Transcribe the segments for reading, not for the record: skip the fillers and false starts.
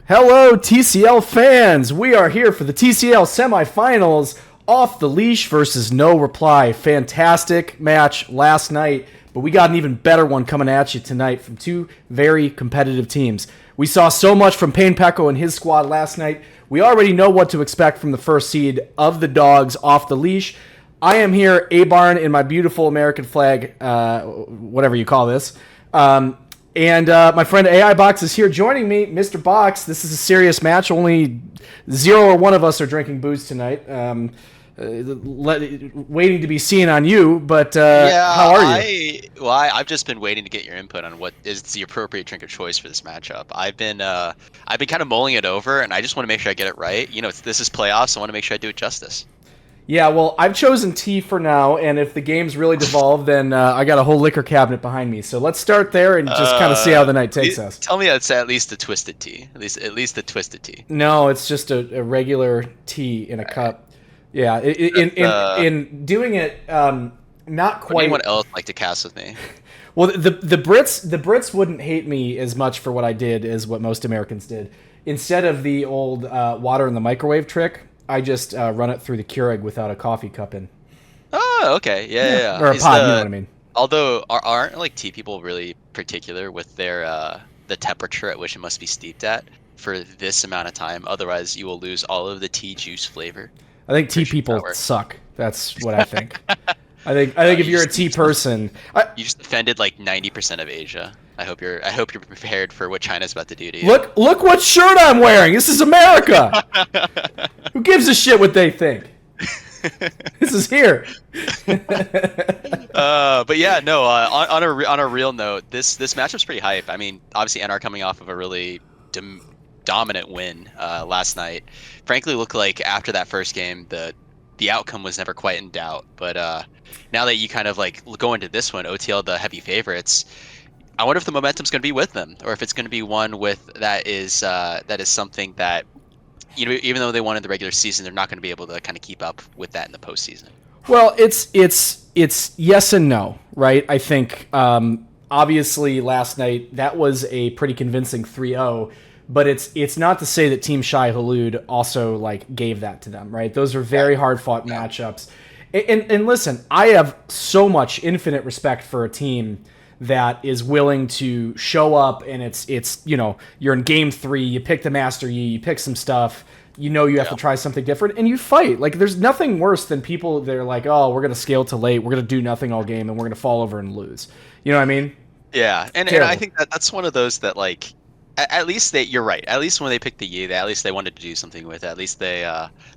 Hello, TCL fans. We are here for the TCL semifinals. Off the Leash versus No Reply. Fantastic match last night, but we got an even better one coming at you tonight from two very competitive teams. We saw so much from Payne Pecco and his squad last night. We already know what to expect from the first seed of the Dogs off the Leash. I am here, Abarn, in my beautiful American flag, whatever you call this. And my friend AiBox is here joining me. Mr. Box, this is a serious match. Only 0 or 1 of us are drinking booze tonight. Waiting to be seen on you, but how are you? I've just been waiting to get your input on what is the appropriate drink of choice for this matchup. I've been kind of mulling it over, and I just want to make sure I get it right. You know, this is playoffs. I want to make sure I do it justice. Yeah, well, I've chosen tea for now, and if the game's really devolved, then I got a whole liquor cabinet behind me. So let's start there and just kind of see how the night takes us. Tell me it's at least the twisted tea. At least the twisted tea. No, it's just a regular tea in a cup. Yeah, in doing it, not quite. Would anyone else like to cast with me? Well, the Brits wouldn't hate me as much for what I did as what most Americans did. Instead of the old water in the microwave trick, I just run it through the Keurig without a coffee cup in. Oh, okay, yeah. Or a pod, you know what I mean. Although, aren't like tea people really particular with their the temperature at which it must be steeped at for this amount of time? Otherwise, you will lose all of the tea juice flavor. I think tea people suck. That's what I think. I think if you're a tea person, you just offended like 90% of Asia. I hope you're prepared for what China's about to do to you. Look what shirt I'm wearing. This is America. Who gives a shit what they think? This is here. But yeah, no. On a real note, this matchup's pretty hype. I mean, obviously, NR coming off of a really dominant win last night. Frankly, looked like after that first game, the outcome was never quite in doubt. But now that you kind of like go into this one, OTL the heavy favorites. I wonder if the momentum's going to be with them, or if it's going to be one with that is something that, you know, even though they won in the regular season, they're not going to be able to kind of keep up with that in the postseason. Well, it's yes and no, right? I think obviously last night that was a pretty convincing 3-0, but it's not to say that Team Shai Hulud also like gave that to them, right? Those are very hard fought matchups. And listen, I have so much infinite respect for a team that is willing to show up, and it's you know, you're in game 3, you pick the Master Yi, you pick some stuff, you have to try something different, and you fight. Like, there's nothing worse than people that are like, oh, we're going to scale to late, we're going to do nothing all game, and we're going to fall over and lose. You know what I mean? Yeah, and I think that's one of those that, like, at least you're right. At least when they picked the Yi, at least they wanted to do something with it. At least they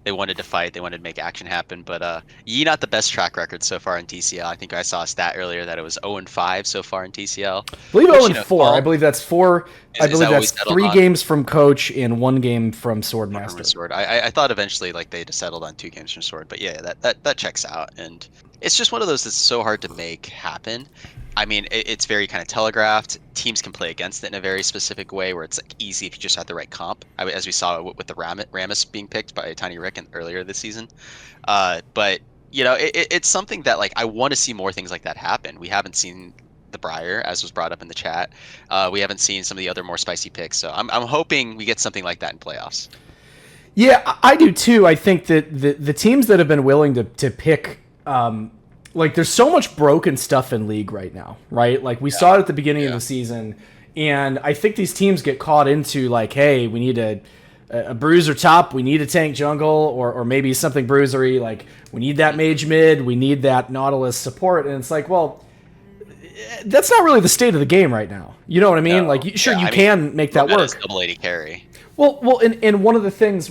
wanted to fight. They wanted to make action happen. But Yi not the best track record so far in TCL. I think I saw a stat earlier that it was 0-5 so far in TCL. I believe 0-4. I believe that's 4. I believe that's 3 games from Coach and 1 game from Swordmaster. Sword. I thought eventually like they just settled on 2 games from Sword. But yeah, that checks out. And it's just one of those that's so hard to make happen. I mean, it's very kind of telegraphed. Teams can play against it in a very specific way where it's like easy if you just have the right comp, as we saw with the Rammus being picked by Tiny Rick earlier this season. But, you know, it's something that, like, I want to see more things like that happen. We haven't seen the Briar, as was brought up in the chat. We haven't seen some of the other more spicy picks. So I'm hoping we get something like that in playoffs. Yeah, I do too. I think that the teams that have been willing to pick... like, there's so much broken stuff in League right now, right? Like, we saw it at the beginning of the season, and I think these teams get caught into, like, hey, we need a bruiser top, we need a tank jungle, or maybe something bruisery, like, we need that mage mid, we need that Nautilus support, and it's like, well, that's not really the state of the game right now. You know what I mean? No. Like, sure, you can make that work. Double AD carry. Well, and one of the things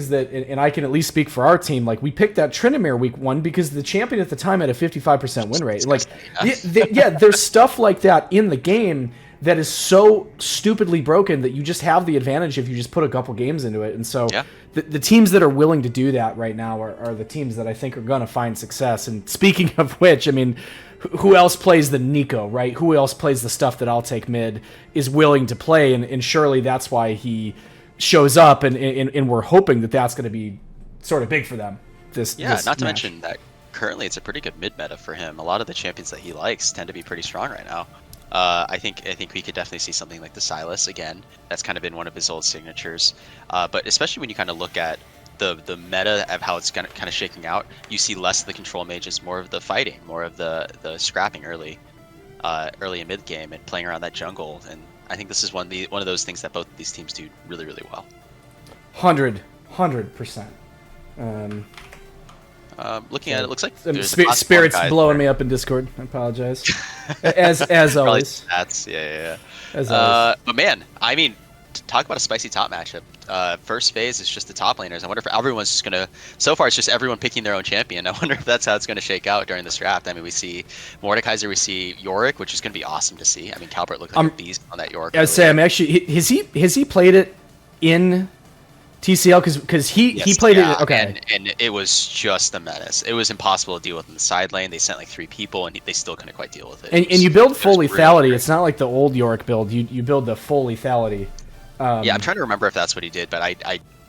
that, and I can at least speak for our team, like, we picked that Tryndamere week 1 because the champion at the time had a 55% win rate. Like, there's stuff like that in the game that is so stupidly broken that you just have the advantage if you just put a couple games into it. And so the teams that are willing to do that right now are the teams that I think are going to find success. And speaking of which, I mean, who else plays the Nico, right? Who else plays the stuff that I'll take mid is willing to play, and surely that's why he shows up, and we're hoping that that's going to be sort of big for them. This not to mention that currently it's a pretty good mid meta for him. A lot of the champions that he likes tend to be pretty strong right now. I think we could definitely see something like the Silas again. That's kind of been one of his old signatures. But especially when you kind of look at the meta of how it's kind of shaking out, you see less of the control mages, more of the fighting, more of the scrapping early and mid game, and playing around that jungle. And I think this is one of those things that both of these teams do really, really well. 100%. Looking at it, looks like Spirit's blowing me up in Discord. I apologize. as always. Stats, yeah. As always. But man, I mean, talk about a spicy top matchup. First phase is just the top laners. I wonder if everyone's just gonna. So far, it's just everyone picking their own champion. I wonder if that's how it's gonna shake out during this draft. I mean, we see Mordekaiser, we see Yorick, which is gonna be awesome to see. I mean, Calbert looked like a beast on that Yorick. I'd say, I'm actually. Has he played it in TCL? Because he played it. Okay. And it was just a menace. It was impossible to deal with in the side lane. They sent like 3 people, and they still couldn't quite deal with it. And you build full lethality. Really, it's not like the old Yorick build. You build the full lethality. Yeah, I'm trying to remember if that's what he did, but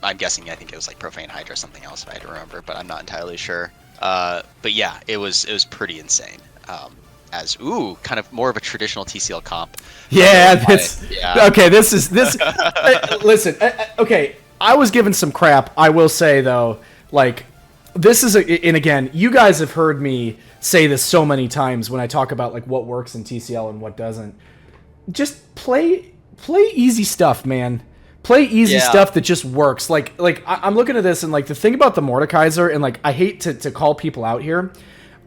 I'm guessing. I think it was like Profane Hydra or something else. If I had to remember, but I'm not entirely sure. But yeah, it was pretty insane. Kind of more of a traditional TCL comp. Yeah, okay. This. Listen, okay. I was given some crap. I will say though, like, this is and again, you guys have heard me say this so many times when I talk about like what works in TCL and what doesn't. Just play easy stuff, man. Play easy stuff that just works. Like I'm looking at this and like the thing about the Mordekaiser, and like I hate to call people out here.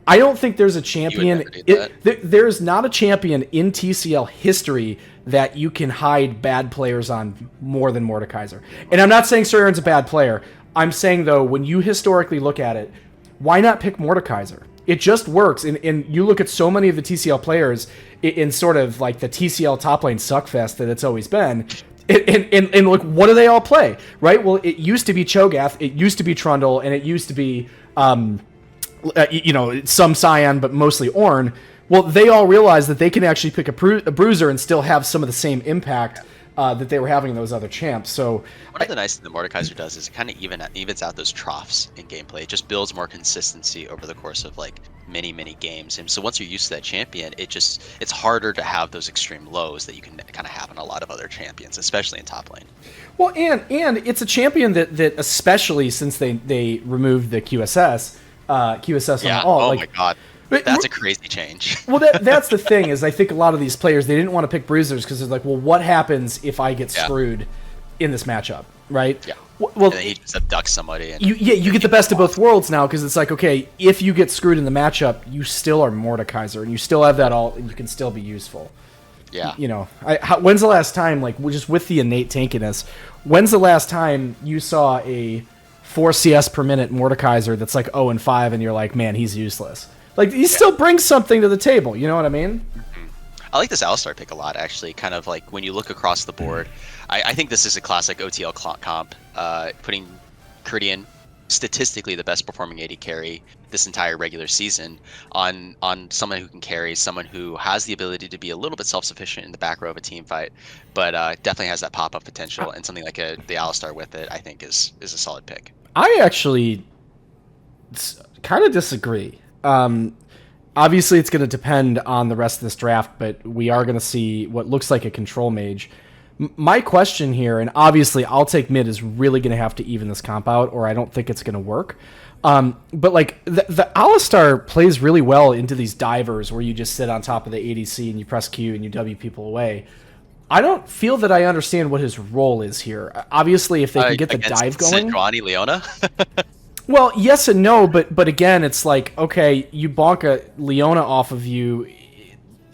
I don't think there's a champion. There's not a champion in TCL history that you can hide bad players on more than Mordekaiser. And I'm not saying Sir Aaron's a bad player. I'm saying, though, when you historically look at it, why not pick Mordekaiser? It just works. And you look at so many of the TCL players in sort of like the TCL top lane suckfest that it's always been. And look, what do they all play? Right? Well, it used to be Cho'Gath, it used to be Trundle, and it used to be... some Cyan, but mostly Ornn. Well, they all realize that they can actually pick a bruiser and still have some of the same impact that they were having in those other champs. So one of the nice things that Mordekaiser does is it kind of evens out those troughs in gameplay. It just builds more consistency over the course of like many games. And so once you're used to that champion, it's harder to have those extreme lows that you can kind of have in a lot of other champions, especially in top lane. Well, and it's a champion that especially since they removed the QSS. QSS on all. Oh my god. That's a crazy change. Well, that's the thing is I think a lot of these players, they didn't want to pick bruisers because they're like, well, what happens if I get screwed in this matchup, right? Yeah. Well, and then he just abducts somebody. And you get the best of both worlds now because it's like, okay, if you get screwed in the matchup, you still are Mordekaiser and you still have that all, and you can still be useful. Yeah. When's the last time, like, just with the innate tankiness, when's the last time you saw a 4 CS per minute Mordekaiser that's like 0-5 and you're like, man, he's useless. Like, he still brings something to the table, you know what I mean? Mm-hmm. I like this Alistar pick a lot, actually. Kind of like when you look across the board, I think this is a classic OTL comp, putting Kurdian, statistically the best performing AD carry this entire regular season, on someone who can carry, someone who has the ability to be a little bit self-sufficient in the back row of a team fight, but definitely has that pop-up potential, and something like the Alistar with it, I think, is a solid pick. I actually kind of disagree. Obviously, it's going to depend on the rest of this draft, but we are going to see what looks like a control mage. My question here, and obviously I'll take mid, is really going to have to even this comp out, or I don't think it's going to work. But like the Alistar plays really well into these divers where you just sit on top of the ADC and you press Q and you W people away. I don't feel that I understand what his role is here. Obviously, if they can get the dive going... Giovanni Leona? Well, yes and no, but again, it's like, okay, you bonk a Leona off of you.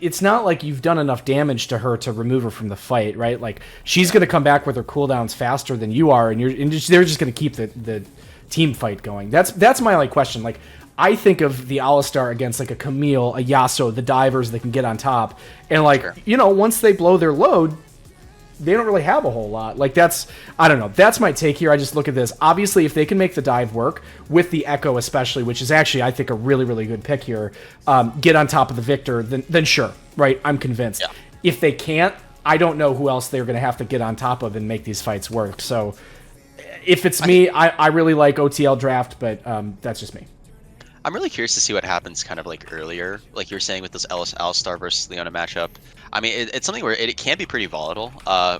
It's not like you've done enough damage to her to remove her from the fight, right? Like, she's going to come back with her cooldowns faster than you are, and they're just going to keep the team fight going. That's my like question. Like, I think of the Alistar against like a Camille, a Yasuo, the divers that can get on top, and like, once they blow their load, they don't really have a whole lot. Like, I don't know. That's my take here. I just look at this. Obviously, if they can make the dive work with the Echo especially, which is actually, I think, a really, really good pick here, get on top of the Victor, then sure, right? I'm convinced. Yeah. If they can't, I don't know who else they're going to have to get on top of and make these fights work. So if it's me, I really like OTL draft, but that's just me. I'm really curious to see what happens kind of like earlier, like you're saying with this Alistar versus Leona matchup. I mean, it's something where it can be pretty volatile,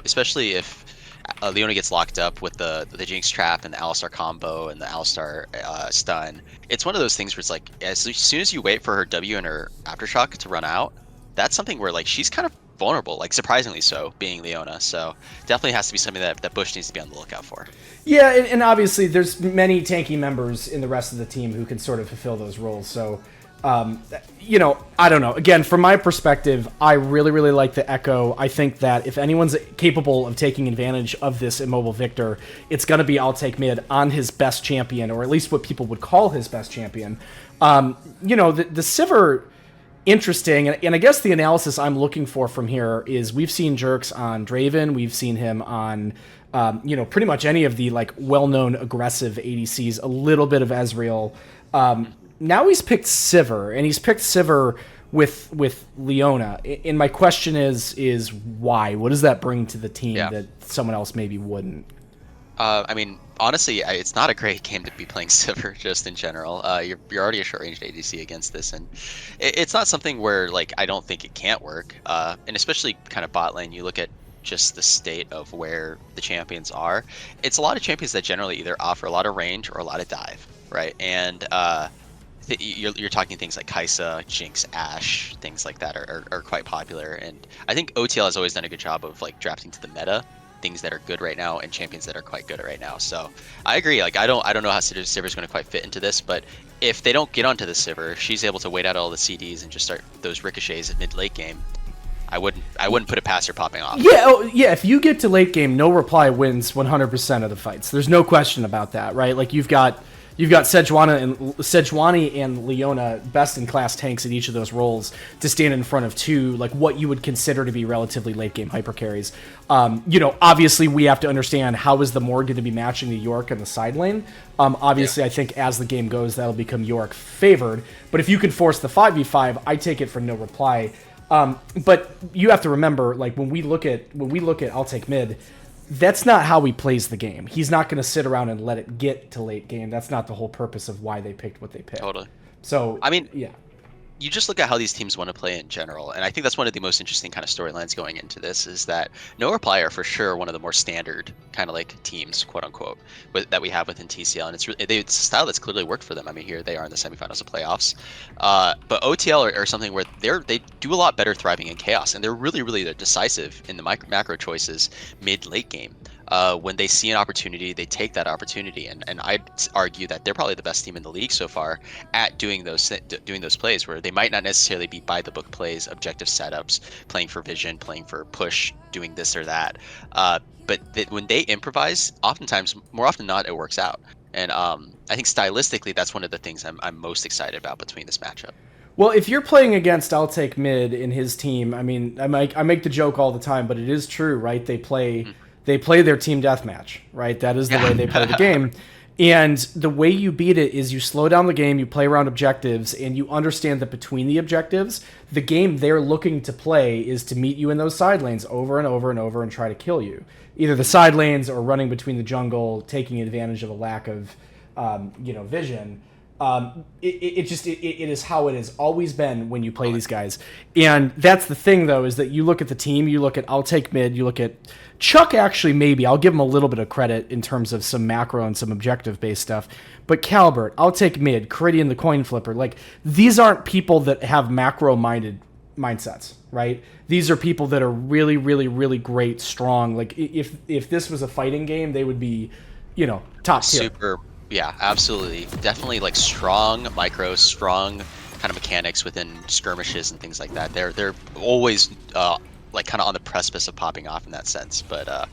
especially if Leona gets locked up with the Jinx trap and the Alistar combo and the Alistar stun. It's one of those things where it's like as soon as you wait for her W and her aftershock to run out, that's something where like she's kind of vulnerable, like surprisingly so, being Leona. So definitely has to be something that Bush needs to be on the lookout for. Yeah, and obviously there's many tanky members in the rest of the team who can sort of fulfill those roles. So, I don't know. Again, from my perspective, I really, really like the Echo. I think that if anyone's capable of taking advantage of this immobile Victor, it's going to be I'll Take Mid on his best champion, or at least what people would call his best champion. The Sivir, interesting, and I guess the analysis I'm looking for from here is we've seen Jerks on Draven, we've seen him on pretty much any of the like well-known aggressive ADCs, a little bit of Ezreal. Now he's picked Sivir, and he's picked Sivir with Leona. And my question is why? What does that bring to the team that someone else maybe wouldn't? I mean, honestly, it's not a great game to be playing Sivir just in general. You're already a short-ranged ADC against this, and it's not something where like I don't think it can't work. And especially kind of bot lane, you look at just the state of where the champions are. It's a lot of champions that generally either offer a lot of range or a lot of dive, right? And you're talking things like Kai'Sa, Jinx, Ashe, things like that are quite popular. And I think OTL has always done a good job of like drafting to the meta things that are good right now and champions that are quite good right now. So I agree. Like I don't know how Sivir is going to quite fit into this, but if they don't get onto the Sivir, she's able to wait out all the CDs and just start those ricochets at mid late game. I wouldn't put it past her popping off. Yeah, if you get to late game, no reply wins 100% of the fights. There's no question about that, right? Like you've got Sejuani and Leona, best in class tanks at each of those roles, to stand in front of two like what you would consider to be relatively late game hyper carries. Obviously we have to understand how is the Morg going to be matching the York in the side lane. Obviously, I think as the game goes, that'll become York favored. But if you can force the 5v5, I take it for no reply. But you have to remember, like when we look at I'll Take Mid, that's not how he plays the game. He's not going to sit around and let it get to late game. That's not the whole purpose of why they picked what they picked. Totally. So I mean, yeah. You just look at how these teams want to play in general, and I think that's one of the most interesting kind of storylines going into this is that No Reply are for sure one of the more standard kind of like teams, quote unquote, that we have within TCL, and it's a style that's clearly worked for them. I mean, here they are in the semifinals of playoffs, but OTL are something where they do a lot better thriving in chaos, and they're really decisive in the macro choices mid-late game. When they see an opportunity, they take that opportunity, and I'd argue that they're probably the best team in the league so far at doing those plays where they might not necessarily be by the book plays, objective setups, playing for vision, playing for push, doing this or that. But when they improvise, oftentimes, more often than not, it works out. And I think stylistically, that's one of the things I'm most excited about between this matchup. Well, if you're playing against I'll Take Mid in his team, I mean, I make the joke all the time, but it is true, right? They play their team deathmatch, right? That is the way they play the game. And the way you beat it is you slow down the game, you play around objectives, and you understand that between the objectives, the game they're looking to play is to meet you in those side lanes over and over and over and try to kill you. Either the side lanes or running between the jungle, taking advantage of a lack of vision. It is how it has always been when you play these guys. And that's the thing, though, is that you look at the team, you look at I'll Take Mid, you look at Chuck, actually, maybe. I'll give him a little bit of credit in terms of some macro and some objective-based stuff. But Calbert, I'll Take Mid, Caridian the Coin Flipper, like, these aren't people that have macro-minded mindsets, right? These are people that are really, really, really great, strong. Like, if this was a fighting game, they would be, top tier. Super. Yeah, absolutely. Definitely like strong micro, strong kind of mechanics within skirmishes and things like that. They're always like kind of on the precipice of popping off in that sense. But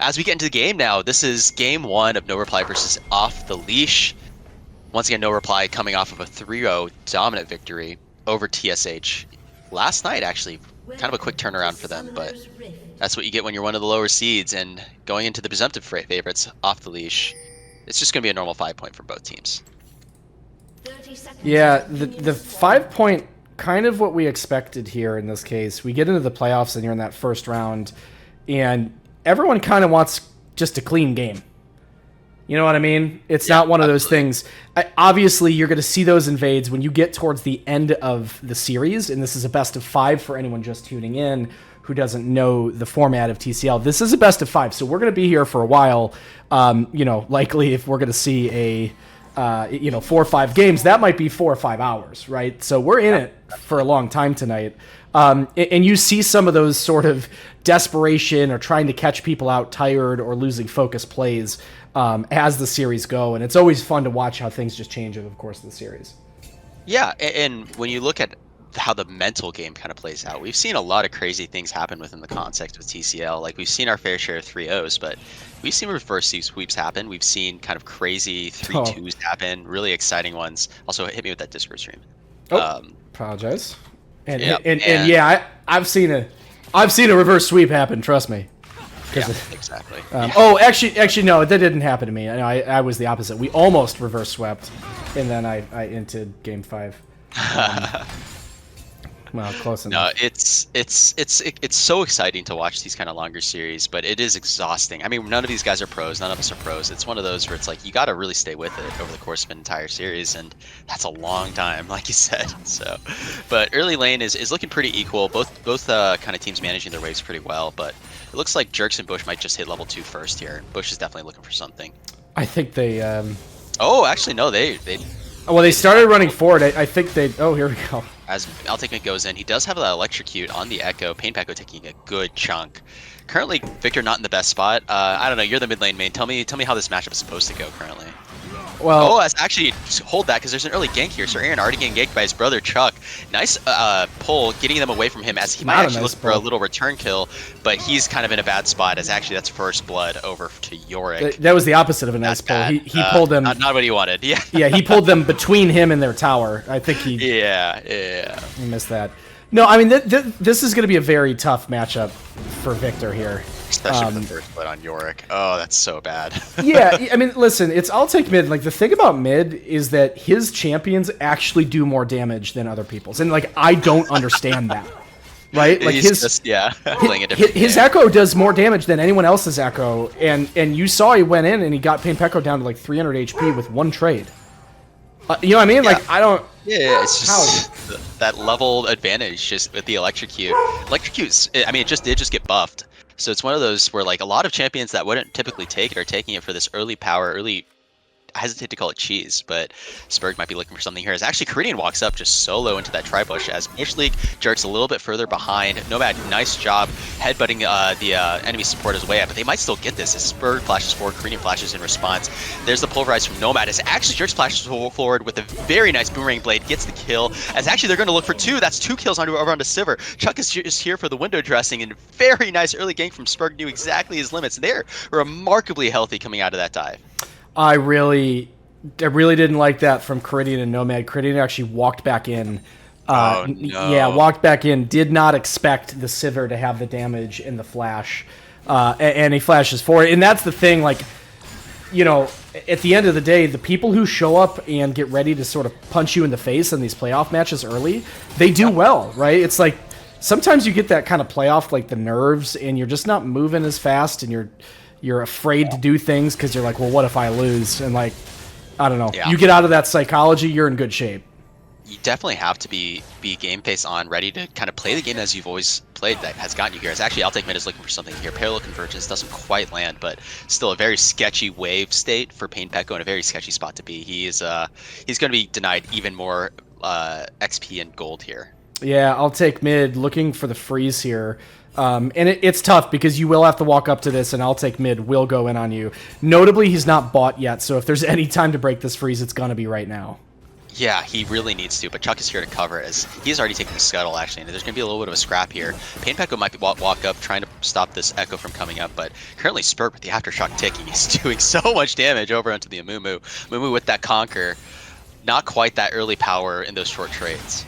as we get into the game now, this is game one of No Reply versus Off the Leash. Once again, No Reply coming off of a 3-0 dominant victory over TSH last night, actually. Kind of a quick turnaround for them, but that's what you get when you're one of the lower seeds and going into the presumptive favorites, Off the Leash. It's just going to be a normal 5-point for both teams. Yeah, the 5-point, kind of what we expected here in this case. We get into the playoffs and you're in that first round, and everyone kind of wants just a clean game. You know what I mean? It's not one of those things. Obviously, you're going to see those invades when you get towards the end of the series, and this is a best of 5 for anyone just tuning in who doesn't know the format of TCL. This is a best of 5, so we're going to be here for a while. Likely if we're going to see a 4 or 5 games, that might be 4 or 5 hours, right? So we're in it for a long time tonight. And you see some of those sort of desperation or trying to catch people out tired or losing focus plays as the series go. And it's always fun to watch how things just change over the course of the series. Yeah, and when you look at how the mental game kind of plays out, we've seen a lot of crazy things happen within the context with TCL. Like, we've seen our fair share of 3-0s, but we've seen reverse sweeps happen. We've seen kind of crazy 3-2s happen, really exciting ones. Also, hit me with that Discord stream. Apologize. And yeah, I've seen a reverse sweep happen. Trust me. Yeah, exactly. Oh, actually, no, that didn't happen to me. I was the opposite. We almost reverse swept, and then I inted game 5. Well, close enough. No, it's so exciting to watch these kind of longer series, but it is exhausting. I mean, none of these guys are pros. None of us are pros. It's one of those where it's like you got to really stay with it over the course of an entire series, and that's a long time, like you said. So, but early lane is looking pretty equal. Both kind of teams managing their waves pretty well, but it looks like Jerks and Bush might just hit level 2 first here. Bush is definitely looking for something. I think they. Oh, actually, no, they. Well, they started running forward. I think they. Oh, here we go. As Altic goes in, he does have that electrocute on the Echo. Painpeko taking a good chunk. Currently, Victor not in the best spot. I don't know. You're the mid lane main. Tell me how this matchup is supposed to go currently. Well, actually, hold that, because there's an early gank here. Sir Aaron already getting ganked by his brother Chuck. Nice pull, getting them away from him, as he might actually look for a little return kill, but he's kind of in a bad spot, as actually that's first blood over to Yorick. That was the opposite of a nice pull. He pulled them. Not what he wanted. Yeah. Yeah, he pulled them between him and their tower. I think he. Yeah. He missed that. No, I mean this is going to be a very tough matchup for Victor here. Especially with the first blood on Yorick. Oh, that's so bad. Yeah, I mean, listen, I'll take mid. Like, the thing about mid is that his champions actually do more damage than other people's, and like I don't understand that. Right? Like playing a different his game. Echo does more damage than anyone else's Echo, and you saw he went in and he got Painpeko down to like 300 HP with one trade. You know what I mean? Yeah. Like, I don't. Yeah, it's just that level advantage just with the electrocute. Electrocutes, I mean, it did just get buffed. So it's one of those where like a lot of champions that wouldn't typically take it are taking it for this early power, I hesitate to call it cheese, but Spurg might be looking for something here. As actually Caridian walks up just solo into that tri-bush, as Bush League jerks a little bit further behind. Nomad, nice job headbutting the enemy support as way up, but they might still get this as Spurg flashes forward, Caridian flashes in response. There's the pulverize from Nomad, as actually Jerks flashes forward with a very nice boomerang blade, gets the kill, as actually they're going to look for 2. That's 2 kills over onto Sivir. Chuck is just here for the window dressing, and very nice early gank from Spurg, knew exactly his limits. They're remarkably healthy coming out of that dive. I really didn't like that from Caridian and Nomad. Caridian actually walked back in. No. Yeah, walked back in. Did not expect the Sivir to have the damage in the flash. And he flashes forward. And that's the thing, like, you know, at the end of the day, the people who show up and get ready to sort of punch you in the face in these playoff matches early, they do well, right? It's like sometimes you get that kind of playoff, like the nerves, and you're just not moving as fast, and you're afraid to do things because you're like, well, what if I lose? And like, I don't know. Yeah. You get out of that psychology, you're in good shape. You definitely have to be game face on, ready to kind of play the game as you've always played that has gotten you here. It's actually, I'll take mid is looking for something here. Parallel convergence doesn't quite land, but still a very sketchy wave state for Painpeko and a very sketchy spot to be. He's going to be denied even more XP and gold here. Yeah, I'll take mid, looking for the freeze here. And it's tough because you will have to walk up to this, and I'll take mid, will go in on you. Notably, he's not bought yet, so if there's any time to break this freeze, it's going to be right now. Yeah, he really needs to, but Chuck is here to cover, as he's already taken the scuttle, actually, and there's going to be a little bit of a scrap here. Painpeko might walk up, trying to stop this Echo from coming up, but currently Spurg with the Aftershock ticking. He's doing so much damage over onto the Amumu. Amumu with that Conquer, not quite that early power in those short trades.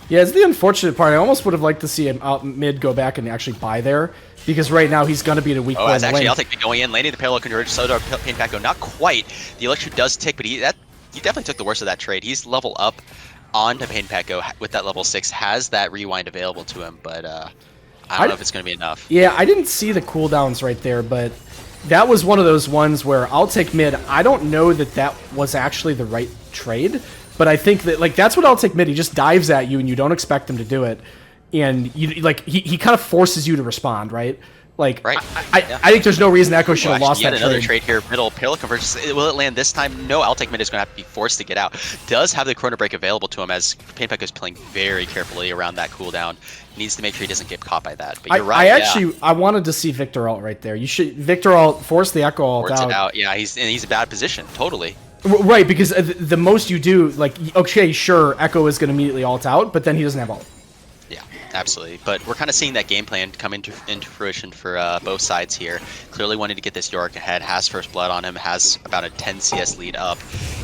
Yeah, it's the unfortunate part. I almost would have liked to see him out mid go back and actually buy there, because right now he's going to be in a weak point. Actually, I'll take the going in, landing the parallel convergence, so Painpeko, not quite. The electric does tick, but he definitely took the worst of that trade. He's level up onto Painpeko with that level 6, has that rewind available to him, but I don't know if it's going to be enough. Yeah, I didn't see the cooldowns right there, but that was one of those ones where I'll take mid. I don't know that that was actually the right trade, but I think that, like, that's what I'll take mid. He just dives at you and you don't expect him to do it. And you like he kind of forces you to respond, right? Like, right. I think there's no reason Echo should have lost that another trade. trade here. Middle parallel convergence. Will it land this time? No. I'll take mid is going to have to be forced to get out. Does have the chrono break available to him as Painpeko is playing very carefully around that cooldown. Needs to make sure he doesn't get caught by that. But you're right. I wanted to see Victor ult right there. You should Victor ult force the Echo ult Force out. it out. Yeah, he's in a bad position. Totally. Right, because the most you do, like, okay, sure, Echo is going to immediately ult out, but then he doesn't have ult. Yeah, absolutely. But we're kind of seeing that game plan come into fruition for both sides here. Clearly wanting to get this Yorick ahead, has first blood on him, has about a 10 CS lead up.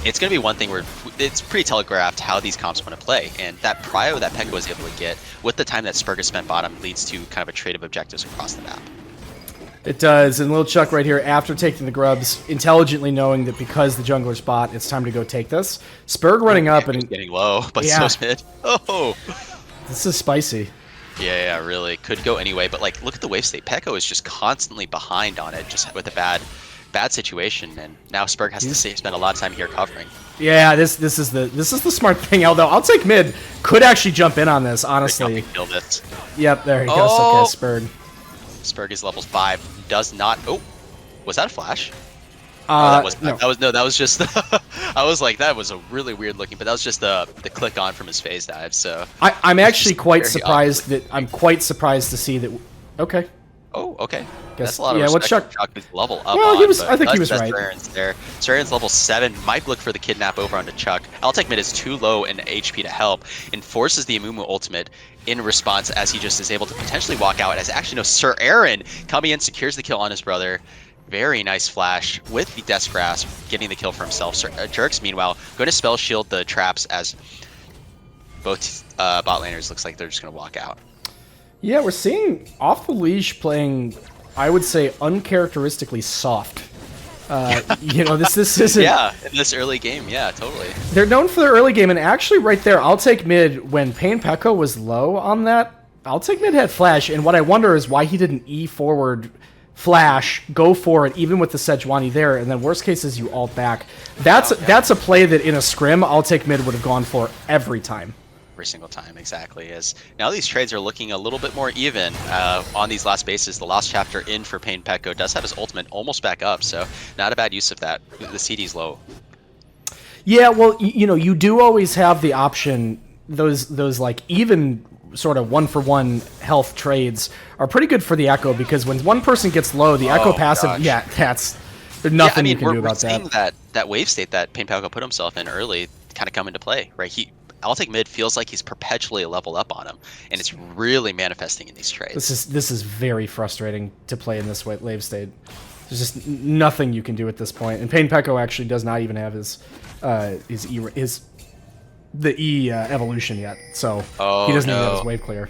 It's going to be one thing where it's pretty telegraphed how these comps want to play, and that prio that Pekka was able to get with the time that Spurgus spent bottom leads to kind of a trade of objectives across the map. It does, and Lil Chuck right here, after taking the grubs, intelligently knowing that because the jungler's bot, it's time to go take this. Spurg running up and getting low, but yeah. so mid. Oh, this is spicy. Yeah, really. Could go anyway, but like, look at the wave state. Pekko is just constantly behind on it, just with a bad situation, and now Spurg has to spend a lot of time here covering. Yeah, this is the smart thing. Although I'll take mid. Could actually jump in on this, honestly. Kill this. Yep, there he goes. Okay, Spurg. Spurg is level 5. Does not. Oh, was that a flash? No. That was just. I was like, that was a really weird looking, but that was just the click on from his phase dive. So I'm actually quite surprised to see that. Okay. Oh, okay. That's a lot of respect for Chuck who's level up. Well, on, I think he was right. Sararen's level 7. Might look for the kidnap over onto Chuck. I'll take mid is too low in HP to help, and forces the Amumu ultimate in response as he just is able to potentially walk out. As actually no, Sir Aaron coming in, secures the kill on his brother. Very nice flash with the Death's Grasp, getting the kill for himself. Jerks, meanwhile, going to spell shield the traps as both bot laners looks like they're just going to walk out. Yeah, we're seeing Off the Leash playing, I would say, uncharacteristically soft. This isn't... Yeah, in this early game, yeah, totally. They're known for their early game, and actually right there, I'll take mid when Painpeko was low on that. I'll take mid head flash, and what I wonder is why he didn't E forward flash, go for it, even with the Sejuani there, and then worst case is you ult back. That's a play that in a scrim, I'll take mid would have gone for every time. Every single time, exactly. As now these trades are looking a little bit more even on these last bases. The last chapter in for Painpeko does have his ultimate almost back up, so not a bad use of that. The CD's low. Yeah, well, you do always have the option. Those like even sort of 1-for-1 health trades are pretty good for the Echo, because when one person gets low, the Echo passive, there's nothing you can do about that. We're seeing that wave state that Painpeko put himself in early kind of come into play, right? I'll take mid feels like he's perpetually a level up on him, and it's really manifesting in these trades. This is very frustrating to play in this wave state. There's just nothing you can do at this point, and Painpeko actually does not even have his evolution yet, so he doesn't even have his wave clear.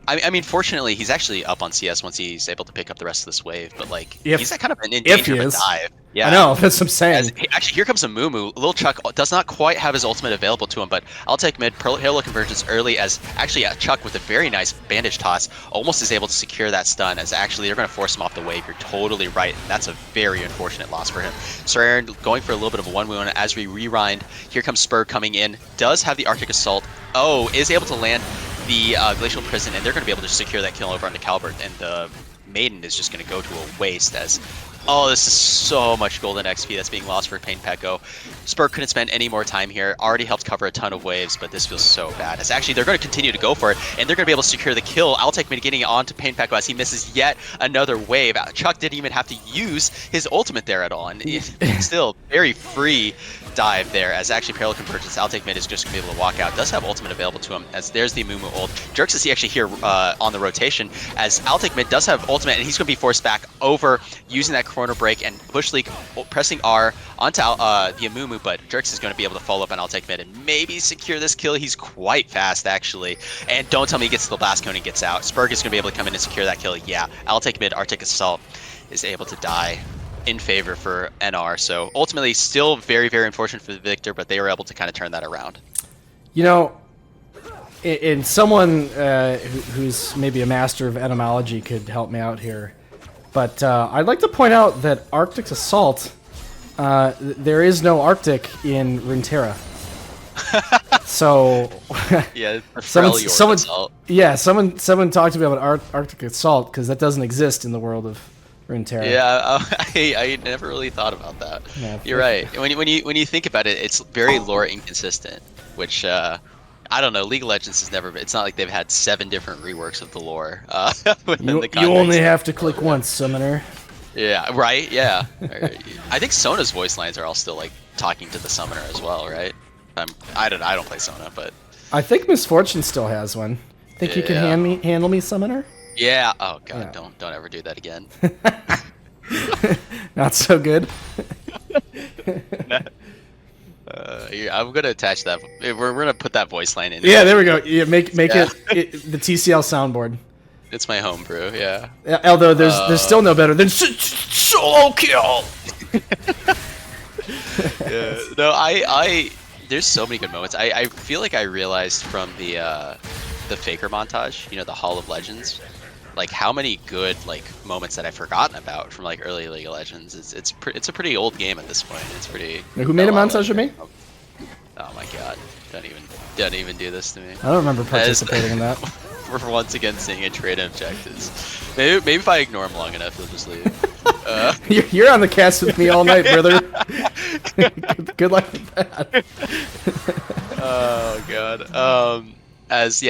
I mean, fortunately, he's actually up on CS once he's able to pick up the rest of this wave, but like, he's kind of in danger of a dive. Yeah, I know, that's what I'm saying. Actually, here comes a Mumu. Lil Chuck does not quite have his ultimate available to him, but I'll take mid Halo Convergence early as actually Chuck with a very nice bandage toss almost is able to secure that stun, as actually they're going to force him off the wave. You're totally right. That's a very unfortunate loss for him. Sir Aaron going for a little bit of a 1v1 as we rewind. Here comes Spur coming in. Does have the Arctic Assault. Oh, is able to land the Glacial Prison, and they're going to be able to secure that kill over onto Calvert, and the Maiden is just going to go to a waste as... Oh, this is so much golden XP that's being lost for Painpeko. Spur couldn't spend any more time here. Already helped cover a ton of waves, but this feels so bad. As actually, they're going to continue to go for it, and they're going to be able to secure the kill. I'll take mid getting it on to Painpeko as he misses yet another wave. Chuck didn't even have to use his ultimate there at all, and still very free dive there, as actually Parallel Convergence, I'll take mid is just going to be able to walk out. Does have ultimate available to him, as there's the Mumu ult. Jerks is he actually here on the rotation, as I'll take mid does have ultimate, and he's going to be forced back over using that Corner Break, and Bush League pressing R onto the Amumu, but Jerks is going to be able to follow up and I'll take mid and maybe secure this kill. He's quite fast, actually. And don't tell me he gets to the Blast Cone and gets out. Spurg is going to be able to come in and secure that kill. Yeah, I'll take mid. Arctic Assault is able to die in favor for NR. So ultimately, still very, very unfortunate for the Victor, but they were able to kind of turn that around. And someone who's maybe a master of etymology could help me out here. But I'd like to point out that Arctic Assault, there is no Arctic in Runeterra. So Yeah, someone talked to me about Arctic Assault because that doesn't exist in the world of Runeterra. Yeah, I never really thought about that. Yeah, You're right. When you think about it, it's very lore inconsistent, which I don't know. League of Legends has never been. It's not like they've had 7 different reworks of the lore. You only have to click once, Summoner. Yeah, right. Yeah, I think Sona's voice lines are all still like talking to the Summoner as well, right? I don't play Sona, but I think Misfortune still has one. Think you can handle me, Summoner? Yeah. Oh god, Yeah. don't ever do that again. Not so good. Yeah, I'm gonna attach that. We're gonna put that voice line in. Yeah, there we go. Yeah, make it the TCL soundboard. It's my homebrew. Yeah. Although there's still no better than solo kill. Yeah. No, I there's so many good moments. I feel like I realized from the Faker montage, the Hall of Legends, like how many good like moments that I've forgotten about from like early League of Legends. It's a pretty old game at this point. It's pretty. Who made a montage of me? Oh my god! Don't even do this to me. I don't remember participating in that. We're once again seeing a trade objectives. Maybe if I ignore him long enough, he'll just leave. You're on the cast with me all night, brother. Good luck with that. Oh god.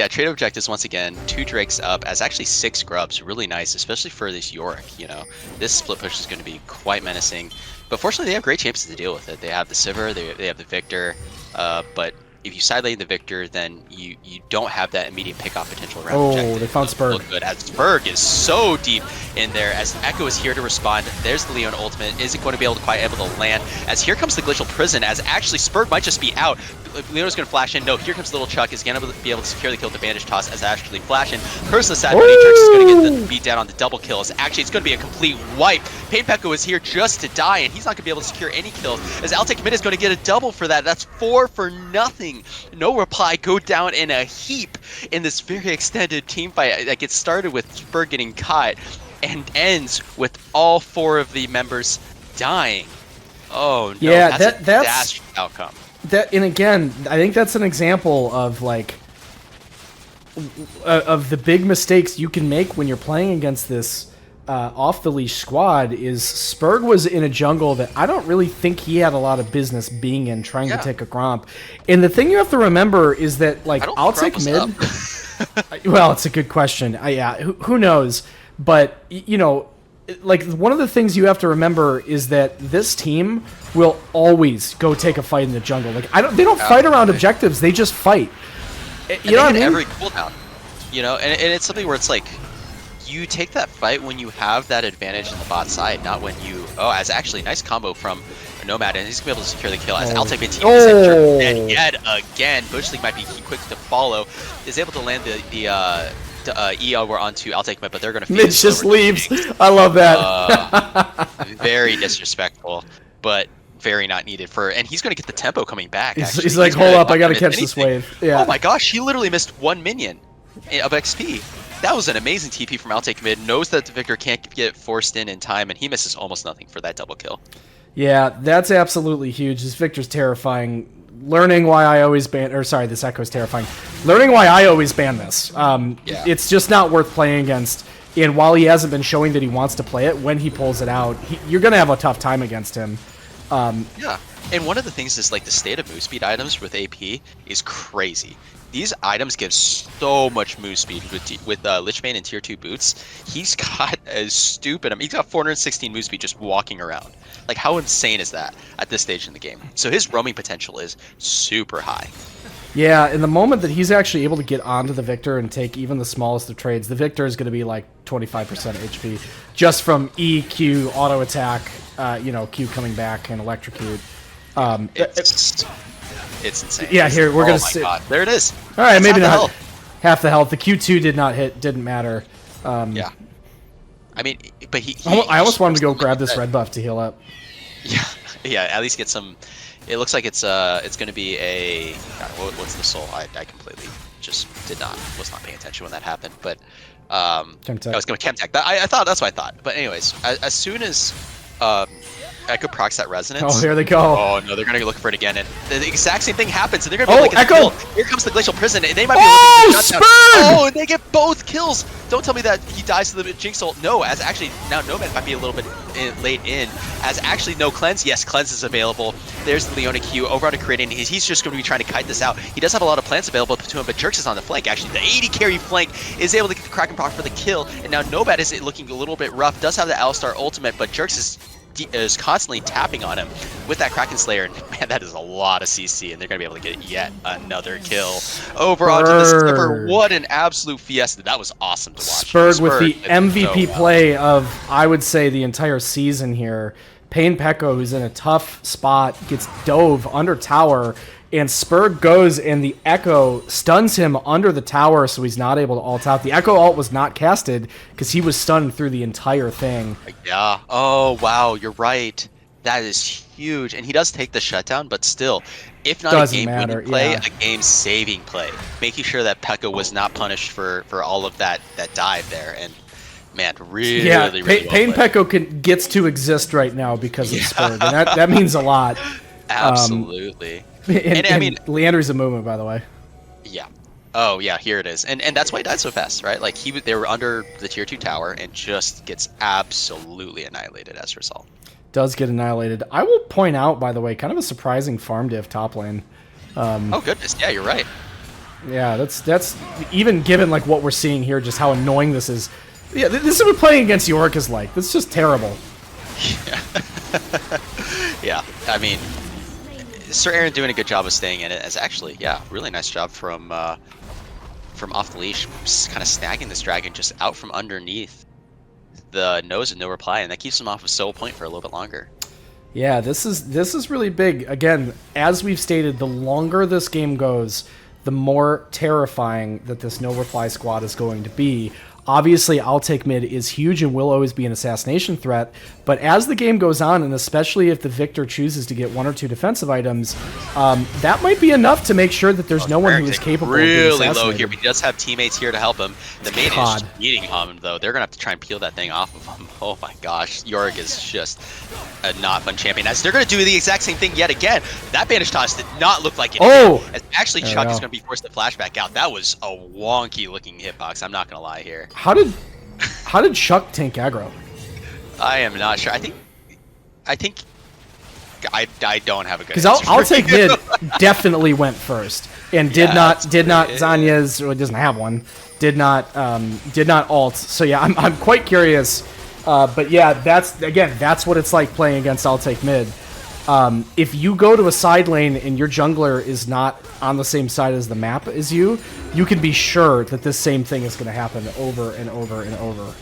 Trade objectives once again, 2 Drakes up as actually 6 Grubs, really nice, especially for this Yorick, This split push is going to be quite menacing, but fortunately they have great champions to deal with it. They have the Sivir, they have the Victor, but if you side lane the Victor, then you don't have that immediate pick-off potential around objective. They found Spurg. Look good, as Spurg is so deep in there, as Echo is here to respond. There's the Leon ultimate. Is it going to be able to land? As here comes the Glacial Prison, as actually Spurg might just be out. Leo's going to flash in. No, here comes Little Chuck. Is going to be able to secure the kill with the bandage toss as actually flash in. Curse the side, but Matrix is going to get the beat down on the double kill. As actually it's going to be a complete wipe. Pain Pekko is here just to die, and he's not going to be able to secure any kills. As Altec Mid is going to get a double for that. That's 4 for nothing. No reply. Go down in a heap in this very extended team fight that gets started with Spurg getting caught and ends with all 4 of the members dying. Oh no, yeah, that's a disastrous outcome. And again, I think that's an example of of the big mistakes you can make when you're playing against this off the leash squad. Is Spurg was in a jungle that I don't really think he had a lot of business being in, trying to take a Gromp. And the thing you have to remember is that I'll take mid. Well, it's a good question. Who knows? But one of the things you have to remember is that this team will always go take a fight in the jungle. They don't fight around objectives; they just fight. You know what I mean? Every cooldown, and it's something where it's like you take that fight when you have that advantage in the bot side, not when you. Oh, as actually nice combo from Nomad, and he's gonna be able to secure the kill. As I'll take my team and yet again, Bush League might be quick to follow. Is able to land the EO were onto Altec, but they're going to Mitch just leaves. I love that. Very disrespectful, but very not needed and he's going to get the tempo coming back. He's like, hold up, I got to catch this wave. Yeah. Oh my gosh, he literally missed 1 minion of XP. That was an amazing TP from Altec Mid. Knows that the Victor can't get forced in time, and he misses almost nothing for that double kill. Yeah, that's absolutely huge. This Victor's terrifying. Learning why I always ban, this Echo is terrifying. Learning why I always ban this. It's just not worth playing against. And while he hasn't been showing that he wants to play it, when he pulls it out, you're going to have a tough time against him. Yeah, and one of the things is the state of move speed items with AP is crazy. These items give so much move speed with Lichbane and tier 2 boots. He's got he's got 416 move speed just walking around. How insane is that at this stage in the game? So his roaming potential is super high. Yeah, in the moment that he's actually able to get onto the Victor and take even the smallest of trades, the Victor is going to be 25% HP just from E, Q, auto attack, Q coming back and electrocute. It's insane. Yeah, here we're gonna see. God. There it is. All right, maybe not half the health. The Q2 did not hit. Didn't matter. Yeah. I mean, but I almost wanted to go grab this red buff to heal up. Yeah. At least get some. It looks like it's going to be a. God, what's the soul? I completely just was not paying attention when that happened. But Chemtech. I was going Chemtech. I thought that's what I thought. But anyways, as soon as Echo procs that resonance. Oh, here they go. Oh no, they're gonna look for it again, and the exact same thing happens, and they're gonna be like, Echo! Here comes the Glacial Prison, and they might be looking to shut down. Spurg! Oh, and they get both kills. Don't tell me that he dies to the Jinx ult. No, as actually now Nomad might be a little bit late in, as actually no cleanse. Yes, cleanse is available. There's the Leona Q over on a crit, and he's just gonna be trying to kite this out. He does have a lot of plants available to him, but Jerks is on the flank. Actually, the 80 carry flank is able to get the Kraken proc for the kill, and now Nomad is looking a little bit rough. Does have the Alistar ultimate, but Jerks is constantly tapping on him with that Kraken Slayer, and man, that is a lot of CC, and they're gonna be able to get yet another kill over onto the Skipper. What an absolute fiesta! That was awesome to watch. Spurg with the MVP play of, I would say, the entire season here. Payne Pecco, who's in a tough spot, gets dove under tower, and Spurg goes and the Echo stuns him under the tower, so he's not able to ult out. The Echo ult was not casted because he was stunned through the entire thing. Yeah. Oh, wow. You're right. That is huge. And he does take the shutdown, but still, if not a game-winning play, a game-saving play. Making sure that Pekka was not punished for all of that dive there. And man, really, really well Payne Pecco gets to exist right now because of Spurg, and that means a lot. Absolutely. And I mean, Leandry's a movement, by the way. Yeah. Oh yeah, here it is. And that's why he died so fast, right? Like they were under the tier 2 tower and just gets absolutely annihilated as a result. Does get annihilated. I will point out, by the way, kind of a surprising farm diff top lane. Oh goodness, yeah, you're right. Yeah, that's even given like what we're seeing here, just how annoying this is. Yeah, this is what playing against York is like. This is just terrible. Yeah. Yeah, I mean, Sir Aaron doing a good job of staying in it. As actually, yeah, really nice job from off the leash, kind of snagging this dragon just out from underneath the nose and no reply, and that keeps him off of Soul Point for a little bit longer. Yeah, this is really big. Again, as we've stated, the longer this game goes, the more terrifying that this no reply squad is going to be. Obviously, I'll Take Mid is huge and will always be an assassination threat, but as the game goes on, and especially if the victor chooses to get 1 or 2 defensive items, that might be enough to make sure that there's no one who is capable of being assassinated. Really low here, but he does have teammates here to help him. The main is just eating him, though. They're going to have to try and peel that thing off of him. Oh my gosh, Yorick is just a not fun champion. As they're going to do the exact same thing yet again. That bandage toss did not look like it. Oh! As actually, Chuck is going to be forced to flashback out. That was a wonky looking hitbox, I'm not going to lie here. How did Chuck tank aggro? I am not sure. I think I don't have a good answer. Because I'll Take Mid definitely went first and did not Zanya's, or doesn't have one, did not ult. So yeah, I'm quite curious. But yeah, that's what it's like playing against I'll Take Mid. If you go to a side lane and your jungler is not on the same side as the map as you can be sure that this same thing is going to happen over and over and over.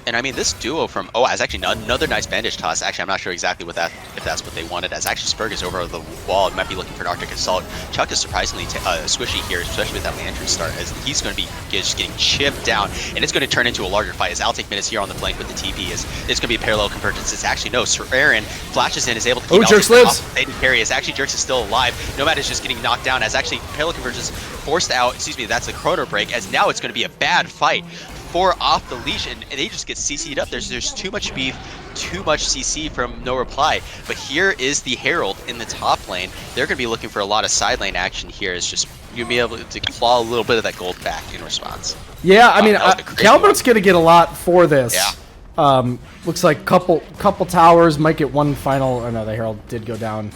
And I mean, this duo from is actually another nice bandage toss. Actually, I'm not sure exactly if that's what they wanted. As actually Spurg is over the wall and might be looking for an Arctic Assault. Chuck is surprisingly squishy here, especially with that Lantern start, as he's going to be just getting chipped down, and it's going to turn into a larger fight. As I'll Take Mid is here on the flank with the TP, it's going to be a parallel convergence. It's actually no, Sir Aaron flashes in, is able to keep Jerks lives. Carry. As actually Jerks is still alive. Nomad is just getting knocked down. As actually parallel convergence forced out. Excuse me, that's a chrono break. As now it's going to be a bad fight for off the leash, and they just get CC'd up. There's too much beef, too much CC from no reply. But here is the Herald in the top lane. They're going to be looking for a lot of side lane action here. It's just you'll be able to claw a little bit of that gold back in response. Yeah, I mean, Calbert's going to get a lot for this. Yeah. Looks like couple towers might get one final. Oh no, the Herald did go down.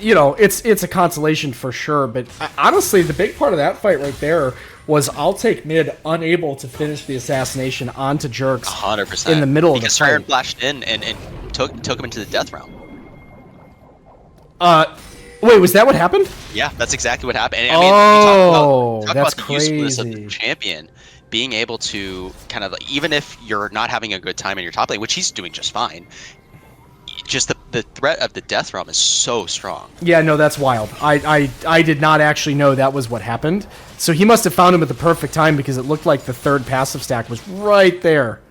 You know, it's a consolation for sure. But honestly, the big part of that fight right there was I'll Take Mid unable to finish the assassination onto Jerks 100% in the middle of the fight. Because flashed in and took him into the death realm. Wait, was that what happened? Yeah, that's exactly what happened. And, I mean, talk that's about the crazy. usefulness of the champion being able to kind of, even if you're not having a good time in your top lane, which he's doing just fine, just the threat of the death realm is so strong. Yeah, no, that's wild. I did not actually know that was what happened. So he must have found him at the perfect time because it looked like the third passive stack was right there.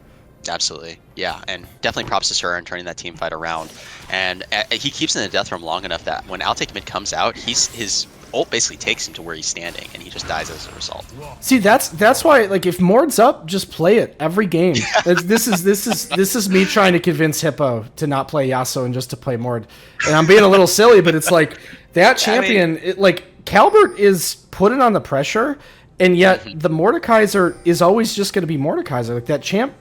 Absolutely, yeah, and definitely props to Sir in turning that team fight around. And he keeps in the death realm long enough that when I'll Take Mid comes out, his ult basically takes him to where he's standing, and he just dies as a result. See, that's why, like, if Mord's up, just play it every game. This is me trying to convince Hippo to not play Yasuo and just to play Mord. And I'm being a little silly, but it's like that champion, Calbert is putting on the pressure, and yet the Mordekaiser is always just going to be Mordekaiser. Like, that champ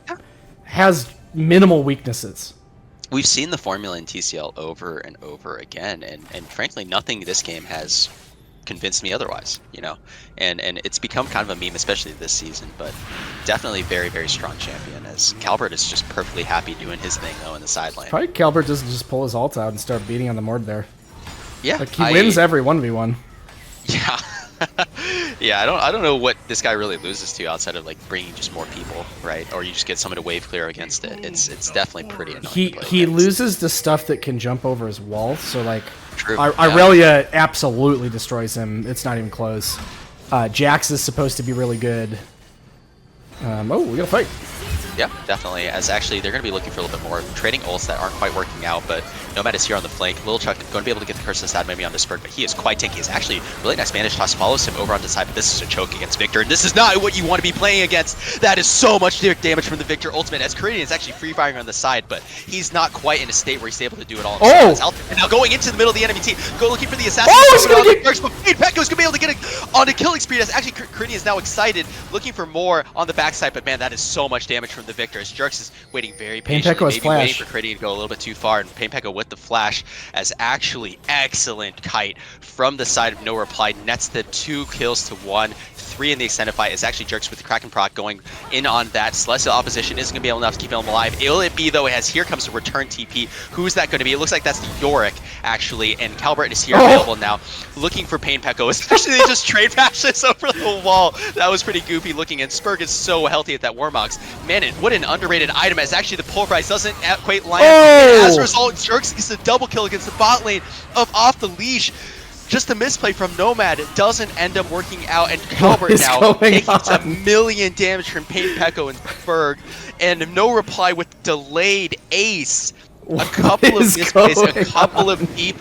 has minimal weaknesses. We've seen the formula in TCL over and over again, and frankly, nothing this game has convinced me otherwise, you know, and it's become kind of a meme, especially this season, but definitely very, very strong champion, as Calbert is just perfectly happy doing his thing, though, in the side lane. Probably Calbert doesn't just pull his ult out and start beating on the Mord there. Yeah. Like, he wins every 1v1. Yeah. Yeah, I don't know what this guy really loses to outside of like bringing just more people, right? Or you just get someone to wave clear against it. It's definitely pretty annoying. He loses the stuff that can jump over his wall. So like, yeah. Irelia absolutely destroys him. It's not even close. Jax is supposed to be really good. Oh, we got a fight. Yeah, definitely. As actually, they're going to be looking for a little bit more trading ults that aren't quite working out, but Nomad is here on the flank. Little Chuck going to be able to get the curse of the side maybe on the Spurg, but he is quite tanky. It's actually really nice Spanish toss, follows him over on the side, but this is a choke against Victor, and this is not what you want to be playing against. That is so much damage from the Victor ultimate, as Caridian is actually free firing on the side, but he's not quite in a state where he's able to do it all himself. And now going into the middle of the enemy team, go looking for the assassin. Oh, he's going to get... Pekko's going to be able to get it on a killing spree, as actually Caridian is now excited, looking for more on the backside, but man, that is so much damage from the Victor, as Jerks is waiting very patiently, maybe waiting for Caridian to go a little bit too far, and Pekko with the flash, as actually excellent kite from the side of no reply, nets the 2 kills to 1, 3 in the extended fight, is actually Jerks with the Kraken proc going in on that. Celestial opposition isn't going to be able enough to keep him alive. Will it be, though, as here comes the return TP. Who's that going to be? It looks like that's the Yorick, actually, and Calbert is here available now, looking for Pain Pekko, especially they just trade passes over the wall. That was pretty goofy looking, and Spurg is so healthy at that Warmox. Man, what an underrated item, as actually the Pulverize doesn't quite line up. And as a result, Jerks gets a double kill against the bot lane of Off the Leash. Just a misplay from Nomad doesn't end up working out, and Calbert now taking a million damage from Pain Pekko and Spurg, and no reply with delayed ace. A couple of misplays, a couple of deep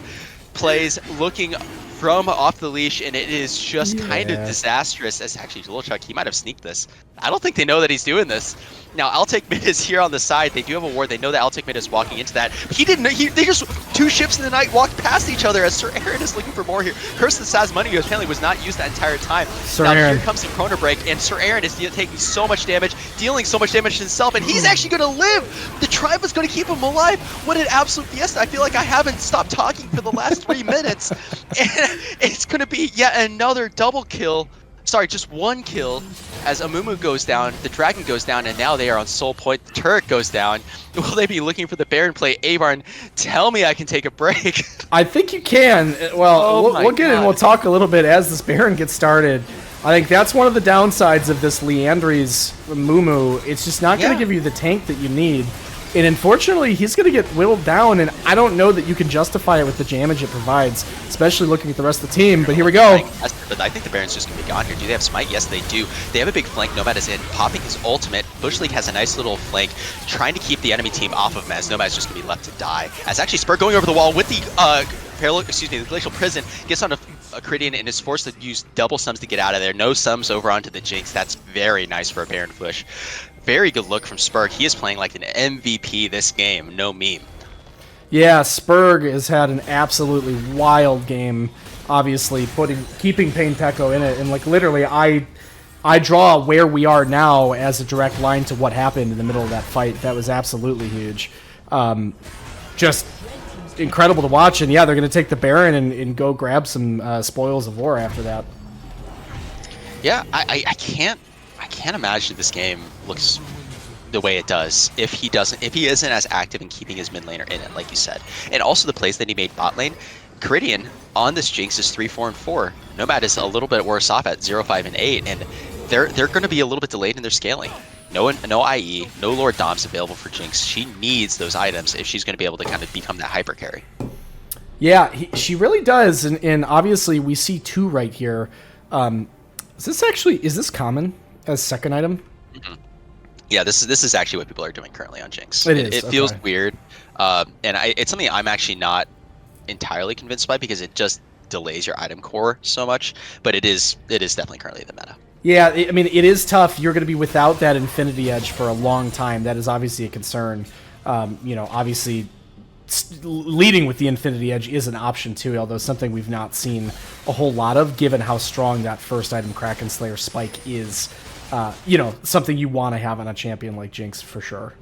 plays looking from Off the Leash, and it is just kind of disastrous. As actually, Little Chuck, he might have sneaked this. I don't think they know that he's doing this. Now, I'll Take Mid is here on the side. They do have a ward. They know that I'll Take Mid is walking into that. He didn't. They just 2 ships in the night walked past each other, as Sir Aaron is looking for more here. Curse of the Saz Money apparently was not used that entire time. Here comes the Chrono Break, and Sir Aaron is taking so much damage, dealing so much damage to himself, and he's actually going to live. The tribe is going to keep him alive. What an absolute fiesta. I feel like I haven't stopped talking for the last 3 minutes. And it's going to be yet another double kill. Sorry, just 1 kill, as Amumu goes down, the Dragon goes down, and now they are on Soul Point. The turret goes down. Will they be looking for the Baron play? Abarn, tell me I can take a break. I think you can. Well, we'll get in. We'll talk a little bit as this Baron gets started. I think that's one of the downsides of this Leandri's Mumu. It's just not going to give you the tank that you need. And unfortunately, he's going to get whittled down, and I don't know that you can justify it with the damage it provides, especially looking at the rest of the team. But here we go. But I think the Baron's just going to be gone here. Do they have Smite? Yes, they do. They have a big flank. Nomad is in, popping his ultimate. Bush League has a nice little flank, trying to keep the enemy team off of him, as Nomad's just going to be left to die. As actually Spur going over the wall with the the Glacial Prison, gets on a Caridian and is forced to use double sums to get out of there. No sums over onto the Jinx. That's very nice for a Baron push. Very good look from Spurg. He is playing like an MVP this game. No meme. Yeah, Spurg has had an absolutely wild game. Obviously, keeping Pain Pekko in it, and like literally, I draw where we are now as a direct line to what happened in the middle of that fight. That was absolutely huge. Just incredible to watch, and yeah, they're going to take the Baron and go grab some spoils of war after that. Yeah, I can't imagine this game looks the way it does if he isn't as active in keeping his mid laner in it, like you said. And also the plays that he made bot lane. Caridian on this Jinx is 3-4-4. Nomad is a little bit worse off at 0-5 and 8, and they're going to be a little bit delayed in their scaling. No IE, no Lord Doms available for Jinx. She needs those items if she's going to be able to kind of become that hyper carry. Yeah, she really does, and obviously we see 2 right here. Is this common as second item? Mm-hmm. Yeah, this is actually what people are doing currently on Jinx. It feels weird, and it's something I'm actually not entirely convinced by, because it just delays your item core so much, but it is definitely currently the meta. Yeah, I mean, it is tough. You're going to be without that Infinity Edge for a long time. That is obviously a concern. Obviously, leading with the Infinity Edge is an option too, although something we've not seen a whole lot of, given how strong that first item Kraken Slayer spike is. Something you want to have on a champion like Jinx for sure.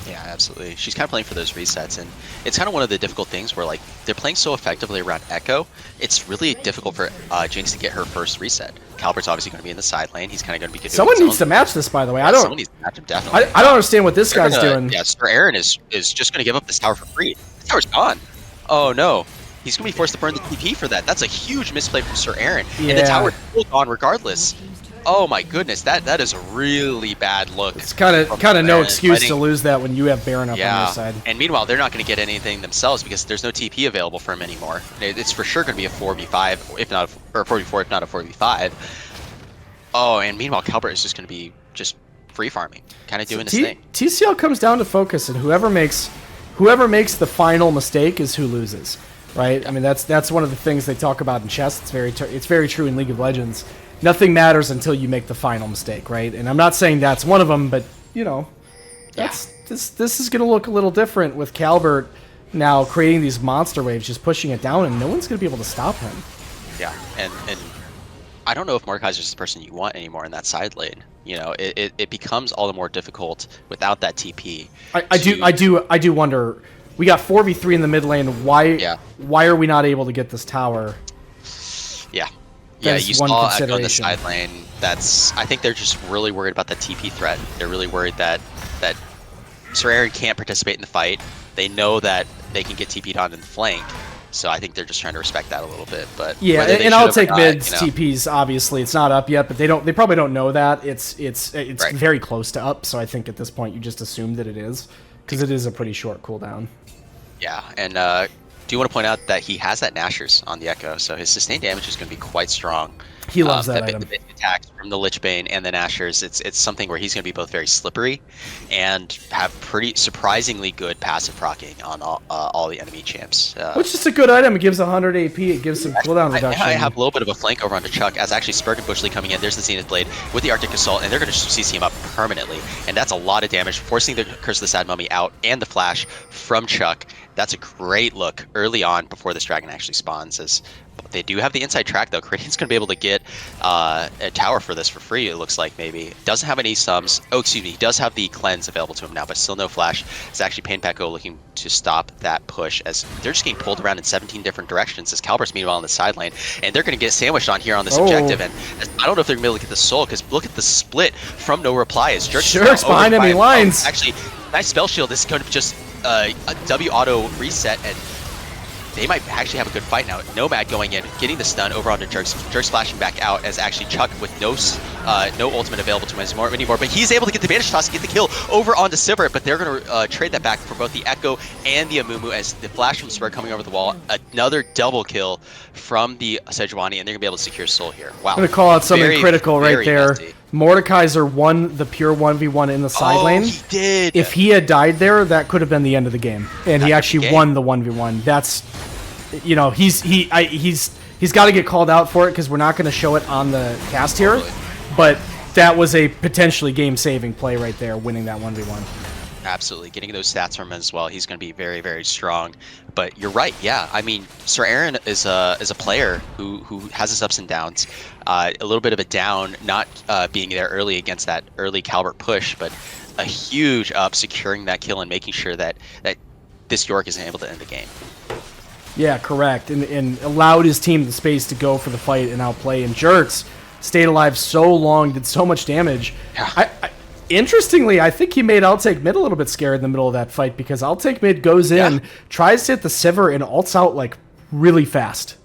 Yeah, absolutely. She's kind of playing for those resets, and it's kind of one of the difficult things where, like, they're playing so effectively around Echo, it's really difficult for Jinx to get her first reset. Calbert's obviously going to be in the side lane. He's kind of going to be good. Someone needs to match this, by the way. Someone needs to match him, definitely. I don't understand what this guy's doing. Yeah, Sir Aaron is just going to give up this tower for free. This tower's gone. Oh, no. He's going to be forced to burn the TP for that. That's a huge misplay from Sir Aaron. Yeah. And the tower's still gone regardless. Oh my goodness, that is a really bad look. It's kind of no excuse to lose that when you have Baron up on your side. And meanwhile, they're not going to get anything themselves because there's no TP available for him anymore. It's for sure going to be a 4v5, if not or 4v4, if not a 4v5. Oh, and meanwhile, Calbert is just going to be just free farming, kind of doing his thing. TCL comes down to focus, and whoever makes the final mistake is who loses, right? I mean, that's one of the things they talk about in chess. It's very true in League of Legends. Nothing matters until you make the final mistake, right? And I'm not saying that's one of them, but this is going to look a little different with Calbert now creating these monster waves, just pushing it down, and no one's going to be able to stop him. Yeah, and I don't know if Mordekaiser is the person you want anymore in that side lane. It becomes all the more difficult without that TP. I do wonder. We got 4v3 in the mid lane. Why are we not able to get this tower? Yeah. Yeah, you saw Echo on the side lane. I think they're just really worried about the TP threat. They're really worried that Sir Aaron can't participate in the fight. They know that they can get TP'd on in the flank, so I think they're just trying to respect that a little bit. But yeah, and I'll take mid's TPs. Obviously, it's not up yet, but they probably don't know that it's right. Very close to up. So I think at this point you just assume that it is, because it is a pretty short cooldown. Yeah, and do want to point out that he has that Nashers on the Echo, so his sustained damage is going to be quite strong. He loves that item. The attacks from the Lich Bane and the Nashers, it's something where he's going to be both very slippery and have pretty surprisingly good passive proccing on all the enemy champs. Which is a good item. It gives 100 AP. It gives some cooldown reduction. I have a little bit of a flank over onto Chuck, as actually Spurg and Bushley coming in. There's the Zenith Blade with the Arctic Assault, and they're going to CC him up permanently. And that's a lot of damage, forcing the Curse of the Sad Mummy out and the Flash from Chuck. That's a great look early on before this dragon actually spawns. As they do have the inside track, though. Caridian's going to be able to get a tower for this for free, it looks like, maybe. Doesn't have any sums. Oh, excuse me. He does have the cleanse available to him now, but still no flash. It's actually Pain Peko looking to stop that push, as they're just getting pulled around in 17 different directions, as Calbert's meanwhile on the side lane, and they're going to get sandwiched on here on this objective. And I don't know if they're going to be able to get the soul, because look at the split from no reply. As Jerk's behind enemy lines. Actually, nice spell shield. This is going to be just a W auto reset, and they might actually have a good fight now. Nomad going in, getting the stun over onto Jerks. Jerks flashing back out, as actually Chuck with no ultimate available to him anymore. But he's able to get the Vanish Toss and get the kill over onto Sivert. But they're going to trade that back for both the Echo and the Amumu, as the flash from Spur coming over the wall. Another double kill from the Sejuani, and they're going to be able to secure Soul here. Wow. I'm going to call out something critical right there. Messy. Mordekaiser won the pure 1v1 in the side lane. He did. If he had died there, that could have been the end of the game. And he actually won the 1v1. That's, he's got to get called out for it, because we're not going to show it on the cast here. But that was a potentially game-saving play right there, winning that 1v1. Absolutely, getting those stats from him as well. He's going to be very, very strong. But you're right, yeah. I mean, Sir Aaron is a player who has his ups and downs. A little bit of a down, not being there early against that early Calbert push, but a huge up, securing that kill and making sure that this York isn't able to end the game. Yeah, correct, and allowed his team the space to go for the fight and outplay. And Jerks stayed alive so long, did so much damage. Yeah. Interestingly, I think he made I'll Take Mid a little bit scared in the middle of that fight, because I'll Take Mid goes in, tries to hit the Sivir, and ults out like really fast.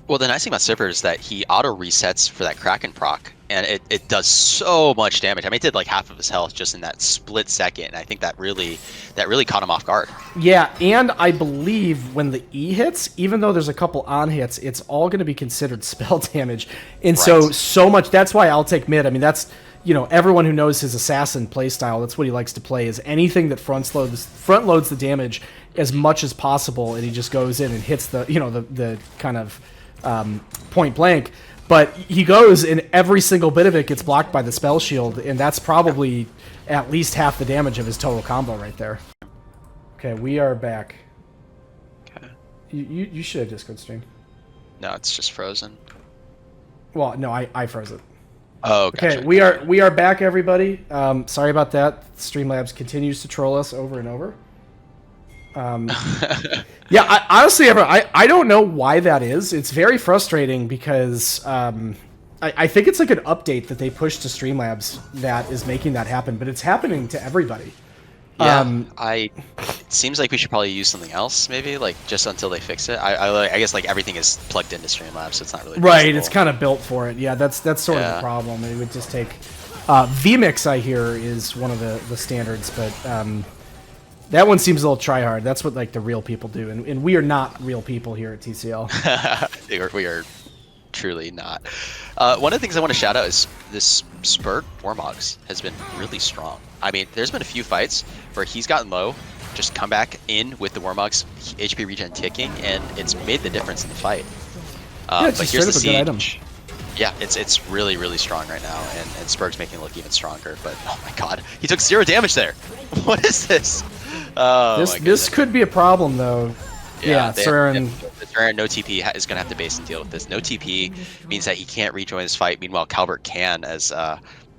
Well, the nice thing about Sivir is that he auto resets for that Kraken proc, and it does so much damage. I mean, it did like half of his health just in that split second, and I think that really caught him off guard. Yeah, and I believe when the E hits, even though there's a couple on hits, it's all going to be considered spell damage, and so much. That's why I'll Take Mid. I mean, that's, everyone who knows his assassin playstyle, that's what he likes to play, is anything that front loads the damage as much as possible, and he just goes in and hits the, the kind of point blank. But he goes, and every single bit of it gets blocked by the spell shield, and that's probably at least half the damage of his total combo right there. Okay, we are back. Okay. You should have Discord stream. No, it's just frozen. Well, no, I froze it. Oh, gotcha. Okay, we are back, everybody. Sorry about that. Streamlabs continues to troll us over and over. Yeah, honestly, I don't know why that is. It's very frustrating because I think it's like an update that they pushed to Streamlabs that is making that happen, but it's happening to everybody. Yeah, it seems like we should probably use something else, maybe, like just until they fix it. I guess like everything is plugged into Streamlabs, so it's not really right. possible. It's kind of built for it. Yeah, that's sort of the problem. It would just take vMix. I hear is one of the standards, but that one seems a little try hard. That's what like the real people do, and we are not real people here at TCL. We are truly not. One of the things I want to shout out is this Spurt Warmogs has been really strong. I mean, there's been a few fights where he's gotten low, just come back in with the Warmogs HP regen ticking, and it's made the difference in the fight. Yeah, it's but just here's the straight up a good siege. Yeah, it's really, really strong right now, and Spurt's making it look even stronger. But oh my god, he took 0 damage there. What is this? Oh, this could be a problem though. Yeah, Seren no TP is going to have to base and deal with this. No TP means that he can't rejoin his fight. Meanwhile, Calvert can. As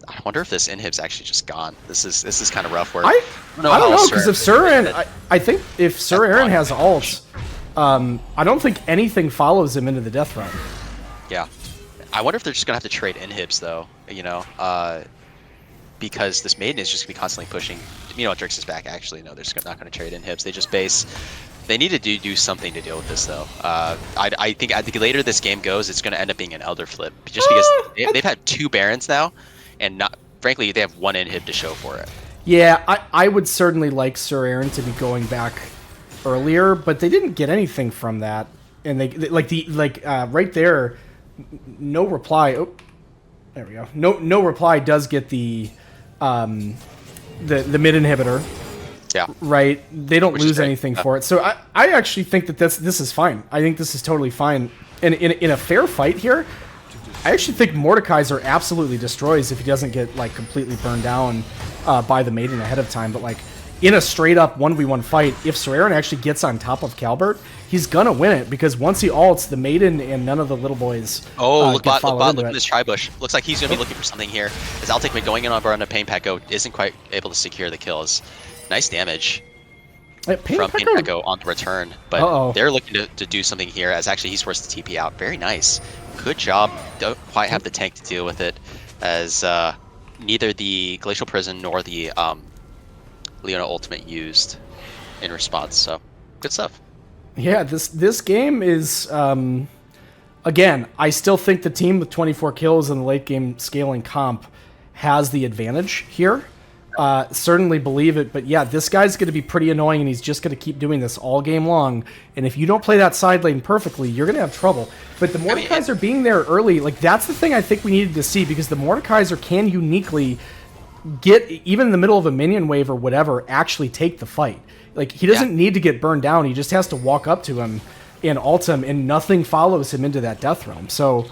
I wonder if this inhib's actually just gone. This is kind of rough work. I don't know because if Seren, I think if Sir Aaron has ults, I don't think anything follows him into the death run. Yeah, I wonder if they're just going to have to trade inhibs though. You know, because this maiden is just going to be constantly pushing. You know, Drix is back. Actually, no, they're just not going to trade inhibs. They just base. They need to do something to deal with this, though. I think the later this game goes, it's going to end up being an Elder flip, just because they've had 2 Barons now, and frankly, they have 1 inhib to show for it. Yeah, I would certainly like Sir Aaron to be going back earlier, but they didn't get anything from that, and they right there, no reply. Oh, there we go. No reply does get the mid inhibitor. Yeah. Right. They don't lose anything for it. So I actually think that this is fine. I think this is totally fine. And in a fair fight here, I actually think Mordekaiser absolutely destroys if he doesn't get like completely burned down by the maiden ahead of time. But like in a straight up 1v1 fight, if Sir Aaron actually gets on top of Calbert, he's gonna win it because once he ults, the maiden and none of the little boys. Look at this Tribush. Looks like he's gonna be looking for something here. As Altic going in on Abarn, Pain Pecco isn't quite able to secure the kills. Nice damage from Pain Pecco on the return, but they're looking to do something here as actually he's forced to TP out. Very nice. Good job. Don't quite have the tank to deal with it as neither the Glacial Prison nor the Leona Ultimate used in response. So good stuff. Yeah, this game is again, I still think the team with 24 kills in the late game scaling comp has the advantage here. Certainly believe it, but yeah, this guy's going to be pretty annoying, and he's just going to keep doing this all game long. And if you don't play that side lane perfectly, you're going to have trouble. But the Mordekaiser being there early, like that's the thing I think we needed to see, because the Mordekaiser can uniquely get, even in the middle of a minion wave or whatever, actually take the fight. Like he doesn't need to get burned down; he just has to walk up to him and ult him, and nothing follows him into that death realm. So,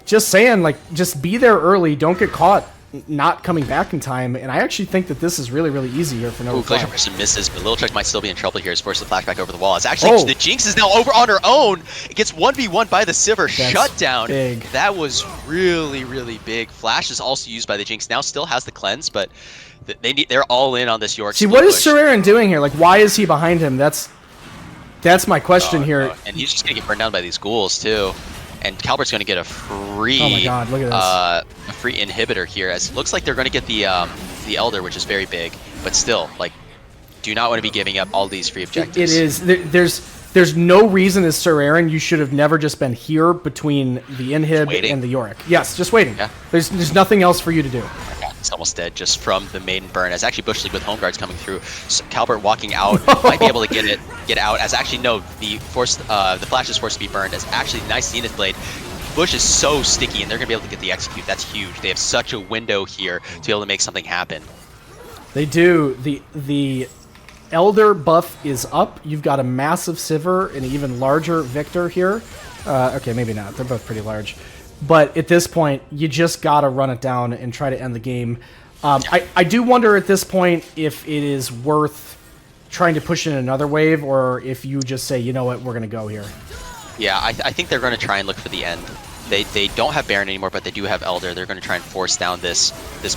just saying, like, just be there early. Don't get caught not coming back in time, and I actually think that this is really, really easy here for no reply. Glacial Person misses, but Little Chuck might still be in trouble here. He's forced to flashback over the wall. It's actually the Jinx is now over on her own. It gets 1v1 by the Sivir. Shutdown. Big. That was really, really big. Flash is also used by the Jinx. Now still has the cleanse, but they're all in on this York. See, what is Sir Aaron doing here? Like, why is he behind him? That's my question here. And he's just gonna get burned down by these ghouls too. And Calbert's going to get a free, oh my God, look at this. A free inhibitor here. As it looks like they're going to get the Elder, which is very big, but still, like, do not want to be giving up all these free objectives. It is. There's no reason as Sir Aaron you should have never just been here between the inhib and the Yorick. Yes, just waiting. Yeah. There's nothing else for you to do. It's almost dead just from the maiden burn. As actually Bush League with home guards coming through, so Calbert walking out might be able to get out. As actually no, the flash is forced to be burned. As actually nice Zenith Blade. Bush is so sticky, and they're gonna be able to get the execute. That's huge. They have such a window here to be able to make something happen. They do. The Elder buff is up. You've got a massive Sivir and an even larger Victor here. Okay, maybe not. They're both pretty large. But at this point, you just got to run it down and try to end the game. I do wonder at this point if it is worth trying to push in another wave, or if you just say, you know what, we're going to go here. Yeah, I think they're going to try and look for the end. They don't have Baron anymore, but they do have Elder. They're going to try and force down this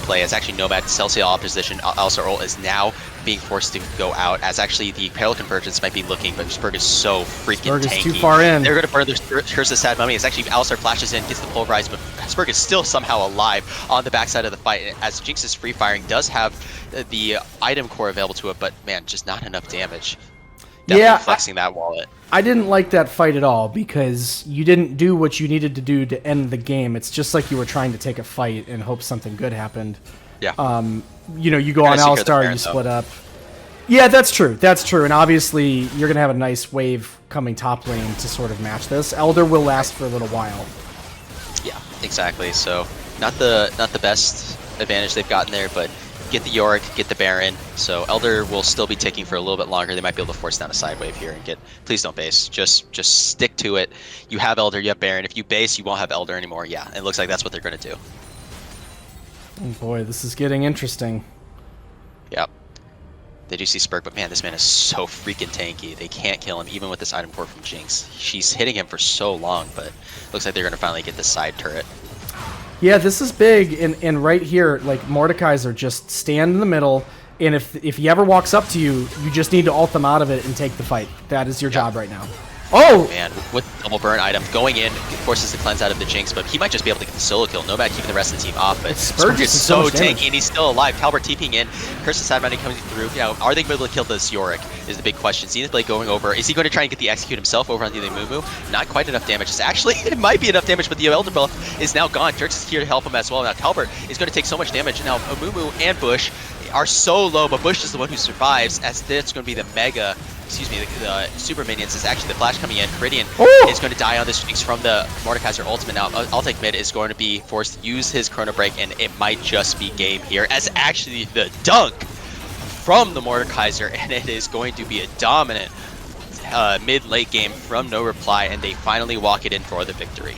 play. As actually Nomad, Celestial opposition, also ult is now being forced to go out, as actually the Parallel Convergence might be looking, but Spurg is so freaking tanky. Spurg is too far in. They're going to burn their Curse of Sad Mummy. It's actually Alistar flashes in, gets the Pulverize, but Spurg is still somehow alive on the backside of the fight, as Jinx's free firing does have the item core available to it, but man, just not enough damage. Definitely flexing that wallet. I didn't like that fight at all, because you didn't do what you needed to do to end the game. It's just like you were trying to take a fight and hope something good happened. Yeah. You know, you go on Alistar, you split up. Yeah, that's true. That's true. And obviously, you're going to have a nice wave coming top lane to sort of match this. Elder will last for a little while. Yeah, exactly. So not the best advantage they've gotten there, but get the Yorick, get the Baron. So Elder will still be ticking for a little bit longer. They might be able to force down a side wave here and get. Please don't base. Just stick to it. You have Elder, you have Baron. If you base, you won't have Elder anymore. Yeah, it looks like that's what they're going to do. Oh boy, this is getting interesting. Yep. They do see Spurg, but man, this man is so freaking tanky. They can't kill him, even with this item core from Jinx. She's hitting him for so long, but looks like they're going to finally get this side turret. Yeah, this is big, and right here, like, Mordekaiser just stand in the middle, and if he ever walks up to you, you just need to ult them out of it and take the fight. That is your job right now. Oh! Man, with double burn item going in, forces the cleanse out of the Jinx, but he might just be able to get the solo kill. Nomad keeping the rest of the team off, but Spurg is so tanky, and he's still alive. Talbot TPing in, Curse of Sad Money coming through. You know, are they able to kill this Yorick is the big question. Xenoblade going over. Is he going to try and get the execute himself over on the Mumu? Not quite enough damage. Actually, it might be enough damage, but the Elder buff is now gone. Jerks is here to help him as well. Now Talbot is going to take so much damage. Now Mumu and Bush are so low, but Bush is the one who survives, as that's going to be the mega, the super minions. Is actually the flash coming in. Caridian is going to die on this Jinx from the Mordekaiser ultimate. Now I'll take mid is going to be forced to use his Chrono Break, and it might just be game here, as actually the dunk from the Mordekaiser, and it is going to be a dominant mid-late game from No Reply, and they finally walk it in for the victory.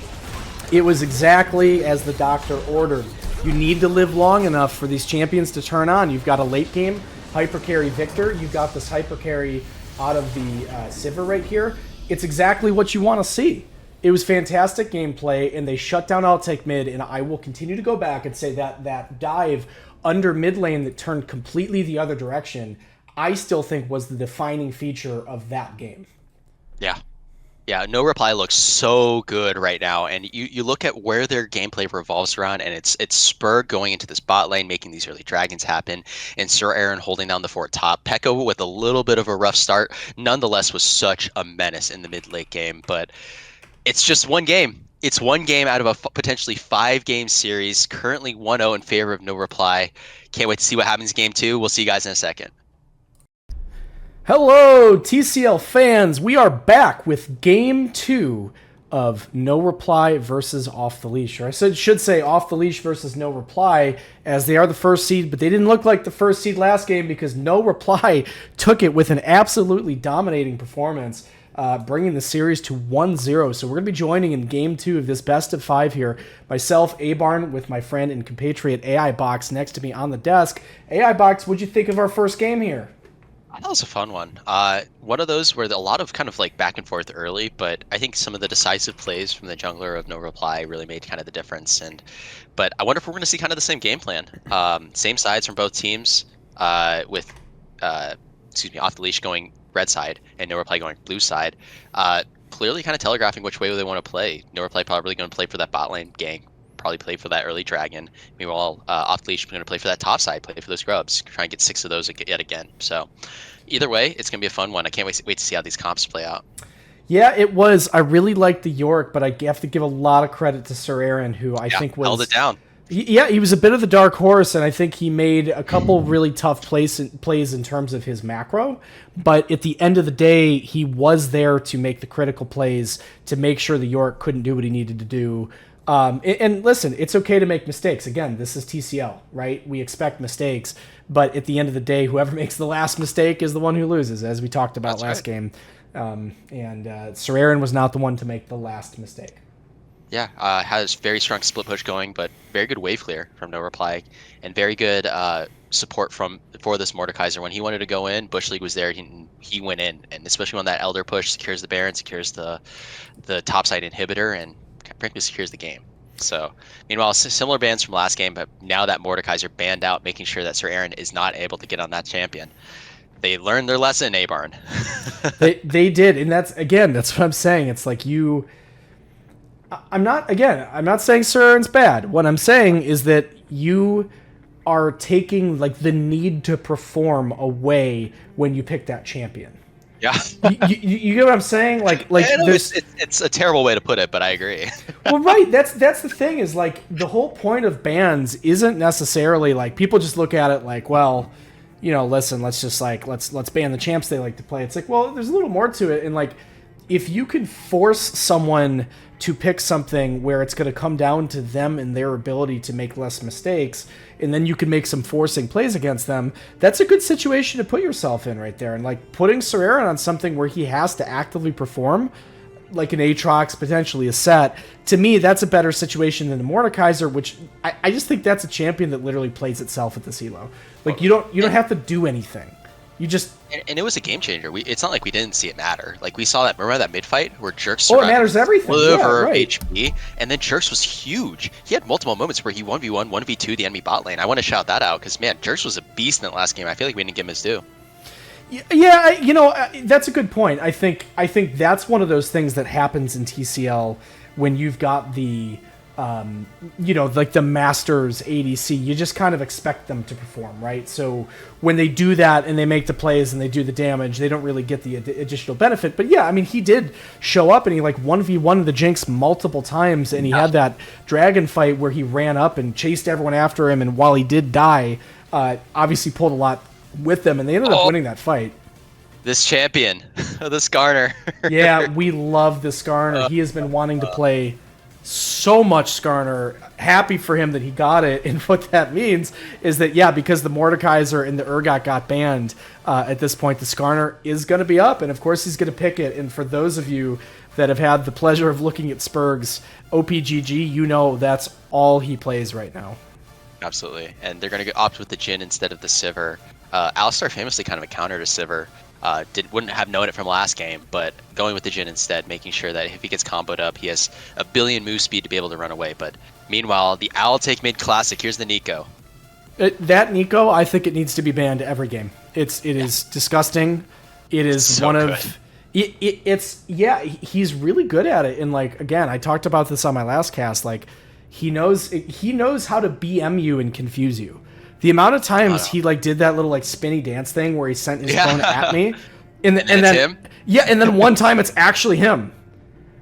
It was exactly as the doctor ordered. You need to live long enough for these champions to turn on. You've got a late game hyper carry Victor. You've got this hyper carry out of the Sivir right here. It's exactly what you want to see. It was fantastic gameplay, and they shut down I'll Take Mid, and I will continue to go back and say that dive under mid lane that turned completely the other direction, I still think was the defining feature of that game. Yeah. Yeah, No Reply looks so good right now, and you look at where their gameplay revolves around, and it's Spurg going into this bot lane, making these early dragons happen, and Sir Aaron holding down the fort top. Pekka with a little bit of a rough start, nonetheless was such a menace in the mid-late game, but it's just one game. It's one game out of a potentially 5-game series, currently 1-0 in favor of No Reply. Can't wait to see what happens in game 2. We'll see you guys in a second. Hello, TCL fans. We are back with Game 2 of No Reply versus Off the Leash. Or I should say Off the Leash versus No Reply, as they are the first seed, but they didn't look like the first seed last game because No Reply took it with an absolutely dominating performance, bringing the series to 1-0. So we're going to be joining in Game 2 of this best of 5 here. Myself, Abarn, with my friend and compatriot AiBox next to me on the desk. AiBox, what'd you think of our first game here? That was a fun one. One of those where a lot of kind of like back and forth early, but I think some of the decisive plays from the jungler of No Reply really made kind of the difference. But I wonder if we're going to see kind of the same game plan. Same sides from both teams, with Off the Leash going red side and No Reply going blue side. Clearly kind of telegraphing which way they want to play. No Reply probably going to play for that bot lane gank. Probably play for that early dragon. Meanwhile, Off the Leash is going to play for that top side, play for those grubs, try and get 6 of those yet again. So either way, it's going to be a fun one. I can't wait to see how these comps play out. Yeah, it was. I really liked the Yorick, but I have to give a lot of credit to Sir Aaron, who I think was... held it down. He was a bit of the dark horse, and I think he made a couple really tough plays in terms of his macro. But at the end of the day, he was there to make the critical plays to make sure the Yorick couldn't do what he needed to do. And listen, it's okay to make mistakes. Again, this is TCL, right? We expect mistakes, but at the end of the day, whoever makes the last mistake is the one who loses, as we talked about last game. And Sir Aaron was not the one to make the last mistake. Yeah, has very strong split push going, but very good wave clear from No Reply, and very good support for this Mordekaiser. When he wanted to go in, Bush League was there. He went in, and especially when that Elder push secures the Baron, secures the topside inhibitor, and frankly secures the game. So, meanwhile, similar bans from last game, but now that Mordekaiser banned out, making sure that Sir Aaron is not able to get on that champion. They learned their lesson, Abarn. they did, and that's what I'm saying. It's like I'm not saying Sir Aaron's bad. What I'm saying is that you are taking like the need to perform away when you pick that champion. Yeah. you get what I'm saying? Like it's a terrible way to put it, but I agree. Well, right. That's the thing is like the whole point of bans isn't necessarily like people just look at it like, well, listen, let's just like let's ban the champs they like to play. It's like, well, there's a little more to it, and like if you can force someone to pick something where it's going to come down to them and their ability to make less mistakes, and then you can make some forcing plays against them, that's a good situation to put yourself in right there. And like putting Sir Aaron on something where he has to actively perform, like an Aatrox, potentially a set, to me, that's a better situation than the Mordekaiser, which I just think that's a champion that literally plays itself at this elo. Like you don't have to do anything. You just and it was a game changer. It's not like we didn't see it matter. Like we saw that. Remember that mid fight where Jerks? Oh, it matters everything. Over HP, and then Jerks was huge. He had multiple moments where he 1v1, 1v2 the enemy bot lane. I want to shout that out because man, Jerks was a beast in that last game. I feel like we didn't give him his due. Yeah, that's a good point. I think that's one of those things that happens in TCL when you've got the like the Masters ADC, you just kind of expect them to perform, right? So when they do that and they make the plays and they do the damage, they don't really get the additional benefit. But yeah, I mean, he did show up and he like 1v1 the Jinx multiple times, and he had that dragon fight where he ran up and chased everyone after him, and while he did die, obviously pulled a lot with them, and they ended up winning that fight. This champion, the Skarner. Yeah, we love the Skarner. He has been wanting to play so much Skarner. Happy for him that he got it, and what that means is that, yeah, because the Mordekaiser and the Urgot got banned, at this point the Skarner is going to be up, and of course he's going to pick it. And for those of you that have had the pleasure of looking at Spurg's OPGG, that's all he plays right now. Absolutely, and they're going to opt with the Jhin instead of the Sivir. Alistar famously kind of a counter to Sivir. Wouldn't have known it from last game, but going with the Jhin instead, making sure that if he gets comboed up, he has a billion move speed to be able to run away. But meanwhile, the Owl Take Mid Classic, here's the Nico. That Nico, I think it needs to be banned every game. It is disgusting. It is so one of... he's really good at it. And like, again, I talked about this on my last cast, like, he knows how to BM you and confuse you. The amount of times he like did that little like spinny dance thing where he sent his phone at me, and then him? And then one time it's actually him.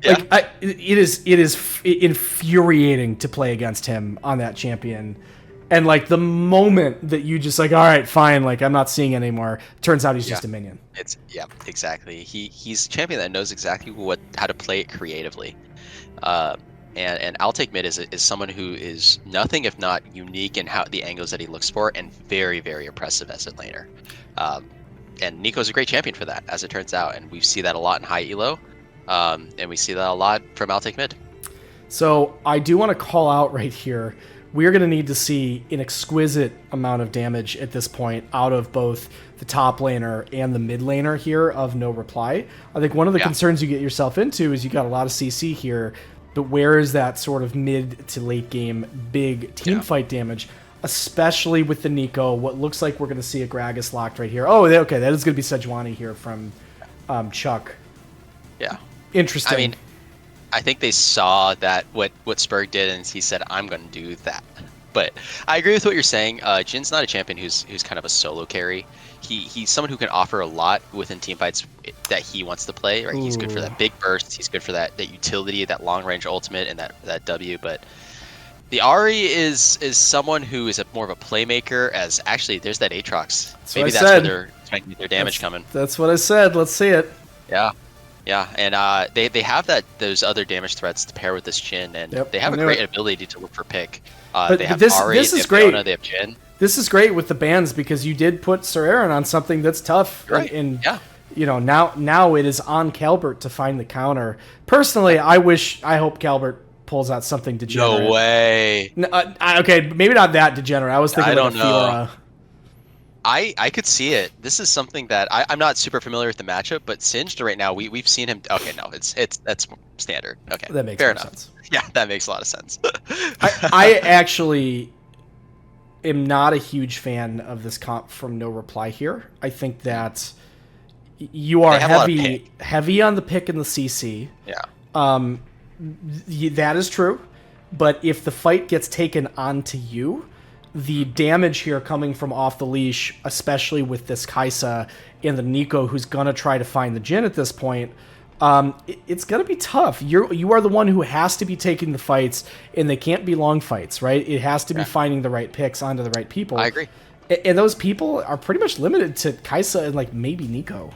Yeah. Like it is infuriating to play against him on that champion, and like the moment that you just like, all right, fine, like I'm not seeing it anymore. Turns out he's just a minion. Exactly. He's a champion that knows exactly how to play it creatively. And I'll Take Mid is someone who is nothing if not unique in how the angles that he looks for, and very, very impressive as a laner. And Nico's a great champion for that, as it turns out, and we see that a lot in high elo, and we see that a lot from I'll Take Mid. So I do want to call out right here, we're going to need to see an exquisite amount of damage at this point out of both the top laner and the mid laner here of No Reply. I think one of the concerns you get yourself into is you got a lot of CC here, but where is that sort of mid to late game big team fight damage, especially with the Nico? What looks like we're going to see a Gragas locked right here. Oh, okay, that is going to be Sejuani here from Chuck. Yeah. Interesting. I mean, I think they saw that what Spurg did, and he said, I'm going to do that. But I agree with what you're saying. Jin's not a champion who's kind of a solo carry. He's someone who can offer a lot within teamfights that he wants to play. Right, he's good for that big burst. He's good for that utility, that long range ultimate, and that W. But the Ahri is someone who is more of a playmaker. As actually, there's that Aatrox. Maybe that's where they're expecting their damage coming. That's what I said. Let's see it. Yeah. Yeah, and they have those other damage threats to pair with this Jhin, and Yep, they have I a knew great it. ability to look for pick. But They have this Ahri, this they is have great. Fiona, they have Jhin. This is great with the bans because you did put Sir Aaron on something that's tough, Right. and Yeah. you know now it is on Calbert to find the counter. Personally, I hope Calbert pulls out something degenerate. No way. No, okay, maybe not that degenerate. I was thinking I like don't a know. Fiora. I could see it. This is something that I'm not super familiar with the matchup, but Singed right now we've seen him. Okay, no, that's standard. Okay, That makes fair more enough. sense. Yeah, that makes a lot of sense. I actually am not a huge fan of this comp from No Reply here. I think that you are They have a lot of heavy on the pick and the CC. Yeah. That is true. But if the fight gets taken onto you, the damage here coming from off the leash, especially with this Kaisa and the Nico who's going to try to find the Jhin at this point, it's going to be tough. You are the one who has to be taking the fights, and they can't be long fights, right? It has to be finding the right picks onto the right people. I agree. And those people are pretty much limited to Kaisa and like maybe Nico.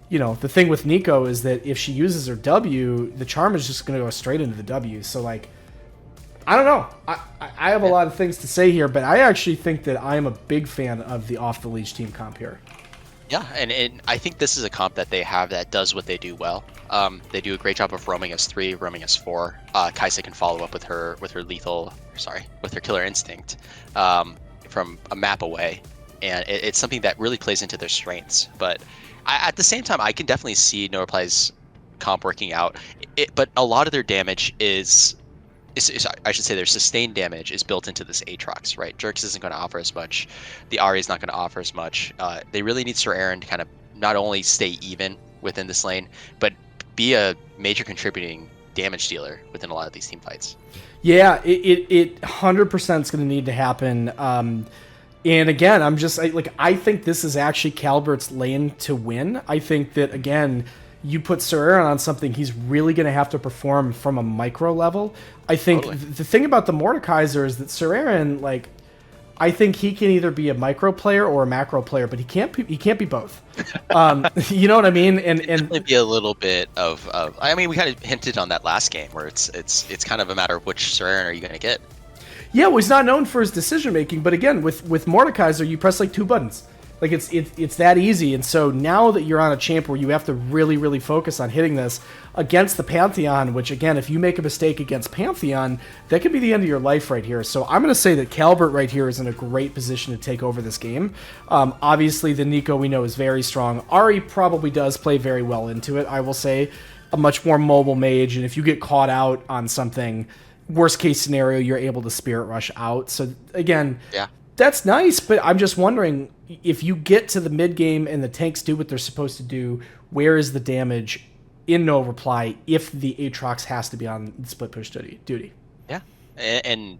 You know, the thing with Nico is that if she uses her W, the charm is just going to go straight into the W. So like, I don't know. I have a lot of things to say here, but I actually think that I am a big fan of the off the leash team comp here. Yeah, and I think this is a comp that they have that does what they do well. They do a great job of roaming S3, roaming S4. Kaisa can follow up with her killer instinct from a map away, and it's something that really plays into their strengths. But at the same time, I can definitely see No Reply's comp working out. But a lot of their damage is I should say their sustained damage is built into this Aatrox, right? Jerks isn't going to offer as much. The Ahri is not going to offer as much. They really need Sir Aaron to kind of not only stay even within this lane, but be a major contributing damage dealer within a lot of these team fights. Yeah, it 100% is going to need to happen. And again, I think this is actually Calbert's lane to win. I think that, again, you put Sir Aaron on something, he's really going to have to perform from a micro level. I think the thing about the Mordekaiser is that Sir Aaron, like, I think he can either be a micro player or a macro player, but he can't be both. You know what I mean? And It'd be a little bit of I mean, we kind of hinted on that last game where it's kind of a matter of which Sir Aaron are you going to get. Yeah, well, he's not known for his decision making, but again, with Mordekaiser, you press like 2 buttons. Like it's that easy, and so now that you're on a champ where you have to really, really focus on hitting this against the Pantheon, which again, if you make a mistake against Pantheon, that could be the end of your life right here. So I'm going to say that Calbert right here is in a great position to take over this game. Obviously, the Nico we know is very strong. Ahri probably does play very well into it, I will say. A much more mobile mage, and if you get caught out on something, worst case scenario, you're able to Spirit Rush out. So again, that's nice, but I'm just wondering, if you get to the mid game and the tanks do what they're supposed to do, where is the damage in No Reply if the Aatrox has to be on split push duty? Yeah, and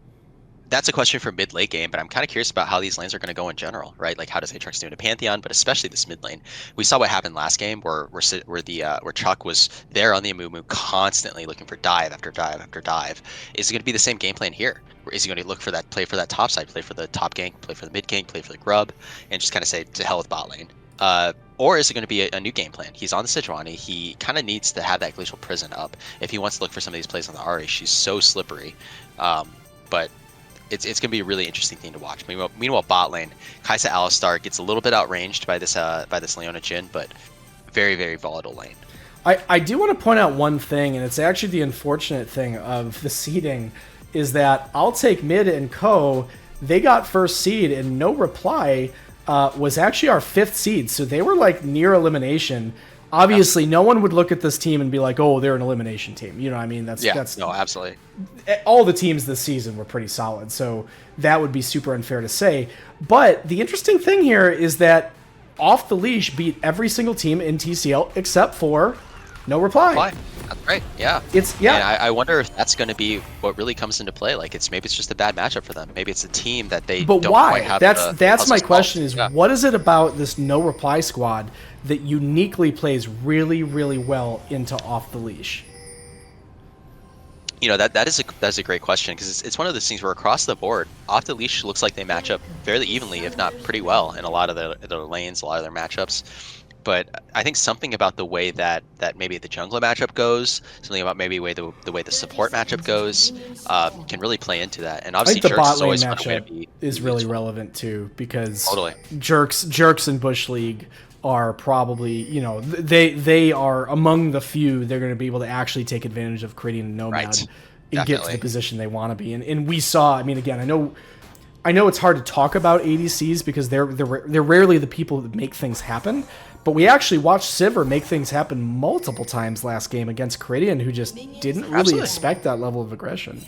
that's a question for mid late game, but I'm kind of curious about how these lanes are going to go in general, right? Like, how does Aatrox do in a Pantheon, but especially this mid lane? We saw what happened last game, where Chuck was there on the Amumu constantly looking for dive after dive after dive. Is it going to be the same game plan here? Is he going to look for that, play for that top side, play for the top gank, play for the mid gank, play for the grub, and just kind of say to hell with bot lane? Or is it going to be a new game plan? He's on the Sejuani. He kind of needs to have that Glacial Prison up if he wants to look for some of these plays on the Ahri. She's so slippery, but it's going to be a really interesting thing to watch. Meanwhile, bot lane, Kaisa Alistar gets a little bit outranged by this Leona Jhin, but very, very volatile lane. I do want to point out one thing, and it's actually the unfortunate thing of the seeding, is that I'll take mid and co. They got first seed, and No Reply was actually our 5th seed, so they were like near elimination. Obviously, no one would look at this team and be like, "Oh, they're an elimination team." You know what I mean? That's no, absolutely. All the teams this season were pretty solid, so that would be super unfair to say. But the interesting thing here is that Off the Leash beat every single team in TCL except for No Reply. That's right. Yeah. And I wonder if that's going to be what really comes into play. Like, maybe it's just a bad matchup for them. Maybe it's a team that they don't quite have. That's my question. Is what is it about this No Reply squad that uniquely plays really, really well into Off the Leash? You know, that's a great question, because it's one of those things where across the board, Off the Leash looks like they match up fairly evenly, if not pretty well, in a lot of their lanes, a lot of their matchups. but I think something about the way that maybe the jungler matchup goes, something about maybe the way the support matchup goes, can really play into that. And I think obviously, the Jerks bot has lane always found a way to matchup be is really useful. relevant too, because Totally. Jerks in Bush League are probably, they are among the few they're going to be able to actually take advantage of creating a nomad Right. and get to the Definitely. position they want to be. And we saw, I mean, again, I know it's hard to talk about ADCs because they're rarely the people that make things happen, but we actually watched Sivir make things happen multiple times last game against Caridian, who just didn't really Absolutely. expect that level of aggression.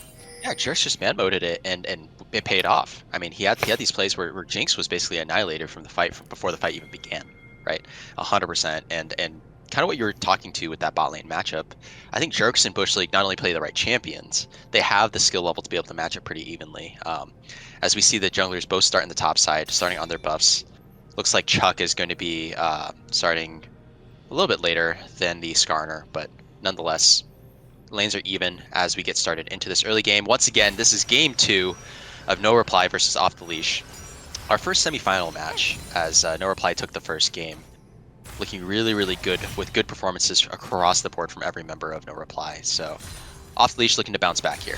Yeah, Jerks just man moded it, and it paid off. I mean, he had these plays where Jinx was basically annihilated from the fight from before the fight even began, right? 100%. And kind of what you were talking to with that bot lane matchup. I think Jerks and Bush League not only play the right champions, they have the skill level to be able to match up pretty evenly. As we see the junglers both start in the top side, starting on their buffs. Looks like Chuck is going to be starting a little bit later than the Skarner, but nonetheless, lanes are even as we get started into this early game. Once again, this is game 2 of No Reply versus Off the Leash. Our first semifinal match, as No Reply took the first game. Looking really, really good with good performances across the board from every member of No Reply. So, Off the Leash looking to bounce back here.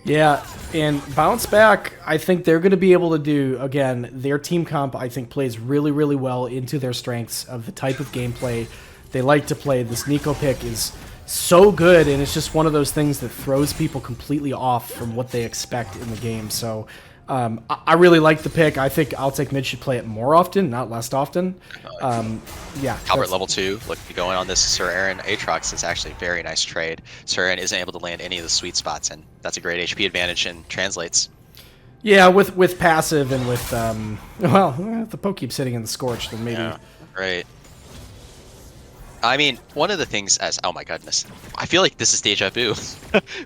Yeah, and bounce back, I think they're going to be able to do, again, their team comp, I think, plays really, really well into their strengths of the type of gameplay they like to play. This Nico pick is so good, and it's just one of those things that throws people completely off from what they expect in the game. So I really like the pick. I think I'll Take Mid should play it more often, not less often. Yeah. Talbot level 2, looking to go in on this Sir Aaron Aatrox is actually a very nice trade. Sir Aaron isn't able to land any of the sweet spots, and that's a great HP advantage and translates. Yeah, with passive and with, well, if the poke keeps sitting in the Scorch, then maybe... Yeah, right. I mean, one of the things as... Oh my goodness. I feel like this is deja vu.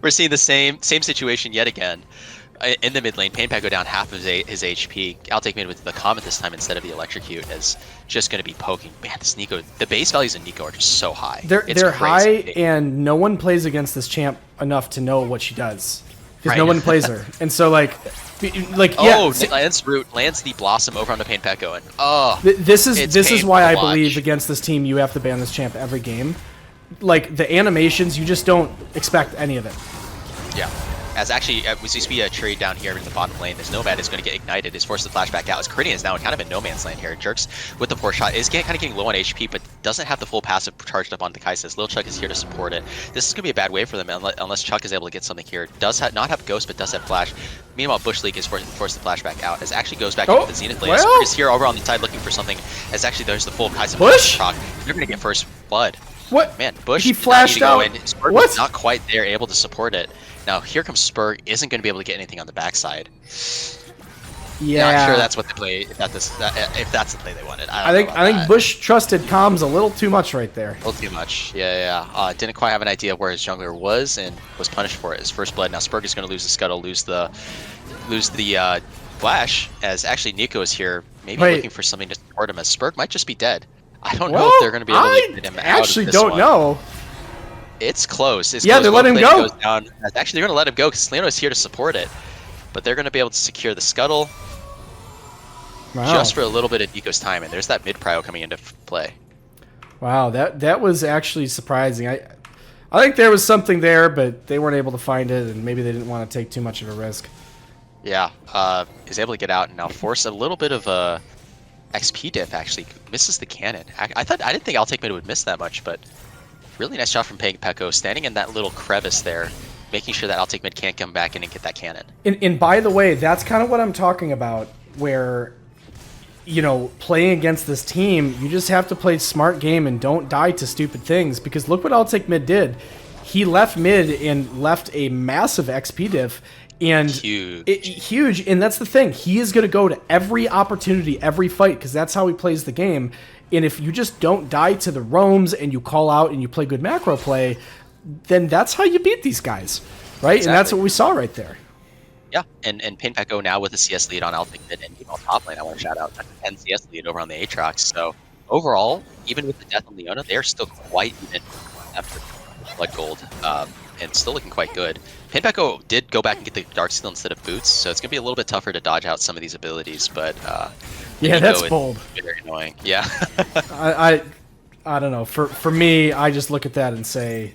We're seeing the same situation yet again. In the mid lane, Painpack go down half of his HP. I'll Take Mid with the Comet this time instead of the Electrocute is just going to be poking. Man, this Nico... The base values of Nico are just so high. They're high, and no one plays against this champ enough to know what she does. Because no one plays her. And so, yeah. Oh, lands Root, lands the Blossom over on the Painpack going. Oh, this is why I believe against this team you have to ban this champ every game. Like, the animations, you just don't expect any of it. Yeah. As actually, we see a trade down here in the bottom lane. This Nomad is going to get ignited, is forced to flash back out. As Caridian is now kind of in no man's land here. Jerks with the poor shot is kind of getting low on HP, but doesn't have the full passive charged up on the Kai'Sa. Lil Chuck is here to support it. This is going to be a bad wave for them unless Chuck is able to get something here. Does not have Ghost, but does have Flash. Meanwhile, Bush League is forced to flash back out. As actually goes back into the Zenith lane. Well, is here over on the side looking for something. As actually there's the full Kai'Sa Bush. They're going to get first blood. What? Man, Bush he flashed out. Spurg was not quite there, able to support it. Now here comes Spurg, isn't going to be able to get anything on the backside. Yeah, not sure that's what they play. If that's the play they wanted. I think Bush trusted comms a little too much right there. A little too much. Yeah. Didn't quite have an idea of where his jungler was and was punished for it. His first blood. Now Spurg is going to lose the scuttle, lose the flash. As actually Nico is here, maybe looking for something to support him. As Spurg might just be dead. I don't know if they're going to be able to get him out. I actually don't know. It's close. They're letting him go. Actually, they're going to let him go because Leano is here to support it. But they're going to be able to secure the scuttle just for a little bit of Nico's time. And there's that mid prio coming into play. Wow, that was actually surprising. I think there was something there, but they weren't able to find it, and maybe they didn't want to take too much of a risk. Yeah, is able to get out and now force a little bit of a XP diff. Actually misses the cannon. I didn't think I'll Take Mid would miss that much, but really nice shot from Peko, standing in that little crevice there, making sure that I'll Take Mid can't come back in and get that cannon. And by the way, that's kind of what I'm talking about, where, playing against this team, you just have to play smart game and don't die to stupid things, because look what I'll Take Mid did. He left mid and left a massive XP diff, and huge. And that's the thing. He is going to go to every opportunity, every fight, because that's how he plays the game. And if you just don't die to the roams and you call out and you play good macro play, then that's how you beat these guys, right? Exactly. And that's what we saw right there. Yeah, and Painpack now with a CS lead on I'll Take Mid and on top lane. I want to shout out that 10 CS lead over on the Aatrox. So overall, even with the death on Leona, they're still quite even after Blood Gold, and still looking quite good. Painpack did go back and get the Dark Steel instead of Boots, so it's going to be a little bit tougher to dodge out some of these abilities, but Yeah, that's bold. Very annoying. Yeah. I don't know. For me, I just look at that and say,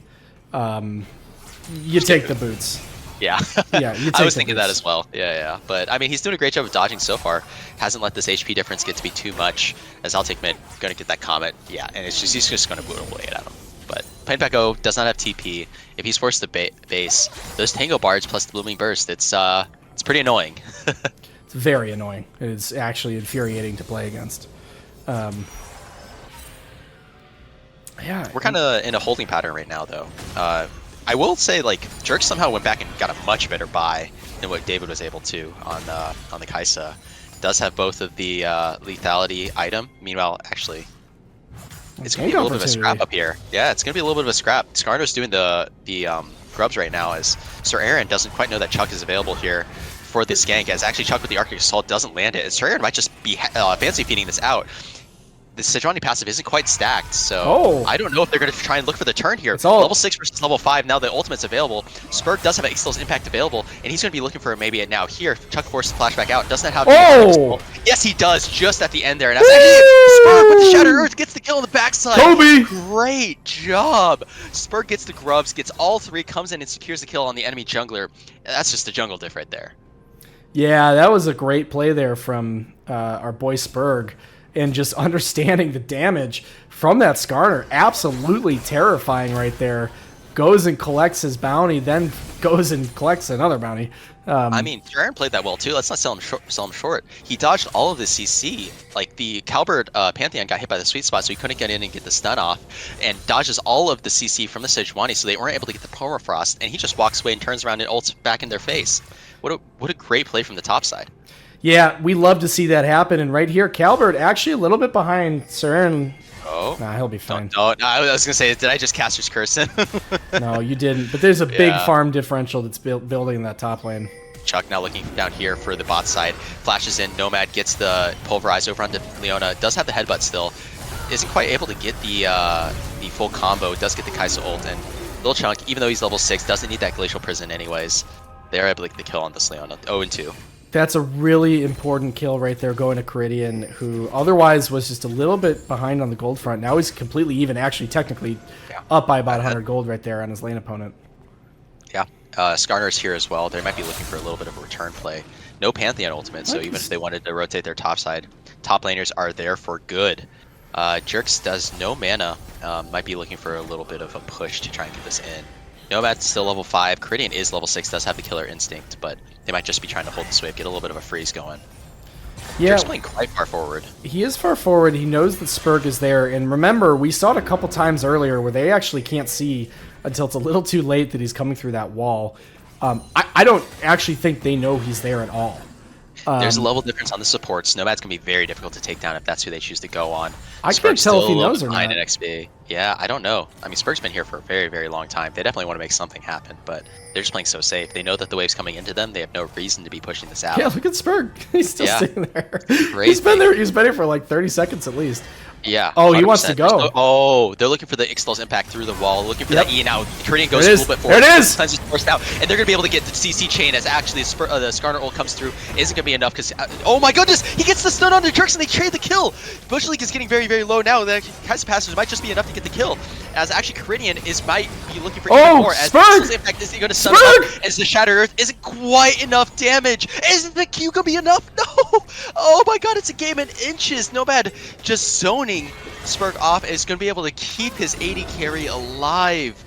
you take the boots. Yeah. Yeah, you take I was the thinking boots. that as well. Yeah. But I mean, he's doing a great job of dodging so far. Hasn't let this HP difference get to be too much. As I'll take mid, gonna get that comet. Yeah, and it's just he's just gonna boot away at him. But Painback-O does not have TP. If he's forced to base, those Tango Bards plus the Blooming Burst, it's pretty annoying. It's very annoying. It's actually infuriating to play against. Yeah, We're kind of in a holding pattern right now, though. I will say, like, Jerk somehow went back and got a much better buy than what David was able to on the Kaisa. Does have both of the lethality item. Meanwhile, actually, it's going to be a little bit of a scrap up here. Yeah, it's going to be a little bit of a scrap. Skarner's doing the grubs right now as Sir Aaron doesn't quite know that Chuck is available here for this gank, as actually Chuck with the Arctic Assault doesn't land it. And Sir Aaron might just be fancy feeding this out. The Sejuani passive isn't quite stacked, so I don't know if they're going to try and look for the turn here. It's all level 6 versus level 5, now the ultimate's available. Spurg does have Ixtal's Impact available, and he's going to be looking for maybe it now. Here, Chuck forces flashback out. Doesn't have Yes, he does, just at the end there. And that's actually Spurg with the Shattered Earth gets the kill on the backside. Kobe! Great job! Spurg gets the grubs, gets all 3, comes in and secures the kill on the enemy jungler. That's just the jungle diff right there. Yeah, that was a great play there from our boy Spurg. And just understanding the damage from that Skarner, absolutely terrifying right there. Goes and collects his bounty, then goes and collects another bounty. I mean, Aaron played that well too. Let's not sell him short. He dodged all of the CC. Like the Calbert Pantheon got hit by the sweet spot, so he couldn't get in and get the stun off, and dodges all of the CC from the Sejuani, so they weren't able to get the permafrost. And he just walks away and turns around and ults back in their face. What a great play from the top side. Yeah, we love to see that happen. And right here, Calbert actually a little bit behind Sir Aaron. Oh. Nah, he'll be fine. No, I was going to say, did I just cast his curse in? No, you didn't. But there's a big farm differential that's building in that top lane. Chuck now looking down here for the bot side. Flashes in. Nomad gets the pulverize over onto Leona. Does have the headbutt still. Isn't quite able to get the full combo. Does get the Kaisa ult. And Lil Chunk, even though he's level 6, doesn't need that Glacial Prison anyways. They're able to get the kill on this Leona. 0-2. That's a really important kill right there going to Caridian, who otherwise was just a little bit behind on the gold front. Now he's completely even, actually technically up by about 100 gold right there on his lane opponent. Yeah, Skarner's here as well. They might be looking for a little bit of a return play. No Pantheon ultimate, so even if they wanted to rotate their top side, top laners are there for good. Jerks does no mana, might be looking for a little bit of a push to try and get this in. Nomad's still level 5. Caridian is level 6, does have the killer instinct, but they might just be trying to hold this wave, get a little bit of a freeze going. Yeah, Jerk's playing quite far forward. He is far forward. He knows that Spurg is there. And remember, we saw it a couple times earlier where they actually can't see until it's a little too late that he's coming through that wall. I don't actually think they know he's there at all. There's a level difference on the supports. Nomad's going to be very difficult to take down if that's who they choose to go on. I can't tell if he knows or not. At XP. Yeah, I don't know. I mean, Spurg's been here for a very, very long time. They definitely want to make something happen, but they're just playing so safe. They know that the wave's coming into them. They have no reason to be pushing this out. Yeah, look at Spurg. He's still sitting there. Great he's been there. He's been here for like 30 seconds at least. Yeah. Oh, 100%. He wants to go. Oh, they're looking for the Ixtal's Impact through the wall, looking for that E now. Caridian goes a little bit forward. There it is. Times forced out, and they're going to be able to get the CC chain as actually the Skarner ult comes through. Isn't going to be enough because, oh my goodness, he gets the stun on the Jerks and they trade the kill. Bush League is getting very, very low now. The Kaiser Passage might just be enough to get the kill. As actually Caridian might be looking for even more. As Ixtal's Impact is going to stun up as the Shattered Earth isn't quite enough damage. Isn't the Q going to be enough? No. Oh my god, it's a game in inches. Nomad just zoning Spurg off is going to be able to keep his AD carry alive.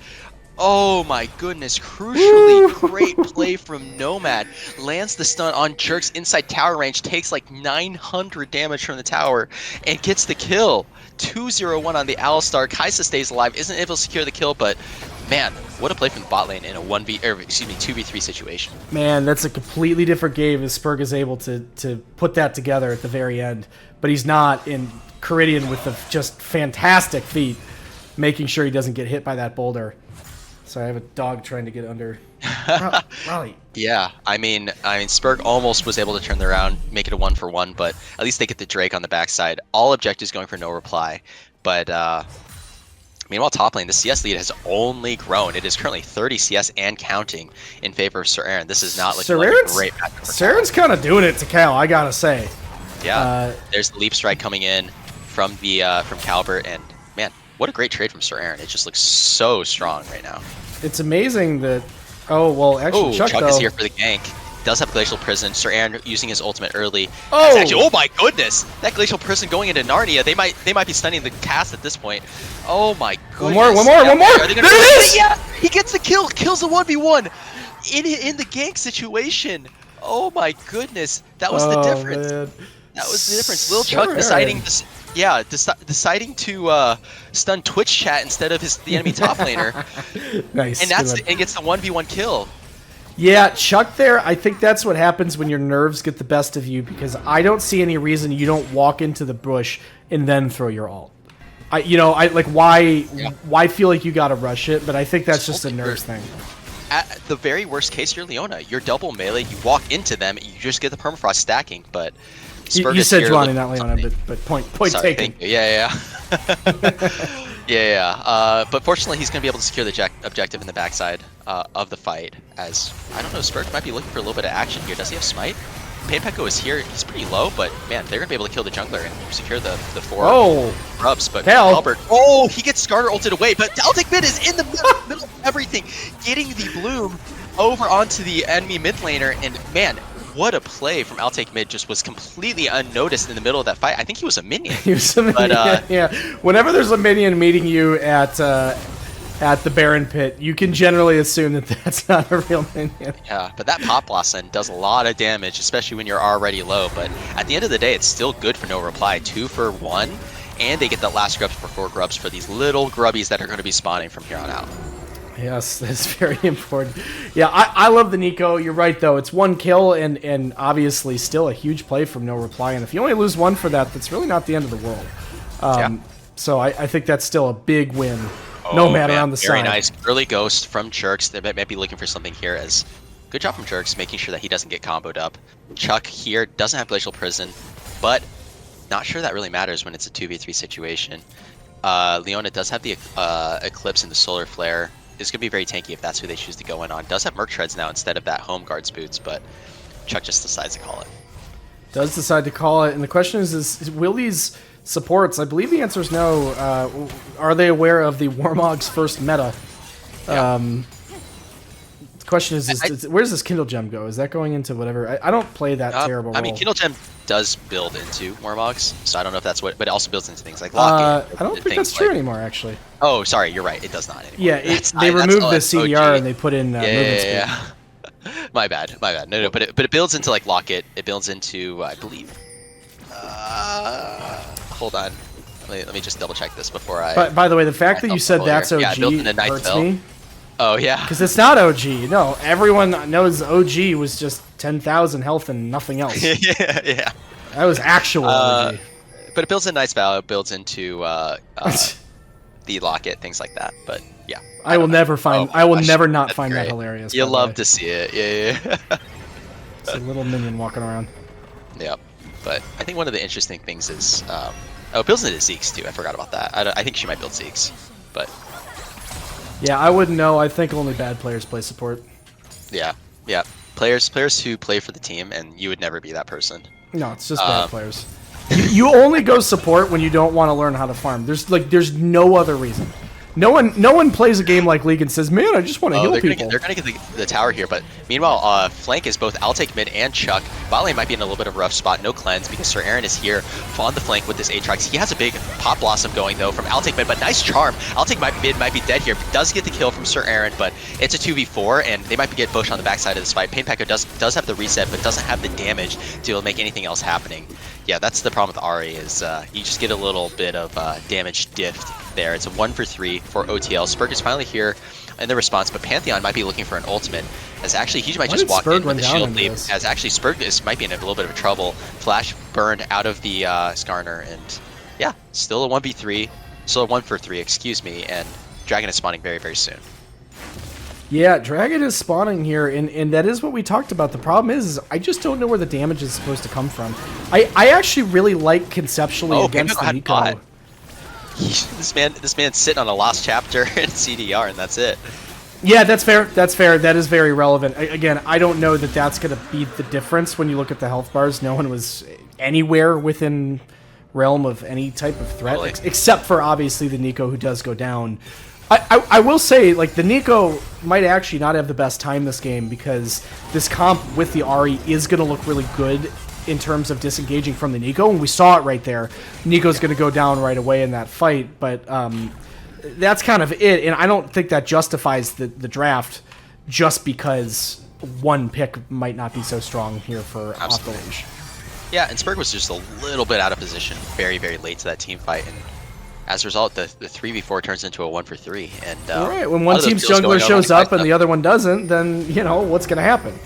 Oh my goodness, crucially great play from Nomad. Lands the stun on Jerks inside tower range, takes like 900 damage from the tower, and gets the kill. 2-0-1 on the Alistar. Kaisa stays alive, isn't able to secure the kill, but man, what a play from the bot lane in a 2v3 situation. Man, that's a completely different game as Spurg is able to put that together at the very end. But he's not in Caridian with the just fantastic feat, making sure he doesn't get hit by that boulder. So I have a dog trying to get under. Raleigh. Yeah, I mean, Spurg almost was able to turn around, make it a 1-for-1, but at least they get the Drake on the backside. All objectives going for no reply, but meanwhile, top lane, the CS lead has only grown. It is currently 30 CS and counting in favor of Sir Aaron. This is not looking like a great match. Sir Aaron's kind of doing it to Cal, I gotta say. Yeah, there's the leap strike coming in from the from Calbert, and man, what a great trade from Sir Aaron. It just looks so strong right now. It's amazing that. Oh well, actually, Chuck is here for the gank. Does have Glacial Prison. Sir Aaron using his ultimate early. Oh! Oh my goodness! That Glacial Prison going into Narnia. They might be stunning the cast at this point. Oh my goodness! One more! There it is! Yeah, he gets the kill. Kills the 1v1 in the gank situation. Oh my goodness! That was the difference. Man. That was the difference. Lil Chuck deciding to stun Twitch chat instead of the enemy top laner. Nice. And gets the 1v1 kill. Yeah, Chuck there, I think that's what happens when your nerves get the best of you, because I don't see any reason you don't walk into the bush and then throw your ult. Why feel like you gotta rush it, but I think that's just a nerves thing. At the very worst case, you're Leona. You're double melee, you walk into them, you just get the permafrost stacking, but you said Juani, not Leona, but point Sorry, taken. Yeah. But fortunately, he's going to be able to secure the objective in the backside of the fight, as, I don't know, Spurk might be looking for a little bit of action here. Does he have Smite? Painpeko is here. He's pretty low, but man, they're going to be able to kill the jungler and secure the 4 rubs. But Albert, he gets Skarner ulted away, but Altic Mid is in the middle of everything, getting the bloom over onto the enemy mid laner, and man, what a play from Altic Mid, just was completely unnoticed in the middle of that fight. I think he was a minion. He was a minion, yeah. Whenever there's a minion meeting you at the Baron Pit, you can generally assume that that's not a real minion. Yeah, but that Pop Blossom does a lot of damage, especially when you're already low. But at the end of the day, it's still good for no reply. 2 for 1, and they get that last grubs for 4 grubs for these little grubbies that are going to be spawning from here on out. Yes, that's very important. Yeah, I love the Nico. You're right, though. It's 1 kill, and obviously still a huge play from no reply. And if you only lose 1 for that, that's really not the end of the world. So I think that's still a big win, no matter on the side. Very nice. Early Ghost from Jerks. They might be looking for something here. As good job from Jerks, making sure that he doesn't get comboed up. Chuck here doesn't have Glacial Prison, but not sure that really matters when it's a 2v3 situation. Leona does have the Eclipse and the Solar Flare. It's going to be very tanky if that's who they choose to go in on. Does have Merc Treads now instead of that Home Guards boots, but Chuck just decides to call it. Does decide to call it, and the question is will these supports, I believe the answer is no, are they aware of the Warmog's first meta? Yeah. The question is where does this Kindle Gem go? Is that going into whatever? I don't play that terrible role. I mean, Kindle Gem does build into Warmogs, so I don't know if that's what, but it also builds into things like Locket. I don't think that's true anymore, actually. Oh, sorry, you're right. It does not anymore. Yeah, they removed the CDR and they put in movement speed. Yeah. My bad. No, but it builds into like Locket. It builds into, I believe. Hold on. Let me just double check this before I. But by the way, the fact that you said that's OG hurts me. Oh yeah. Because it's not OG. No, everyone knows OG was just 10,000 health and nothing else. yeah. That was actual OG. But it builds in nice value. It builds into the Locket, things like that. But yeah. I will never find. I will never not find that hilarious. You'll love to see it. Yeah. It's a little minion walking around. Yep. But I think one of the interesting things is, it builds into Zeke's too. I forgot about that. I think she might build Zeke's, but. Yeah, I wouldn't know. I think only bad players play support. Yeah. Players who play for the team, and you would never be that person. No, it's just bad players. You only go support when you don't want to learn how to farm. There's no other reason. No one plays a game like League and says, "Man, I just want to heal people." They're gonna get the tower here, but meanwhile, flank is both Altic Mid and Chuck. Bot lane might be in a little bit of a rough spot. No cleanse because Sir Aaron is here on the flank with this Aatrox. He has a big Pop Blossom going though from Altic Mid, but nice charm. Altic Mid might be dead here. Does get the kill from Sir Aaron, but it's a 2v4, and they might be getting Bush on the backside of this fight. Painpeko does have the reset, but doesn't have the damage to make anything else happening. Yeah, that's the problem with Ahri is you just get a little bit of damage diff there. It's a 1 for 3 for OTL. Spurk is finally here in the response, but Pantheon might be looking for an ultimate. As actually, he might just walk in with the shield leap. As actually, Spurk might be in a little bit of trouble. Flash burned out of the Skarner, and yeah, still a 1v3. Still a 1 for 3, excuse me, and Dragon is spawning very, very soon. Yeah, Dragon is spawning here, and that is what we talked about. The problem is I just don't know where the damage is supposed to come from. I actually really like conceptually against the Nico. This man's sitting on a lost chapter in CDR, and that's it. Yeah, that's fair. That's fair. That is very relevant. Again, I don't know that that's going to be the difference when you look at the health bars. No one was anywhere within realm of any type of threat, Totally. except for obviously the Nico who does go down. I will say, like, the Nico might actually not have the best time this game because this comp with the Ahri is going to look really good in terms of disengaging from the Nico, and we saw it right there. Nico's going to go down right away in that fight, but that's kind of it, and I don't think that justifies the draft just because one pick might not be so strong here for off the Leash. Yeah, and Spurg was just a little bit out of position very, very late to that team fight, and as a result, the 3v4 turns into a 1-for-3. And right, when one team's jungler shows up and the other one doesn't, then, you know, what's going to happen?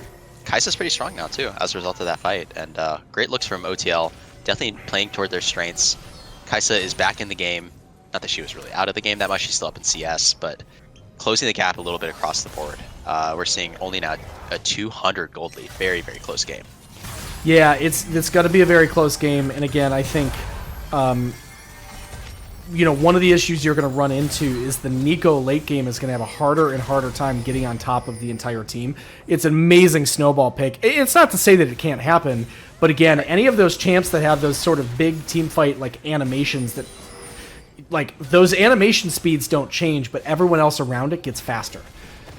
Kai'Sa's pretty strong now, too, as a result of that fight, and great looks from OTL, definitely playing toward their strengths. Kai'Sa is back in the game. Not that she was really out of the game that much, she's still up in CS, but closing the gap a little bit across the board. We're seeing only now a 200 gold lead. Very, very close game. Yeah, it's got to be a very close game, and again, I think, you know, one of the issues you're going to run into is the Nico late game is going to have a harder and harder time getting on top of the entire team. It's an amazing snowball pick. It's not to say that it can't happen, but again, any of those champs that have those sort of big team fight like animations that, like, those animation speeds don't change, but everyone else around it gets faster,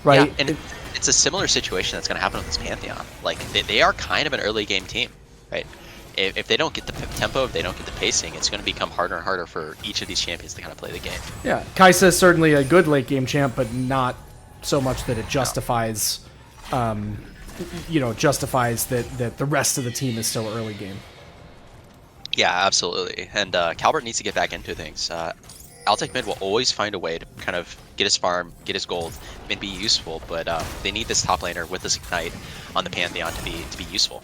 right? Yeah, and it's a similar situation that's going to happen with this Pantheon. Like, they are kind of an early game team, right? If they don't get the tempo, if they don't get the pacing, it's going to become harder and harder for each of these champions to kind of play the game. Yeah, Kai'Sa is certainly a good late game champ, but not so much that it justifies, you know, justifies that the rest of the team is still early game. Yeah, absolutely. And Calbert needs to get back into things. Altec mid will always find a way to kind of get his farm, get his gold, and be useful, but they need this top laner with this Ignite on the Pantheon to be useful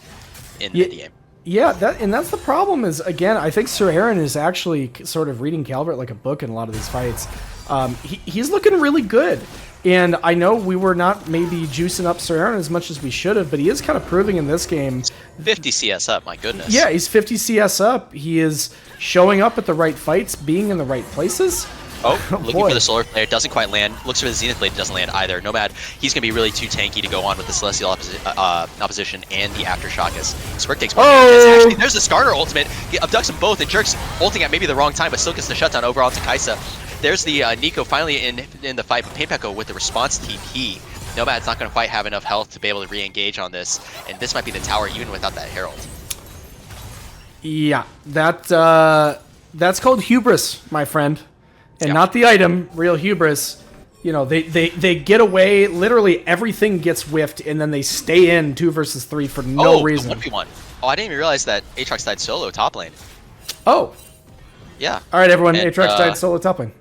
in the game. Yeah, that's the problem is, again, I think Sir Aaron is actually sort of reading Calvert like a book in a lot of these fights. He's looking really good. And I know we were not maybe juicing up Sir Aaron as much as we should have, but he is kind of proving in this game. 50 CS up, my goodness. Yeah, he's 50 CS up. He is showing up at the right fights, being in the right places. Oh, looking for the Solar Flare, doesn't quite land. Looks for the Zenith Blade, doesn't land either. Nomad, he's going to be really too tanky to go on with the Celestial opposition and the Aftershock as Spurg takes one. Oh! Actually, there's the Skarner ultimate. He abducts them both, and Jerk's ulting at maybe the wrong time, but still gets the shutdown overall to Kai'Sa. There's the Nico finally in the fight, but Painpeko with the response TP. Nomad's not going to quite have enough health to be able to re-engage on this, and this might be the tower even without that Herald. Yeah, that's called hubris, my friend. And not the item, real hubris. You know, they get away, literally everything gets whiffed, and then they stay in 2 versus 3 for no reason. Oh, the 1v1. Oh, I didn't even realize that Aatrox died solo top lane. Oh. Yeah. All right, everyone, Aatrox died solo top lane.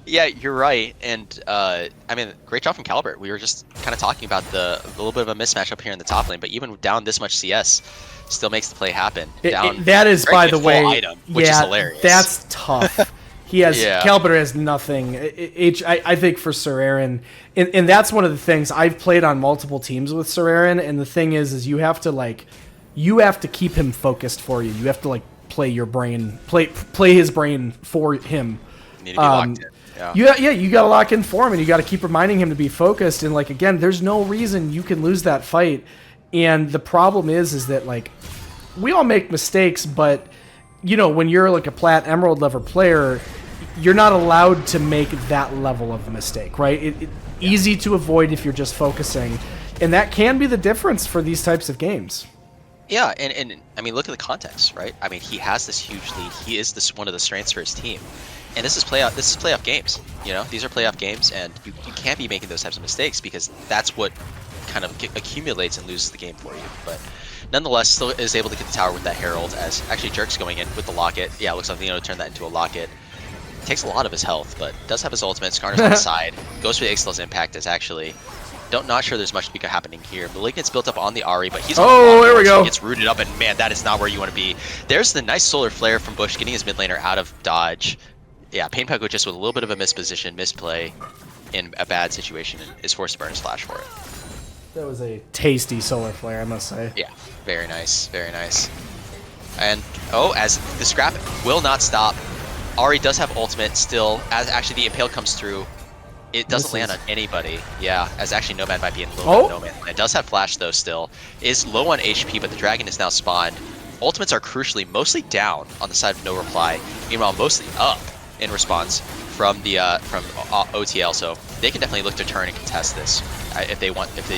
Yeah, you're right, and I mean, great job from Calbert. We were just kind of talking about the little bit of a mismatch up here in the top lane, but even down this much CS, still makes the play happen. That is, by the way, item, which is hilarious. That's tough. He has Calbert has nothing. I think for Sir Aaron, and that's one of the things I've played on multiple teams with Sir Aaron, and the thing is you have to keep him focused for you. You have to play your brain, play his brain for him. You need to be locked in. You got to lock in for him, and you got to keep reminding him to be focused. And again, there's no reason you can lose that fight. And the problem is that we all make mistakes, but you know, when you're a plat emerald level player, you're not allowed to make that level of mistake, right? Easy to avoid if you're just focusing, and that can be the difference for these types of games. Yeah, and I mean, look at the context, right? I mean, he has this huge lead. He is one of the strengths for his team, and this is playoff games. You know, these are playoff games, and you can't be making those types of mistakes because that's what kind of accumulates and loses the game for you. But nonetheless, still is able to get the tower with that Herald. As actually Jerk's going in with the locket. Yeah, looks like turn that into a locket. Takes a lot of his health, but does have his ultimate. Skarner's on the side. Goes for the Ixtal's impact. Is actually not sure there's much happening here. Malignant's built up on the Ahri, but he's there we go. He gets rooted up, and man, that is not where you want to be. There's the nice solar flare from Bush, getting his mid laner out of dodge. Yeah, Painpeko just with a little bit of a misplay in a bad situation, and is forced to burn his flash for it. That was a tasty solar flare, I must say. Yeah, very nice, very nice. And as the scrap will not stop. Ahri does have ultimate still, as actually the Impale comes through. It doesn't land on anybody. Yeah, as actually Nomad might be in a little bit of no man land. It does have flash though still. Is low on HP, but the dragon is now spawned. Ultimates are crucially mostly down on the side of no reply. Meanwhile, mostly up in response from the OTL. So they can definitely look to turn and contest this if they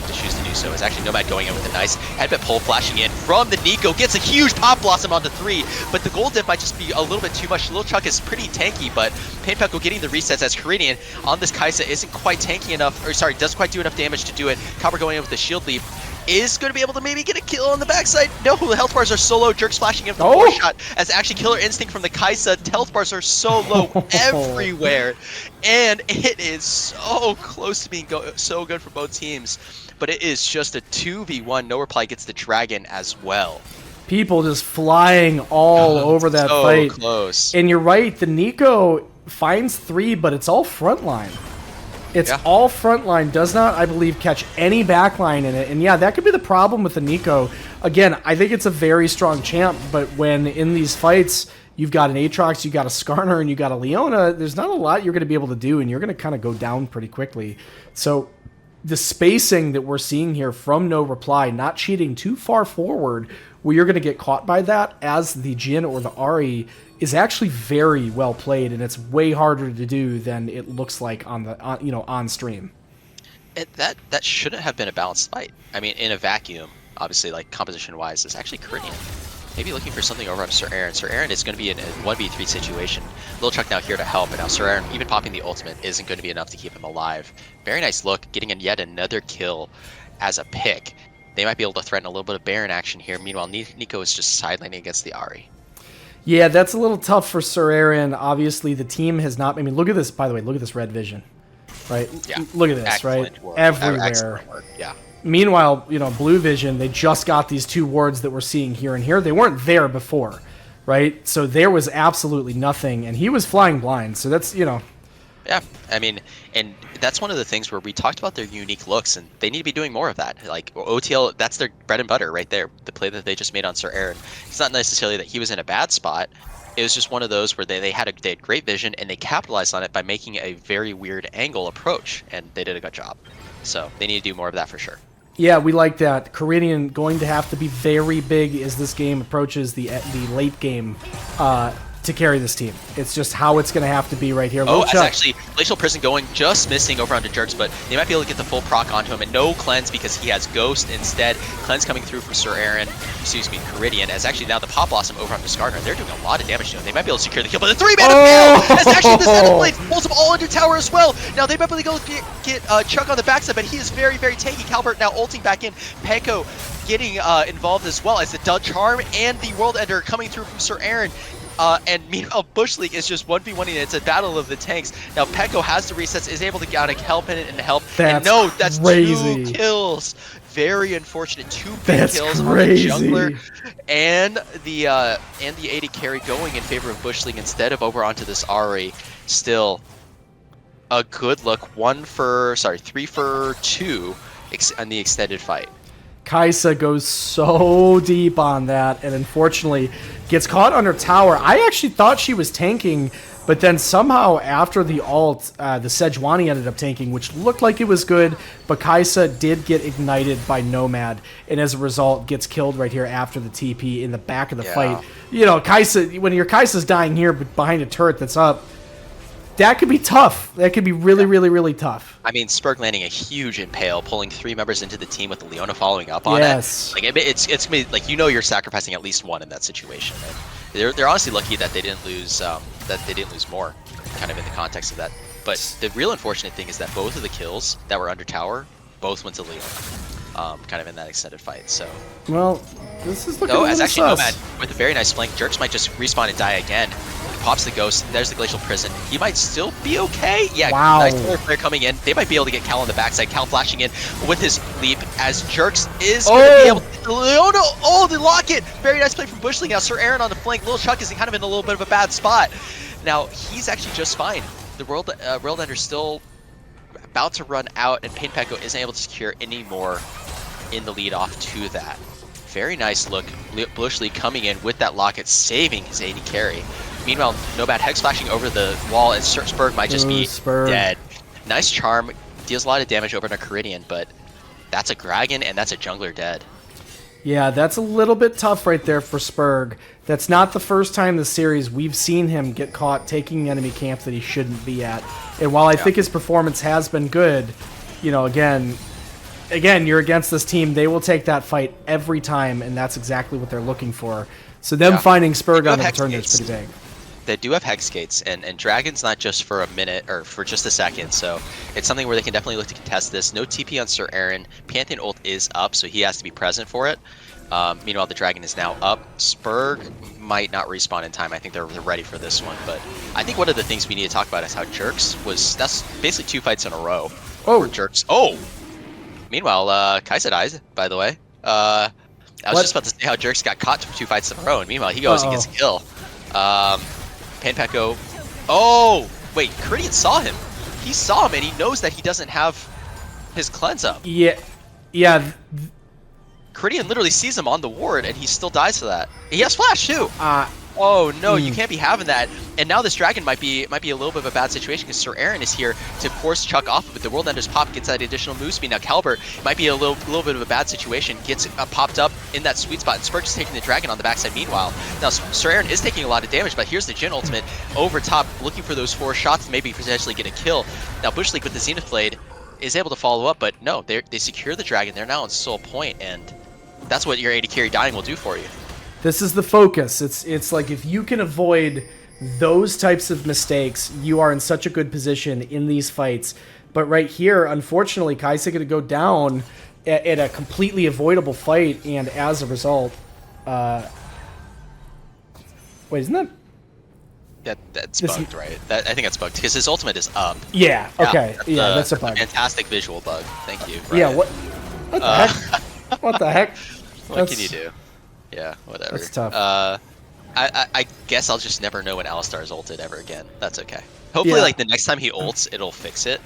choose to do so. It's actually Nomad going in with a nice headbutt pull, flashing in from the Nico, gets a huge pop blossom onto 3, but the gold dip might just be a little bit too much. Lil Chuck is pretty tanky, but Painpeko getting the resets as Korean on this Kaisa isn't quite tanky enough, or sorry, doesn't quite do enough damage to do it. Copper going in with the shield leap is going to be able to maybe get a kill on the backside. No, the health bars are so low. Jerk's flashing in with the 4-shot as actually Killer Instinct from the Kaisa. Health bars are so low everywhere. And it is so close to being so good for both teams. But it is just a 2v1. No reply gets the dragon as well. People just flying all over that fight. So close. And you're right, the Nico finds 3, but it's all frontline. It's all frontline, does not, I believe, catch any backline in it. And yeah, that could be the problem with the Nico. Again, I think it's a very strong champ, but when in these fights, you've got an Aatrox, you've got a Skarner, and you've got a Leona, there's not a lot you're going to be able to do, and you're going to kind of go down pretty quickly. So the spacing that we're seeing here from No Reply, not cheating too far forward, where you're going to get caught by that as the Jhin or the Ahri, is actually very well played, and it's way harder to do than it looks like on stream. That shouldn't have been a balanced fight. I mean, in a vacuum, obviously, like composition wise, it's actually Korean. Maybe looking for something over on Sir Aaron. Sir Aaron is going to be in a 1v3 situation. Lil Chuck now here to help, and now Sir Aaron, even popping the ultimate, isn't going to be enough to keep him alive. Very nice look, getting in yet another kill as a pick. They might be able to threaten a little bit of Baron action here. Meanwhile, Nico is just sidelining against the Ahri. Yeah, that's a little tough for Sir Aaron. Obviously, the team has not... I mean, look at this, by the way. Look at this red vision. Right? Yeah. Look at this, Excellent right? Work. Everywhere. Excellent work. Yeah. Meanwhile, blue vision, they just got these 2 wards that we're seeing here and here. They weren't there before, right? So there was absolutely nothing, and he was flying blind. So that's, Yeah, I mean, and that's one of the things where we talked about their unique looks, and they need to be doing more of that. Like, OTL, that's their bread and butter right there, the play that they just made on Sir Aaron. It's not necessarily that he was in a bad spot. It was just one of those where they had great vision, and they capitalized on it by making a very weird angle approach, and they did a good job. So they need to do more of that for sure. Yeah, we like that. Korean going to have to be very big as this game approaches the late game to carry this team. It's just how it's going to have to be right here. Oh, it's actually Glacial Prison going, just missing over onto Jerks, but they might be able to get the full proc onto him, and no cleanse because he has Ghost instead. Cleanse coming through from Sir Aaron, excuse me, Caridian, as actually now the Pop Blossom over onto Skarner. They're doing a lot of damage to him. They might be able to secure the kill, but the 3-mana fail! As actually the Zenith Blade pulls him all under tower as well. Now they might be able to get Chuck on the backside, but he is very, very tanky. Calvert now ulting back in. Peko getting involved as well as the Charm and the World Ender coming through from Sir Aaron. And meanwhile, Bush League is just 1v1ing. It's a battle of the tanks. Now Peko has the resets, is able to get out help in it and help. That's and no, that's crazy. 2 kills. Very unfortunate. 2 big kills crazy. on the jungler and the AD carry going in favor of Bush League instead of over onto this Ahri. Still a good look. 3 for 2 on the extended fight. Kaisa goes so deep on that, and unfortunately gets caught under tower. I actually thought she was tanking, but then somehow after the ult, the Sejuani ended up tanking, which looked like it was good, but Kaisa did get ignited by Nomad, and as a result gets killed right here after the TP in the back of the fight. Kaisa, when your Kaisa's dying here but behind a turret that's up, that could be tough. That could be really, really, really tough. I mean, Spurg landing a huge impale, pulling 3 members into the team with the Leona following up on it. Like it's gonna be like you're sacrificing at least one in that situation. And they're honestly lucky that they didn't lose more, kind of in the context of that. But the real unfortunate thing is that both of the kills that were under tower both went to Leona, kind of in that extended fight. So this is looking a little as actually sus. Nomad with a very nice flank. Jerks might just respawn and die again. Pops the Ghost. There's the Glacial Prison. He might still be okay. Yeah, wow. Nice player coming in. They might be able to get Cal on the backside. Cal flashing in with his leap as Jerks is going to be able to... Oh, no! Oh, the locket! Very nice play from Bushling. Now, Sir Aaron on the flank. Lil Chuck is kind of in a little bit of a bad spot. Now, he's actually just fine. The World Ender's still about to run out, and Painpeko isn't able to secure any more in the lead off to that. Very nice look. Bush League coming in with that locket, saving his AD carry. Meanwhile, Nomad Hex flashing over the wall, and Spurg might just be dead. Nice charm, deals a lot of damage over to Caridian, but that's a Dragon and that's a jungler dead. Yeah, that's a little bit tough right there for Spurg. That's not the first time this series we've seen him get caught taking enemy camp that he shouldn't be at. And while I think his performance has been good, you know, again, you're against this team. They will take that fight every time, and that's exactly what they're looking for. So them finding Spurg on the turn is pretty big. They do have Hex Gates, and Dragon's not just for a minute or for just a second, so it's something where they can definitely look to contest this. No TP on Sir Aaron. Pantheon ult is up, so he has to be present for it. Meanwhile, the Dragon is now up. Spurg might not respawn in time. I think they're ready for this one, but I think one of the things we need to talk about is how Jerks that's basically 2 fights in a row. Oh, Jerks. Oh! Meanwhile, Kaisa dies, by the way. I was just about to say how Jerks got caught for 2 fights in a row, and meanwhile, he goes and gets a kill. Panpeko. Oh! Wait, Caridian saw him. He saw him, and he knows that he doesn't have his cleanse up. Yeah. Caridian literally sees him on the ward, and he still dies to that. He has flash, too! Oh, no, you can't be having that. And now this Dragon might be a little bit of a bad situation, because Sir Aaron is here to force Chuck off of it. The World Ender's pop gets that additional move speed. Now Calbert might be a little bit of a bad situation, gets popped up in that sweet spot, and Spurg is taking the Dragon on the backside meanwhile. Now Sir Aaron is taking a lot of damage, but here's the Jhin ultimate over top, looking for those 4 shots to maybe potentially get a kill. Now Bush League with the Zenith Blade is able to follow up, but no, they secure the Dragon. They're now on Soul Point, and that's what your AD carry dying will do for you. This is the focus. It's like if you can avoid those types of mistakes, you are in such a good position in these fights. But right here, unfortunately, Kaisa going to go down at a completely avoidable fight, and as a result, wait, isn't that? That's bugged, right? I think that's bugged because his ultimate is up. Yeah. Okay. Yeah, that's a bug. Fantastic visual bug. Thank you. Right. Yeah. What the heck? What the heck? What can you do? Yeah, whatever. That's tough. I guess I'll just never know when Alistar's ulted ever again. That's okay. Hopefully, like the next time he ults, it'll fix it.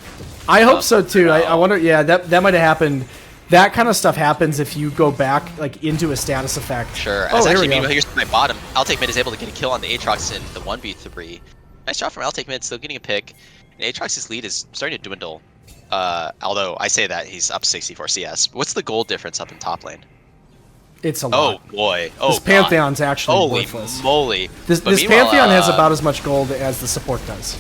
I hope so too. I wonder. Yeah, that might have happened. That kind of stuff happens if you go back like into a status effect. Sure. Oh, actually, meanwhile, here's my bottom. I'll Take Mid is able to get a kill on the Aatrox in the 1v3. Nice job from I'll Take Mid, still getting a pick. And Aatrox's lead is starting to dwindle. Although I say that he's up 64 CS. What's the gold difference up in top lane? It's a lot. Oh boy. Oh, this Pantheon's actually holy worthless. moly. This Pantheon has about as much gold as the support does.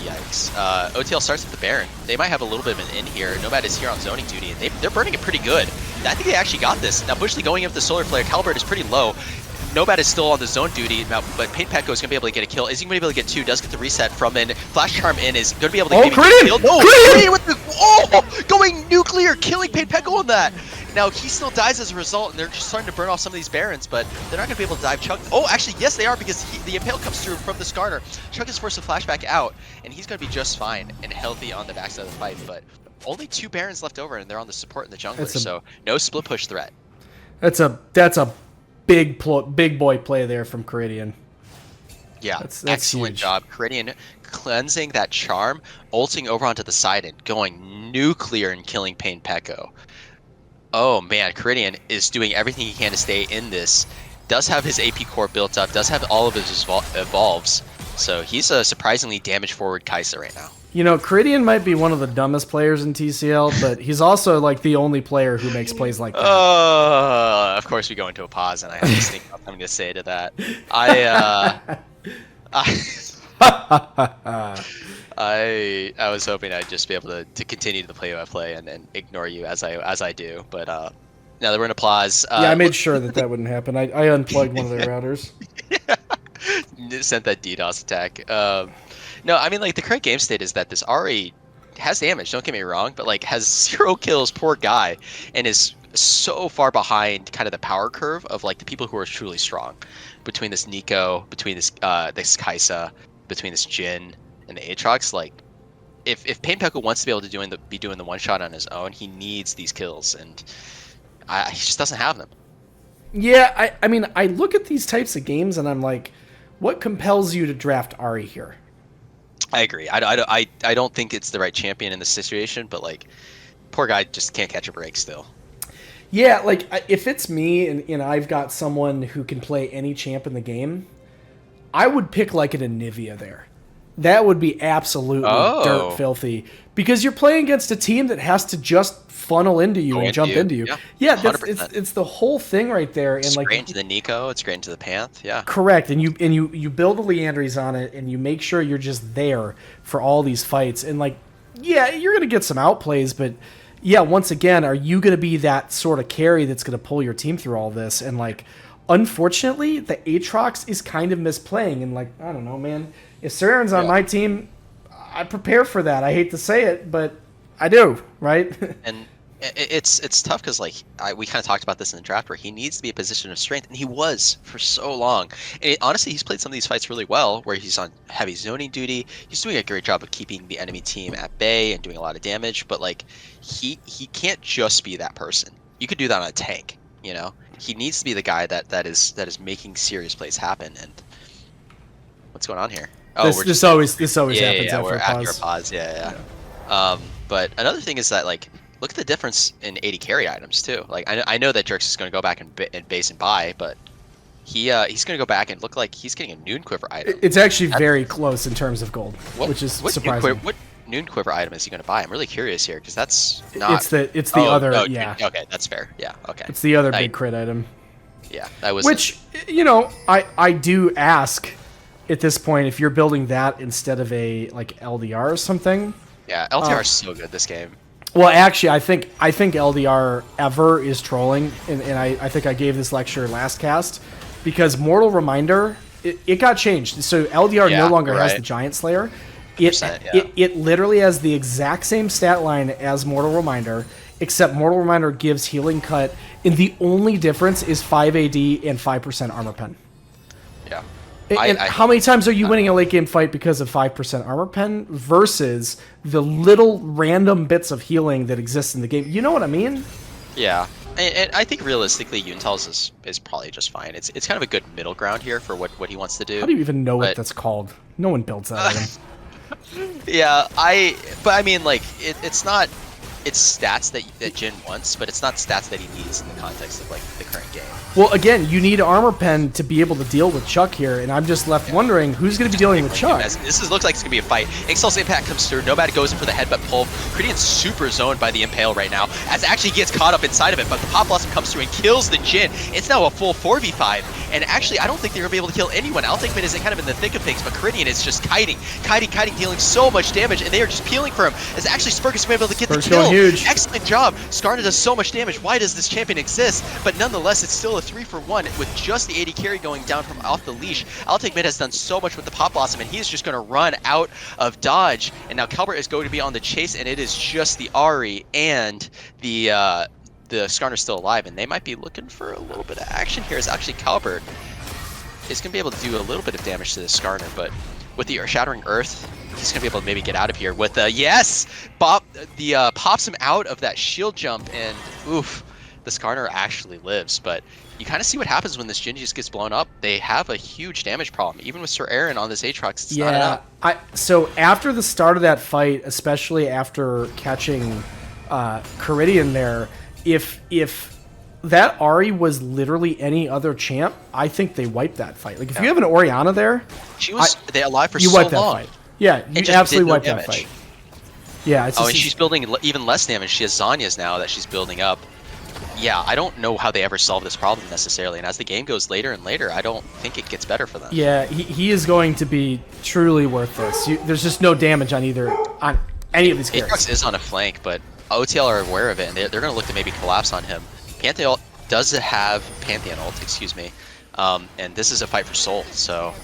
Yikes. OTL starts with the Baron. They might have a little bit of an in here. Nomad is here on zoning duty, and they're burning it pretty good. I think they actually got this. Now Bushley going into the Solar Flare. Calbert is pretty low. Nomad is still on the zone duty now, but Painpeko is going to be able to get a kill. Is he going to be able to get 2? Does get the reset from in. Flash Charm in is going to be able to get a kill. No, Caridian with the going nuclear, killing Painpeko on that. Now he still dies as a result, and they're just starting to burn off some of these Barons, but they're not going to be able to dive Chuck. Oh, actually, yes, they are, because the Impale comes through from the Skarner. Chuck is forced to flashback out, and he's going to be just fine and healthy on the backside of the fight, but only 2 Barons left over, and they're on the support and the jungler, so no split push threat. That's a big boy play there from Caridian. Yeah, that's excellent job. Caridian cleansing that charm, ulting over onto the side and going nuclear and killing Painpeko. Oh man, Caridian is doing everything he can to stay in this. Does have his AP core built up, does have all of his evolves. So he's a surprisingly damage forward Kaisa right now. You know, Caridian might be one of the dumbest players in TCL, but he's also like the only player who makes plays like that. Of course we go into a pause and I have to think about something to say to that. I was hoping I'd just be able to continue to play what I play and ignore you as I do, but now that we're in applause. Yeah, I made sure that wouldn't happen. I unplugged one of their routers. Sent that DDoS attack. No, I mean, like, the current game state is that this Ahri has damage, don't get me wrong, but, like, has 0 kills, poor guy, and is so far behind kind of the power curve of, like, the people who are truly strong. Between this Nico, between this Kaisa, between this Jhin, and the Aatrox, like, if Painpeko wants to be able to be doing the one-shot on his own, he needs these kills, and he just doesn't have them. Yeah, I mean, I look at these types of games, and I'm like, what compels you to draft Ahri here? I agree. I don't think it's the right champion in this situation, but like, poor guy just can't catch a break still. Yeah, like if it's me and I've got someone who can play any champ in the game, I would pick like an Anivia there. That would be absolutely dirt filthy because you're playing against a team that has to just funnel into you and jump into you. Yeah, it's the whole thing right there. And it's like great into the Nico, it's great into the Panth. Yeah, correct. And you build a Leandries on it, and you make sure you're just there for all these fights. And like, yeah, you're gonna get some outplays, but yeah, once again, are you gonna be that sort of carry that's gonna pull your team through all this? And like, unfortunately, the Aatrox is kind of misplaying. And like, I don't know, man. If Sir Aaron's on my team, I prepare for that. I hate to say it, but I do, right? And it's tough because like we kind of talked about this in the draft where he needs to be a position of strength, and he was for so long. And honestly, he's played some of these fights really well, where he's on heavy zoning duty. He's doing a great job of keeping the enemy team at bay and doing a lot of damage. But like, he can't just be that person. You could do that on a tank, you know. He needs to be the guy that is making serious plays happen. And what's going on here? Oh, this always happens after a pause. Yeah. But another thing is that like, look at the difference in AD carry items too. Like I know that Jerks is going to go back and base and buy, but he's going to go back and look like he's getting a Noon Quiver item. It's actually very close in terms of gold, which is surprising. What Noon Quiver item is he going to buy? I'm really curious here because that's not. It's the other. Yeah. Okay, that's fair. Yeah. Okay. It's the other big crit item. Yeah, that was. Which I do ask at this point if you're building that instead of a like LDR or something. Yeah, LDR is so good this game. Well, actually, I think LDR ever is trolling, and I think I gave this lecture last cast because Mortal Reminder it got changed. So LDR no longer has the Giant Slayer. It literally has the exact same stat line as Mortal Reminder, except Mortal Reminder gives Healing Cut, and the only difference is 5 AD and 5% armor pen. Yeah. And how many times are you winning a late game fight because of 5% armor pen versus the little random bits of healing that exist in the game? You know what I mean? Yeah. And I think realistically, Yuntal's is probably just fine. It's kind of a good middle ground here for what he wants to do. How do you even know what that's called? No one builds that item. Yeah, but I mean, like, it's not. It's stats that Jin wants, but it's not stats that he needs in the context of like the current game. Well, again, you need armor pen to be able to deal with Chuck here, and I'm just left wondering who's going to be dealing with Chuck. Looks like it's going to be a fight. Excel's Impact comes through. Nomad goes in for the headbutt pull. Critian's super zoned by the Impale right now, as actually gets caught up inside of it, but the Pop Blossom comes through and kills the Jin. It's now a full 4v5, and actually, I don't think they're going to be able to kill anyone. Altankman is kind of in the thick of things, but Critian is just kiting, dealing so much damage, and they are just peeling for him, as actually Spurgus is able to get the kill. Huge. Excellent job. Skarner does so much damage. Why does this champion exist? But nonetheless, it's still a 3-for-1 with just the AD carry going down from off the leash. Altankman has done so much with the Pop Blossom, and he is just going to run out of dodge. And now Calbert is going to be on the chase, and it is just the Ahri and the Skarner still alive, and they might be looking for a little bit of action here. As actually Calbert is going to be able to do a little bit of damage to the Skarner, but with the Shattering Earth, he's going to be able to maybe get out of here with yes! Pops him out of that shield jump, and oof, the Skarner actually lives. But you kind of see what happens when this Jin just gets blown up. They have a huge damage problem. Even with Sir Aaron on this Aatrox, it's not enough. So after the start of that fight, especially after catching Caridian there, if that Ahri was literally any other champ, I think they wiped that fight. Like if you have an Orianna there, she was alive for so long. That fight. Yeah, you absolutely wiped that fight. Yeah. And she's building even less damage. She has Zanya's now that she's building up. Yeah, I don't know how they ever solve this problem necessarily. And as the game goes later and later, I don't think it gets better for them. Yeah, he is going to be truly worthless. There's just no damage on any of these characters. Aatrox is on a flank, but OTL are aware of it, and they're going to look to maybe collapse on him. Pantheon does have Pantheon ult, excuse me, and this is a fight for soul, so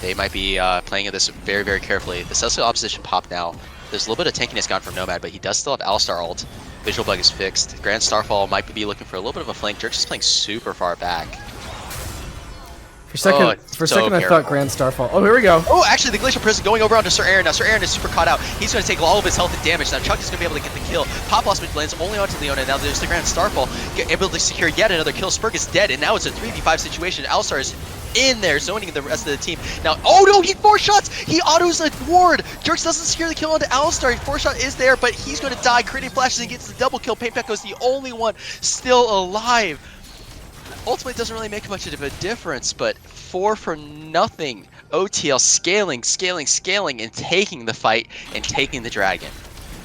they might be playing this very, very carefully. The Celestial Opposition pop now. There's a little bit of tankiness gone from Nomad, but he does still have Alistar ult. Visual Bug is fixed. Grand Starfall might be looking for a little bit of a flank. Jerks is playing super far back. For a second, I thought Grand Starfall. Oh, here we go. Oh, actually, the Glacial Prison going over onto Sir Aaron. Now, Sir Aaron is super caught out. He's going to take all of his health and damage. Now, Chuck is going to be able to get the kill. Pop Blossom lands only onto Leona. Now, there's the Grand Starfall. Able to secure yet another kill. Spurk is dead, and now it's a 3v5 situation. Alistar is in there, zoning the rest of the team. Now, oh no, he 4-shots! He autos a ward! Jerks doesn't secure the kill onto Alistar. 4-shot is there, but he's going to die. Creating flashes and gets the double kill. Paintback is the only one still alive. Ultimately, it doesn't really make much of a difference, but 4 for nothing. OTL scaling, and taking the fight and taking the dragon.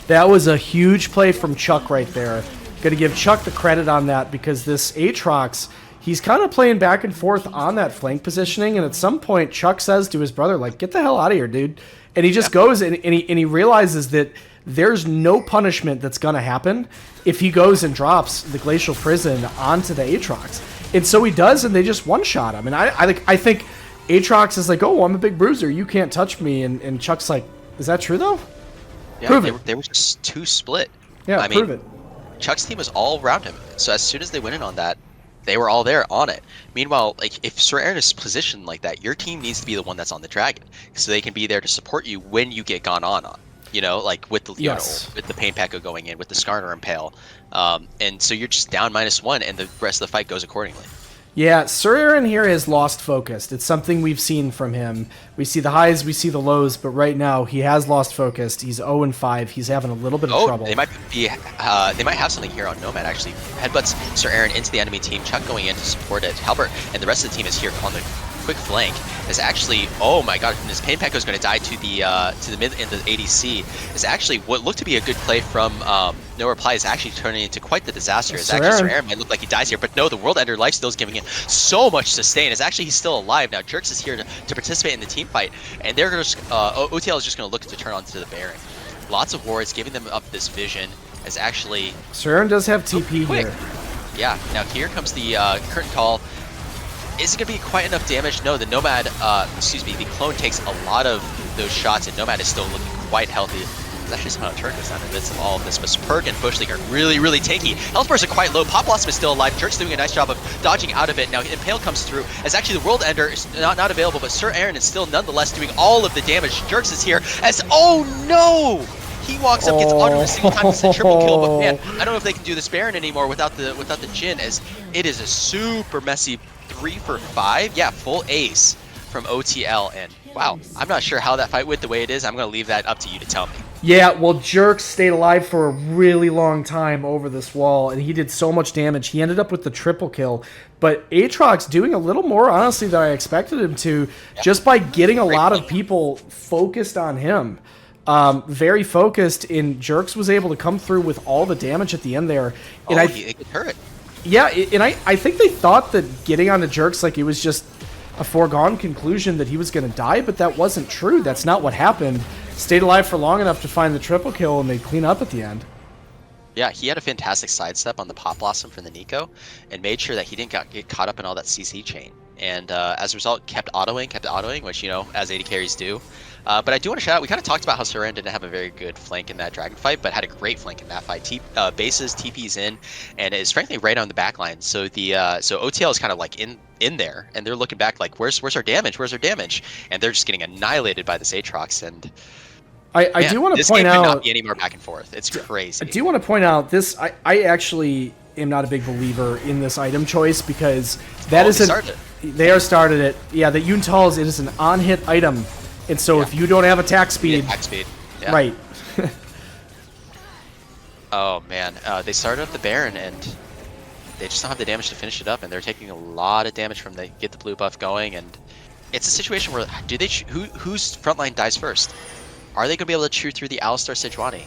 That was a huge play from Chuck right there. Going to give Chuck the credit on that because this Aatrox, he's kind of playing back and forth on that flank positioning, and at some point Chuck says to his brother, like, get the hell out of here, dude. And he just goes and he realizes that there's no punishment that's going to happen if he goes and drops the Glacial Prison onto the Aatrox. And so he does, and they just one-shot him. And I think Aatrox is like, oh, I'm a big bruiser, you can't touch me. And Chuck's like, is that true, though? Yeah, prove it. They were just too split. Yeah, prove it. Chuck's team was all around him. So as soon as they went in on that, they were all there on it. Meanwhile, like if Sir Aaron is positioned like that, your team needs to be the one that's on the dragon, so they can be there to support you when you get gone on. You know, like with the with the Pain Pekka going in, with the Skarner Impale, and so you're just down -1, and the rest of the fight goes accordingly. Yeah, Sir Aaron here has lost focus. It's something we've seen from him. We see the highs, we see the lows, but right now he has lost focus. He's 0-5. He's having a little bit of trouble. They might have something here on Nomad actually. Headbutts Sir Aaron into the enemy team. Chuck going in to support it. Halbert and the rest of the team is here on the quick flank. Is actually, oh my god, and this Pain Pekka is going to die to the mid and the ADC. Is actually what looked to be a good play from No Reply is actually turning into quite the disaster. Sir Aaron might look like he dies here, but no, the World Ender Lifesteal is giving him so much sustain. Is actually he's still alive now. Jerks is here to participate in the team fight, and they're going to OTL is just going to look to turn onto the Baron. Lots of wards, giving them up this vision. As actually Sir Aaron does have TP here. Yeah, now here comes the curtain call. Is it going to be quite enough damage? No, the Nomad, the clone takes a lot of those shots, and Nomad is still looking quite healthy. There's actually some Turkus in the midst of all of this, but Spurg and Bushling are really, really tanky. Health bars are quite low. Pop Blossom is still alive. Jerk's doing a nice job of dodging out of it. Now Impale comes through, as actually the World Ender is not available, but Sir Aaron is still nonetheless doing all of the damage. Jerks is here, as, oh no! He walks up, gets auto a single time, it's a triple kill, but man, I don't know if they can do this Baron anymore without the Jhin, as it is a super messy 3 for 5. Yeah, full ace from OTL, and wow, I'm not sure how that fight went the way it is. I'm going to leave that up to you to tell me. Yeah, well, Jerks stayed alive for a really long time over this wall, and he did so much damage. He ended up with the triple kill, but Aatrox doing a little more, honestly, than I expected him to, just by getting a lot of people focused on him. Very focused, and Jerks was able to come through with all the damage at the end there. And he could hurt. Yeah, and I think they thought that getting onto Jerks, like, it was just a foregone conclusion that he was going to die, but that wasn't true. That's not what happened. Stayed alive for long enough to find the triple kill, and they clean up at the end. Yeah, he had a fantastic sidestep on the Pop Blossom from the Nico, and made sure that he didn't get caught up in all that CC chain. And as a result, kept autoing, which, you know, as AD carries do. But I do want to shout out, we kind of talked about how Sir Aaron didn't have a very good flank in that Dragon fight, but had a great flank in that fight. Bases, TP's in, and is frankly right on the back line. So so OTL is kind of like in there, and they're looking back like, where's our damage? Where's our damage? And they're just getting annihilated by this Aatrox. And I do want to point out, this game could not be any more back and forth. It's crazy. I do want to point out this. I actually am not a big believer in this item choice, because that they are started it. Yeah, the Yuntal's, it is an on-hit item. And so if you don't have attack speed... Yeah. Right. Oh, man. They started up the Baron, and they just don't have the damage to finish it up, and they're taking a lot of damage from get the blue buff going, and it's a situation where whose frontline dies first? Are they going to be able to chew through the Alistar Sejuani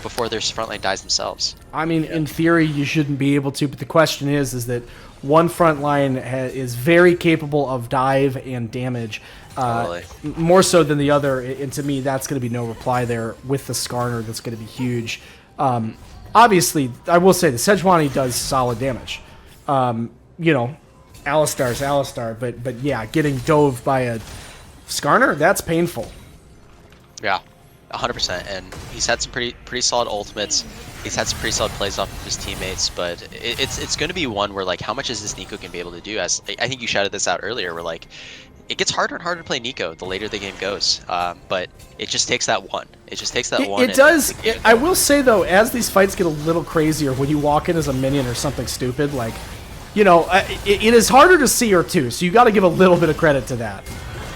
before their frontline dies themselves? I mean, in theory, you shouldn't be able to, but the question is that one frontline is very capable of dive and damage. More so than the other, and to me, that's going to be No Reply there with the Skarner. That's going to be huge. Obviously, I will say the Sejuani does solid damage. You know, Alistar's Alistar, but yeah, getting dove by a Skarner, that's painful. Yeah, 100%. And he's had some pretty solid ultimates. He's had some pretty solid plays off of his teammates, but it's going to be one where, like, how much is this Nico going to be able to do? As I think you shouted this out earlier, where, like, it gets harder and harder to play Nico the later the game goes, but it just takes that one. It just takes that one. It does. I will say, though, as these fights get a little crazier, when you walk in as a minion or something stupid, like, you know, it is harder to see her, too, so you got to give a little bit of credit to that.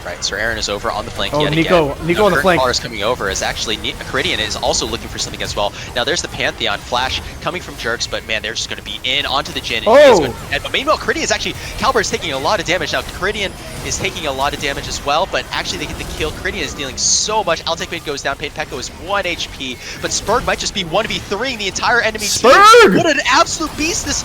right? Sir Aaron is over on the flank Oh, yet Nico again. on the flank. Is coming over as actually Caridian is also looking for something as well. Now there's the Pantheon Flash coming from Jerks, but man, they're just going to be in onto the Jin. And but meanwhile, Caridian is actually, Calber is taking a lot of damage. Now Caridian is taking a lot of damage as well, but actually they get the kill. Caridian is dealing so much. Altec Mid goes down, Pain Pekko is 1 HP, but Spurg might just be 1v3ing the entire enemy team. What an absolute beast this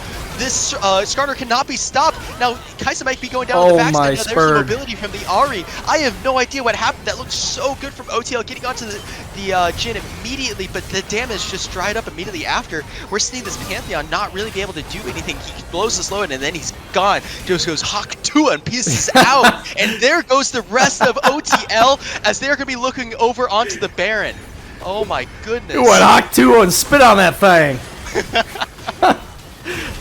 Skarner cannot be stopped. Now Kaisa might be going down the backside. Now there's the mobility from the Ahri. I have no idea what happened. That looked so good from OTL getting onto the Jin immediately, but the damage just dried up immediately after. We're seeing this Pantheon not really be able to do anything. He blows the slow in and then he's gone. Just goes Hawk 2 and pieces out. And there goes the rest of OTL as they're going to be looking over onto the Baron. Oh my goodness. You went Hawk 2 and spit on that thing.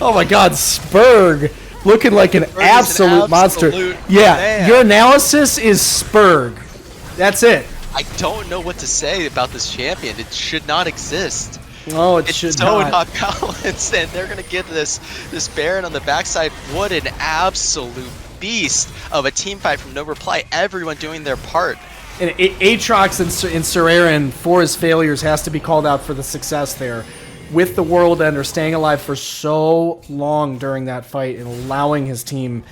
Oh my god, Spurg looking like an absolute monster. Yeah, man. Your analysis is Spurg. That's it. I don't know what to say about this champion. It should not exist. Oh, it should not. It's so not balanced, and they're going to get this Baron on the backside. What an absolute beast of a team fight from No Reply. Everyone doing their part. And Aatrox and Sir Aaron, for his failures, has to be called out for the success there. With the World Ender staying alive for so long during that fight and allowing his team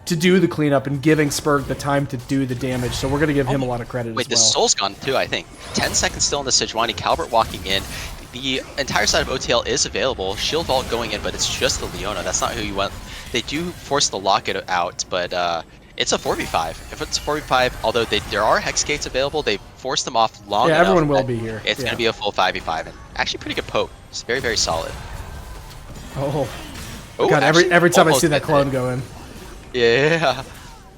to do the cleanup and giving Spurg the time to do the damage. So we're going to give him a lot of credit as well. Wait, the Soul's gone too, I think. 10 seconds still on the Sejuani. Calvert walking in. The entire side of OTL is available. Shield Vault going in, but it's just the Leona. That's not who you want. They do force the Locket out, but it's a 4v5. If it's a 4v5, although there are Hex Gates available, they force them off long enough. Yeah, everyone will be here. It's going to be a full 5v5. And actually pretty good poke. It's very, very solid. Oh god, every time I see that clone go in. Yeah.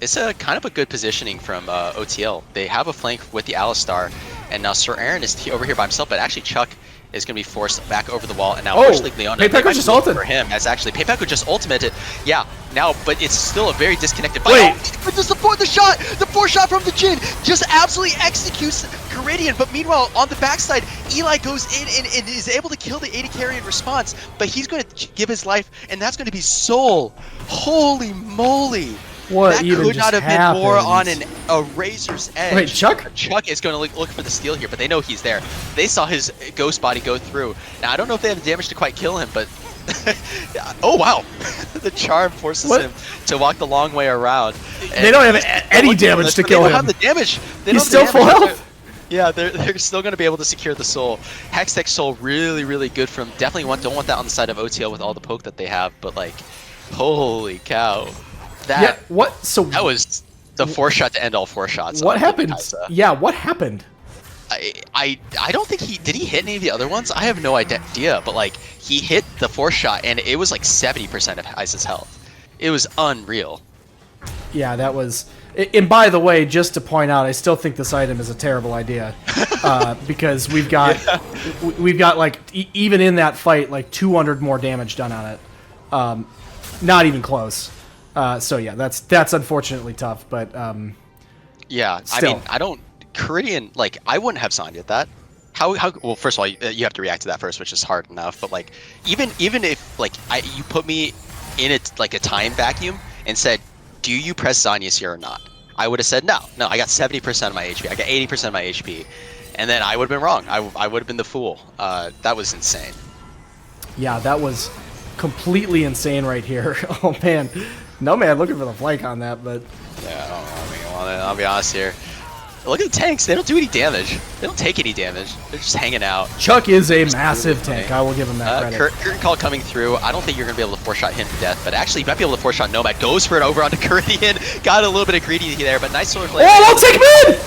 It's a kind of a good positioning from OTL. They have a flank with the Alistar, and now Sir Aaron is over here by himself, but actually Chuck is going to be forced back over the wall, and now Bush Leona. Pain Pekko just ulted for him, as actually Pain Pekko just ultimated. Yeah, now, but it's still a very disconnected fight. Wait, but to support the shot, the 4-shot from the Jin just absolutely executes Caridian. But meanwhile, on the backside, Eli goes in and is able to kill the AD carry in response. But he's going to give his life, and that's going to be Soul. Holy moly! What that even could just not have happened? been more on a razor's edge. Wait, Chuck? Chuck is going to look for the steal here, but they know he's there. They saw his ghost body go through. Now, I don't know if they have the damage to quite kill him, but... oh, wow. The charm forces him to walk the long way around. They don't have any damage to kill him. They don't have the damage. He's still full health. Yeah, they're still going to be able to secure the Soul. Hextech Soul, really, really good from... Definitely don't want that on the side of OTL with all the poke that they have, but, like, holy cow. That was the 4-shot to end all 4 shots. What happened? Yeah, what happened? I don't think did he hit any of the other ones? I have no idea, but like he hit the 4-shot and it was like 70% of Kaisa's health. It was unreal. Yeah, that was. And by the way, just to point out, I still think this item is a terrible idea because we've got like even in that fight like 200 more damage done on it. Not even close. So yeah, that's unfortunately tough, but yeah, still. I mean, I don't Caridian, like I wouldn't have signed it that. How well, first of all, you have to react to that first, which is hard enough, but like even if like you put me in a time vacuum and said, do you press Zanyas here or not? I would have said no. I got 70% of my HP. I got 80% of my HP. And then I would have been wrong. I would have been the fool. That was insane. Yeah, that was completely insane right here. Oh man. No man looking for the flank on that, but... Yeah, I don't know. I mean, well, I'll be honest here. Look at the tanks. They don't do any damage. They don't take any damage. They're just hanging out. Chuck is a massive tank. I will give him that credit. Curtain Call coming through. I don't think you're going to be able to 4-shot him to death, but actually you might be able to 4-shot Nomad. Goes for it over onto Caridian. Got a little bit of greedy there, but nice sword play. Oh, I'll take him in!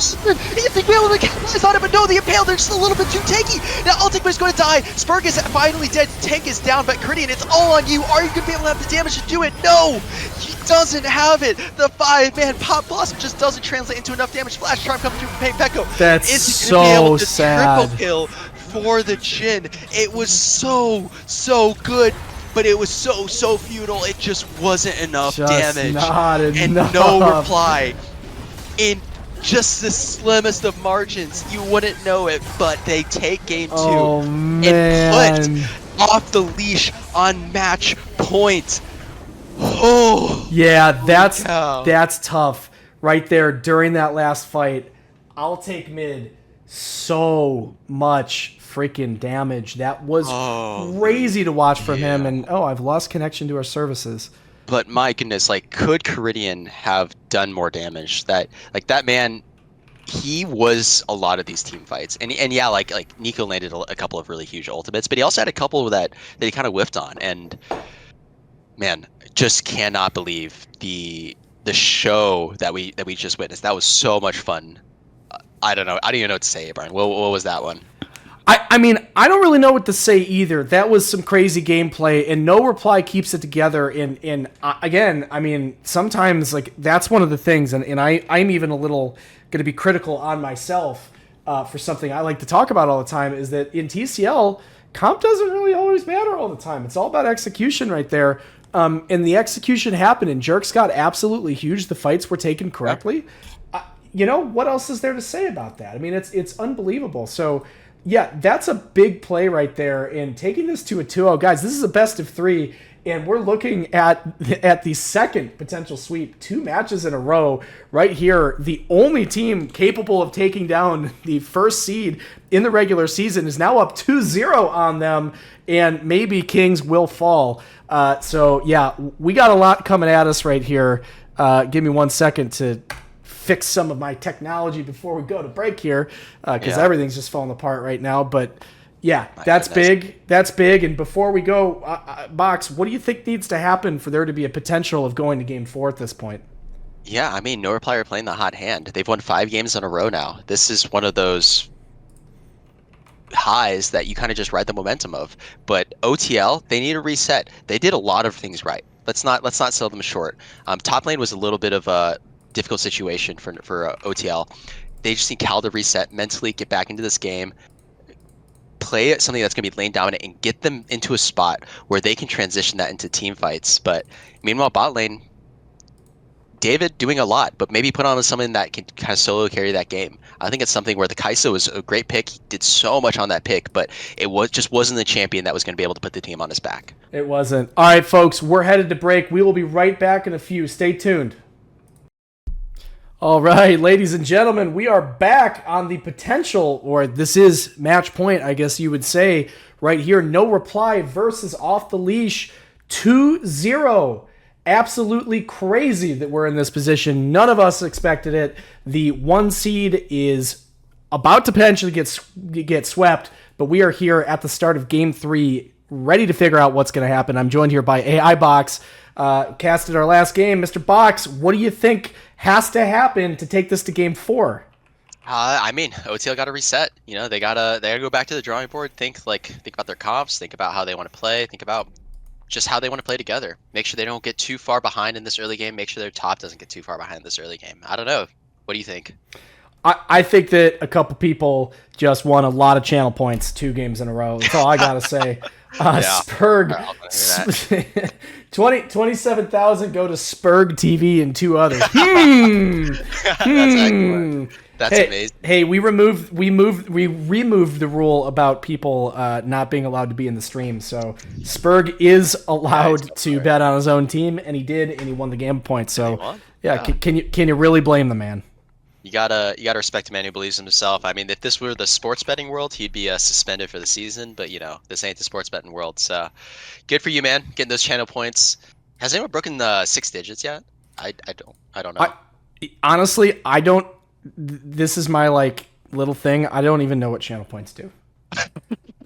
You think be able to capitalize on it, but no, the Impale, they're just a little bit too tanky. Now Ultimate is going to die. Spurg is finally dead. Tank is down, but Caridian, it's all on you. Are you going to be able to have the damage to do it? No! He doesn't have it. The 5-man Pop Blossom just doesn't translate into enough damage. Flash Charm coming through from Pain Pekko. That's so sad. Triple kill for the Jin. It was so good. But it was so futile. It just wasn't enough damage. Not enough. And no reply. In just the slimmest of margins, you wouldn't know it, but they take game 2 and put off the leash on match point. Oh, Yeah, cow. that's tough right there during that last fight. I'll take mid. So much freaking damage. That was Holy, crazy to watch from him. yeah. And oh, I've lost connection to our services. But my goodness, like, could Caridian have done more damage? That man, he was a lot of these team fights, and yeah, like Nico landed a couple of really huge ultimates, but he also had a couple that he kind of whiffed on, and man, just cannot believe the show that we just witnessed. That was so much fun. I don't know. I don't even know what to say, Brian. What was that one? I mean, I don't really know what to say either. That was some crazy gameplay, and no reply keeps it together. And again, I mean, sometimes like that's one of the things, and I'm even a little going to be critical on myself for something I like to talk about all the time. Is that in TCL, comp doesn't really always matter all the time. It's all about execution right there. And the execution happened, and Jerks got absolutely huge. The fights were taken correctly. You know, what else is there to say about that? I mean, it's unbelievable. So, yeah, that's a big play right there. And taking this to a 2-0, guys, this is a best of 3, and we're looking at the second potential sweep, 2 matches in a row right here. The only team capable of taking down the first seed in the regular season is now up 2-0 on them, and maybe Kings will fall. So, yeah, we got a lot coming at us right here. Give me 1 second to fix some of my technology before we go to break here, because everything's just falling apart right now. But yeah, that's big. That's big. And before we go, Box, what do you think needs to happen for there to be a potential of going to Game 4 at this point? Yeah, I mean, no reply are playing the hot hand. They've won 5 games in a row now. This is one of those highs that you kind of just ride the momentum of. But OTL, they need a reset. They did a lot of things right. Let's not sell them short. Top lane was a little bit of a difficult situation for OTL. They just need Cal to reset mentally, get back into this game, play something that's going to be lane dominant, and get them into a spot where they can transition that into team fights. But meanwhile, bot lane, David doing a lot, but maybe put on something that can kind of solo carry that game. I think it's something where the Kai'Sa was a great pick. He did so much on that pick, but it wasn't the champion that was going to be able to put the team on his back. It wasn't. All right, folks, we're headed to break. We will be right back in a few. Stay tuned. All right, ladies and gentlemen, we are back on the potential, or this is match point, I guess you would say, right here. No reply versus Off the Leash 2-0. Absolutely crazy that we're in this position. None of us expected it. The 1 seed is about to potentially get swept, but we are here at the start of Game 3, ready to figure out what's going to happen. I'm joined here by AiBox. Casted our last game. Mr. Box, what do you think has to happen to take this to Game 4? I mean, OTL got to reset. You know, they gotta go back to the drawing board. Think about their comps. Think about how they want to play. Think about just how they want to play together. Make sure they don't get too far behind in this early game. Make sure their top doesn't get too far behind in this early game. I don't know. What do you think? I think that a couple people just won a lot of channel points 2 games in a row. That's all I gotta say. Spurg, 27,000 go to Spurg TV and 2 others. That's amazing. Hey, we removed the rule about people not being allowed to be in the stream. So Spurg is allowed to bet on his own team, and he did, and he won the game points. So yeah, can you really blame the man? You gotta respect a man who believes in himself. I mean, if this were the sports betting world, he'd be suspended for the season. But you know, this ain't the sports betting world. So, good for you, man, getting those channel points. Has anyone broken the 6 digits yet? I don't know. Honestly, I don't. This is my little thing. I don't even know what channel points do,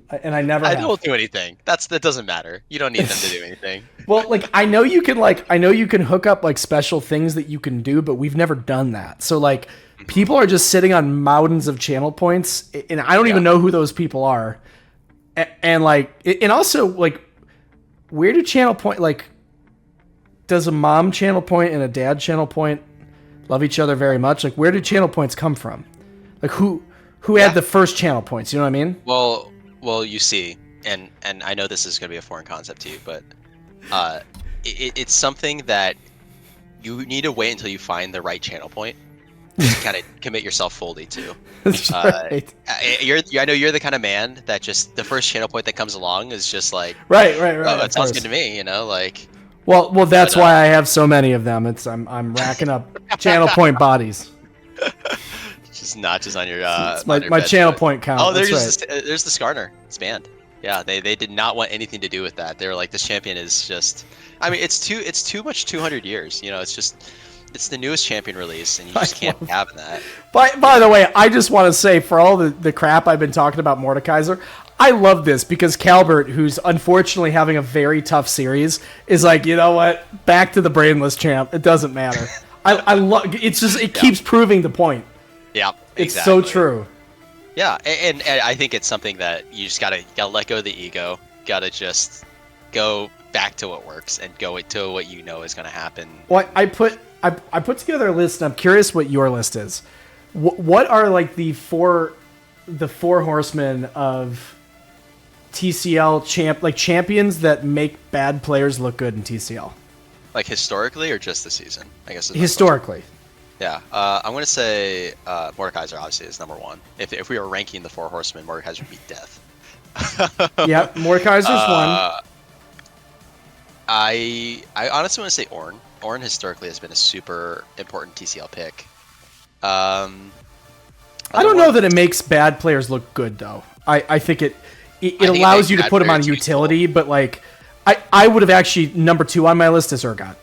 and I never. I don't do anything. That doesn't matter. You don't need them to do anything. Well, I know you can hook up special things that you can do, but we've never done that. So people are just sitting on mountains of channel points, and I don't even know who those people are. And also where do channel point does a mom channel point and a dad channel point love each other very much? Where do channel points come from? Who had the first channel points? You know what I mean? Well, you see, and I know this is going to be a foreign concept to you, but it's something that you need to wait until you find the right channel point to kind of commit yourself fully to. That's right. I know you're the kind of man that just the first channel point that comes along is just right. Oh, it sounds good to me, you know, Well, that's But, why I have so many of them. I'm racking up channel point bodies. just notches on your It's on your my channel bench. point count. Oh, That's there's the Skarner. It's banned. Yeah, they did not want anything to do with that. They were like, this champion is just. I mean, it's too much 200 years. You know, it's the newest champion release, and you just can't be having that. By the way, I just want to say, for all the crap I've been talking about Mordekaiser, I love this because Calbert, who's unfortunately having a very tough series, is like, you know what? Back to the brainless champ. It doesn't matter. I love. It's just it keeps proving the point. Yeah, it's so true. Yeah, and I think it's something that you just gotta let go of the ego. Gotta just go back to what works and go to what you know is gonna happen. Well, I put together a list, and I'm curious what your list is. What are like the four horsemen of TCL champions that make bad players look good in TCL? Like historically or just this season? I guess historically. Yeah, I'm gonna say Mordekaiser obviously is number one. If we were ranking the four horsemen, Mordekaiser would be death. Yeah, Mordekaiser's one. I honestly want to say Ornn. Ornn historically has been a super important TCL pick. I don't know that it makes bad players look good though. I think it allows you to put them on utility, but like I would have actually number 2 on my list is Urgot.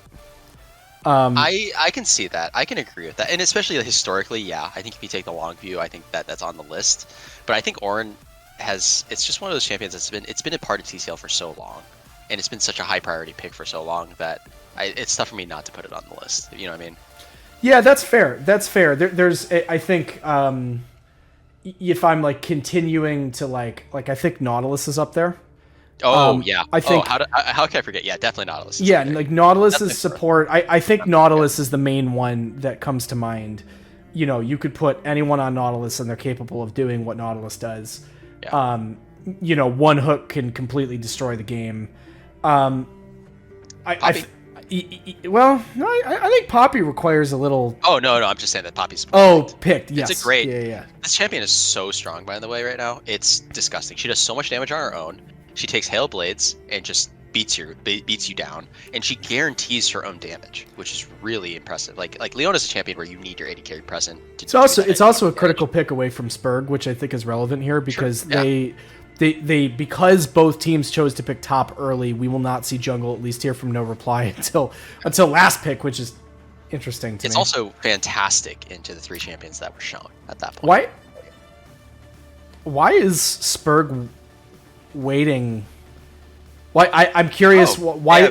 I can see that. I can agree with that, and especially historically, yeah. I think if you take the long view, I think that's on the list. But I think Ornn it's just one of those champions it's been a part of TCL for so long, and it's been such a high priority pick for so long that it's tough for me not to put it on the list. You know what I mean? Yeah, that's fair. That's fair. There's I think if I'm like continuing to like I think Nautilus is up there. Oh yeah, I think. How can I forget? Yeah, definitely Nautilus. Yeah, like Nautilus's support. I think Nautilus is the main one that comes to mind. You know, you could put anyone on Nautilus and they're capable of doing what Nautilus does. Yeah. You know, one hook can completely destroy the game. Well, no, I think Poppy requires a little. Oh no, I'm just saying that Poppy's. Picked. Yes. It's a great. Yeah. This champion is so strong, by the way, right now. It's disgusting. She does so much damage on her own. She takes Hail Blades and just beats you down, and she guarantees her own damage, which is really impressive. Like Leona's a champion where you need your AD carry present. It's also a critical pick away from Spurg, which I think is relevant here because they because both teams chose to pick top early. We will not see jungle, at least hear from No Reply until last pick, which is interesting to me. It's also fantastic into the 3 champions that were shown at that point. Why is Spurg waiting? I'm curious. Why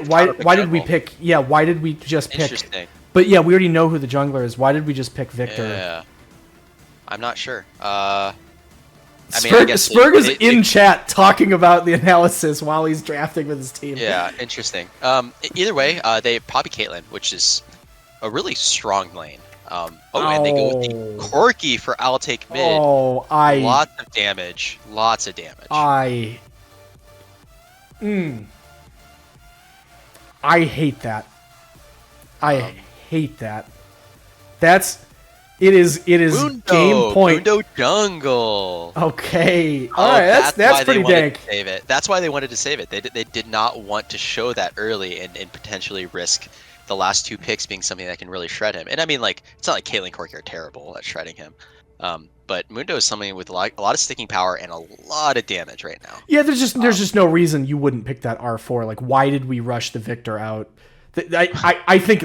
did we pick? Yeah, why did we just pick? Interesting. But yeah, we already know who the jungler is. Why did we just pick Victor? Yeah, I'm not sure. Spurg is in chat talking about the analysis while he's drafting with his team. Yeah, interesting. Either way, they Poppy Caitlyn, which is a really strong lane. And they go with the Corki for I'll take mid. Lots of damage. I hate that. I hate that. It is Mundo, game point. Mundo jungle. Okay. All right. That's pretty dank. Save it. That's why they wanted to save it. They did not want to show that early and potentially risk the last 2 picks being something that can really shred him. And I mean, like, it's not like Caitlyn Corki are terrible at shredding him. But Mundo is something with a lot of sticking power and a lot of damage right now. Yeah, there's just no reason you wouldn't pick that R4. Like, why did we rush the Victor out? I think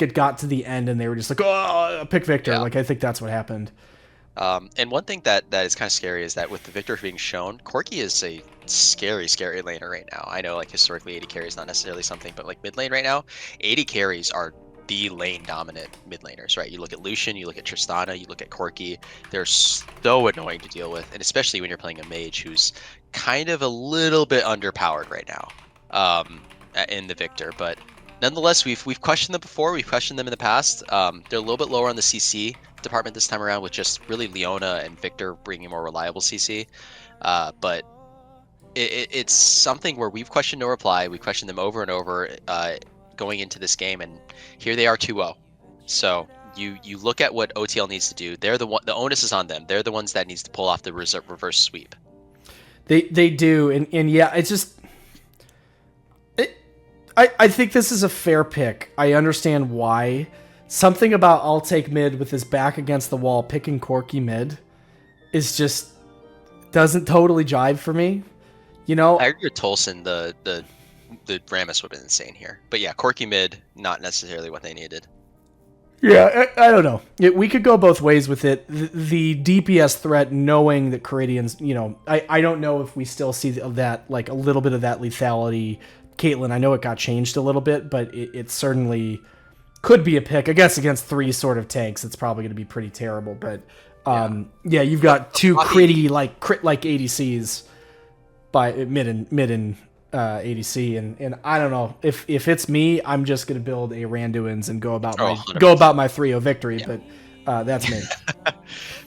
it got to the end and they were just like, oh, pick Victor. Yeah. Like, I think that's what happened. And one thing that is kind of scary is that with the Victor being shown, Corki is a scary laner right now. I know, like, historically 80 carry is not necessarily something, but like mid lane right now, 80 carries are the lane dominant mid laners, right? You look at Lucian, you look at Tristana, you look at Corki. They're so annoying to deal with, and especially when you're playing a mage who's kind of a little bit underpowered right now in the Victor. But nonetheless, we've questioned them before. We've questioned them in the past. They're a little bit lower on the CC department this time around, with just really Leona and Victor bringing more reliable CC. But it's something where we've questioned No Reply. We questioned them over and over going into this game, and here they are 2-0. So you look at what OTL needs to do. They're the onus is on them. They're the ones that needs to pull off the reverse sweep. They do, and yeah, it's just I think this is a fair pick. I understand why. Something about I'll take mid with his back against the wall, picking Corki mid, is just doesn't totally jive for me. You know, I agree with Tolson. The Rammus would have been insane here, but yeah, Corki mid, not necessarily what they needed. yeah, I don't know. We could go both ways with it. The DPS threat, knowing that Caridians, you know, I don't know if we still see that, like a little bit of that lethality. Caitlyn, I know it got changed a little bit, but it certainly could be a pick. I guess against 3 sort of tanks, it's probably going to be pretty terrible. But yeah, you've got 2 crit like ADCs by mid and ADC, and I don't know if it's me, I'm just going to build a Randuin's and go about my 3-0 victory. Yeah. But that's me.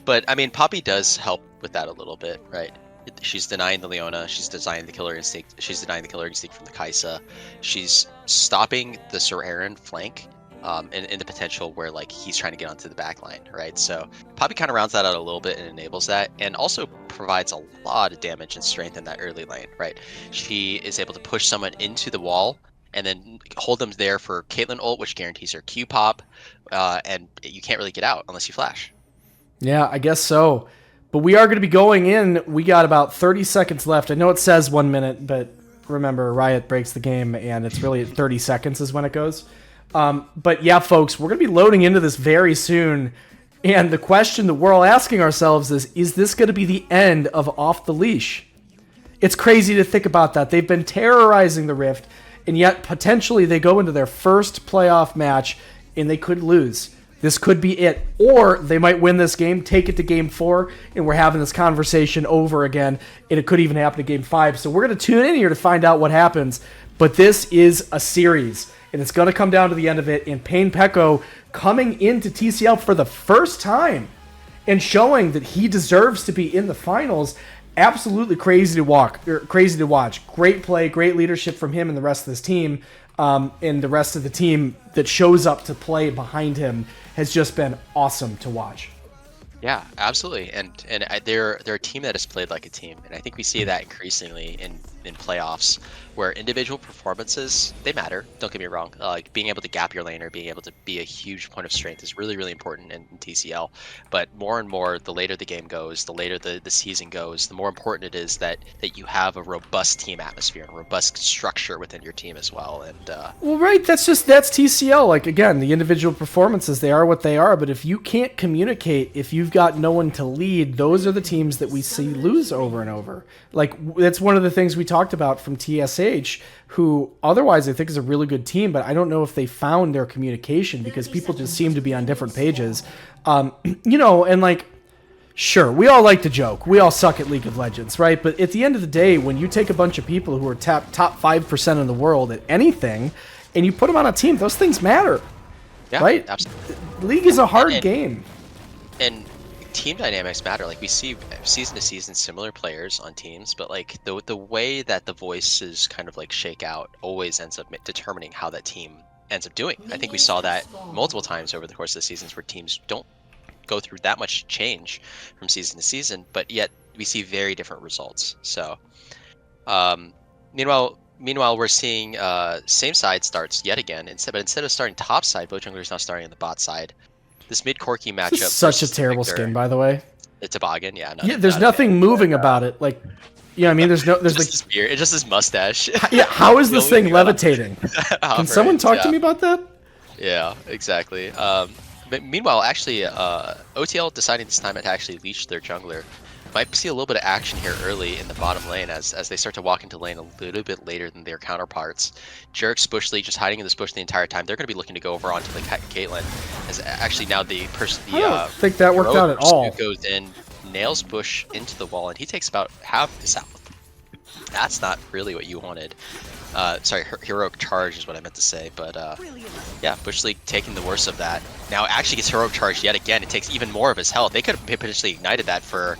But I mean, Poppy does help with that a little bit, right? She's denying the Leona. She's denying the killer instinct. She's denying the killer instinct from the Kaisa. She's stopping the Sir Aaron flank, in the potential where like he's trying to get onto the back line, right? So Poppy kind of rounds that out a little bit and enables that, and also provides a lot of damage and strength in that early lane, right? She is able to push someone into the wall and then hold them there for Caitlyn ult, which guarantees her Q pop, and you can't really get out unless you flash. Yeah, I guess so. But we are going to be going in. We got about 30 seconds left. I know it says 1 minute, but remember, Riot breaks the game, and it's really 30 seconds is when it goes. But yeah, folks, we're going to be loading into this very soon. And the question that we're all asking ourselves is this going to be the end of Off the Leash? It's crazy to think about that. They've been terrorizing the Rift, and yet potentially they go into their first playoff match, and they could lose. This could be it. Or they might win this game, take it to Game 4, and we're having this conversation over again, and it could even happen to Game 5. So we're going to tune in here to find out what happens. But this is a series, and it's going to come down to the end of it. And Payne Pecco coming into TCL for the first time and showing that he deserves to be in the finals. Absolutely crazy to watch. Great play, great leadership from him and the rest of his team. And the rest of the team that shows up to play behind him has just been awesome to watch. Yeah, absolutely, and they're a team that has played like a team, and I think we see that increasingly in playoffs, where individual performances, they matter. Don't get me wrong. Like being able to gap your lane or being able to be a huge point of strength is really, really important in TCL. But more and more, the later the game goes, the later the season goes, the more important it is that you have a robust team atmosphere and robust structure within your team as well. And well, right, that's TCL. Like again, the individual performances, they are what they are. But if you can't communicate, if you've got no one to lead, those are the teams that we see lose over and over. Like that's one of the things we talked about from TSH, who otherwise I think is a really good team, but I don't know if they found their communication because people just seem to be on different pages. You know, and like, sure, we all like to joke. We all suck at League of Legends, right? But at the end of the day, when you take a bunch of people who are top 5% in the world at anything and you put them on a team, those things matter. Yeah, right? Absolutely. League is a hard game. And team dynamics matter. Like we see season to season similar players on teams, but like the way that the voices kind of like shake out always ends up determining how that team ends up doing. I think we saw that multiple times over the course of the seasons where teams don't go through that much change from season to season, but yet we see very different results. So meanwhile we're seeing same side starts yet again, but instead of starting top side, Bojangler is now starting on the bot side. This mid Corki matchup. This is such a terrible skin, by the way. The toboggan, yeah. Yeah, there's nothing moving about it. Like, yeah, I mean, there's like his beard. It's just his mustache. Yeah, how is this thing levitating? Can someone talk to me about that? Yeah, exactly. But meanwhile, actually, OTL deciding this time to actually leash their jungler. Might see a little bit of action here early in the bottom lane as they start to walk into lane a little bit later than their counterparts. Jerks, Bushly just hiding in this bush the entire time. They're going to be looking to go over onto the Caitlyn. As actually now the person, I don't think that worked out at all. Goes in, nails Bush into the wall, and he takes about half his health. That's not really what you wanted. Sorry, heroic charge is what I meant to say, but yeah, Bushly taking the worst of that. Now actually gets heroic charge yet again. It takes even more of his health. They could have potentially ignited that for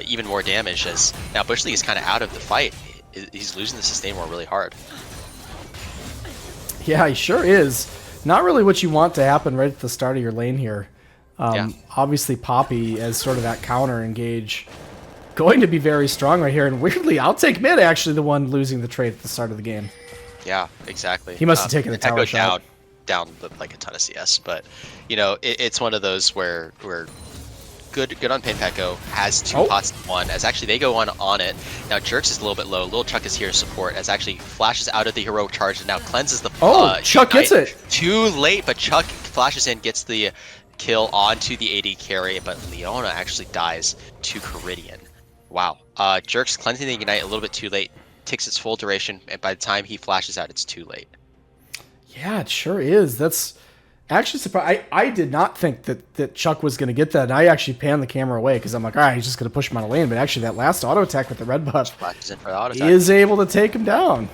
even more damage, as now Bushly is kind of out of the fight. He's losing the sustain war really hard. Yeah, he sure is. Not really what you want to happen right at the start of your lane here. Obviously Poppy as sort of that counter engage going to be very strong right here, and weirdly, I'll take mid actually the one losing the trade at the start of the game. Yeah, exactly. He must have taken the That tower goes shot. down like a ton of CS, but it's one of those where good on Pekko has 2 pots in 1, as actually they go on it. Now Jerks is a little bit low. Lil Chuck is here to support, as actually flashes out of the heroic charge and now cleanses the Chuck gets it. Too late, but Chuck flashes in, gets the kill onto the AD carry, but Leona actually dies to Caridian. Wow. Jerks cleansing the Ignite a little bit too late, takes its full duration, and by the time he flashes out, it's too late. Yeah, it sure is. That's actually surprised. I did not think that Chuck was going to get that. And I actually panned the camera away because I'm like, all right, he's just going to push him out of lane. But actually, that last auto attack with the red buff is able to take him down.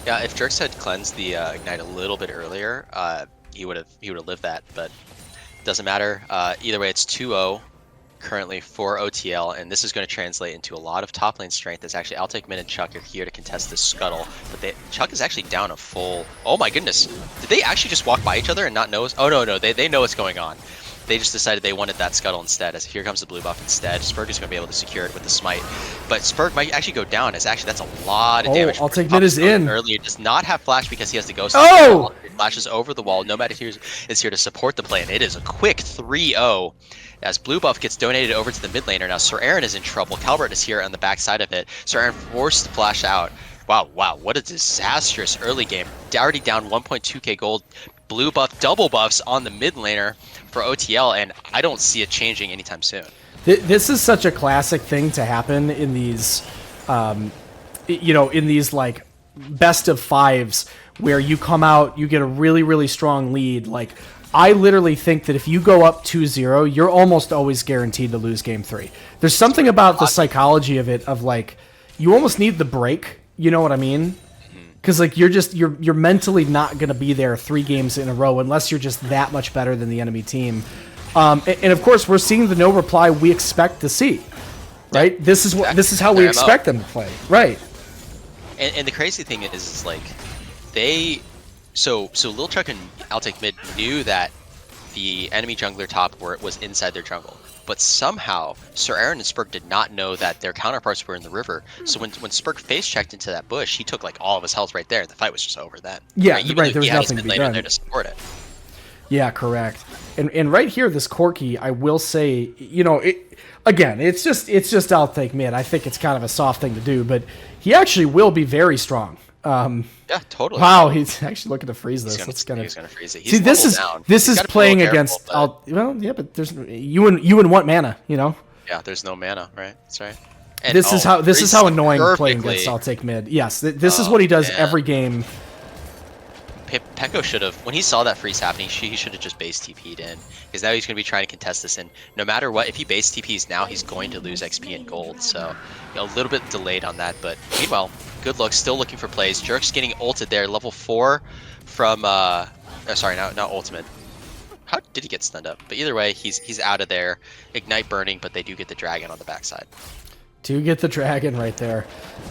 Yeah, if Jerks had cleansed the Ignite a little bit earlier, he would have lived that. But doesn't matter. Either way, it's 2-0 currently for OTL, and this is going to translate into a lot of top lane strength. As actually, I'll take Min and Chuck are here to contest this scuttle, but Chuck is actually down a full. Oh my goodness! Did they actually just walk by each other and not know? Oh no, they know what's going on. They just decided they wanted that scuttle instead. As here comes the blue buff instead. Spurg is going to be able to secure it with the smite, but Spurg might actually go down. As actually that's a lot of damage. I'll take Min is in earlier. Does not have flash because he has the ghost. It flashes over the wall. Nomad is here to support the play, and it is a quick 3-0. As blue buff gets donated over to the mid laner. Now Sir Aaron is in trouble. Calvert is here on the backside of it. Sir Aaron forced to flash out. Wow, what a disastrous early game. Already down 1.2k gold. Blue buff, double buffs on the mid laner for OTL, and I don't see it changing anytime soon. This is such a classic thing to happen in these, in these like best of fives where you come out, you get a really, really strong lead. Like, I literally think that if you go up 2-0, you're almost always guaranteed to lose game 3. There's something about the psychology of it, of like, you almost need the break. You know what I mean? Because like you're mentally not going to be there 3 games in a row unless you're just that much better than the enemy team. And of course, we're seeing the no reply we expect to see. Right? This is how we expect them to play. Right. And the crazy thing is like So Lil Chuck and I'll take mid knew that the enemy jungler top was inside their jungle, but somehow Sir Aaron and Spurg did not know that their counterparts were in the river. So when Spurg face checked into that bush, he took like all of his health right there, and the fight was just over then. Yeah, right. There was nothing to be done there to support it. Yeah, correct. And right here, this Corki, I will say, it's just I'll take mid. I think it's kind of a soft thing to do, but he actually will be very strong. Yeah, totally. Wow, he's actually looking to freeze this. He's gonna freeze it. See, this is playing against. But there's you and want mana, Yeah, there's no mana, right? That's right. And this is how annoying playing against. I'll take mid. Yes, this is what he does every game. Pekko should have, when he saw that freeze happening, he should have just base TP'd in, because now he's going to be trying to contest this, and no matter what, if he base TPs now, he's going to lose XP and gold, so a little bit delayed on that, but meanwhile, good luck, still looking for plays. Jerk's getting ulted there, level 4 from, sorry, not ultimate. How did he get stunned up? But either way, he's out of there. Ignite burning, but they do get the dragon on the backside. Do get the dragon right there.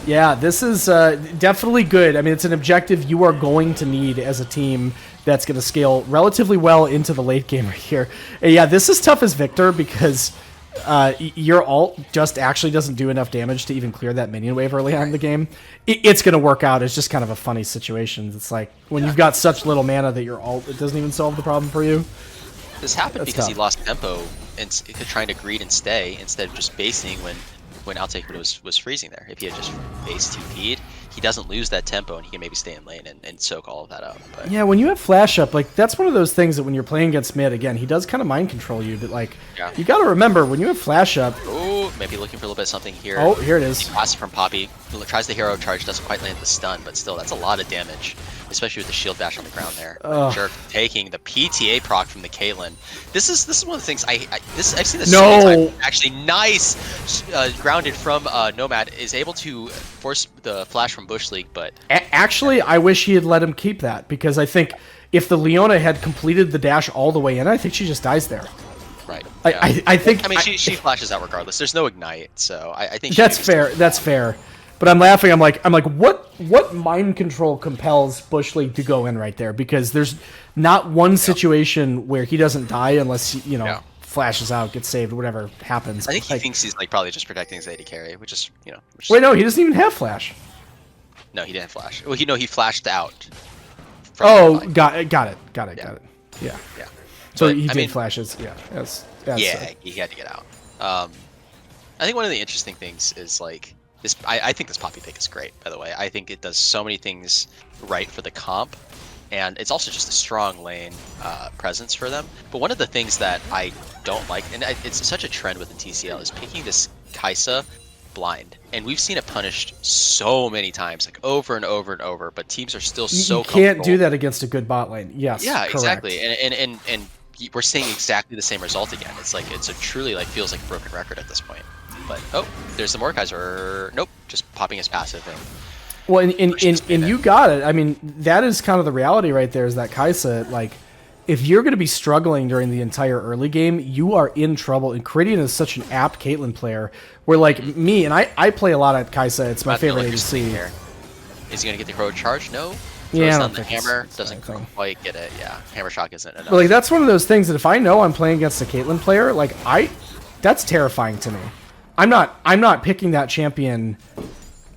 Yeah, this is definitely good. I mean, it's an objective you are going to need as a team that's going to scale relatively well into the late game right here. And yeah, this is tough as Victor because your ult just actually doesn't do enough damage to even clear that minion wave early on in the game. It's going to work out. It's just kind of a funny situation. It's like when you've got such little mana that your ult, it doesn't even solve the problem for you. This happened because he lost tempo and trying to greed and stay instead of just basing when Outtake was freezing there. If he had just base TP'd, he doesn't lose that tempo and he can maybe stay in lane and soak all of that up. But yeah, when you have flash up, like that's one of those things that when you're playing against mid, again, he does kind of mind control you, but like you got to remember when you have flash up. Oh, maybe looking for a little bit of something here. Oh, here it is. He passes from Poppy, tries the hero charge, doesn't quite land the stun, but still, that's a lot of damage, especially with the shield bash on the ground there. Jerk taking the PTA proc from the Caitlyn. This is one of the things I've seen this so many times. Actually, nice grounded from Nomad is able to force the flash from Bush League, but actually, I wish he had let him keep that because I think if the Leona had completed the dash all the way in, I think she just dies there. Right. Yeah. I think. I mean, she flashes out regardless. There's no ignite, so I think that's fair. That's fair. But I'm laughing. I'm like, what mind control compels Bush League to go in right there? Because there's not one situation where he doesn't die unless flashes out, gets saved, whatever happens. I think he thinks he's like probably just protecting his AD carry, which is Wait, no, he doesn't even have flash. No, he didn't flash. Well, he flashed out. Oh, got it. Yeah. Yeah. So But, he I did mean, flashes. Yeah. yeah, he had to get out. I think one of the interesting things is like this. I think this Poppy pick is great. By the way, I think it does so many things right for the comp, and it's also just a strong lane presence for them. But one of the things that I don't like, and it's such a trend within TCL, is picking this Kai'Sa blind, and we've seen it punished so many times, like over and over and over. But teams are still so you can't do that against a good bot lane. Yes. Yeah, correct. exactly, and we're seeing exactly the same result again. It's like it's a truly like feels like a broken record at this point. But oh, there's the Mordekaiser. Nope, just popping his passive. And well, and you got it. I mean, that is kind of the reality right there. Is that Kai'Sa, like, if you're going to be struggling during the entire early game, you are in trouble. And Caridian is such an apt Caitlyn player. Where like me, and I play a lot at Kai'Sa. It's my favorite ADC. Here. Is he going to get the heroic charge? No. Yeah, down the hammer, doesn't quite get it. Yeah, hammer shock isn't enough. But like that's one of those things that if I know I'm playing against a Caitlyn player, like that's terrifying to me. I'm not picking that champion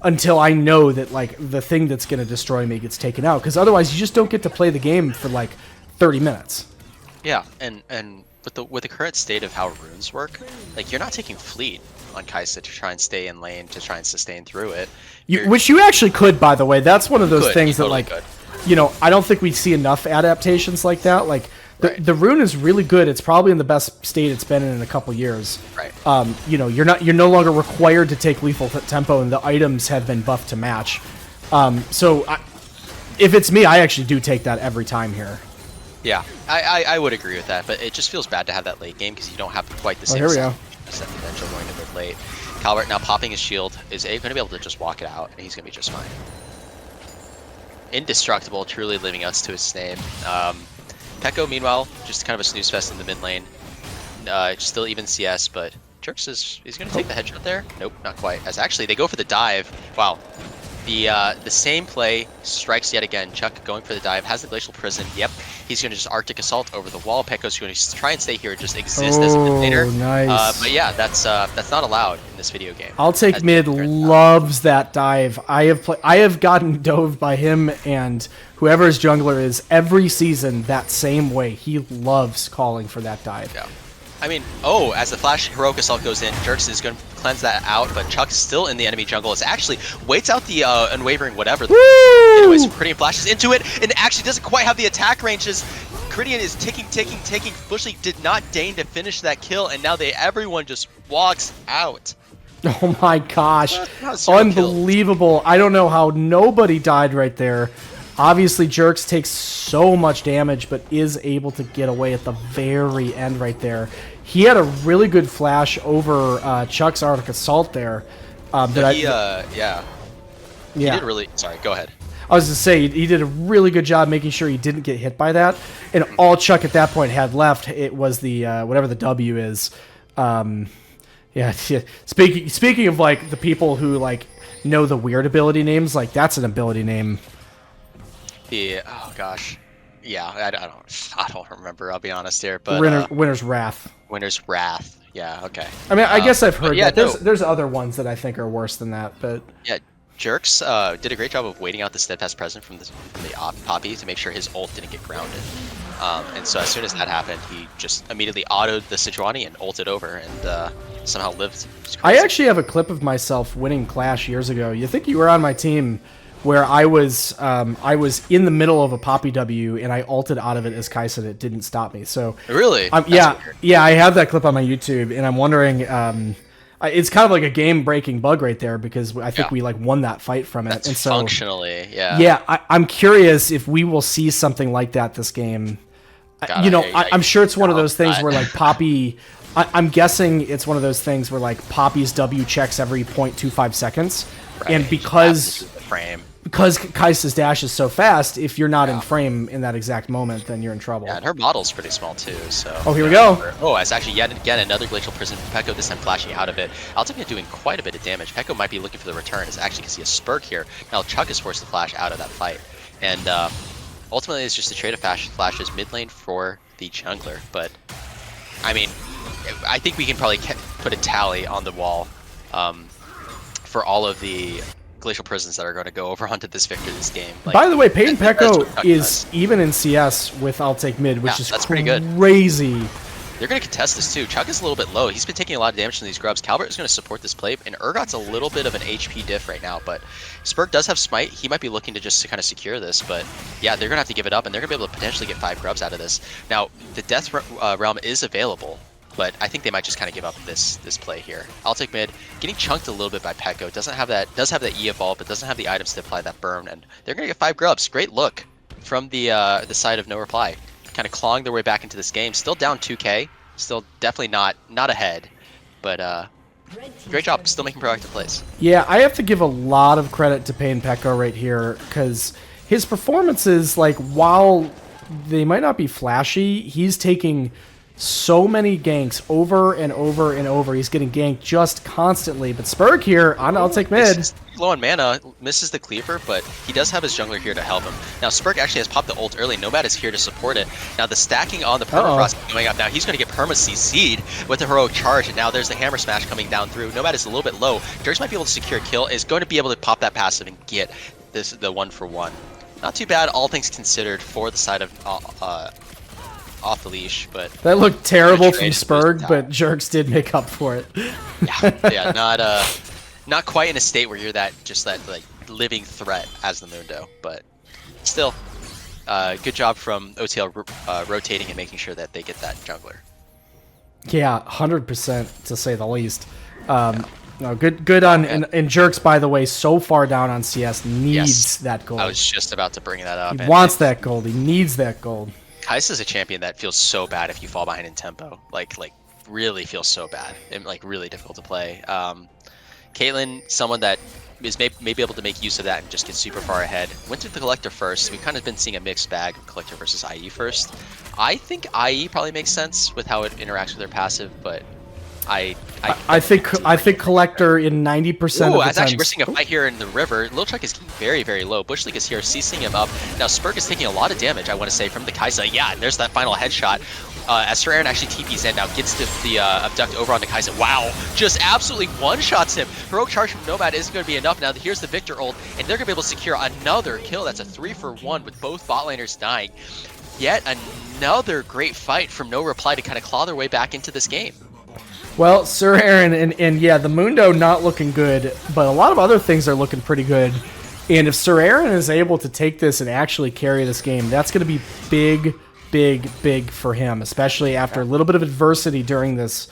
until I know that like the thing that's going to destroy me gets taken out, because otherwise you just don't get to play the game for like 30 minutes. Yeah, and with the current state of how runes work, like you're not taking fleet on Kai'Sa to try and stay in lane to try and sustain through it. Which you actually could, by the way. That's one of those things that like, you know, I don't think we see enough adaptations like that. Like the rune is really good. It's probably in the best state it's been in a couple years. Right. You know, you're no longer required to take lethal tempo, and the items have been buffed to match. If it's me, I actually do take that every time here. Yeah, I would agree with that, but it just feels bad to have that late game because you don't have quite the same potential going to mid late. Calvert now popping his shield. Is going to be able to just walk it out, and he's going to be just fine. Indestructible, truly living up to his name. Pekko, meanwhile, just kind of a snooze fest in the mid lane. Still even CS, but Jerks he's going to take the headshot there. Nope, not quite. As actually, they go for the dive. Wow. The same play strikes yet again. Chuck going for the dive, has the Glacial Prison. Yep, he's going to just Arctic Assault over the wall. Pekko's going to try and stay here and just exist as a mid laner. Nice. But yeah, that's not allowed in this video game. I'll take mid. Loves that dive. I have gotten dove by him and whoever his jungler is every season that same way. He loves calling for that dive. Yeah. I mean, as the flash heroic assault goes in, Jerks is going to cleanse that out, but Chuck's still in the enemy jungle. It's actually waits out the unwavering whatever. Anyways, Caridian flashes into it, and actually doesn't quite have the attack ranges. Caridian is taking. Bushleague did not deign to finish that kill, and now everyone just walks out. Oh my gosh. Unbelievable. I don't know how nobody died right there. Obviously, Jerks takes so much damage, but is able to get away at the very end right there. He had a really good flash over Chuck's Arctic Assault there. He did really... Sorry, go ahead. I was to say, he did a really good job making sure he didn't get hit by that. And all Chuck at that point had left, it was the whatever the W is. Yeah. Speaking of like the people who like know the weird ability names, like that's an ability name. Yeah. Oh gosh. Yeah. I don't remember. I'll be honest here. But Winter's Wrath. Winter's Wrath. Yeah. Okay. I mean, I guess I've heard that. There's other ones that I think are worse than that, but yeah. Jerks did a great job of waiting out the steadfast present from the Poppy to make sure his ult didn't get grounded. And so as soon as that happened, he just immediately autoed the Sejuani and ulted over and somehow lived. I actually have a clip of myself winning Clash years ago. You think you were on my team where I was in the middle of a Poppy W and I ulted out of it as Kai'Sa and it didn't stop me. So really, yeah, I have that clip on my YouTube and I'm wondering. It's kind of like a game-breaking bug right there because I think we like won that fight from it. That's and so, functionally, yeah. Yeah, I'm curious if we will see something like that this game. I'm sure it's one of those things where like Poppy. I'm guessing it's one of those things where like Poppy's W checks every 0.25 seconds, and because Kai'Sa's dash is so fast, if you're not in frame in that exact moment, then you're in trouble. Yeah, and her model's pretty small too, so... Oh, here we go! Oh, it's actually yet again another Glacial Prison from Pekko, this time flashing out of it. Ultimate doing quite a bit of damage. Pekko might be looking for the return. It's actually can see a Spurk here. Now Chuck is forced to flash out of that fight. And ultimately it's just a trade of flashes mid lane for the jungler. But, I mean, I think we can probably put a tally on the wall for all of the Glacial Prisons that are going to go over onto this victor this game. Like, by the way, Peyton that's what Pecco Chuck is does. even in CS with I'll Take Mid, which is that's pretty good. crazy. They're going to contest this too. Chuck is a little bit low. He's been taking a lot of damage from these grubs. Calvert is going to support this play, and Urgot's a little bit of an HP diff right now, but Spurg does have Smite. He might be looking to just kind of secure this, but yeah, they're going to have to give it up, and they're going to be able to potentially get 5 grubs out of this. Now, the Death Realm is available, but I think they might just kind of give up this play here. I'll take mid, getting chunked a little bit by Pecco. Does have that E evolve, but doesn't have the items to apply that burn, and they're going to get 5 grubs. Great look from the side of No Reply. Kind of clawing their way back into this game. Still down 2k. Still definitely not ahead, but great job. Still making proactive plays. Yeah, I have to give a lot of credit to Payne Pecco right here because his performances, like, while they might not be flashy, he's taking so many ganks over and over and over. He's getting ganked just constantly. But Spurg here on I'll Take Mid. Low on mana, misses the cleaver, but he does have his jungler here to help him. Now Spurg actually has popped the ult early. Nomad is here to support it. Now the stacking on the permafrost is going up. Now he's going to get perma CC'd with the heroic charge, and now there's the hammer smash coming down through. Nomad is a little bit low. Jerks might be able to secure a kill. Is going to be able to pop that passive and get the 1-for-1. Not too bad, all things considered, for the side of off the leash, but that looked terrible from Spurg, but Jerks did make up for it. yeah, not quite in a state where you're that like living threat as the Mundo, but still, good job from OTL rotating and making sure that they get that jungler. Yeah, 100% to say the least. No, good on and Jerks, by the way, so far down on CS, needs that gold. I was just about to bring that up. He wants that gold. He needs that gold. Kai'Sa is a champion that feels so bad if you fall behind in tempo. Like really feels so bad and like really difficult to play. Caitlyn, someone that is maybe able to make use of that and just get super far ahead. Went to the Collector first. We've kind of been seeing a mixed bag of Collector versus IE first. I think IE probably makes sense with how it interacts with their passive, but I think Collector in 90% of the time. Actually, we're seeing a fight here in the river. Lilchuck is getting very, very low. Bushleague is here, CCing him up. Now Spurg is taking a lot of damage, I want to say, from the Kai'Sa. Yeah, and there's that final headshot. As Sir Aaron actually TP's in now, gets the abduct over onto Kai'Sa. Wow, just absolutely one-shots him. Heroic charge from Nomad isn't going to be enough. Now here's the Victor ult, and they're going to be able to secure another kill. That's a 3-for-1 with both bot laners dying. Yet another great fight from No Reply to kind of claw their way back into this game. Well, Sir Aaron, and yeah, the Mundo not looking good, but a lot of other things are looking pretty good. And if Sir Aaron is able to take this and actually carry this game, that's going to be big for him, especially after a little bit of adversity during this,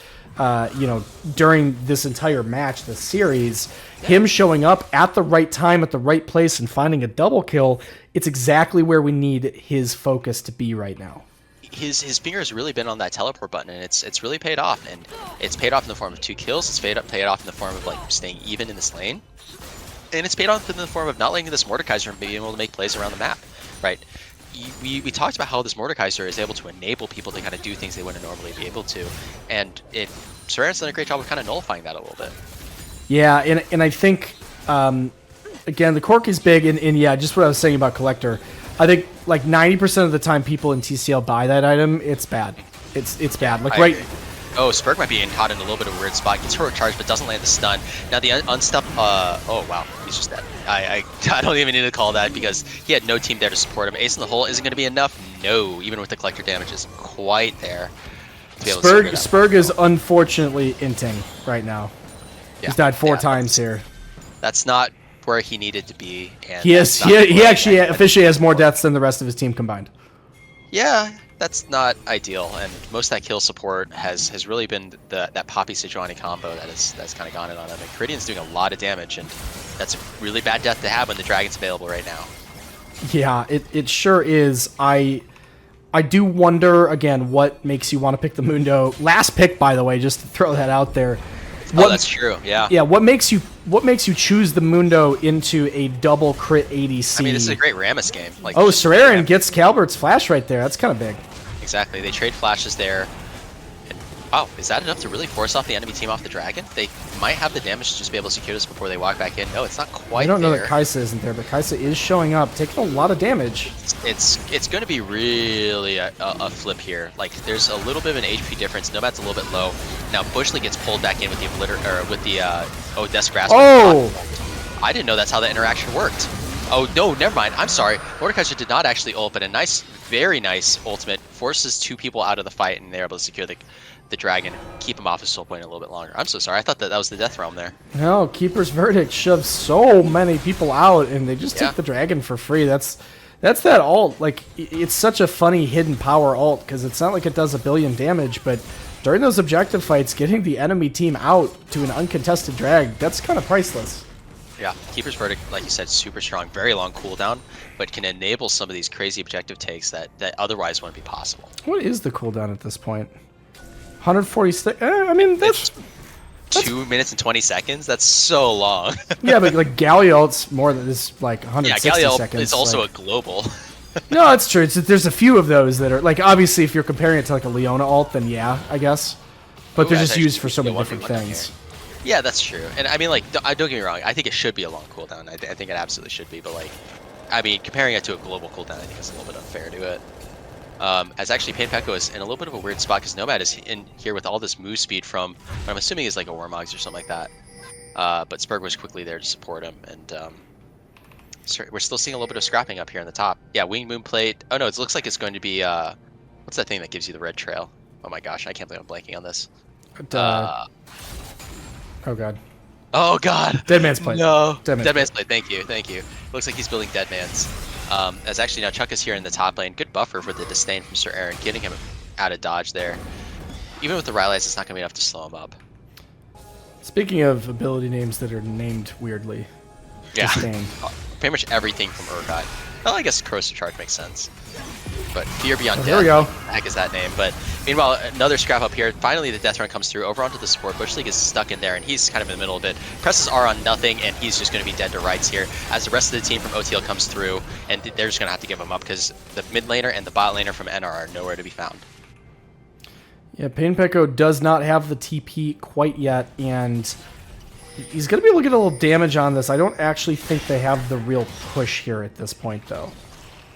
during this entire match, this series. Him showing up at the right time, at the right place, and finding a double kill, it's exactly where we need his focus to be right now. His finger has really been on that teleport button, and it's really paid off. And it's paid off in the form of 2 kills. It's paid off in the form of like staying even in this lane, and it's paid off in the form of not letting this Mordekaiser being able to make plays around the map. Right? We talked about how this Mordekaiser is able to enable people to kind of do things they wouldn't normally be able to, and Sir Aaron's done a great job of kind of nullifying that a little bit. Yeah, and I think again the Cork is big, and yeah, just what I was saying about Collector. I think like 90% of the time people in TCL buy that item, it's bad. It's bad. Like right. Oh, Spurg might be caught in a little bit of a weird spot. Gets heroic charge, but doesn't land the stun. Now the unstuck. Oh wow, he's just dead. I don't even need to call that because he had no team there to support him. Ace in the hole isn't going to be enough. No, even with the Collector damage isn't quite there. Spurg is unfortunately inting right now. Yeah. He's died 4 times here. That's not where he needed to be. And he actually officially has more deaths than the rest of his team combined. Yeah, that's not ideal, and most of that kill support has really been that Poppy Sejuani combo that's kind of gone in on him. And Caridian's doing a lot of damage, and that's a really bad death to have when the Dragon's available right now. Yeah, it sure is. I do wonder, again, what makes you want to pick the Mundo. Last pick, by the way, just to throw that out there. That's true. Yeah. Yeah. What makes you choose the Mundo into a double crit ADC? I mean, this is a great Rammus game. Like, Sir Aaron gets Calbert's flash right there. That's kind of big. Exactly. They trade flashes there. And, wow, is that enough to really force off the enemy team off the Dragon? They might have the damage to just be able to secure this before they walk back in. No, it's not quite. I don't know that Kai'Sa isn't there, but Kai'Sa is showing up, taking a lot of damage. It's going to be really a flip here. Like, there's a little bit of an HP difference. Nomad's a little bit low. Now Bushleague gets pulled back in with the Death Grasp. Oh! I didn't know that's how the interaction worked. Oh, no, never mind. I'm sorry. Mordekaiser did not actually ult, but a nice, very nice ultimate forces 2 people out of the fight, and they're able to secure the dragon, keep him off his soul point a little bit longer. I'm so sorry. I thought that was the death realm there. No, Keeper's Verdict shoves so many people out, and they just took the dragon for free. That's that ult. Like, it's such a funny hidden power ult, because it's not like it does a billion damage, but during those objective fights, getting the enemy team out to an uncontested drag, that's kind of priceless. Yeah, Keeper's Verdict, like you said, super strong, very long cooldown, but can enable some of these crazy objective takes that otherwise wouldn't be possible. What is the cooldown at this point? 146. I mean, that's 2 minutes and 20 seconds. That's so long. Yeah, but like Galio ult's more than this, like 160 yeah, Galio seconds. is also like, a global. No, it's true. There's a few of those that are like, obviously, if you're comparing it to like a Leona ult, then yeah, I guess. But they're just used for so many different things. Yeah, that's true. And I mean, like, don't get me wrong. I think it should be a long cooldown. I think it absolutely should be. But like, I mean, comparing it to a global cooldown, I think it's a little bit unfair to it. As actually Pain Pekko is in a little bit of a weird spot because Nomad is in here with all this move speed from what I'm assuming is like a Warmogs or something like that. But Spurg was quickly there to support him, and we're still seeing a little bit of scrapping up here on the top. Yeah, Winged Moon Plate. Oh no, it looks like it's going to be what's that thing that gives you the red trail? Oh my gosh, I can't believe I'm blanking on this. Oh god. Oh god. Dead Man's Plate. No. Dead Man's Plate. Thank you. Looks like he's building Dead Man's. As actually now Chuck is here in the top lane. Good buffer for the disdain from Sir Aaron, getting him out of dodge there. Even with the Rylai's, it's not gonna be enough to slow him up. Speaking of ability names that are named weirdly. Yeah. Disdain. Pretty much everything from Urgot. Well, I guess Corrosive Charge makes sense. But Fear Beyond Death. There we go. What the heck is that name? But meanwhile, another scrap up here. Finally, the Death Run comes through over onto the support. Bush League is stuck in there, and he's kind of in the middle of it. Presses R on nothing, and he's just going to be dead to rights here. As the rest of the team from OTL comes through, and they're just going to have to give him up because the mid laner and the bot laner from NR are nowhere to be found. Yeah, Pain Pekko does not have the TP quite yet, and he's going to be able to get a little damage on this. I don't actually think they have the real push here at this point, though.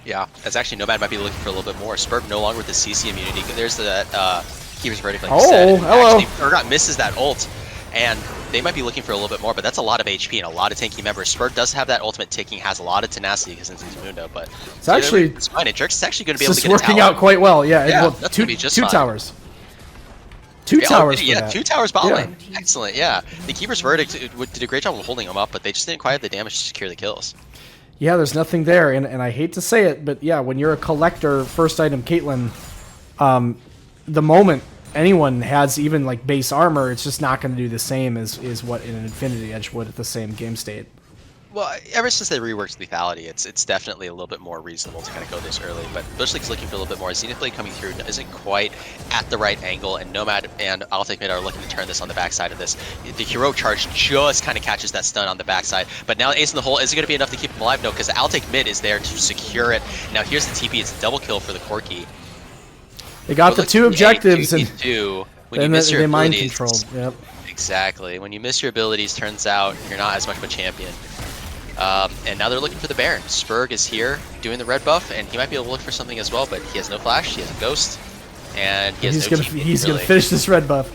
Yeah, as actually Nomad might be looking for a little bit more. Spurg no longer with the CC immunity. There's that Keeper's Verdict, like you said. Hello. Actually, Urgot misses that ult, and they might be looking for a little bit more, but that's a lot of HP and a lot of tanky members. Spurg does have that ultimate ticking, has a lot of tenacity because it's Mundo, but it's actually it's fine. And Jerk's actually going to be able to get working out quite well. Yeah, well, that's two fine. Towers. Two towers. Yeah, that. 2 towers bot lane. Excellent. Yeah, the Keeper's Verdict did a great job of holding him up, but they just didn't quite have the damage to secure the kills. Yeah, there's nothing there, and I hate to say it, but yeah, when you're a collector, first item Caitlyn, the moment anyone has even like base armor, it's just not going to do the same as what an Infinity Edge would at the same game state. Well, ever since they reworked lethality, it's definitely a little bit more reasonable to kind of go this early. But Bush League's looking for a little bit more. Zenith Blade coming through isn't quite at the right angle, and Nomad and I'll Take Mid are looking to turn this on the backside of this. The Heroic Charge just kind of catches that stun on the backside. But now Ace in the Hole, is it going to be enough to keep him alive? No, because I'll Take Mid is there to secure it. Now here's the TP. It's a double kill for the Corki. They got the 2 objectives, and when you miss your mind abilities, controlled. Yep. Exactly. When you miss your abilities, turns out you're not as much of a champion. And now they're looking for the Baron. Spurg is here doing the red buff, and he might be able to look for something as well, but he has no flash, he has a ghost, and he has he's gonna finish this red buff.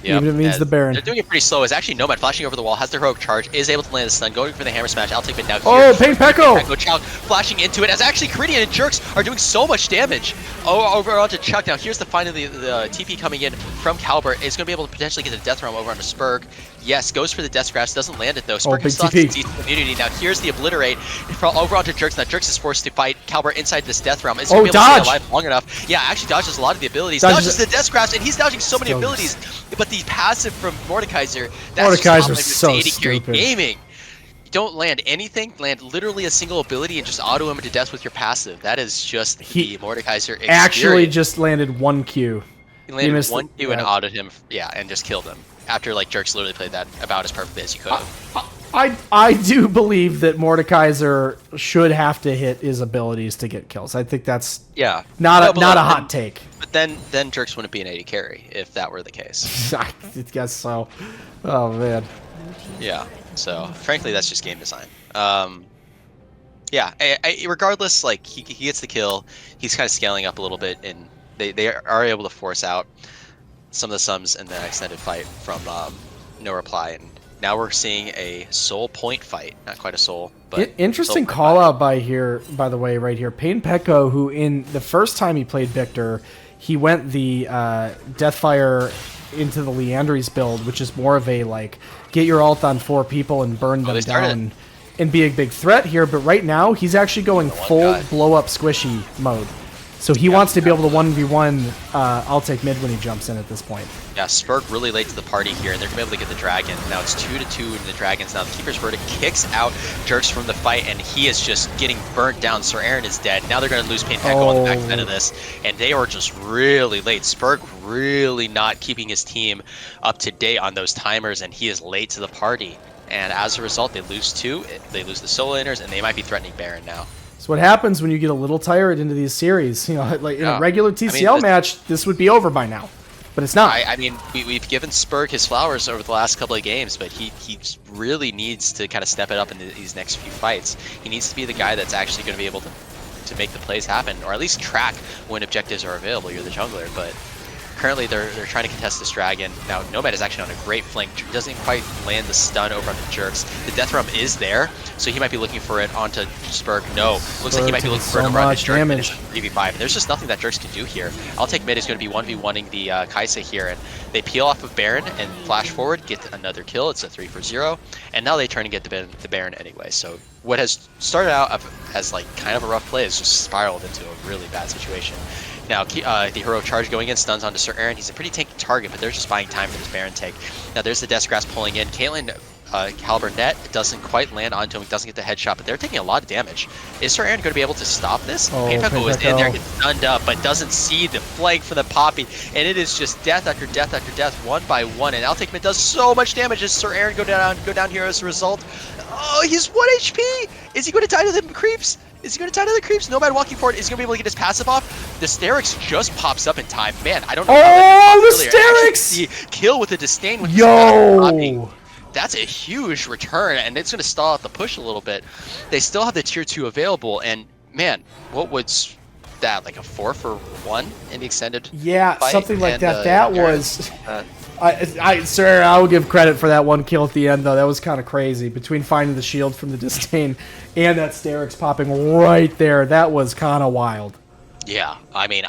Yep. Even if it means the Baron. They're doing it pretty slow. It's actually Nomad flashing over the wall, has the heroic charge, is able to land the stun, going for the hammer smash. I'll take it now. Oh, Pain Pekko! Chuck flashing into it, as actually Caridian and Jerks are doing so much damage. Oh, over onto Chuck. Now here's the finally the TP coming in from Calbert. Is going to be able to potentially get the Death Realm over onto Spurg. Yes, goes for the Death Grasp, doesn't land it though. Spurg can still have decent immunity. Now here's the Obliterate over onto Jerks. Now Jerks is forced to fight Calbert inside this Death Realm. Is going to be able to stay alive long enough. Yeah, actually dodges a lot of the abilities. Dodges the Death Grasp, and he's dodging so many abilities. But the passive from Mordekaiser, that's Mordekaiser's so stupid. Gaming. You don't land anything, land literally a single ability and just auto him to death with your passive. That is just the Mordekaiser experience. Actually just landed 1 Q. He landed 1 Q and autoed him, and just killed him. After like Jerks literally played that about as perfectly as you could have. I do believe that Mordekaiser should have to hit his abilities to get kills. I think that's not a hot take. But then Jerks wouldn't be an 80 carry if that were the case. I guess so. Oh man. Yeah. So frankly, that's just game design. Regardless, like he gets the kill. He's kind of scaling up a little bit, and they are able to force out some of the sums in the extended fight from No Reply, and Now we're seeing a soul point fight. Not quite a soul, but Interesting call out by the way, right here. Payne Petco, who in the first time he played Victor, he went the Deathfire into the Leandries build, which is more of a like get your ult on 4 people and burn them down and be a big threat here. But right now he's actually going full blow up squishy mode. So he wants to be able to 1v1 I'll take mid when he jumps in at this point. Yeah, Spurg really late to the party here, and they're going to be able to get the Dragon. Now it's 2-2 in the Dragons. Now the Keeper's Verdict kicks out Jerks from the fight, and he is just getting burnt down. Sir Aaron is dead. Now they're going to lose Payne Petco on the back end of this, and they are just really late. Spurg really not keeping his team up to date on those timers, and he is late to the party. And as a result, they lose 2, they lose the solo laners, and they might be threatening Baron now. So what happens when you get a little tired into these series? You know, like in a regular TCL match, this would be over by now, but it's not. I mean, we've given Spurg his flowers over the last couple of games, but he really needs to kind of step it up in these next few fights. He needs to be the guy that's actually going to be able to make the plays happen, or at least track when objectives are available. You're the jungler, but currently they're trying to contest this Dragon. Now Nomad is actually on a great flank. Doesn't quite land the stun over on the Jerks. The Death Realm is there, so he might be looking for it onto Spurg. No, looks like he might be looking for it over on the Jerk. Damage. 3v5. There's just nothing that Jerks can do here. I'll take mid is going to be 1v1ing the Kaisa here, and they peel off of Baron and flash forward, get another kill. It's a 3-for-0, and now they turn and get the Baron anyway. So what has started out as like kind of a rough play has just spiraled into a really bad situation. Now, the heroic charge going in, stuns onto Sir Aaron. He's a pretty tanky target, but they're just buying time for this Baron take. Now, there's the Death Grasp pulling in. Caitlyn, Caliber net doesn't quite land onto him, doesn't get the headshot, but they're taking a lot of damage. Is Sir Aaron going to be able to stop this? Payne Petco is in there, gets stunned up, but doesn't see the flank for the Poppy, and it is just death after death after death, one by one, and I'll take mid does so much damage as Sir Aaron go down here as a result. Oh, he's 1 HP! Is he going to die to the creeps? Is he going to tie to the creeps? Nomad walking forward. Is he going to be able to get his passive off? The Sterix just pops up in time. Man, I don't know. Oh, the Sterix! The kill with the disdain. With Yo! That's a huge return, and it's going to stall out the push a little bit. They still have the tier 2 available, and man, what was that? Like a 4-for-1 in the extended fight? Something like that. That was... Sir, I will give credit for that one kill at the end, though. That was kind of crazy. Between finding the shield from the disdain and that Sterix popping right there, that was kind of wild. Yeah, I mean,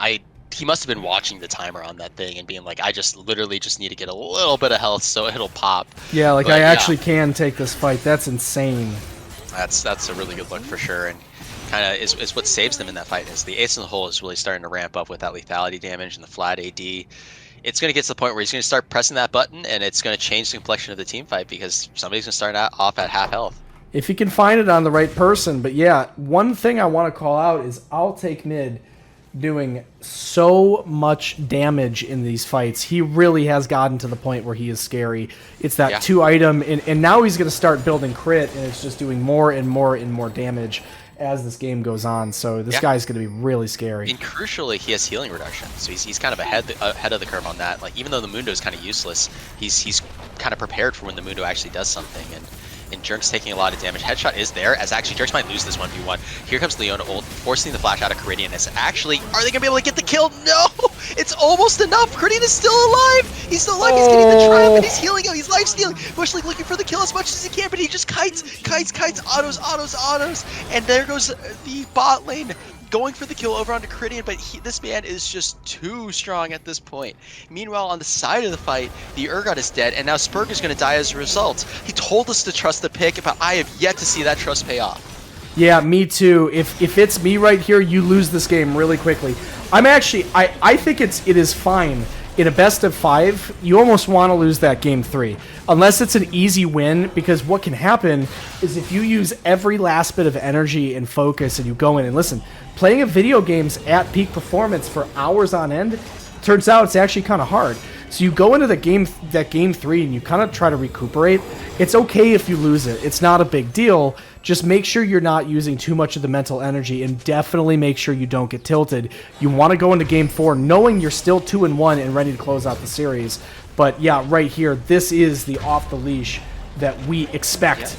he must have been watching the timer on that thing and being like, I just literally just need to get a little bit of health so it'll pop. Yeah, like, but, I actually can take this fight. That's insane. That's a really good look for sure, and kind of is what saves them in that fight. Is the ace in the hole is really starting to ramp up with that lethality damage and the flat AD. It's going to get to the point where he's going to start pressing that button, and it's going to change the complexion of the team fight because somebody's going to start off at half health. If he can find it on the right person. But yeah, one thing I want to call out is I'll take mid doing so much damage in these fights. He really has gotten to the point where he is scary. It's that 2-item, and now he's going to start building crit, and it's just doing more and more and more damage as this game goes on. So this guy's going to be really scary. And crucially, he has healing reduction, so he's kind of ahead of the curve on that. Like, even though the Mundo is kind of useless, he's kind of prepared for when the Mundo actually does something. And Jerk's taking a lot of damage. Headshot is there, as actually Jerks might lose this 1v1. Here comes Leona ult, forcing the flash out of Caridian. Actually, are they going to be able to get the kill? No! It's almost enough! Caridian is still alive! He's still alive, he's getting the triumph, and he's healing him, he's life stealing! Bushleague looking for the kill as much as he can, but he just kites, autos, and there goes the bot lane going for the kill over onto Caridian, but this man is just too strong at this point. Meanwhile, on the side of the fight, the Urgot is dead, and now Spurg is going to die as a result. He told us to trust the pick, but I have yet to see that trust pay off. Yeah, me too. If it's me right here, you lose this game really quickly. I think it is fine. In a best of 5, you almost want to lose that game 3. Unless it's an easy win, because what can happen is if you use every last bit of energy and focus and you go in and listen, playing a video games at peak performance for hours on end, turns out it's actually kind of hard. So you go into that game 3 and you kind of try to recuperate. It's okay if you lose it. It's not a big deal. Just make sure you're not using too much of the mental energy, and definitely make sure you don't get tilted. You want to go into game 4 knowing you're still 2-1 and ready to close out the series. But yeah, right here, this is the off the leash that we expect.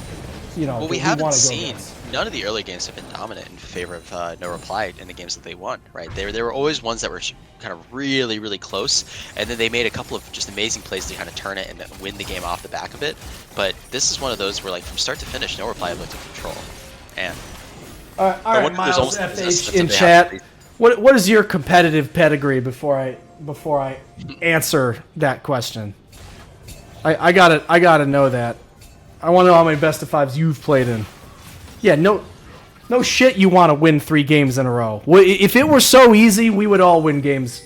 You know, well, we haven't seen. None of the early games have been dominant in favor of No Reply in the games that they won, right? There were always ones that were kind of really, really close, and then they made a couple of just amazing plays to kind of turn it and win the game off the back of it. But this is one of those where like from start to finish, no reply ability to control. And all right, there's Miles almost FH in chat. What is your competitive pedigree before I answer that question? I gotta know that. I want to know how many best of fives you've played in. Yeah, no shit. You want to win 3 games in a row? If it were so easy, we would all win games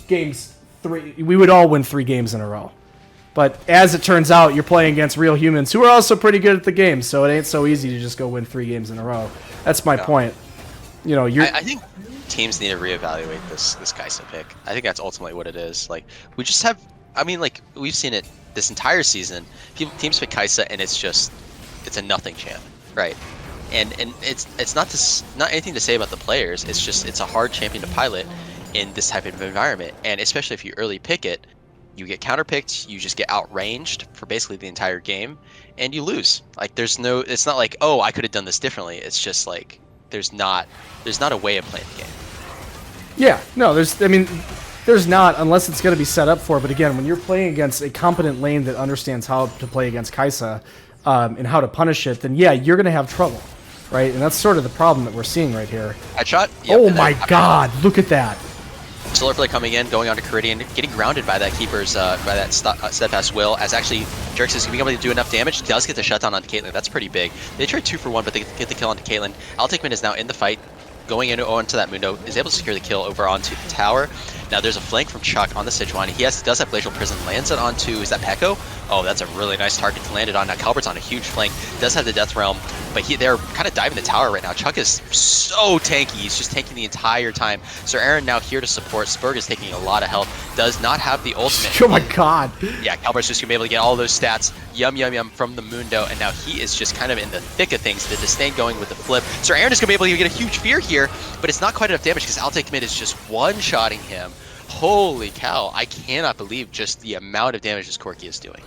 3. We would all win 3 games in a row. But as it turns out, you're playing against real humans who are also pretty good at the game, so it ain't so easy to just go win 3 games in a row. That's my point. You know, I think teams need to reevaluate this Kai'Sa pick. I think that's ultimately what it is. Like, we just have, I mean, like, we've seen it this entire season. Teams pick Kai'Sa, and it's a nothing champ, right? And it's not anything to say about the players. It's just it's a hard champion to pilot in this type of environment, and especially if you early pick it, you get counterpicked, you just get outranged for basically the entire game, and you lose. Like it's not like, oh, I could have done this differently. It's just like there's not a way of playing the game. Yeah, no, there's not, unless it's going to be set up for. But again, when you're playing against a competent lane that understands how to play against Kai'Sa and how to punish it, then yeah, you're going to have trouble, right? And that's sort of the problem that we're seeing right here. Headshot. Yep, oh my God, look at that. Solar Play coming in, going on to Caridian, getting grounded by that Keeper's, by that Steadfast Will, as actually Jerks is being able to do enough damage, does get the shutdown onto Caitlyn. That's pretty big. They trade 2 for 1, but they get the kill onto Caitlyn. Altekman is now in the fight, going onto that Mundo, is able to secure the kill over onto the tower. Now there's a flank from Chuck on the Sichuan. He does have Glacial Prison, lands it onto, is that Pekko? Oh, that's a really nice target to land it on. Now Calbert's on a huge flank, does have the Death Realm, but they're kind of diving the tower right now. Chuck is so tanky, he's just tanking the entire time. Sir Aaron now here to support. Spurg is taking a lot of health, does not have the ultimate. Oh my God. Yeah, Calbert's just going to be able to get all those stats, yum from the Mundo, and now he is just kind of in the thick of things. The Disdain going with the flip. Sir Aaron is going to be able to get a huge fear here, but it's not quite enough damage because Altekman is just one-shotting him. Holy cow, I cannot believe just the amount of damage this Corki is doing.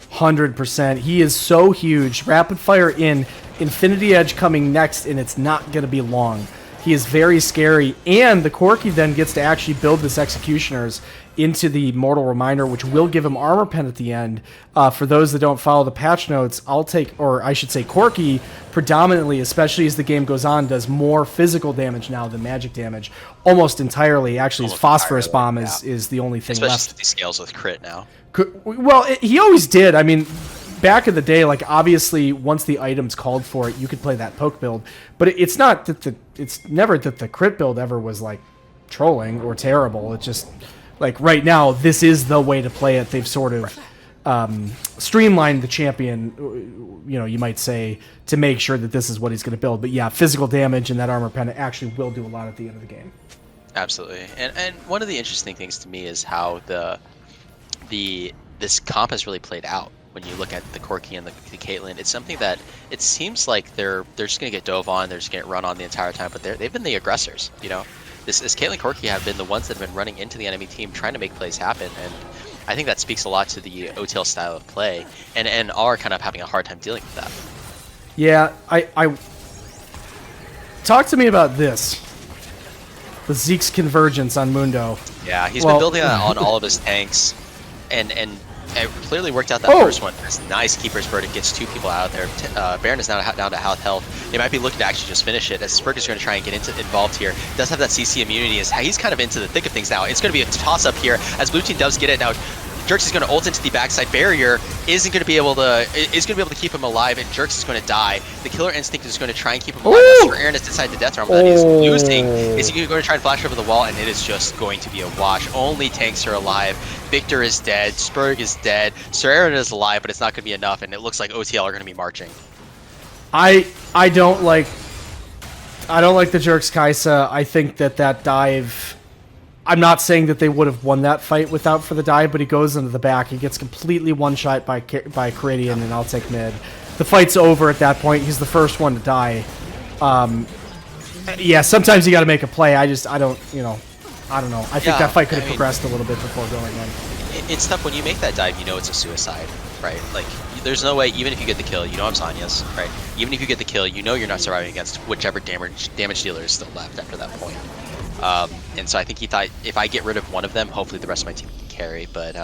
100%. He is so huge. Rapid fire in, Infinity Edge coming next, and it's not going to be long. He is very scary, and the Corki then gets to actually build this Executioners into the Mortal Reminder, which will give him armor pen at the end. For those that don't follow the patch notes, Corki predominantly, especially as the game goes on, does more physical damage now than magic damage. Almost entirely. Actually, his Phosphorus Bomb is the only thing left. Especially since he scales with crit now. Well, he always did. I mean, back in the day, like, obviously, once the items called for it, you could play that poke build. But it's never that the crit build ever was, like, trolling or terrible. It's just, like, right now, this is the way to play it. They've sort of streamlined the champion, you might say, to make sure that this is what he's going to build. But yeah, physical damage and that armor pen actually will do a lot at the end of the game. Absolutely. And one of the interesting things to me is how this comp has really played out. When you look at the Corki and the Caitlyn, it's something that it seems like they're just going to get dove on, they're just going to run on the entire time, but they've been the aggressors, This Caitlyn Corki have been the ones that have been running into the enemy team, trying to make plays happen, and I think that speaks a lot to the OTL style of play, and are kind of having a hard time dealing with that. Yeah, I talk to me about this. The Zeke's Convergence on Mundo. Yeah, he's been building that on all of his tanks, and it clearly worked out that first one. This nice Keeper's Verdict gets 2 people out there. Baron is now down to half health. They might be looking to actually just finish it, as Spurg is going to try and get involved here. Does have that CC immunity, as he's kind of into the thick of things now. It's going to be a toss-up here, as Blue Team does get it. Now, Jerks is going to ult into the backside barrier, is going to be able to keep him alive, and Jerks is going to die. The Killer Instinct is going to try and keep him alive. Sir Aaron has decided to death realm, but he's losing. Is he going to try and flash over the wall, and it is just going to be a wash. Only tanks are alive. Victor is dead. Spurg is dead. Sir Aaron is alive, but it's not going to be enough, and it looks like OTL are going to be marching. I don't like the Jerks Kai'Sa. I think that dive. I'm not saying that they would have won that fight without for the dive, but he goes into the back. He gets completely one-shot by Caridian, and I'll take mid. The fight's over at that point. He's the first one to die. Yeah, sometimes you got to make a play. I don't know. I think that fight could have progressed a little bit before going in. It's tough when you make that dive. It's a suicide, right? Like, there's no way. Even if you get the kill, I'm Sonya's, right? Even if you get the kill, you're not surviving against whichever damage dealer is still left after that point. And so I think he thought, if I get rid of one of them, hopefully the rest of my team can carry. But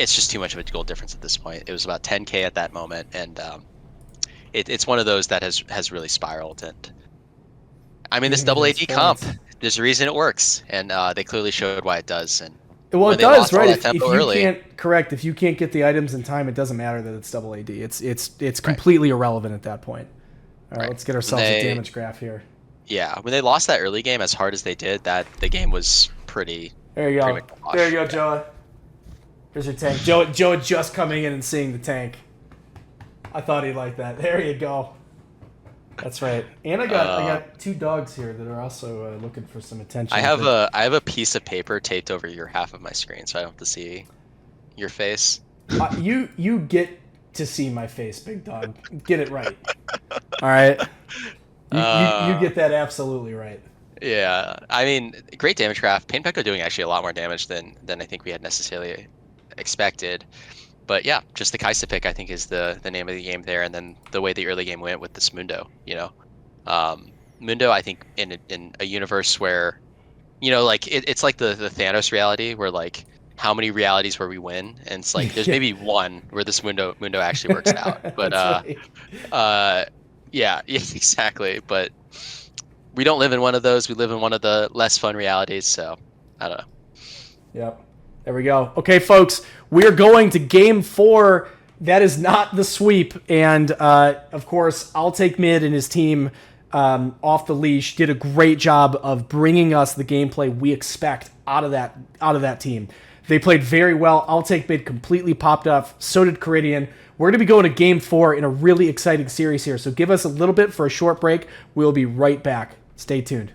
it's just too much of a goal difference at this point. It was about 10K at that moment, and it's one of those that has really spiraled. And I mean, this double AD comp, there's a reason it works, and they clearly showed why it does. And Well, when it they does, lost all right? that If tempo you early, if you can't get the items in time, it doesn't matter that it's double AD. It's completely irrelevant at that point. All right, let's get ourselves a damage graph here. Yeah, when they lost that early game as hard as they did, that the game was pretty. There you go. There you go, Joe. Here's your tank. Joe just coming in and seeing the tank. I thought he'd like that. There you go. That's right. And I got two dogs here that are also looking for some attention. I have a piece of paper taped over your half of my screen, so I don't have to see your face. You get to see my face, big dog. Get it right. All right. You get that absolutely right. Yeah, I mean, great damage craft. Pain Pekka doing actually a lot more damage than I think we had necessarily expected. But yeah, just the Kaisa pick I think is the name of the game there, and then the way the early game went with this Mundo. Mundo, I think in a universe where, like it's like the Thanos reality where like how many realities where we win, and it's like there's maybe one where this Mundo actually works out. But yeah, exactly. But we don't live in one of those. We live in one of the less fun realities. So I don't know. Yep. There we go. Okay, folks, we are going to game 4. That is not the sweep. And, of course, I'll take mid and his team off the leash did a great job of bringing us the gameplay we expect out of that team. They played very well. I'll take mid completely popped up. So did Caridian. We're going to be going to game 4 in a really exciting series here. So give us a little bit for a short break. We'll be right back. Stay tuned.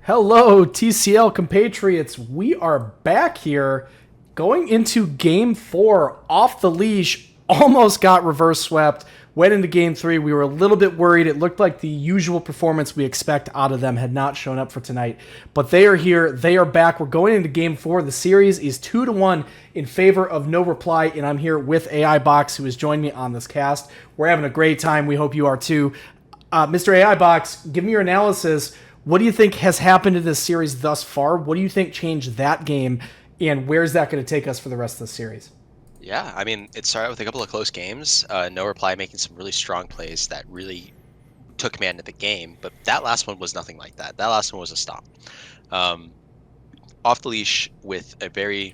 Hello, TCL compatriots. We are back here going into game 4 off the leash. Almost got reverse swept. Went into game 3. We were a little bit worried. It looked like the usual performance we expect out of them had not shown up for tonight. But they are here. They are back. We're going into game 4. The series is 2-1 in favor of No Reply. And I'm here with AiBox, who has joined me on this cast. We're having a great time. We hope you are too. Mr. AiBox, give me your analysis. What do you think has happened in this series thus far? What do you think changed that game, and where's that going to take us for the rest of the series? Yeah, I mean, it started with a couple of close games. No Reply making some really strong plays that really took command of the game, but that last one was nothing like that. That last one was a stomp. Off the leash with a very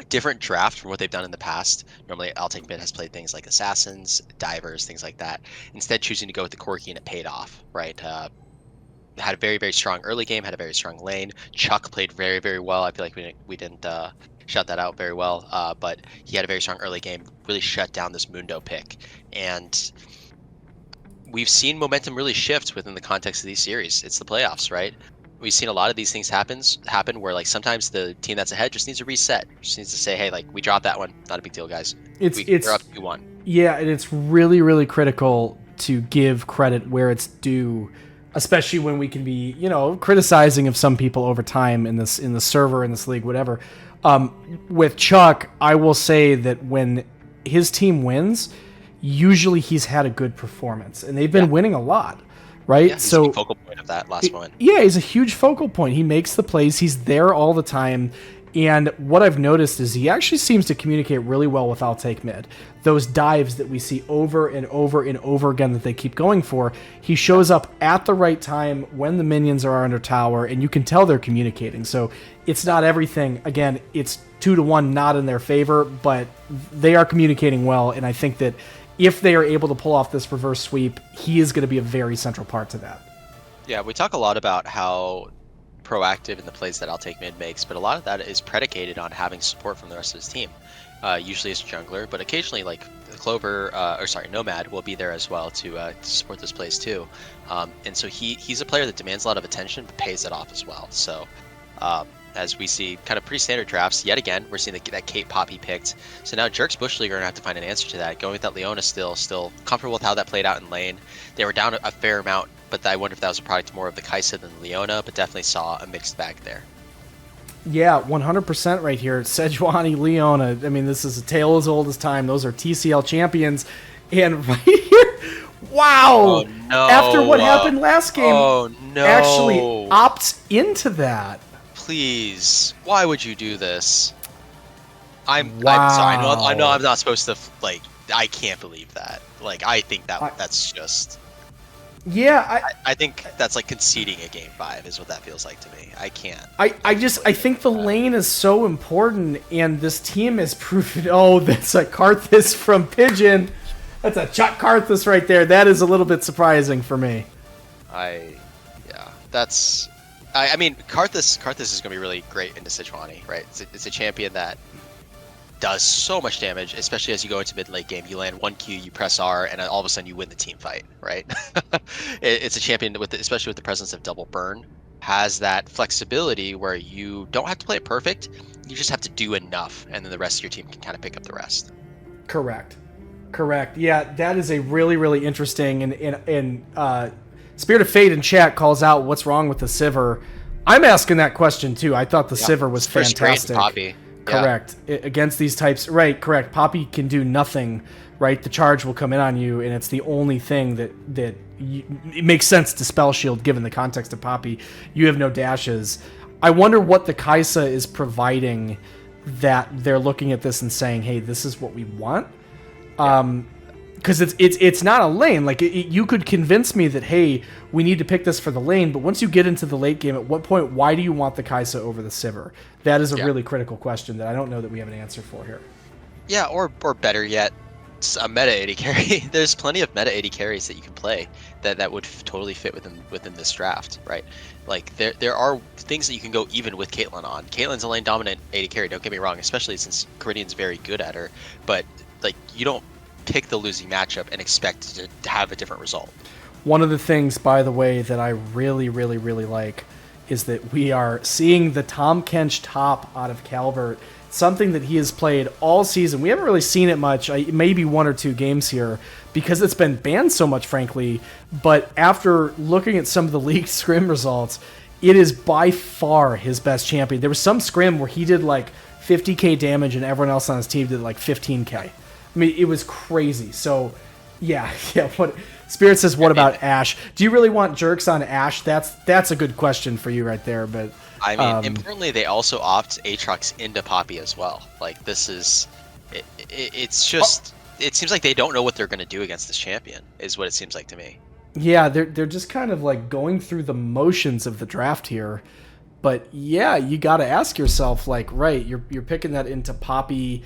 different draft from what they've done in the past. Normally, I'll Take Mid has played things like Assassins, Divers, things like that. Instead, choosing to go with the Corki, and it paid off, right? Had a very, very strong early game, had a very strong lane. Chuck played very, very well. I feel like we didn't shut that out very well, but he had a very strong early game, really shut down this Mundo pick. And we've seen momentum really shift within the context of these series. It's the playoffs, right? We've seen a lot of these things happen where like sometimes the team that's ahead just needs to reset. Just needs to say, hey, like we dropped that one. Not a big deal, guys. We're up 2-1. Yeah, and it's really, really critical to give credit where it's due. Especially when we can be, criticizing of some people over time in the server, in this league, whatever. With Chuck, I will say that when his team wins, usually he's had a good performance, and they've been winning a lot, right? Yeah, he's a focal point of that last one. Yeah, he's a huge focal point. He makes the plays. He's there all the time. And what I've noticed is he actually seems to communicate really well with I'll Take Mid. Those dives that we see over and over and over again that they keep going for, he shows up at the right time when the minions are under tower, and you can tell they're communicating. So it's not everything. Again, it's 2-1 not in their favor, but they are communicating well, and I think that if they are able to pull off this reverse sweep, he is going to be a very central part to that. Yeah, we talk a lot about how proactive in the plays that I'll Take Mid makes, but a lot of that is predicated on having support from the rest of his team. Usually it's jungler, but occasionally like Nomad will be there as well to support those plays too. And so he's a player that demands a lot of attention but pays it off as well. So as we see kind of pretty standard drafts, yet again, we're seeing that Kate Pop he picked. So now Jerks Bush League are going to have to find an answer to that. Going with that Leona still comfortable with how that played out in lane. They were down a fair amount, but I wonder if that was a product more of the Kaisa than Leona, but definitely saw a mixed bag there. Yeah, 100% right here. Sejuani, Leona. I mean, this is a tale as old as time. Those are TCL champions. And right here, wow! Oh, no. After what happened last game, actually opts into that. Please, why would you do this? I'm sorry. I know Wow. I'm not supposed to like. I can't believe that. Like, I think that's just. Yeah, I think that's like conceding a game 5 is what that feels like to me. I can't. I think the lane is so important, and this team has proven. Oh, that's a Karthus from Pigeon. That's a Chuck Karthus right there. That is a little bit surprising for me. Yeah, that's. I mean, Karthus is going to be really great into Sejuani, right? It's a champion that does so much damage, especially as you go into mid-late game. You land 1Q, you press R, and all of a sudden you win the team fight, right? It's a champion especially with the presence of double burn, has that flexibility where you don't have to play it perfect. You just have to do enough, and then the rest of your team can kind of pick up the rest. Correct. Yeah, that is a really, really interesting and Spirit of Fate in chat calls out what's wrong with the Sivir. I'm asking that question too. I thought the Sivir was fantastic. Poppy. Correct. Against these types, right, correct. Poppy can do nothing, right? The charge will come in on you, and it's the only thing that it makes sense to spell shield given the context of Poppy. You have no dashes. I wonder what the Kai'Sa is providing that they're looking at this and saying, hey, this is what we want. Because it's not a lane. Like you could convince me that, hey, we need to pick this for the lane, but once you get into the late game, at what point, why do you want the Kai'Sa over the Sivir? That is a really critical question that I don't know that we have an answer for here. Yeah, or better yet, a meta AD carry. There's plenty of meta AD carries that you can play that would totally fit within this draft, right? Like there are things that you can go even with Caitlyn on. Caitlyn's a lane dominant AD carry. Don't get me wrong, especially since Caridian's very good at her. But like you don't pick the losing matchup and expect to have a different result. One of the things, by the way, that I really, really, really like is that we are seeing the Tahm Kench top out of Calvert, something that he has played all season. We haven't really seen it much, maybe 1 or 2 games here, because it's been banned so much, frankly. But after looking at some of the league scrim results, it is by far his best champion. There was some scrim where he did like 50k damage and everyone else on his team did like 15k. I mean, it was crazy. So, yeah. What Spirit says, what about Ashe? Do you really want Jerks on Ashe? That's a good question for you right there. But I mean, importantly, they also opt Aatrox into Poppy as well. Like this is, it's just, it seems like they don't know what they're going to do against this champion. Is what it seems like to me. Yeah, they're just kind of like going through the motions of the draft here. But yeah, you got to ask yourself, like, right, you're picking that into Poppy.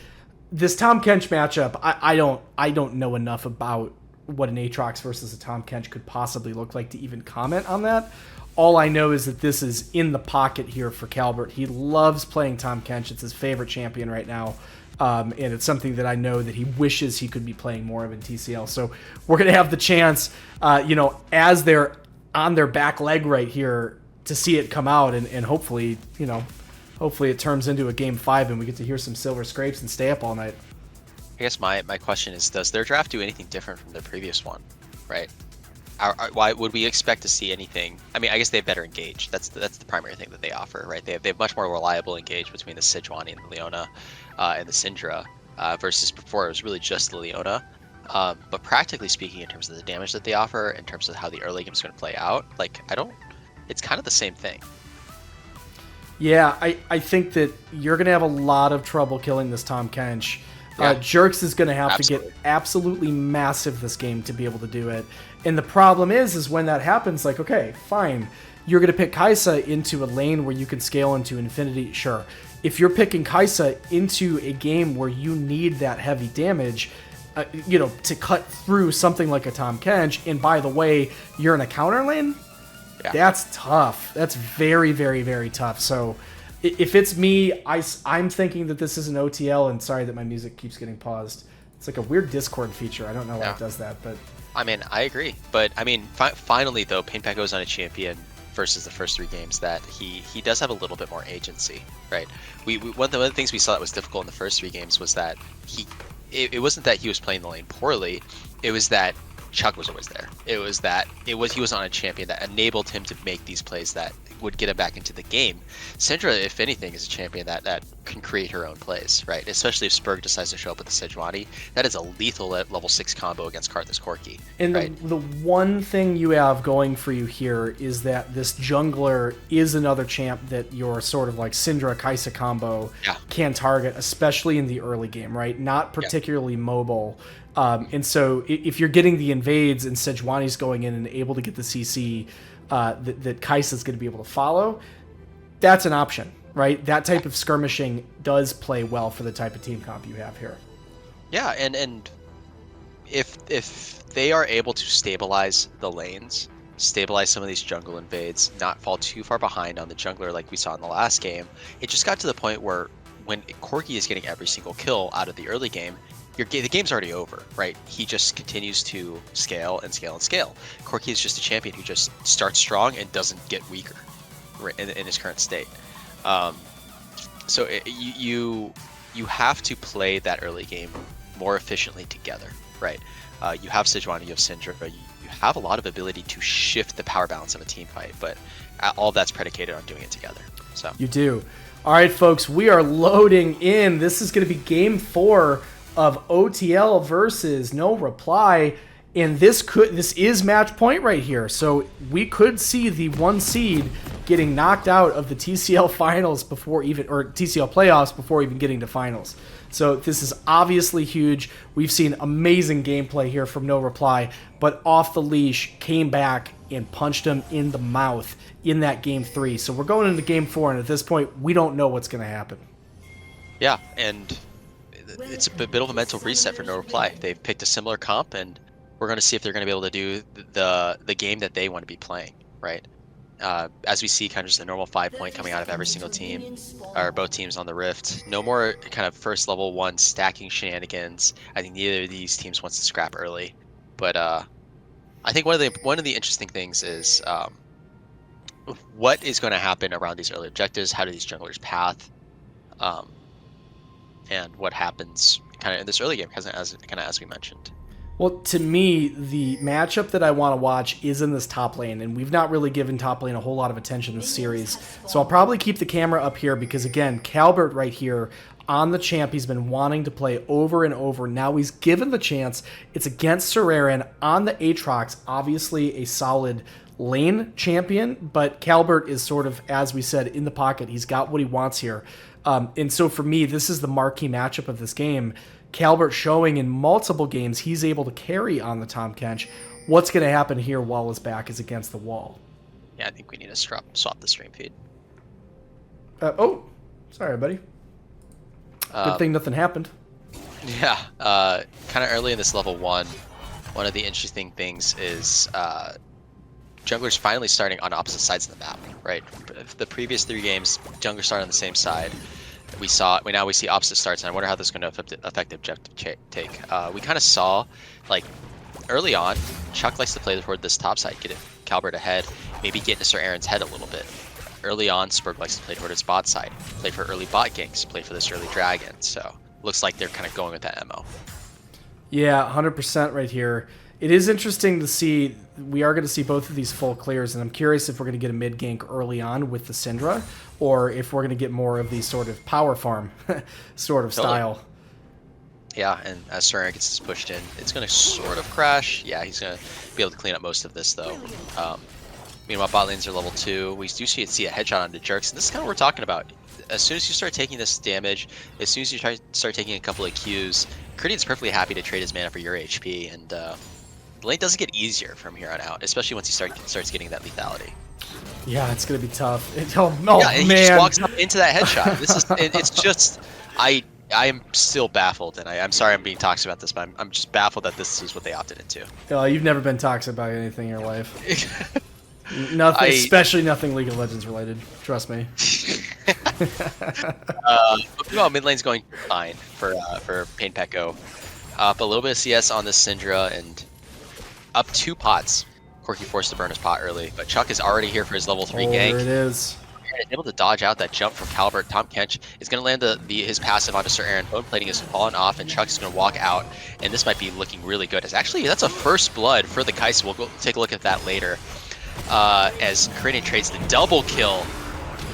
This Tahm Kench matchup, I don't know enough about what an Aatrox versus a Tahm Kench could possibly look like to even comment on that. All I know is that this is in the pocket here for Calvert. He loves playing Tahm Kench. It's his favorite champion right now. And it's something that I know that he wishes he could be playing more of in TCL. So we're going to have the chance, as they're on their back leg right here, to see it come out and hopefully, hopefully it turns into a game 5 and we get to hear some silver scrapes and stay up all night. I guess my question is, does their draft do anything different from their previous one, right? Why would we expect to see anything? I mean, I guess they have better engage. That's the primary thing that they offer, right? They have much more reliable engage between the Sejuani and the Leona and the Syndra versus before it was really just the Leona. But practically speaking, in terms of the damage that they offer, in terms of how the early game is going to play out, it's kind of the same thing. Yeah, I think that you're going to have a lot of trouble killing this Tahm Kench. Yeah. Jerks is going to have to get absolutely massive this game to be able to do it. And the problem is when that happens, like, okay, fine. You're going to pick Kai'Sa into a lane where you can scale into infinity, sure. If you're picking Kai'Sa into a game where you need that heavy damage, to cut through something like a Tahm Kench, and by the way, you're in a counter lane, that's tough. That's very, very, very tough. So if it's me, I'm thinking that this is an OTL, and sorry that my music keeps getting paused. It's like a weird Discord feature. I don't know why it does that, but... I mean, I agree. But, I mean, finally, though, Painpack goes on a champion versus the first 3 games that he does have a little bit more agency, right? One of the things we saw that was difficult in the first 3 games was that it wasn't that he was playing the lane poorly. It was that Chuck was always there. He was on a champion that enabled him to make these plays that would get him back into the game. Syndra, if anything, is a champion that can create her own plays, right? Especially if Spurg decides to show up with the Sejuani. That is a lethal level 6 combo against Karthus Corki. And right? the one thing you have going for you here is that this jungler is another champ that your sort of like Syndra Kai'Sa combo can target, especially in the early game, right? Not particularly mobile. And so if you're getting the invades and Sejuani's going in and able to get the CC that Kai'Sa's going to be able to follow, that's an option, right? That type of skirmishing does play well for the type of team comp you have here. Yeah, and if they are able to stabilize the lanes, stabilize some of these jungle invades, not fall too far behind on the jungler like we saw in the last game, it just got to the point where when Corki is getting every single kill out of the early game, the game's already over, right? He just continues to scale and scale and scale. Corki is just a champion who just starts strong and doesn't get weaker in his current state. So you have to play that early game more efficiently together, right? You have Sejuani, you have Syndra, you have a lot of ability to shift the power balance of a team fight, but all that's predicated on doing it together. So you do. All right, folks, we are loading in. This is going to be game 4 of OTL versus No Reply, and this is match point right here. So we could see the 1 seed getting knocked out of the TCL finals before even, or TCL playoffs before even getting to finals. So this is obviously huge. We've seen amazing gameplay here from No Reply, but Off the Leash came back and punched him in the mouth in that game 3. So we're going into game 4, and at this point, we don't know what's going to happen. Yeah, and it's a bit of a mental reset for No Reply. They've picked a similar comp, and we're going to see if they're going to be able to do the game that they want to be playing, right? As we see kind of just a normal 5-point coming out of every single team, or both teams on the Rift. No more kind of first level 1 stacking shenanigans. I think neither of these teams wants to scrap early. But I think one of the interesting things is what is going to happen around these early objectives, how do these junglers path, and what happens kind of in this early game, as we mentioned. Well, to me, the matchup that I want to watch is in this top lane, and we've not really given top lane a whole lot of attention this series. So I'll probably keep the camera up here because, again, Calbert right here on the champ he's been wanting to play over and over. Now he's given the chance. It's against Seraran on the Aatrox, obviously a solid lane champion, but Calbert is sort of, as we said, in the pocket. He's got what he wants here. And so for me, this is the marquee matchup of this game. Calbert showing in multiple games he's able to carry on the Tahm Kench. What's going to happen here while his back is against the wall? Yeah, I think we need to swap the stream feed. Oh, sorry, buddy. Good thing nothing happened. Yeah, kind of early in this level 1, one of the interesting things is junglers finally starting on opposite sides of the map, right? The previous 3 games, junglers started on the same side. Now we see opposite starts, and I wonder how this is going to affect objective take. We kind of saw, like, early on, Chuck likes to play toward this top side, get Calbert ahead, maybe get into Sir Aaron's head a little bit. Early on, Spurg likes to play toward his bot side, play for early bot ganks, play for this early dragon, so looks like they're kind of going with that MO. Yeah, 100% right here. It is interesting to see, we are going to see both of these full clears, and I'm curious if we're going to get a mid gank early on with the Syndra, or if we're going to get more of the sort of power farm sort of style. Yeah, and as Sir Aaron gets this pushed in, it's going to sort of crash. Yeah, he's going to be able to clean up most of this, though. Meanwhile, bot lanes are level 2. We do see a headshot onto Jerks, and this is kind of what we're talking about. As soon as you start taking this damage, as soon as you start taking a couple of Qs, Crittian's perfectly happy to trade his mana for your HP, and the lane doesn't get easier from here on out, especially once he starts getting that lethality. Yeah, it's gonna be tough. Man, he just walks up into that headshot. It's just, I am still baffled, and I'm sorry I'm being toxic about this, but I'm just baffled that this is what they opted into. You've never been toxic about anything in your life. Nothing, especially nothing League of Legends related. Trust me. Mid lane's going fine for Pain Pekko. A little bit of CS on this Syndra, and up 2 pots. Corki forced to burn his pot early, but Chuck is already here for his level 3 gank. There it is. And able to dodge out that jump from Calbert. Tahm Kench is going to land his passive onto Sir Aaron. Bone plating is fallen off, and Chuck is going to walk out. And this might be looking really good. That's a first blood for the Kai'Sa. We'll take a look at that later. As Crittian trades the double kill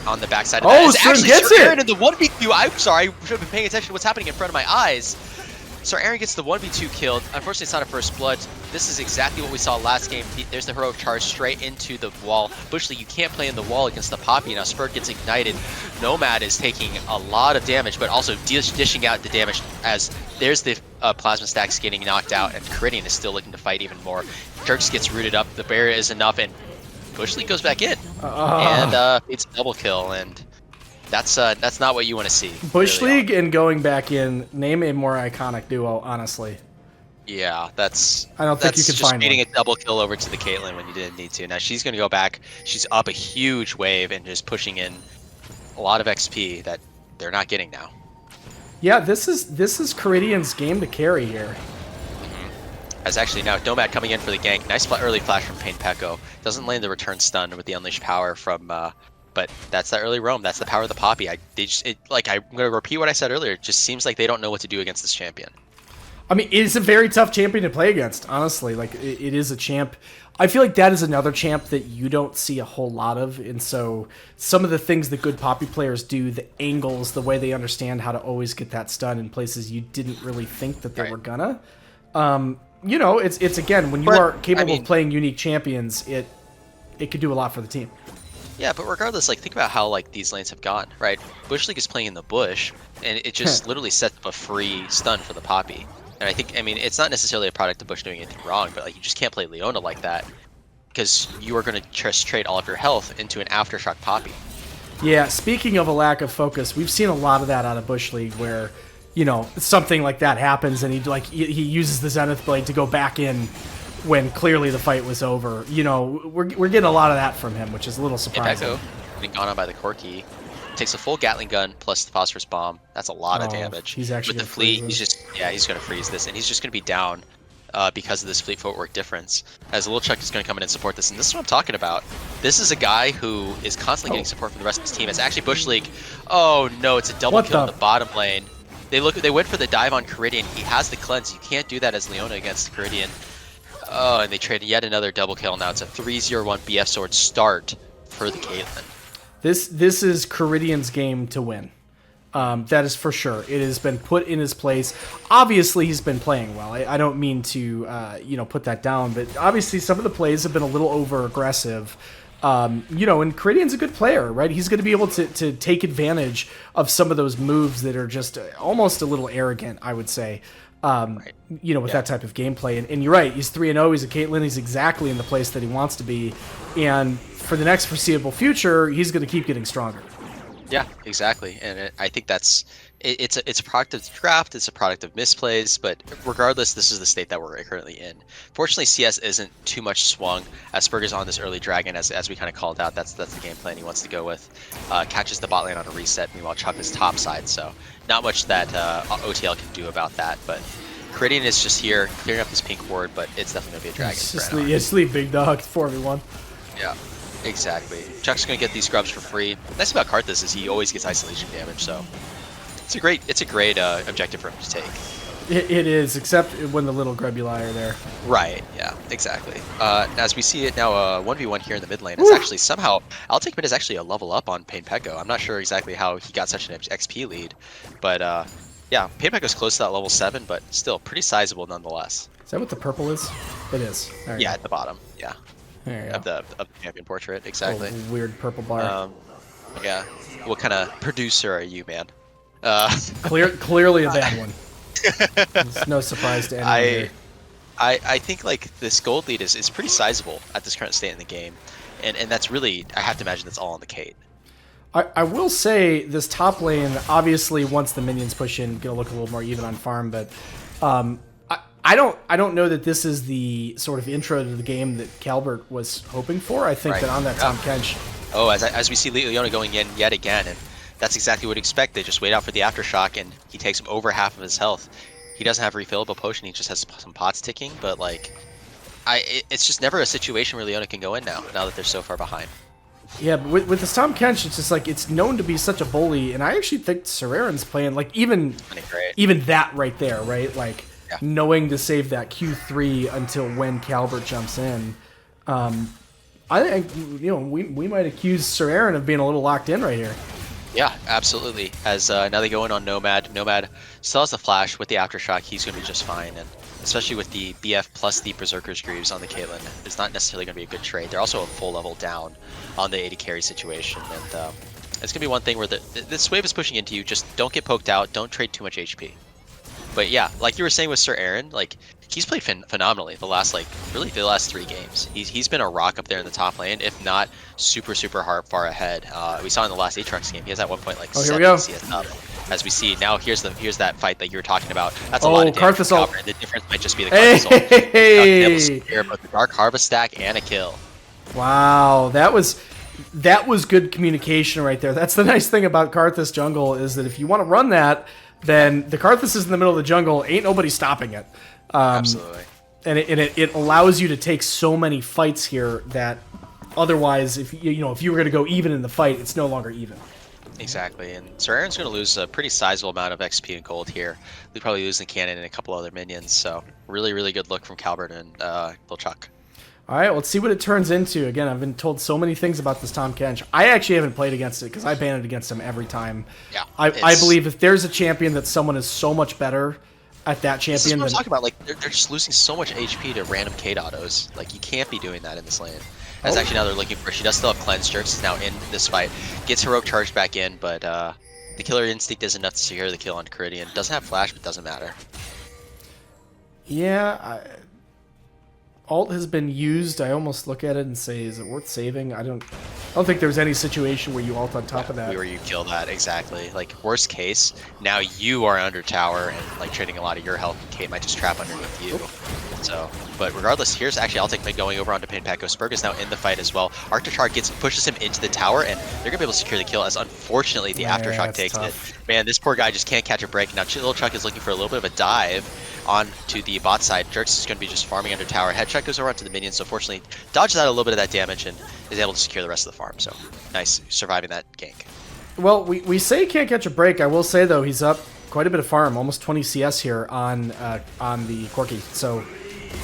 on the backside of Oh, that. It's Sir actually gets Sir it! Aaron in the 1v2. I'm sorry, I should have been paying attention to what's happening in front of my eyes. Sir Aaron gets the 1v2 killed. Unfortunately, it's not a first blood. This is exactly what we saw last game. There's the heroic charge straight into the wall. Bushleague, you can't play in the wall against the Poppy. Now Spurg gets ignited. Nomad is taking a lot of damage, but also dishing out the damage as there's the Plasma Stacks getting knocked out, and Caridian is still looking to fight even more. Jerks gets rooted up. The barrier is enough, and Bushleague goes back in. And it's a double kill, and that's not what you want to see. Bushleague and going back in, name a more iconic duo, honestly. Yeah, that's. I don't think you can just find beating one. a double kill over to the Caitlyn when you didn't need to. Now she's going to go back. She's up a huge wave and just pushing in a lot of XP that they're not getting now. Yeah, this is Caridian's game to carry here. As actually now Nomad coming in for the gank. Nice early flash from Pain Pekko. Doesn't land the return stun with the unleashed power from. But that's the early roam. That's the power of the Poppy. I'm going to repeat what I said earlier. It just seems like they don't know what to do against this champion. I mean, it's a very tough champion to play against, honestly. Like, it is a champ. I feel like that is another champ that you don't see a whole lot of. And so some of the things that good Poppy players do, the angles, the way they understand how to always get that stun in places you didn't really think that they were gonna. You know, it's again, when you are capable of playing unique champions, it could do a lot for the team. Yeah, but regardless, like, think about how, like, these lanes have gone, right? Bushleague is playing in the bush, and it just literally sets up a free stun for the Poppy. And I mean, it's not necessarily a product of Bush doing anything wrong, but, like, you just can't play Leona like that, because you are going to just trade all of your health into an Aftershock Poppy. Yeah, speaking of a lack of focus, we've seen a lot of that out of Bushleague, where, you know, something like that happens, and he uses the Zenith Blade to go back in when clearly the fight was over. You know, we're getting a lot of that from him, which is a little surprising. Pekko being gone on by the Corki. Takes a full Gatling gun plus the Phosphorus Bomb. That's a lot of damage. He's actually with the fleet. He's going to freeze this, and he's just going to be down because of this fleet footwork difference. As Lilchuck is going to come in and support this, and this is what I'm talking about. This is a guy who is constantly getting support from the rest of his team. It's actually Bushleague. Oh no, it's a double kill in the bottom lane. They went for the dive on Caridian. He has the cleanse. You can't do that as Leona against Caridian. Oh, and they traded yet another double kill. Now it's a 3-0-1 BF Sword start for the Caitlyn. This is Caridian's game to win. That is for sure. It has been put in his place. Obviously, he's been playing well. I don't mean to put that down, but obviously some of the plays have been a little over aggressive. And Caridian's a good player, right? He's going to be able to take advantage of some of those moves that are just almost a little arrogant, I would say. With that type of gameplay. And you're right, he's 3-0, he's a Caitlyn, he's exactly in the place that he wants to be. And for the next foreseeable future, he's going to keep getting stronger. Yeah, exactly. And I think it's a product of the draft, it's a product of misplays, but regardless, this is the state that we're currently in. Fortunately, CS isn't too much swung. Spurg is on this early dragon, as we kind of called out. That's the game plan he wants to go with. Catches the bot lane on a reset, meanwhile Chuck is top side, so not much that OTL can do about that, but Caridian is just here, clearing up this pink ward, but it's definitely going to be a dragon. It's sleep big dog, 4v1. Yeah, exactly. Chuck's going to get these scrubs for free. Nice about Karthus is he always gets isolation damage, so it's a great objective for him to take. It is, except when the little Grebuli are there. Right, yeah, exactly. As we see it now, 1v1 here in the mid lane, it's actually somehow, I'll take it as actually a level up on Pain Pekko. I'm not sure exactly how he got such an XP lead, but yeah, Pain Pekko's close to that level 7, but still pretty sizable nonetheless. Is that what the purple is? It is. Yeah, at the bottom, yeah. There you go. Of the champion portrait, exactly. Oh, weird purple bar. Yeah. What kind of producer are you, man? Clearly a bad one. It's no surprise to anyone here. I think like this gold lead is pretty sizable at this current state in the game, and that's really, I have to imagine that's all on the Kate. I will say this top lane, obviously once the minions push in, gonna look a little more even on farm, but I don't know that this is the sort of intro to the game that Calbert was hoping for. I think that on that Tahm Kench. Oh, as we see Leona going in yet again, and that's exactly what we expect. They just wait out for the aftershock, and he takes him over half of his health. He doesn't have refillable potion. He just has some pots ticking, but like, it's just never a situation where Leona can go in now that they're so far behind. Yeah, but with this Tahm Kench, it's just like it's known to be such a bully, and I actually think Seraren's playing like even that right there, right? Like knowing to save that Q3 until when Calbert jumps in. I think, you know, we might accuse Sir Aaron of being a little locked in right here. Yeah, absolutely. As now they go in on Nomad. Nomad still has the flash with the aftershock. He's going to be just fine, and especially with the BF plus the Berserker's Greaves on the Caitlyn, it's not necessarily going to be a good trade. They're also a full level down on the 80 carry situation, and it's going to be one thing where this wave is pushing into you. Just don't get poked out. Don't trade too much HP. But yeah, like you were saying with Sir Aaron, like he's played phenomenally the last really the last 3 games. He's been a rock up there in the top lane, if not super far ahead. We saw in the last Aatrox game, he has at one point like 7 CS up. As we see now, here's that fight that you were talking about. That's a lot of damage. Karthus. The difference might just be the Karthus ult. Hey! Both the Dark Harvest stack and a kill. Wow, that was good communication right there. That's the nice thing about Karthus jungle, is that if you want to run that, then the Karthus is in the middle of the jungle. Ain't nobody stopping it. Absolutely. And it allows you to take so many fights here that otherwise, if you were going to go even in the fight, it's no longer even. Exactly, and Sir Aaron's going to lose a pretty sizable amount of XP and gold here. They probably lose the cannon and a couple other minions, so really good look from Calvert and Lil Chuck. All right, let's see what it turns into. Again, I've been told so many things about this Tahm Kench. I actually haven't played against it because I ban it against him every time. Yeah, I believe if there's a champion that someone is so much better at that champion, this is what I'm talking about. Like they're just losing so much HP to random Kate autos. Like you can't be doing that in this lane. As actually now they're looking for. She does still have cleanse. Jerks is now in this fight. Gets heroic charge back in, but the killer instinct is enough to secure the kill on Caridian. Doesn't have flash, but doesn't matter. Yeah, ult has been used. I almost look at it and say, is it worth saving? I don't think there's any situation where you ult on top of that. Where you kill that, exactly. Like worst case, now you are under tower and like trading a lot of your health. Kate might just trap underneath you. So, but regardless, here's actually I'll take mid going over onto Pinpaco. Spurg is now in the fight as well. Arctochar pushes him into the tower, and they're gonna be able to secure the kill. As unfortunately the aftershock takes it. Man, this poor guy just can't catch a break. Now Lil Chuck is looking for a little bit of a dive onto the bot side. Jerks is going to be just farming under tower. Headshot goes over onto the minions, so fortunately dodges out a little bit of that damage and is able to secure the rest of the farm. So nice surviving that gank. Well, we say he can't catch a break. I will say though, he's up quite a bit of farm, almost 20 CS here on the Corki. So,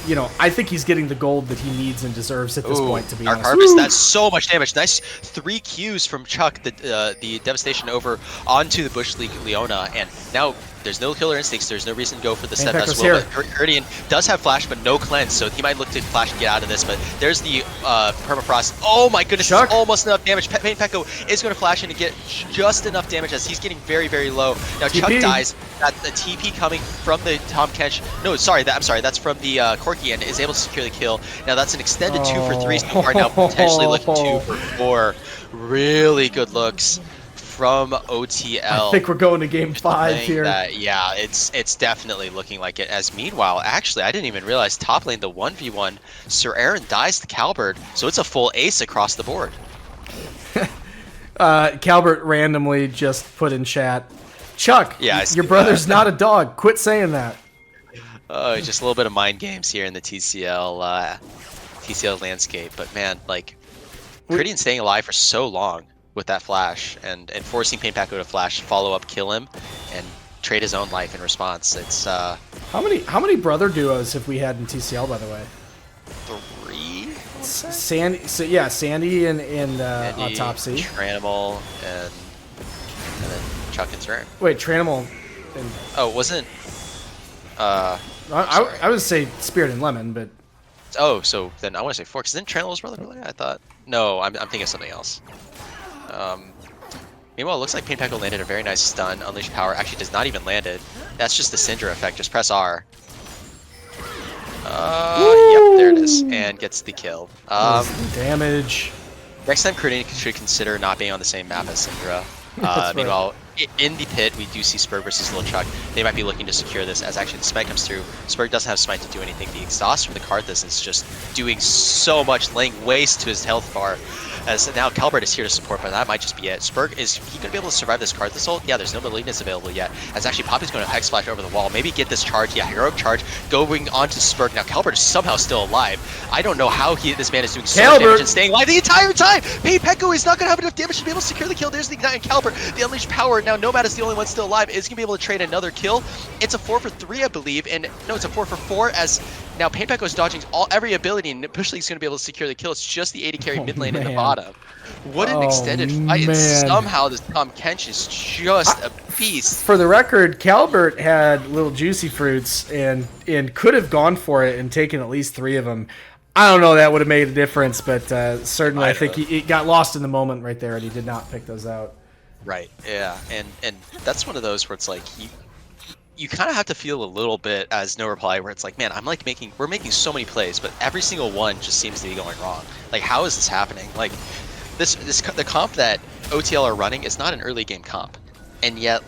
you know, I think he's getting the gold that he needs and deserves at this point, to be honest. Harvest, that's so much damage. Nice 3 Qs from Chuck, the devastation over onto the Bush League Leona, and now there's no killer instincts. There's no reason to go for the steadfast will. But Caridian does have flash, but no cleanse, so he might look to flash and get out of this. But there's the permafrost. Oh my goodness, it's almost enough damage. Peko is going to flash in to get just enough damage as he's getting very low. Now TP. Chuck dies. The TP coming from the Tahm Kench. No, sorry, that's from the Corki and is able to secure the kill. Now that's an extended 2 for 3 so far. Now potentially looking 2 for 4. Really good looks from OTL. I think we're going to game 5 here. Yeah, it's definitely looking like it. As meanwhile, actually, I didn't even realize top lane, the 1v1, Sir Aaron dies to Calbert, so it's a full ace across the board. Calbert randomly just put in chat, Chuck, your brother's not a dog. Quit saying that. Just a little bit of mind games here in the TCL landscape. But man, like, Caridian staying alive for so long with that flash and forcing Pinpaco to flash, follow up, kill him, and trade his own life in response. It's how many brother duos have we had in TCL, by the way? 3. Sandy and Autopsy, Tranimal, and then Chuck and Sir Aaron. Wait, Tranimal. Wasn't. I would say Spirit and Lemon, but. Oh, so then I want to say 4, because then Tranimal's brother. I thought. No, I'm thinking of something else. Meanwhile, it looks like Pinpaco landed a very nice stun. Unleash Power actually does not even land it. That's just the Syndra effect. Just press R. Yep, there it is. And gets the kill. Damage. Next time, Caridian should consider not being on the same map as Syndra. Meanwhile, in the pit, we do see Spurg versus Lil Chuck. They might be looking to secure this as actually the smite comes through. Spurg doesn't have smite to do anything. The exhaust from the Karthus is just doing so much, laying waste to his health bar. As now Calbert is here to support, but that might just be it. Spurg, is he going to be able to survive this Karthus ult? Yeah, there's no malignance available yet. As actually Poppy's going to Hex Flash over the wall. Maybe get this charge. Yeah, heroic charge going on to Spurg. Now Calbert is somehow still alive. I don't know how this man is doing so much damage and staying alive the entire time. Pinpaco is not going to have enough damage to be able to secure the kill. There's the Ignite and Calbert. The Unleashed Power. Now Nomad is the only one still alive. Is going to be able to trade another kill. It's a 4 for 3, I believe. And no, it's a 4 for 4 as Now Pain Pecco's dodging every ability, and Pushlink's going to be able to secure the kill. It's just the AD carry Oh, mid lane in the man. bottom. What an extended fight, and somehow this Tahm Kench is just a beast. For the record, Calbert had little juicy fruits and could have gone for it and taken at least 3 of them. I don't know that would have made a difference, but certainly I think he got lost in the moment right there, and he did not pick those out. Right, yeah, and that's one of those where it's like you kind of have to feel a little bit as No Reply, where it's like, man, we're making so many plays, but every single one just seems to be going wrong. Like, how is this happening? Like, the comp that OTL are running is not an early game comp, and yet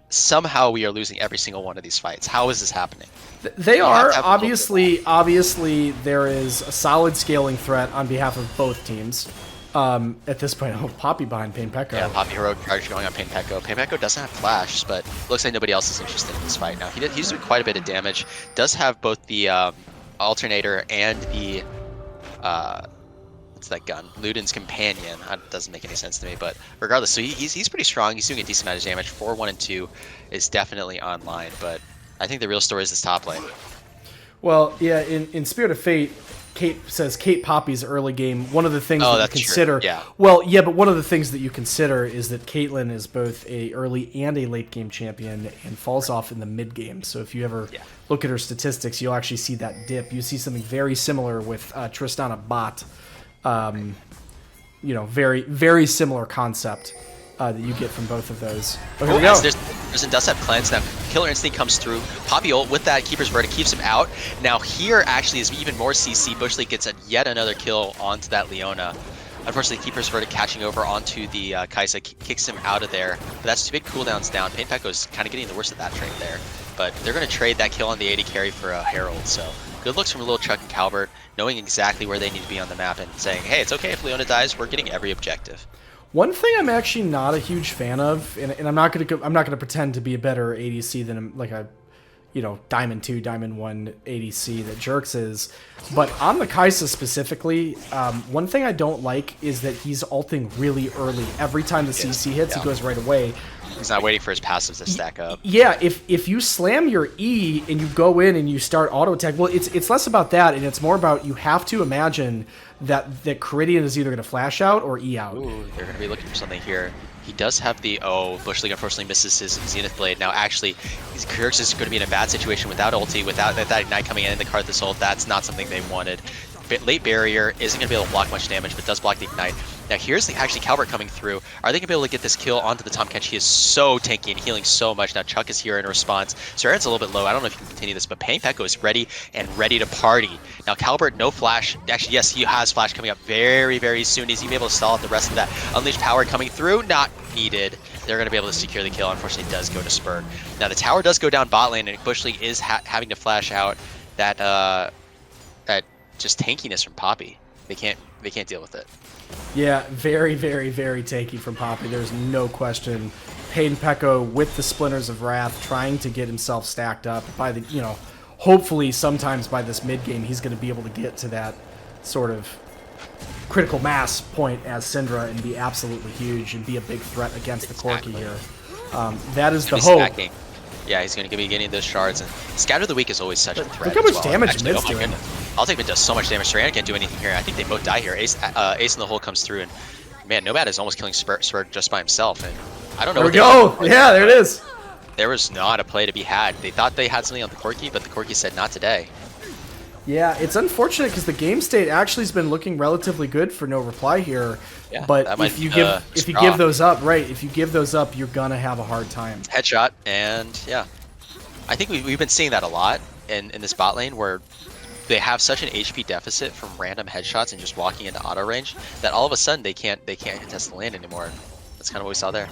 somehow we are losing every single one of these fights. How is this happening? They are obviously there is a solid scaling threat on behalf of both teams. At this point, Poppy behind Pain Pecco. Yeah, Poppy heroic charge going on Pain Pecco. Pain Pecco doesn't have flash, but looks like nobody else is interested in this fight now. He's doing quite a bit of damage. Does have both the alternator and the what's that gun? Luden's companion. That doesn't make any sense to me, but regardless, so he's pretty strong. He's doing a decent amount of damage. 4, 1, and 2 is definitely online, but I think the real story is this top lane. Well, yeah, in Spirit of Fate, Kate says Kate Poppy's early game. One of the things that you consider, yeah. Well, yeah, but one of the things that you consider is that Caitlyn is both a early and a late game champion and falls off in the mid game. So if you ever look at her statistics, you'll actually see that dip. You see something very similar with Tristana Bot. Very, very similar concept that you get from both of those. Oh, here we go. There's does have cleanse. Now Killer Instinct comes through. Poppy ult with that Keeper's Verdict keeps him out. Now here actually is even more CC. Bushleague gets yet another kill onto that Leona. Unfortunately, Keeper's Verdict catching over onto the Kai'Sa kicks him out of there. But that's 2 big cooldowns down. Pain Pecco's kind of getting the worst of that trade there. But they're going to trade that kill on the AD carry for a Herald. So good looks from a little Chuck and Calvert, knowing exactly where they need to be on the map and saying, hey, it's okay if Leona dies. We're getting every objective. One thing I'm actually not a huge fan of, and I'm not gonna pretend to be a better ADC than like a, Diamond 2, Diamond 1 ADC that Jerks is, but on the Kai'Sa specifically, one thing I don't like is that he's ulting really early. Every time the CC hits, he goes right away. He's not waiting for his passives to stack up. Yeah, if you slam your E and you go in and you start auto attack, well, it's less about that, and it's more about you have to imagine that Caridian is either going to flash out or E out. Ooh, they're going to be looking for something here. He does have the Bushleague unfortunately misses his Zenith Blade. Now actually, Kyrx is going to be in a bad situation without ulti, without that Ignite coming in the card this ult. That's not something they wanted. Late barrier isn't going to be able to block much damage, but does block the Ignite. Now here's actually Calvert coming through. Are they going to be able to get this kill onto the Tahm Kench? He is so tanky and healing so much. Now Chuck is here in response. Saren's a little bit low. I don't know if you can continue this, but Pain Pecco is ready to party. Now Calvert, no flash. Actually, yes, he has flash coming up very, very soon. Is he able to stall out the rest of that Unleashed power coming through? Not needed. They're going to be able to secure the kill. Unfortunately, it does go to Spur. Now the tower does go down bot lane, and Bushleague is having to flash out that just tankiness from Poppy. They can't deal with it. Yeah, very, very, very tanky from Poppy. There's no question. Pain Pecco with the Splinters of Wrath trying to get himself stacked up by the, hopefully sometimes by this mid game he's going to be able to get to that sort of critical mass point as Syndra and be absolutely huge and be a big threat against the Corki here. That is the hope. Stacking. Yeah, he's going to be getting those shards, and Scatter of the Weak is always such a threat. Look how much damage Mid's doing. Ultimate does so much damage. Serena can't do anything here. I think they both die here. Ace in the hole comes through, and man, Nomad is almost killing Spur just by himself. And I don't know. There we go. Yeah, there it is. There was not a play to be had. They thought they had something on the Corki, but the Corki said not today. Yeah, it's unfortunate because the game state actually has been looking relatively good for No Reply here. Yeah, but if you give those up, right? If you give those up, you're gonna have a hard time. Headshot, and yeah, I think we've been seeing that a lot in this bot lane where they have such an HP deficit from random headshots and just walking into auto range that all of a sudden they can't contest the lane anymore. That's kind of what we saw there.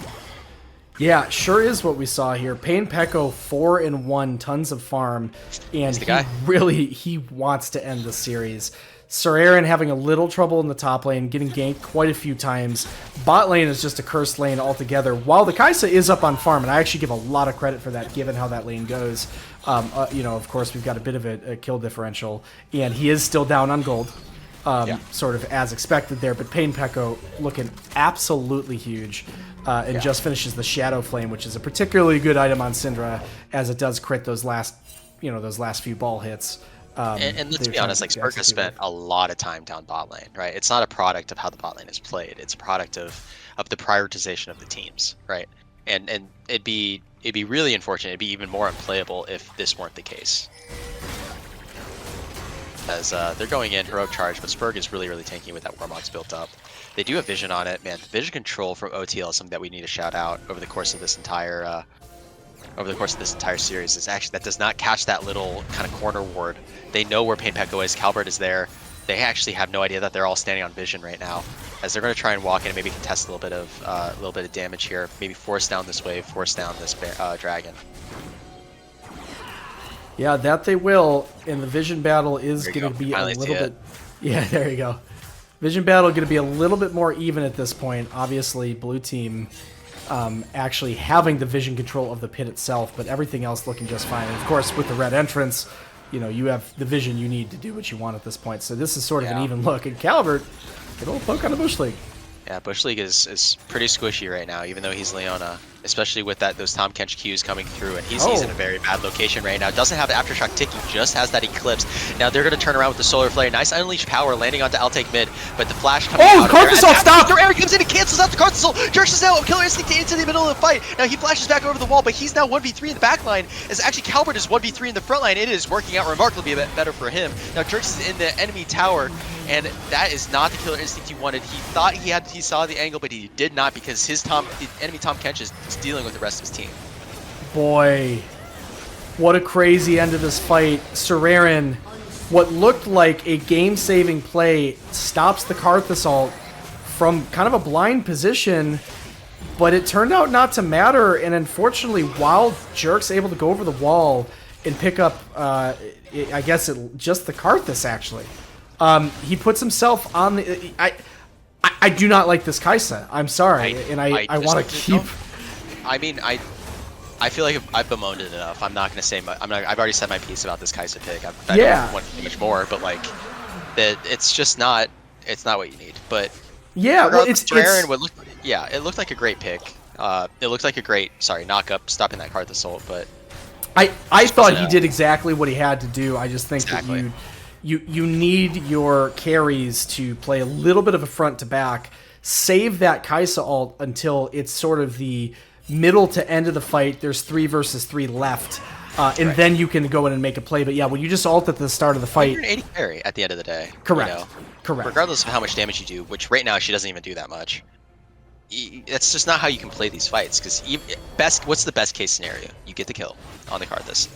Yeah, sure is what we saw here. Pain Pecco 4-1, tons of farm, and he wants to end the series. Sir Aaron having a little trouble in the top lane, getting ganked quite a few times. Bot lane is just a cursed lane altogether. While the Kai'Sa is up on farm, and I actually give a lot of credit for that, given how that lane goes. Of course, we've got a bit of a kill differential, and he is still down on gold. Sort of as expected there, but Pain Pecco looking absolutely huge, and just finishes the Shadow Flame, which is a particularly good item on Syndra, as it does crit those last few ball hits. And let's be honest, like Spurg has spent a lot of time down bot lane, right? It's not a product of how the bot lane is played. It's a product of the prioritization of the teams, right? And it'd be really unfortunate. It'd be even more unplayable if this weren't the case. As they're going in heroic charge, but Spurg is really tanky with that Warmog's built up. They do have vision on it, man. The vision control from OTL is something that we need to shout out over the course of this entire series. Is actually that does not catch that little kind of corner ward. They know where Pain Pekko is. Calbert is there. They actually have no idea that they're all standing on vision right now, as they're going to try and walk in and maybe contest a little bit of damage here. Maybe force down this wave, force down this dragon. Yeah, that they will, and the vision battle is going to be a little bit... Yeah, there you go. Vision battle going to be a little bit more even at this point. Obviously, blue team actually having the vision control of the pit itself, but everything else looking just fine. And of course, with the red entrance, you know, you have the vision you need to do what you want at this point. So this is sort of an even look. And Calvert, get a little poke on the Bush League. Yeah, Bush League is pretty squishy right now, even though he's Leona, especially with those Tahm Kench Qs coming through, and he's in a very bad location right now. Doesn't have the Aftershock ticking, just has that Eclipse. Now they're going to turn around with the Solar Flare. Nice Unleashed Power landing onto Altake mid, but the Flash coming out. Oh, Karthus stop! Their air comes in and cancels out the Karthus. Jerks is now Killer Instinct into the middle of the fight. Now he flashes back over the wall, but he's now 1v3 in the back line, as actually Calbert is 1v3 in the front line. It is working out remarkably a bit better for him. Now Jerks is in the enemy tower, and that is not the Killer Instinct he wanted. He thought he saw the angle, but he did not, because the enemy Tahm Kench is dealing with the rest of his team. Boy, what a crazy end of this fight. Serarin, what looked like a game-saving play, stops the Karthus ult from kind of a blind position, but it turned out not to matter, and unfortunately, while Jerk's able to go over the wall and pick up, I guess, just the Karthus, actually, he puts himself on the... I do not like this Kai'Sa. I'm sorry, I want to keep... I mean, I feel like I've bemoaned it enough. I'm not going to say I've already said my piece about this Kai'Sa pick. I don't want too much more, but like, it's just not. It's not what you need. But yeah, well, it looked like a great pick. It looked like a great knock up, stopping that Karthus ult. But I thought he did exactly what he had to do. I just think that you need your carries to play a little bit of a front to back. Save that Kai'Sa ult until it's sort of the middle to end of the fight. There's 3 versus 3 left, and then you can go in and make a play. But yeah, when you just ult at the start of the fight, you're an 80 carry at the end of the day. Correct. You know? Correct. Regardless of how much damage you do, which right now she doesn't even do that much. That's just not how you can play these fights. Because what's the best case scenario? You get the kill on the Karthus,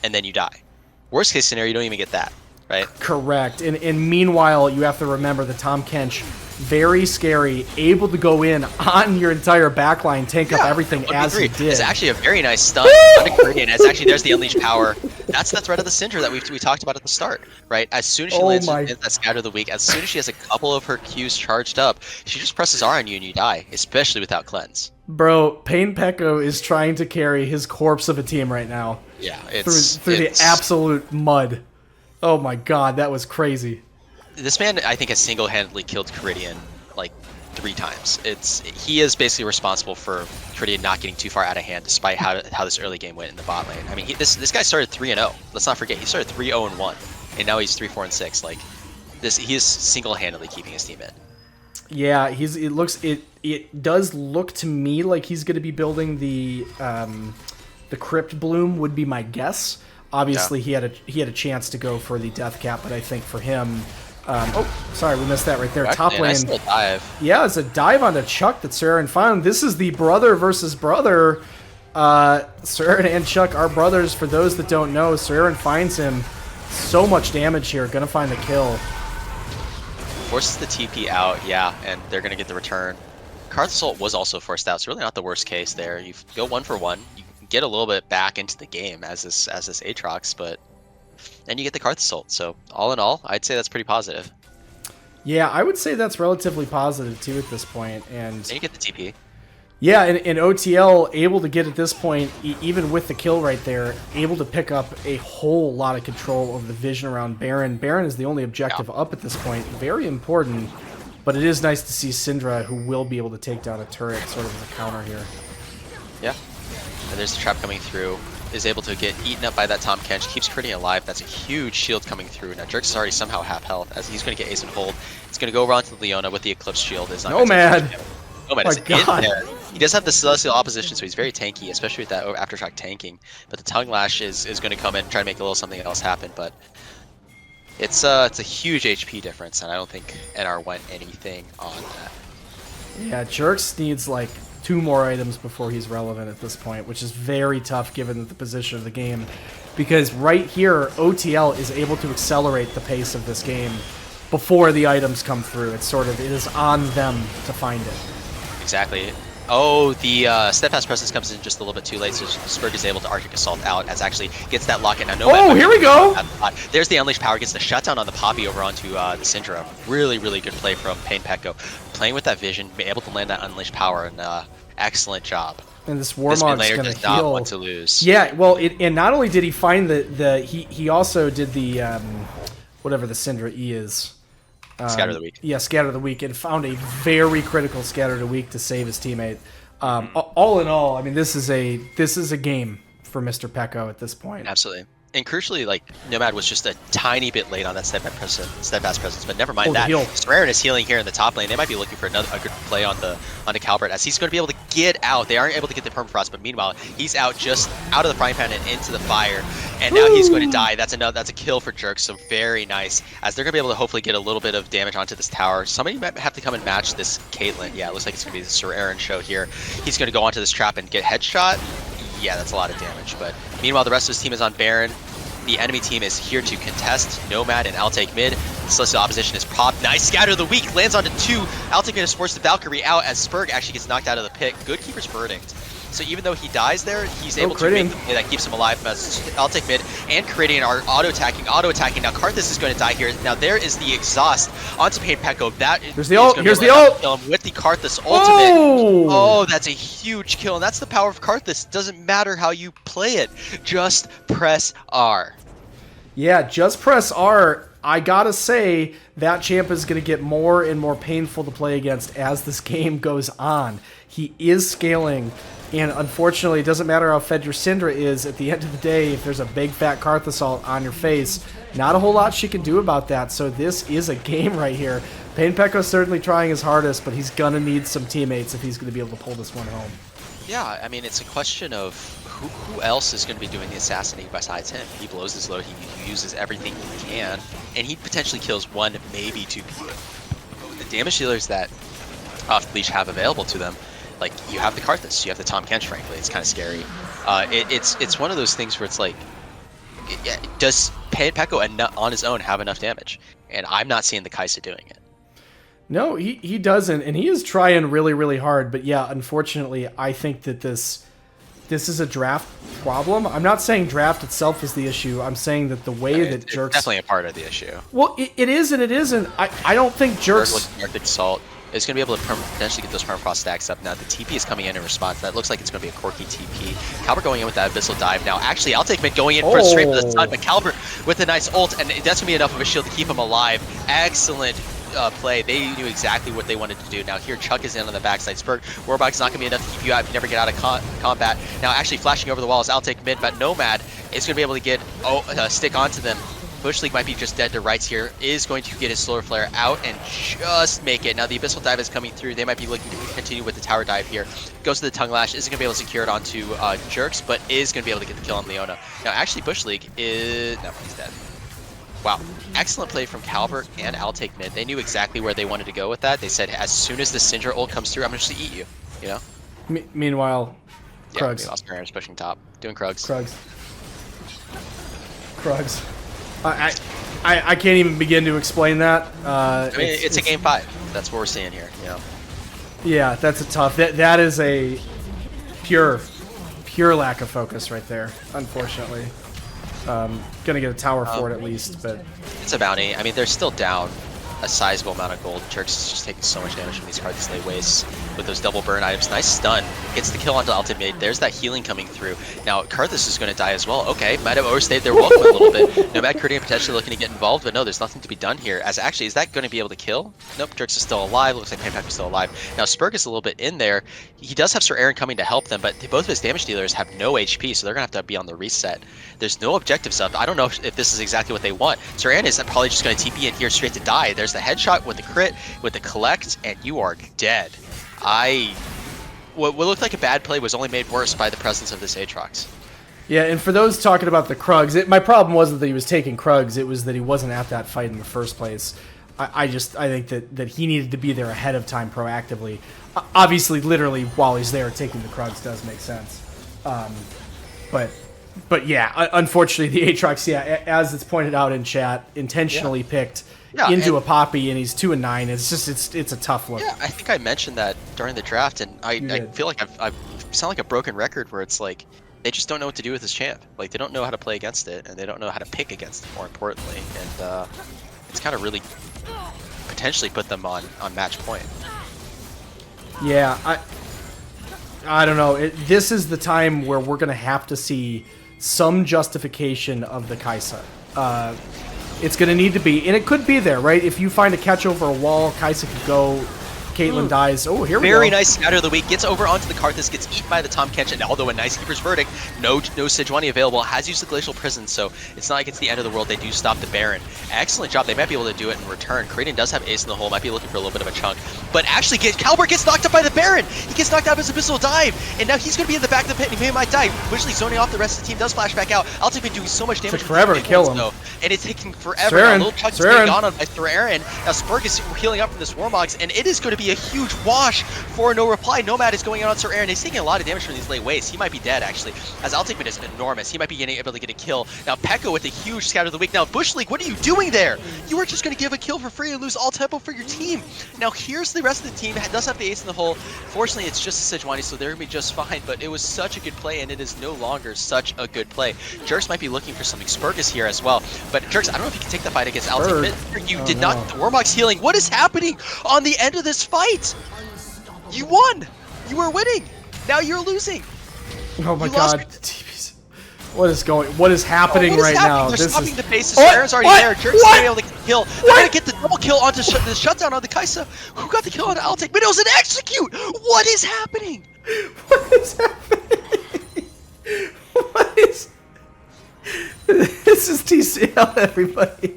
and then you die. Worst case scenario, you don't even get that. Right? Correct. And meanwhile, you have to remember the Tahm Kench, very scary, able to go in on your entire backline, tank up everything as he did. It's actually a very nice stun. It's actually, there's the Unleashed Power. That's the threat of the Syndra that we talked about at the start, right? As soon as she lands that Scatter of the Week, as soon as she has a couple of her Qs charged up, she just presses R on you and you die, especially without Cleanse. Bro, Pain Pekko is trying to carry his corpse of a team right now. Yeah, through the absolute mud. Oh my god, that was crazy. This man, I think, has single-handedly killed Caridian like 3 times. He is basically responsible for Caridian not getting too far out of hand, despite how this early game went in the bot lane. I mean, this guy started 3-0. Let's not forget, he started 3-0-1, and now he's 3-4-6. Like he is single-handedly keeping his team in. Yeah, it does look to me like he's going to be building the Crypt Bloom would be my guess. Obviously, he had a chance to go for the death cap, but I think for him, sorry, we missed that right there. Top lane, nice little dive. Yeah, it's a dive onto Chuck that Serarin found. This is the brother versus brother. Serarin and Chuck are brothers. For those that don't know, Serarin finds him. So much damage here. Gonna find the kill. Forces the TP out, and they're gonna get the return. Karthus ult was also forced out, so really not the worst case there. You go 1 for 1. You get a little bit back into the game as this Aatrox, but then you get the Karthus ult. So all in all, I'd say that's pretty positive. Yeah, I would say that's relatively positive too at this point. And you get the TP. Yeah, and OTL able to get at this point, even with the kill right there, able to pick up a whole lot of control over the vision around Baron. Baron is the only objective up at this point. Very important, but it is nice to see Syndra, who will be able to take down a turret sort of as a counter here. Yeah. And there's the trap coming through. is able to get eaten up by that Tahm Kench, keeps Critting alive. That's a huge shield coming through. Now Jerks is already somehow half health, as he's going to get Ace and Hold. He's going to go around to the Leona with the Eclipse shield. Is not Nomad! Nomad Oh is my God. in there. He does have the Celestial opposition, so he's very tanky, especially with that Aftershock tanking. But the Tongue Lash is going to come in and try to make a little something else happen, but it's a huge HP difference, and I don't think NR went anything on that. Yeah, Jerks needs like 2 more items before he's relevant at this point, which is very tough given the position of the game. Because right here, OTL is able to accelerate the pace of this game before the items come through. It's sort of, it is on them to find it. Exactly. Oh, the Steadfast Presence comes in just a little bit too late, so Spurg is able to Arctic Assault out, as actually gets that lock in. Now, oh, here we go! There's the Unleashed Power, gets the shutdown on the Poppy over onto the Syndra. Really, really good play from Pain Pekko. Playing with that vision, able to land that Unleashed Power, and excellent job. And this Warmog's gonna heal. Does not want to lose. Yeah, well, and not only did he find he also did the whatever the Syndra E is. Scatter the Weak. Yeah, Scatter the Weak, and found a very critical Scatter the Weak to save his teammate. All in all, I mean, this is a game for Mr. Pekko at this point. Absolutely. And crucially, like, Nomad was just a tiny bit late on that steadfast presence, but never mind that. Serraren is healing here in the top lane. They might be looking for a good play on the Calbert, as he's going to be able to get out. They aren't able to get the permafrost, but meanwhile, he's out just out of the frying pan and into the fire, and now he's going to die. That's a kill for Jerks, so very nice, as they're going to be able to hopefully get a little bit of damage onto this tower. Somebody might have to come and match this Caitlyn. Yeah, it looks like it's going to be the Serraren show here. He's going to go onto this trap and get headshot. Yeah, that's a lot of damage, but meanwhile, the rest of his team is on Baron. The enemy team is here to contest Nomad and I'll take mid. The Celestial opposition is popped. Nice Scatter of the Weak, lands onto 2. I'll take mid is forced the Valkyrie out as Spurg actually gets knocked out of the pit. Good Keeper's Verdict. So even though he dies there, he's able to make the play that keeps him alive. I'll take mid and creating our auto-attacking. Now Karthus is going to die here. Now there is the exhaust onto Pain Pekko. That here's the ult. Here's the ult. Kill him with the Karthus ultimate. Oh, that's a huge kill, and that's the power of Karthus. Doesn't matter how you play it, just press R. Yeah, just press R. I gotta say, that champ is going to get more and more painful to play against as this game goes on. He is scaling, and unfortunately, it doesn't matter how fed your Syndra is. At the end of the day, if there's a big fat Karth assault on your face, not a whole lot she can do about that. So this is a game right here. Pain Pekko's certainly trying his hardest, but he's going to need some teammates if he's going to be able to pull this one home. Yeah, I mean, it's a question of who else is going to be doing the assassinating besides him. He blows his load, he uses everything he can, and he potentially kills 1, maybe 2 people. The damage dealers that Leash have available to them, like, you have the Karthus, you have the Tahm Kench, frankly. It's kind of scary. It's one of those things where it's like, does Pekko on his own have enough damage? And I'm not seeing the Kai'Sa doing it. No, he doesn't, and he is trying really, really hard. But yeah, unfortunately, I think that this is a draft problem. I'm not saying draft itself is the issue. I'm saying that the way that Jerks... It's definitely a part of the issue. Well, it is and it isn't. I don't think Jerks... Arctic Assault is going to be able to potentially get those permafrost stacks up. Now, the TP is coming in response. That looks like it's going to be a quirky TP. Calbert going in with that Abyssal Dive. Now, actually, I'll take mid going in for straight for the stun, but Calbert with a nice ult, and that's going to be enough of a shield to keep him alive. Excellent play. They knew exactly what they wanted to do. Now here, Chuck is in on the backside. Spurg, Warbox not going to be enough to keep you out if you never get out of combat. Now actually flashing over the walls, I'll take mid, but Nomad is going to be able to get stick onto them. Bush League might be just dead to rights here. Is going to get his Solar Flare out and just make it. Now the Abyssal Dive is coming through. They might be looking to continue with the Tower Dive here. Goes to the Tongue Lash. Isn't going to be able to secure it onto Jerks, but is going to be able to get the kill on Leona. Now actually Bush League is... No, he's dead. Wow, excellent play from Calbert and I'll take mid. They knew exactly where they wanted to go with that. They said, as soon as the Syndra ult comes through, I'm going to just eat you, you know? Meanwhile, Krugs. Yeah, Oscar is pushing top, doing Krugs. Krugs. I can't even begin to explain that. I mean, it's a game 5. That's what we're seeing here, you know? Yeah, that's a tough... That is a pure lack of focus right there, unfortunately. Gonna get a tower for it at least, but it's a bounty. I mean, they're still down a sizable amount of gold. Jerks is just taking so much damage from these Karthus late wastes with those double burn items. Nice stun. Gets the kill onto ultimate. There's that healing coming through. Now Karthus is going to die as well. Okay, might have overstayed their welcome a little bit. Nomad Courtier potentially looking to get involved, but no, there's nothing to be done here. As actually, is that going to be able to kill? Nope, Jerks is still alive. Looks like Painpack is still alive. Now Spurg is a little bit in there. He does have Sir Aaron coming to help them, but both of his damage dealers have no HP, so they're going to have to be on the reset. There's no objectives up. I don't know if this is exactly what they want. Sir Aaron is probably just going to TP in here straight to die. There's the headshot with the crit, with the collect, and you are dead. What looked like a bad play was only made worse by the presence of this Aatrox. Yeah, and for those talking about the Krugs, my problem wasn't that he was taking Krugs, it was that he wasn't at that fight in the first place. I think that he needed to be there ahead of time proactively. Obviously, literally, while he's there, taking the Krugs does make sense. But yeah, unfortunately, the Aatrox, yeah, as it's pointed out in chat, intentionally picked into a Poppy, and he's 2 and 9. It's just it's a tough look. Yeah, I think I mentioned that during the draft, and I feel like I sound like a broken record where it's like they just don't know what to do with this champ. Like they don't know how to play against it, and they don't know how to pick against it. More importantly, and it's kind of really potentially put them on match point. Yeah, I don't know. This is the time where we're gonna have to see some justification of the Kai'Sa. It's going to need to be, and it could be there, right? If you find a catch over a wall, Kai'Sa could go, Caitlyn dies. Oh, here we go. Very nice scatter of the week. Gets over onto the Karthus, gets eaten by the Tahm Kench, and although a nice Keeper's Verdict, no Sejuani available, has used the Glacial Prison, so it's not like it's the end of the world. They do stop the Baron. Excellent job. They might be able to do it in return. Kraden does have Ace in the hole, might be looking for a little bit of a chunk, but actually Calbert gets knocked up by the Baron. He gets knocked out of his Abyssal Dive, and now he's going to be in the back of the pit, and he might die. Visually zoning off the rest of the team, does flash back out. Ultimate been doing so much damage. Took forever to kill him. Though, and it's taking forever. Now, little Chuck's getting gone on by Sir Aaron. Now Spurg is healing up from this Warmogs, and it is going to be a huge wash for no reply. Nomad is going out on Sir Aaron. He's taking a lot of damage from these late wastes. He might be dead, actually, as Ultimate is enormous. He might be able to get a kill. Now Pekka with a huge scatter of the week. Now Bush League, what are you doing there? You were just going to give a kill for free and lose all tempo for your team. Now here's the rest of the team. It does have the ace in the hole. Fortunately, it's just a Sejuani, so they're going to be just fine, but it was such a good play, and it is no longer such a good play. Jerks might be looking for something. Spurg is here as well, but Jerks, I don't know if you can take the fight against Ultimate. You did not. The Warmogs healing. What is happening on the end of this fight? You won! You were winning! Now you're losing! Oh my god. What is happening right now? They're stopping the base. Aaron's already there. Jerks is able to get the kill. They're going to get the double kill onto the shutdown on the Kai'Sa. Who got the kill on the Altec? But it was an execute! What is happening? What is happening? What is... This is TCL, everybody.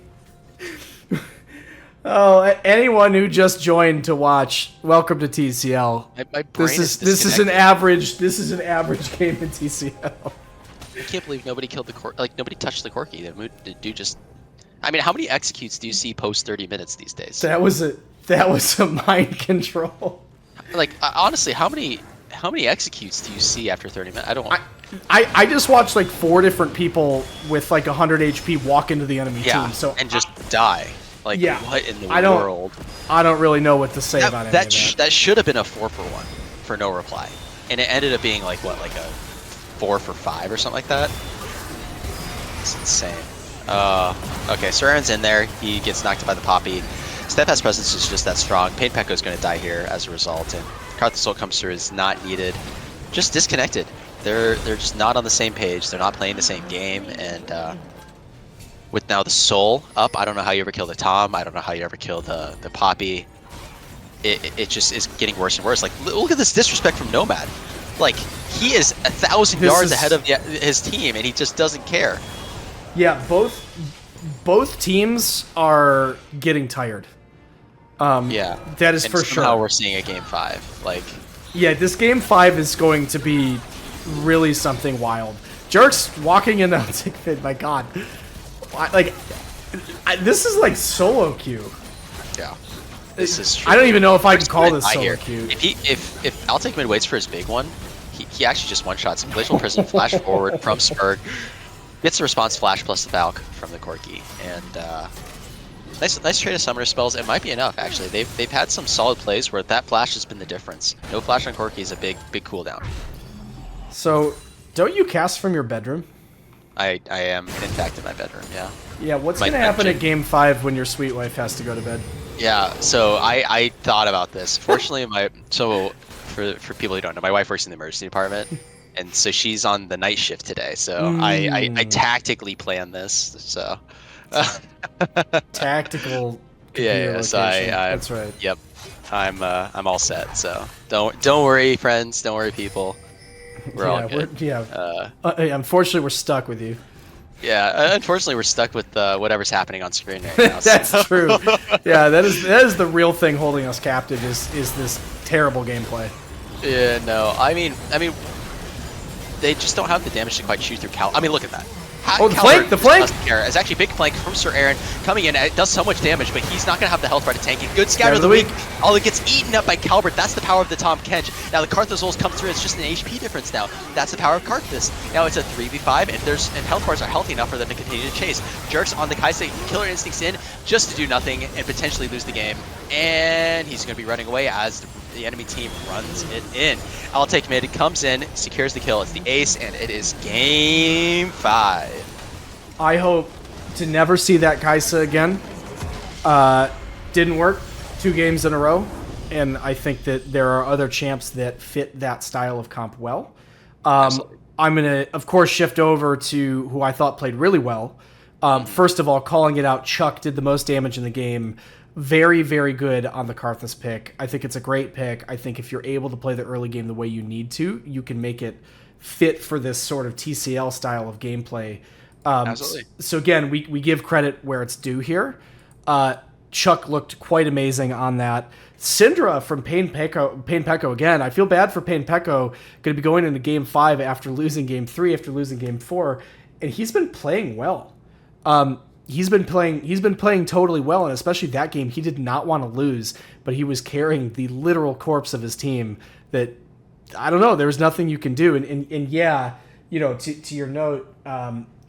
Oh, anyone who just joined to watch, welcome to TCL. My brain this is an average game in TCL. I can't believe nobody killed the nobody touched the Corki. The dude just. I mean, how many executes do you see post 30 minutes these days? That was a mind control. Like honestly, how many executes do you see after 30 minutes? I don't. I just watched like 4 different people with like 100 HP walk into the enemy team. So and just die. Like, what in the world? I don't really know what to say about that. That That should have been a 4-for-1 for no reply, and it ended up being like what, like a 4-for-5 or something like that. It's insane. Okay, Sir Aaron's in there. He gets knocked by the Poppy. Steadfast Presence is just that strong. Pain Pekko's going to die here as a result, and Karthus Soul comes through is not needed. Just disconnected. They're just not on the same page. They're not playing the same game, and with now the Soul up, I don't know how you ever kill the Tahm. I don't know how you ever kill the Poppy. It just is getting worse and worse. Like, look at this disrespect from Nomad. Like, he is 1,000 yards ahead of his team, and he just doesn't care. Yeah, both teams are getting tired. Yeah, that is for sure. Somehow we're seeing a game 5. Like, yeah, this game 5 is going to be really something wild. Jerks walking in the tick. My god. Like, this is like solo queue. Yeah, this is true. I don't even know if I can call this solo queue. If Altec Mid waits for his big one, he actually just one-shots Glacial Prison, flash forward from Spurg, gets the response flash plus the Valk from the Corki, and nice trade of summoner spells. It might be enough actually. They've had some solid plays where that flash has been the difference. No flash on Corki is a big cooldown. So, don't you cast from your bedroom? I am, in fact, in my bedroom, yeah. Yeah, what's going to happen at Game 5 when your sweet wife has to go to bed? Yeah, so I thought about this. Fortunately, for people who don't know, my wife works in the emergency department, and so she's on the night shift today. So I Mm, tactically planned this. So tactical yeah, computer yeah. So location. I That's right. yep, I'm all set. So don't worry, friends. Don't worry, people. We're all Yeah, good. Uh, unfortunately, we're stuck with you. yeah. Unfortunately, we're stuck with whatever's happening on screen right now. So. That's true. Yeah, that is the real thing holding us captive is this terrible gameplay. Yeah, no. I mean, they just don't have the damage to quite shoot through Cal. I mean, look at that. Oh, the flank! The flank! It's actually a big flank from Sir Aaron coming in. It does so much damage, but he's not going to have the health bar to tank it. Good scatter of the week. All it gets eaten up by Calbert. That's the power of the Tom Kench. Now the Karthus ults come through. It's just an HP difference now. That's the power of Karthus. Now it's a 3v5, and health bars are healthy enough for them to continue to chase. Jerks on the Kaisa. Killer Instincts in just to do nothing and potentially lose the game. And he's going to be running away as the enemy team runs it in. I'll take mid. It comes in, secures the kill. It's the ace, and it is game 5. I hope to never see that Kaisa again. Didn't work 2 games in a row, and I think that there are other champs that fit that style of comp well. I'm going to, of course, shift over to who I thought played really well. First of all, calling it out, Chuck did the most damage in the game. Very, very good on the Karthus pick. I think it's a great pick. I think if you're able to play the early game the way you need to, you can make it fit for this sort of TCL style of gameplay. Absolutely. So again, we give credit where it's due here. Chuck looked quite amazing on that. Syndra from Pain Pecco again. I feel bad for Pain Pecco. Going to be going into game 5 after losing game 3, after losing game 4, and he's been playing well. He's been playing totally well, and especially that game, he did not want to lose, but he was carrying the literal corpse of his team. That I don't know. There was nothing you can do, and yeah, you know, to your note.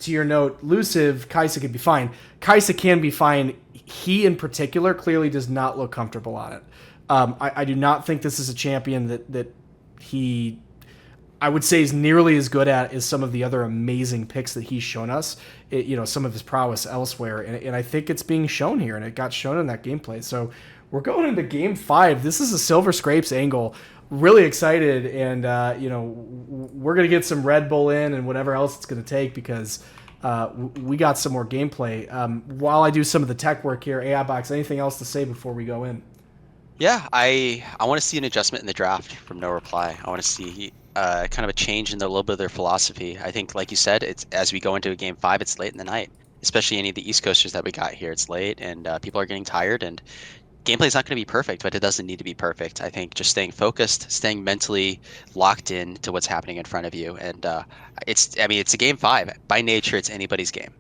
To your note, Luciv, Kaisa could be fine. Kaisa can be fine. He, in particular, clearly does not look comfortable on it. I do not think this is a champion that he, I would say, is nearly as good at as some of the other amazing picks that he's shown us. Some of his prowess elsewhere, and I think it's being shown here, and it got shown in that gameplay. So we're going into game 5. This is a Silver Scrapes angle. Really excited, and we're gonna get some Red Bull in and whatever else it's gonna take because we got some more gameplay. While I do some of the tech work here, AiBox, anything else to say before we go in? Yeah, I want to see an adjustment in the draft from No Reply. I want to see kind of a change in a little bit of their philosophy. I think, like you said, it's as we go into a game 5, it's late in the night, especially any of the East Coasters that we got here. It's late, and people are getting tired, and gameplay is not going to be perfect, but it doesn't need to be perfect. I think just staying focused, staying mentally locked in to what's happening in front of you, and it's a game 5 by nature. It's anybody's game.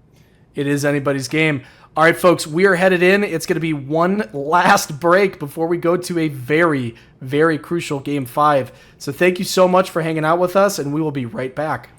It is anybody's game. All right, folks, we are headed in. It's going to be one last break before we go to a very, very crucial game 5. So thank you so much for hanging out with us, and we will be right back.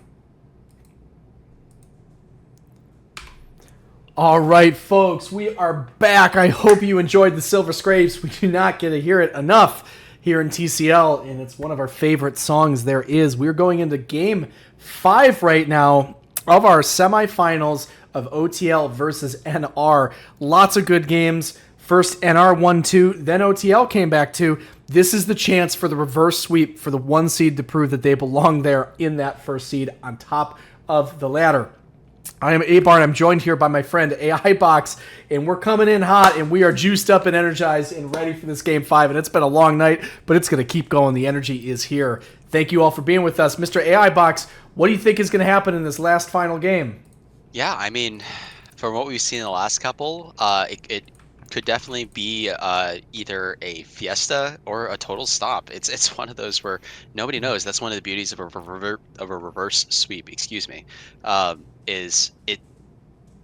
All right, folks, we are back. I hope you enjoyed the Silver Scrapes. We do not get to hear it enough here in TCL, and it's one of our favorite songs there is. We're going into Game 5 right now of our semifinals of OTL versus NR. Lots of good games. First NR won 2, then OTL came back 2. This is the chance for the reverse sweep for the 1 seed to prove that they belong there in that first seed on top of the ladder. I am Abarn. I'm joined here by my friend AiBox, and we're coming in hot, and we are juiced up and energized and ready for this game 5. And it's been a long night, but it's going to keep going. The energy is here. Thank you all for being with us. Mr. AiBox, what do you think is going to happen in this last final game? Yeah, I mean, from what we've seen in the last couple, it could definitely be either a fiesta or a total stop. It's one of those where nobody knows. That's one of the beauties of a reverse sweep. Excuse me. Is it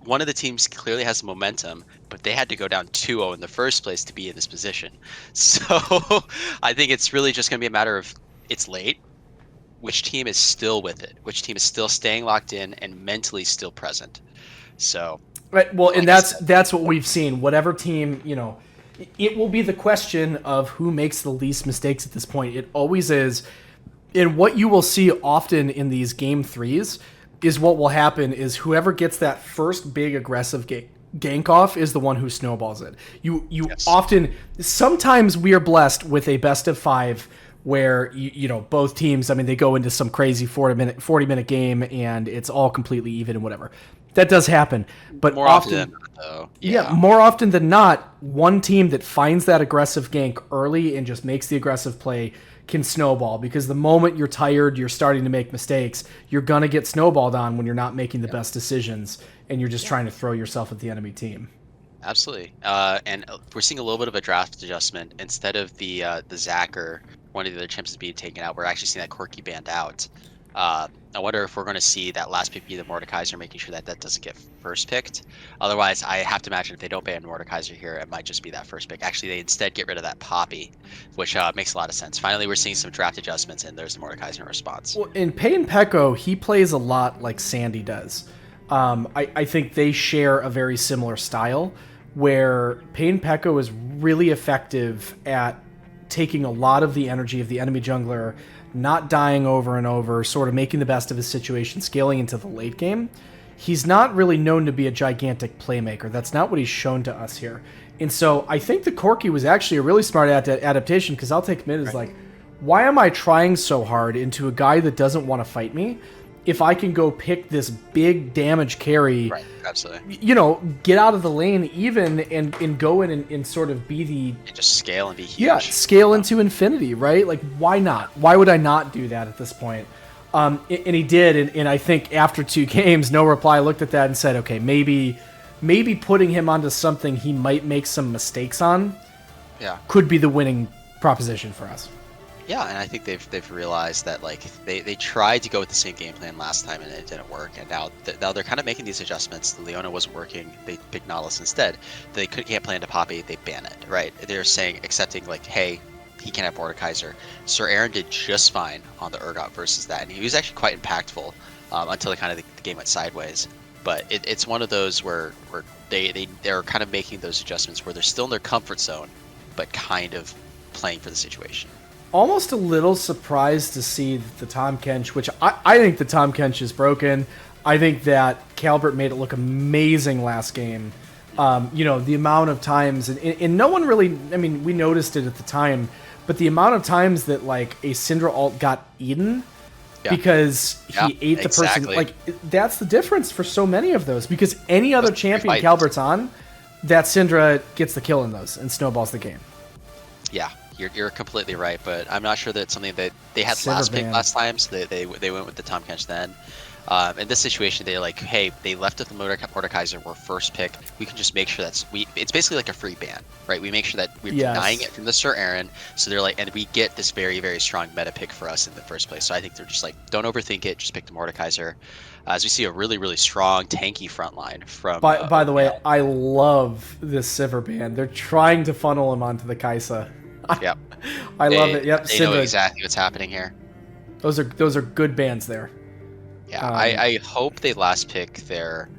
one of the teams clearly has momentum, but they had to go down 2-0 in the first place to be in this position. So I think it's really just going to be a matter of it's late. Which team is still with it? Which team is still staying locked in and mentally still present? So, right. Well, and that's what we've seen. Whatever team, it will be the question of who makes the least mistakes at this point. It always is. And what you will see often in these game 3s is what will happen is whoever gets that first big aggressive gank off is the one who snowballs it. You Yes. often, sometimes we are blessed with a best of 5 where both teams, I mean, they go into some crazy 40 minute game and it's all completely even and whatever. That does happen, but More often than not, though. Yeah, more often than not, one team that finds that aggressive gank early and just makes the aggressive play can snowball, because the moment you're tired, you're starting to make mistakes, you're going to get snowballed on when you're not making the best decisions and you're just trying to throw yourself at the enemy team. Absolutely. And we're seeing a little bit of a draft adjustment. Instead of the Zac or one of the other champions being taken out, we're actually seeing that Corki banned out. I wonder if we're going to see that last pick be the Mordekaiser, making sure that doesn't get first picked. Otherwise, I have to imagine if they don't ban Mordekaiser here, it might just be that first pick. Actually, they instead get rid of that Poppy, which makes a lot of sense. Finally, we're seeing some draft adjustments, and there's the Mordekaiser in response. Well, in Pain Pecco, he plays a lot like Sandy does. I think they share a very similar style, where Pain Pecco is really effective at taking a lot of the energy of the enemy jungler, not dying over and over, sort of making the best of his situation, scaling into the late game. He's not really known to be a gigantic playmaker. That's not what he's shown to us here. And so I think the Corki was actually a really smart adaptation, because I'll take mid as like, why am I trying so hard into a guy that doesn't want to fight me if I can go pick this big damage carry, Right, absolutely. Get out of the lane even and go in and sort of be the... And just scale and be huge. Yeah, scale into infinity, right? Like, why not? Why would I not do that at this point? And he did, and I think after 2 games, No Reply looked at that and said, okay, maybe putting him onto something he might make some mistakes on could be the winning proposition for us. Yeah, and I think they've realized that, like, they tried to go with the same game plan last time and it didn't work, and now they're kind of making these adjustments. The Leona wasn't working, they picked Nautilus instead. They can't play into Poppy, they ban it, right? They're saying, accepting, like, hey, he can have Mordekaiser. Sir Aaron did just fine on the Urgot versus that, and he was actually quite impactful until the game went sideways. But it's one of those where they're kind of making those adjustments where they're still in their comfort zone, but kind of playing for the situation. Almost a little surprised to see the Tahm Kench, which I think the Tahm Kench is broken. I think that Calvert made it look amazing last game. The amount of times, and no one really, I mean, we noticed it at the time, but the amount of times that, like, a Syndra ult got eaten because he ate the person, like, that's the difference for so many of those, because any other champion Calvert's on, that Syndra gets the kill in those and snowballs the game. Yeah. You're completely right, but I'm not sure that it's something that they had last pick last time, so they went with the Tahm Kench then. In this situation, they're like, hey, they left with the Mordekaiser, we're first pick. We can just make sure it's basically like a free ban, right? We make sure that we're denying it from the Sir Aaron, so they're like, and we get this very, very strong meta pick for us in the first place. So I think they're just like, don't overthink it, just pick the Mordekaiser. As we see a really, really strong, tanky front line from... By the way, I love this Sivir ban. They're trying to funnel him onto the Kaisa. Yep. I love it. Yep. They know exactly what's happening here. Those are good bands there. Yeah, I hope they first pick their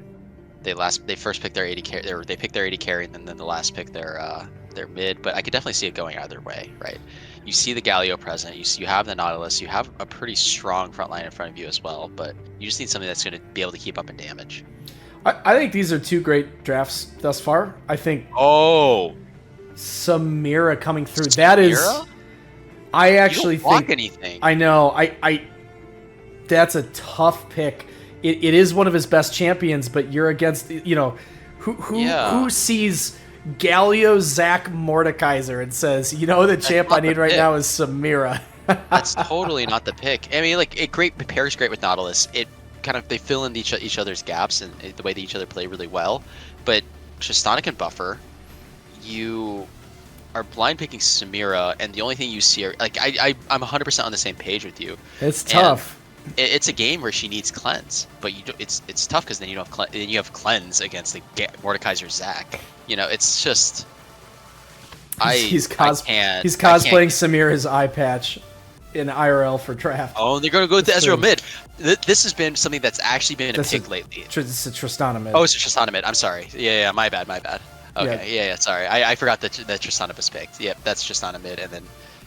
80 carry, they pick their 80 carry, and then the last pick their mid. But I could definitely see it going either way, right? You see the Galio present, you have the Nautilus, you have a pretty strong front line in front of you as well, but you just need something that's going to be able to keep up in damage. I think these are 2 great drafts thus far. I think. Oh. Samira coming through. That is, I actually think anything. I know. I that's a tough pick. It is one of his best champions, but you're against who sees Galio, Zac, Mordekaiser and says, the champ I need right now is Samira. That's totally not the pick. I mean, like, it pairs great with Nautilus. It kind of, they fill in each other's gaps and the way that each other play really well. But Tristana can buffer. You are blind picking Samira, and the only thing you see are, like, I'm 100% on the same page with you. It's tough. It's a game where she needs cleanse, but it's tough because then you have cleanse against the Mordekaiser Zac. It's just he's cosplaying Samira's eye patch in IRL for draft. Oh, and they're gonna go with the Ezreal mid. This has been something that's actually been a pick lately. It's a Tristana mid. Oh, it's a Tristana mid. I'm sorry. Yeah, my bad. Okay, yeah, sorry. I forgot that Tristana was picked. Yep, that's Tristana mid, and then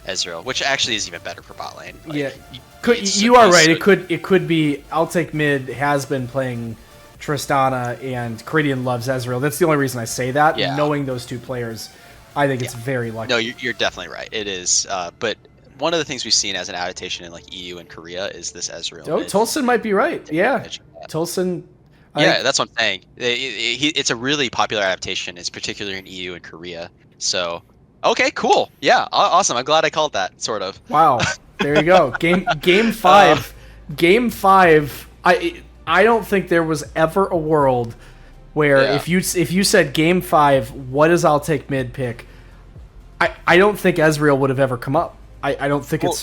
Ezreal, which actually is even better for bot lane. Like, you are right. It could be. I'll take mid. Has been playing Tristana and Caridian loves Ezreal. That's the only reason I say that. Yeah. Knowing those two players, I think it's very lucky. No, you're definitely right. It is. But one of the things we've seen as an adaptation in like EU and Korea is this Ezreal. Oh, Tolson might be right. Yeah, Tolson. Yeah, that's what I'm saying. It's a really popular adaptation. It's particularly in EU and Korea. So, okay, cool. Yeah, awesome. I'm glad I called that. Sort of. Wow. There you go. Game five. Game five. I don't think there was ever a world where if you said game 5, what is I'll take mid pick? I don't think Ezreal would have ever come up. I don't think it's.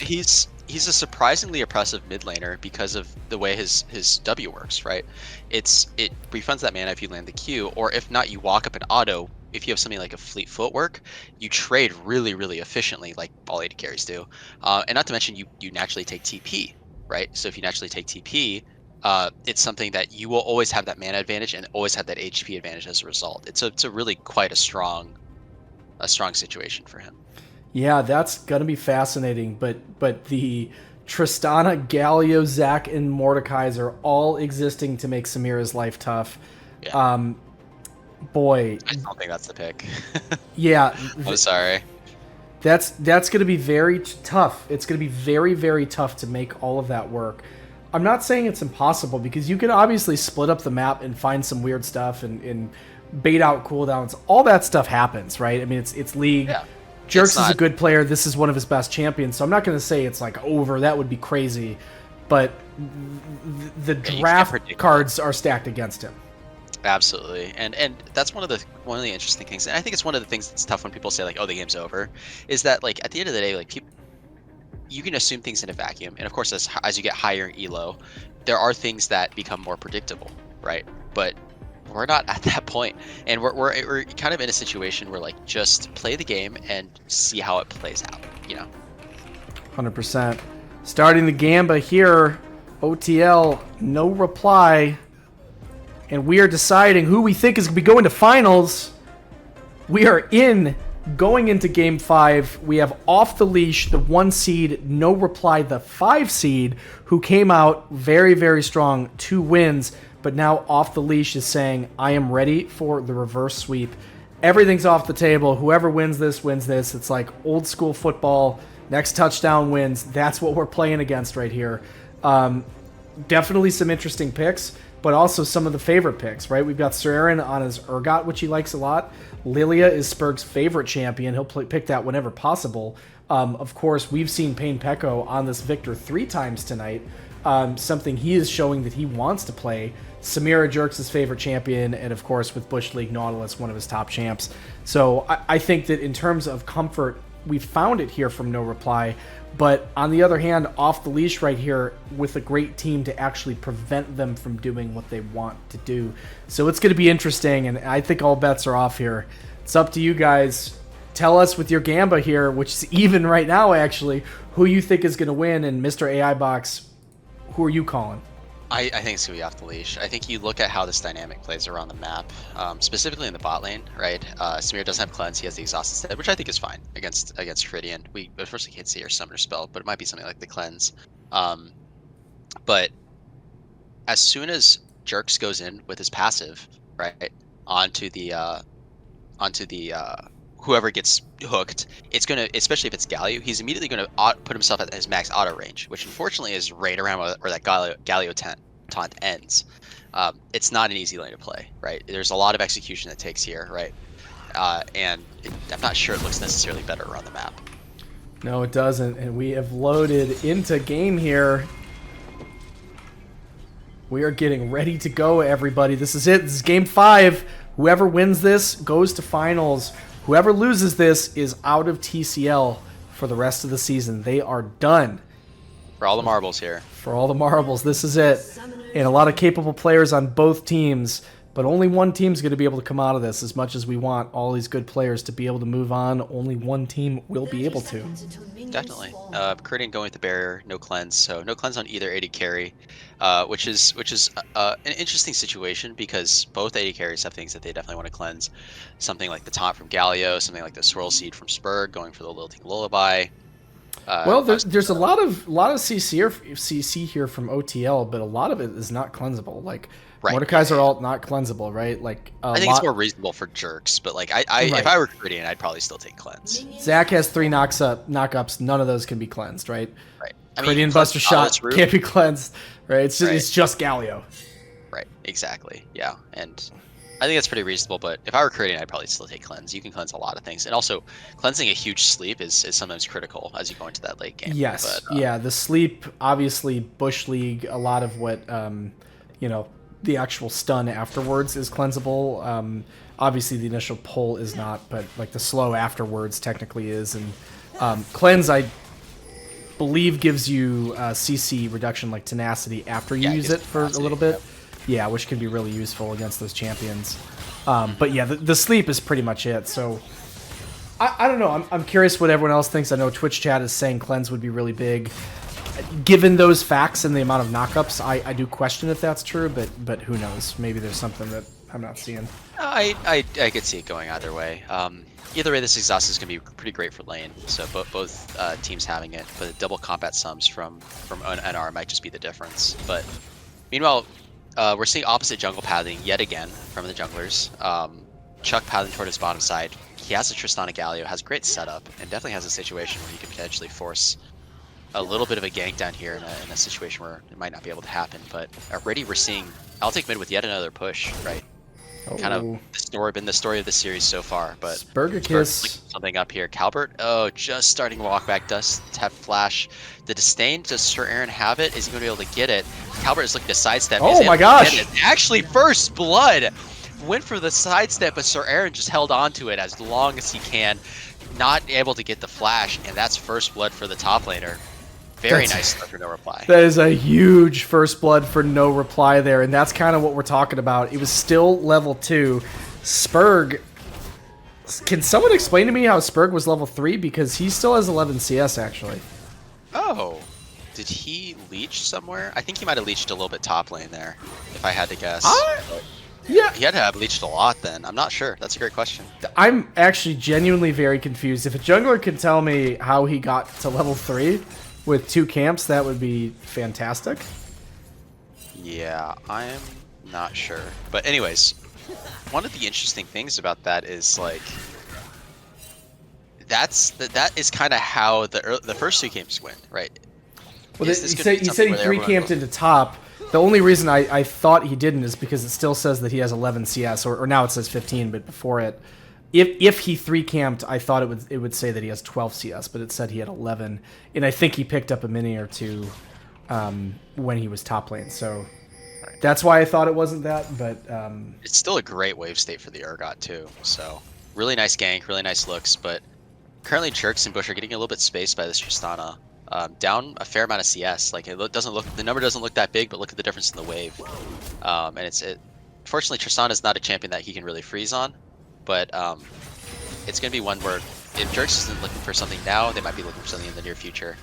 He's a surprisingly oppressive mid laner because of the way his W works, right? It refunds that mana if you land the Q, or if not, you walk up an auto. If you have something like a fleet footwork, you trade really, really efficiently, like all AD carries do. And not to mention, you naturally take TP, right? So if you naturally take TP, it's something that you will always have that mana advantage and always have that HP advantage as a result. It's a really quite a strong situation for him. Yeah, that's gonna be fascinating. But the Tristana, Galio, Zac, and Mordekaiser are all existing to make Samira's life tough. Yeah. Boy, I don't think that's the pick. Yeah, I'm sorry. That's going to be very tough. It's going to be very, very tough to make all of that work. I'm not saying it's impossible, because you can obviously split up the map and find some weird stuff and bait out cooldowns. All that stuff happens, right? I mean, it's League. Yeah. Jerks is a good player. This is one of his best champions, so I'm not going to say it's like over. That would be crazy. But the draft cards are stacked against him. Absolutely, and that's one of the interesting things, and I think it's one of the things that's tough when people say like, "Oh, the game's over," is that like at the end of the day, like you can assume things in a vacuum, and of course, as you get higher in elo, there are things that become more predictable, right? But we're not at that point, and we're kind of in a situation where like just play the game and see how it plays out, you know. 100%. Starting the Gamba here, OTL, no reply. And we are deciding who we think is going to be going to finals. We are going into game 5. We have Off the Leash, the 1 seed, no reply, the 5 seed, who came out very, very strong, 2 wins. But now Off the Leash is saying, I am ready for the reverse sweep. Everything's off the table. Whoever wins this, wins this. It's like old school football. Next touchdown wins. That's what we're playing against right here. Definitely some interesting picks, but also some of the favorite picks, right? We've got Sir Aaron on his Urgot, which he likes a lot. Lilia is Spurg's favorite champion. He'll pick that whenever possible. Of course, we've seen Payne Pecco on this Victor 3 times tonight. Something he is showing that he wants to play. Samira Jerks' his favorite champion, and of course with Bush League Nautilus, one of his top champs. So I think that in terms of comfort, we found it here from No Reply. But on the other hand, Off the Leash right here with a great team to actually prevent them from doing what they want to do. So it's going to be interesting, and I think all bets are off here. It's up to you guys. Tell us with your Gamba here, which is even right now actually, who you think is going to win. And Mr. AiBox, who are you calling? I think it's going to be Off the Leash. I think you look at how this dynamic plays around the map, specifically in the bot lane, right? Samir doesn't have Cleanse, he has the Exhaust instead, which I think is fine against Fridian. We unfortunately can't see our Summoner spell, but it might be something like the Cleanse. But as soon as Jerks goes in with his passive, right, onto the whoever gets hooked, it's going to, especially if it's Galio, he's immediately going to put himself at his max auto range, which unfortunately is right around where that Galio taunt ends. It's not an easy lane to play, right? There's a lot of execution that takes here, right? And I'm not sure it looks necessarily better around the map. No, it doesn't, and we have loaded into game here. We are getting ready to go, everybody. This is it. This is game 5. Whoever wins this goes to finals. Whoever loses this is out of TCL for the rest of the season. They are done. For all the marbles here. For all the marbles. This is it. And a lot of capable players on both teams. But only one team's going to be able to come out of this. As much as we want all these good players to be able to move on, only one team will be able to. Definitely. Curidian going with the barrier, no cleanse. So no cleanse on either AD carry, which is an interesting situation because both AD carries have things that they definitely want to cleanse. Something like the taunt from Galio, something like the swirl seed from Spurg, going for the lilting lullaby. Well, there's a lot of CC here from OTL, but a lot of it is not cleansable. Like Mordekaiser alt not cleansable, right? Like I think it's more reasonable for jerks, but like if I were Ceridian, I'd probably still take cleanse. Zach has 3 knockups. None of those can be cleansed, right? Right. Ceridian Buster Shot can't be cleansed, right? It's just Galio. Right. Exactly. Yeah. And I think that's pretty reasonable, but if I were Ceridian, I'd probably still take cleanse. You can cleanse a lot of things, and also cleansing a huge sleep is sometimes critical as you go into that late game. Yes, but, yeah, the sleep, obviously Bush League, a lot of what the actual stun afterwards is cleansable. Obviously the initial pull is not, but like the slow afterwards technically is, and cleanse I believe gives you CC reduction like tenacity after you use it for a little bit. Yeah, which can be really useful against those champions. But yeah, the sleep is pretty much it. So I don't know. I'm curious what everyone else thinks. I know Twitch chat is saying cleanse would be really big. Given those facts and the amount of knockups, I do question if that's true, but who knows? Maybe there's something that I'm not seeing. I could see it going either way. Either way, this exhaust is going to be pretty great for lane. So both teams having it, but the double combat sums from NR might just be the difference. But meanwhile, we're seeing opposite jungle pathing yet again from the junglers. Chuck pathing toward his bottom side. He has a Tristana Galio, has great setup, and definitely has a situation where he could potentially force a little bit of a gank down here in a situation where it might not be able to happen. But already we're seeing I'll mid with yet another push, right? Kind of been the story of the series so far. But Spurgakiss something up here. Calbert, just starting to walk back. Does have flash. The disdain. Does Sir Aaron have it? Is he going to be able to get it? Calbert is looking to sidestep. Oh my gosh! Actually, first blood went for the sidestep, but Sir Aaron just held on to it as long as he can. Not able to get the flash, and that's first blood for the top laner. Very nice for no reply. That is a huge first blood for no reply there, and that's kind of what we're talking about. It was still level 2. Spurg, can someone explain to me how Spurg was level 3? Because he still has 11 CS, actually. Oh, did he leech somewhere? I think he might have leeched a little bit top lane there, if I had to guess. Yeah. He had to have leeched a lot then. I'm not sure. That's a great question. I'm actually genuinely very confused. If a jungler could tell me how he got to level 3... with 2 camps, that would be fantastic. Yeah, I'm not sure. But anyways, one of the interesting things about that is like that is kind of how the first 2 games went, right? Well, he said he 3 camped into top. The only reason I thought he didn't is because it still says that he has 11 CS, or now it says 15, but before it, if he 3 camped, I thought it would say that he has 12 CS, but it said he had 11, and I think he picked up a mini or 2 when he was top lane. So that's why I thought it wasn't that. But it's still a great wave state for the Urgot too. So really nice gank, really nice looks. But currently, Jerks and Bush are getting a little bit spaced by this Tristana. Down a fair amount of CS. Like the number doesn't look that big, but look at the difference in the wave. And fortunately, Tristana is not a champion that he can really freeze on. But it's going to be one where if Jerks isn't looking for something now, they might be looking for something in the near future.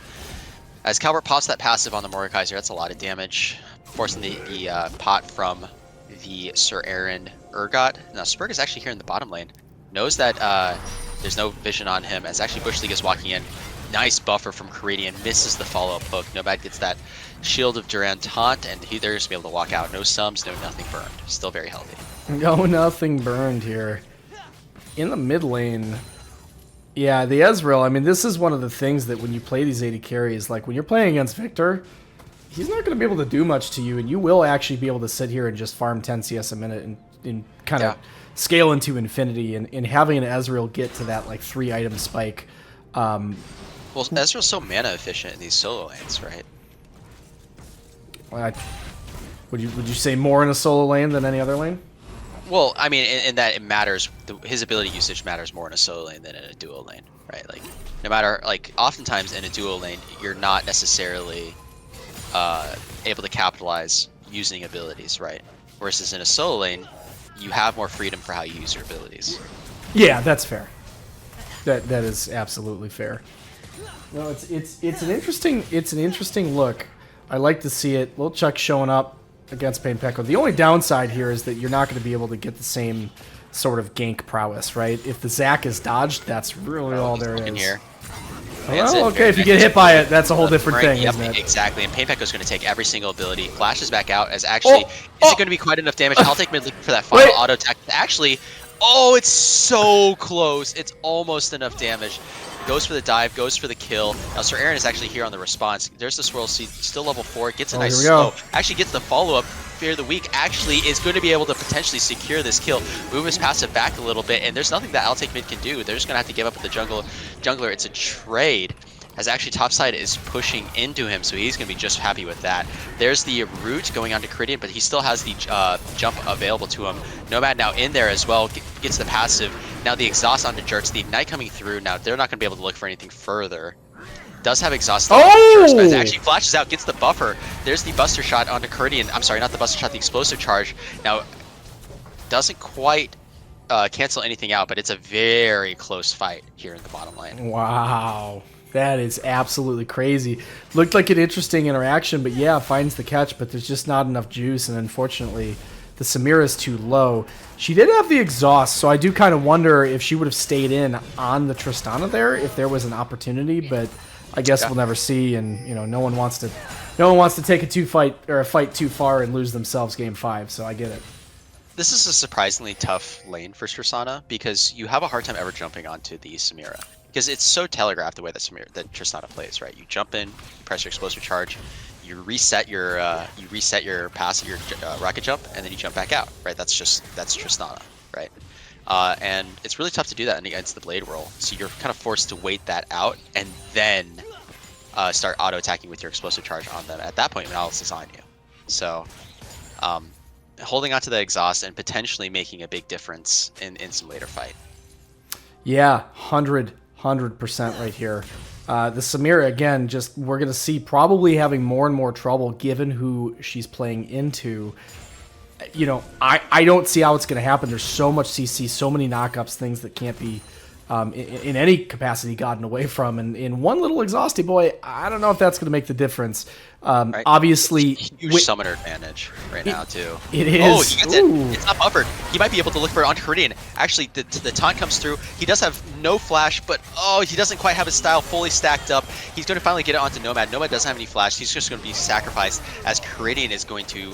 As Calbert pops that passive on the Mordekaiser, that's a lot of damage, forcing the pot from the Sir Aaron Urgot. Now, Spurg is actually here in the bottom lane. Knows that there's no vision on him, as actually Bush League is walking in. Nice buffer from Ceridian, misses the follow-up hook. Nomad gets that Shield of Durant taunt, and they're just be able to walk out. No sums, no nothing burned. Still very healthy. No nothing burned here. In the mid lane, yeah, the Ezreal, I mean, this is one of the things that when you play these AD carries, like when you're playing against Victor, he's not going to be able to do much to you, and you will actually be able to sit here and just farm 10 CS a minute and kind of scale into infinity, and having an Ezreal get to that like 3 item spike. Well, Ezreal's so mana efficient in these solo lanes, right? Would you say more in a solo lane than any other lane? Well, I mean, in that it matters, his ability usage matters more in a solo lane than in a duo lane, right? Like, no matter, like, oftentimes in a duo lane, you're not necessarily able to capitalize using abilities, right? Versus in a solo lane, you have more freedom for how you use your abilities. Yeah, that's fair. That is absolutely fair. No, it's an interesting look. I like to see it. Lil Chuck showing up against Pain Pekko. The only downside here is that you're not going to be able to get the same sort of gank prowess, right? If the Zac is dodged, that's really all there is. Here. lands well, it. okay, if you get hit by it, that's a whole different thing, Yep, isn't it? exactly. And Pain Pekko's going to take every single ability. Flashes back out as actually, is it going to be quite enough damage? I'll take mid looking for that final auto attack. Actually, oh, it's so close. It's almost enough damage. Goes for the dive, goes for the kill. Now Sir Aaron is actually here on the response. There's the Swirl Seed, still level 4. Gets a nice slow. Actually gets the follow-up. Fear of the Weak actually is going to be able to potentially secure this kill. Move his passive back a little bit, and there's nothing that I'll Take Mid can do. They're just going to have to give up with the jungler. It's a trade. As actually topside is pushing into him, so he's going to be just happy with that. There's the root going on to Caridian, but he still has the jump available to him. Nomad now in there as well, gets the passive. Now the exhaust onto Jerks, the Ignite coming through. Now they're not going to be able to look for anything further. Does have exhaust on Jerks, but it actually flashes out, gets the buffer. There's the Buster Shot onto Caridian. I'm sorry, not the Buster Shot, the Explosive Charge. Now, doesn't quite cancel anything out, but it's a very close fight here in the bottom lane. Wow. That is absolutely crazy. Looked like an interesting interaction, but yeah, finds the catch, but there's just not enough juice, and unfortunately, the Samira is too low. She did have the exhaust, so I do kind of wonder if she would have stayed in on the Tristana there if there was an opportunity, but I guess we'll never see, and you know, no one wants to take a fight too far and lose themselves game 5, so I get it. This is a surprisingly tough lane for Tristana because you have a hard time ever jumping onto the Samira. Because it's so telegraphed the way that Tristana plays, right? You jump in, you press your explosive charge, you reset your pass, your rocket jump, and then you jump back out, right? That's Tristana, right? And it's really tough to do that against the blade roll. So you're kind of forced to wait that out and then start auto attacking with your explosive charge on them. At that point, Malice is on you. So holding onto the exhaust and potentially making a big difference in some later fight. Yeah, 100% right here. The Samira, again, just we're going to see probably having more and more trouble given who she's playing into. You know, I don't see how it's going to happen. There's so much CC, so many knockups, things that can't be in any capacity gotten away from. And in one little exhausty boy, I don't know if that's going to make the difference. Right. Obviously, huge summoner advantage now too. It is. Oh, he gets it. It's not buffered. He might be able to look for it onto Caridian. Actually, the taunt comes through. He does have no flash, but he doesn't quite have his style fully stacked up. He's going to finally get it onto Nomad. Nomad doesn't have any flash. He's just going to be sacrificed as Caridian is going to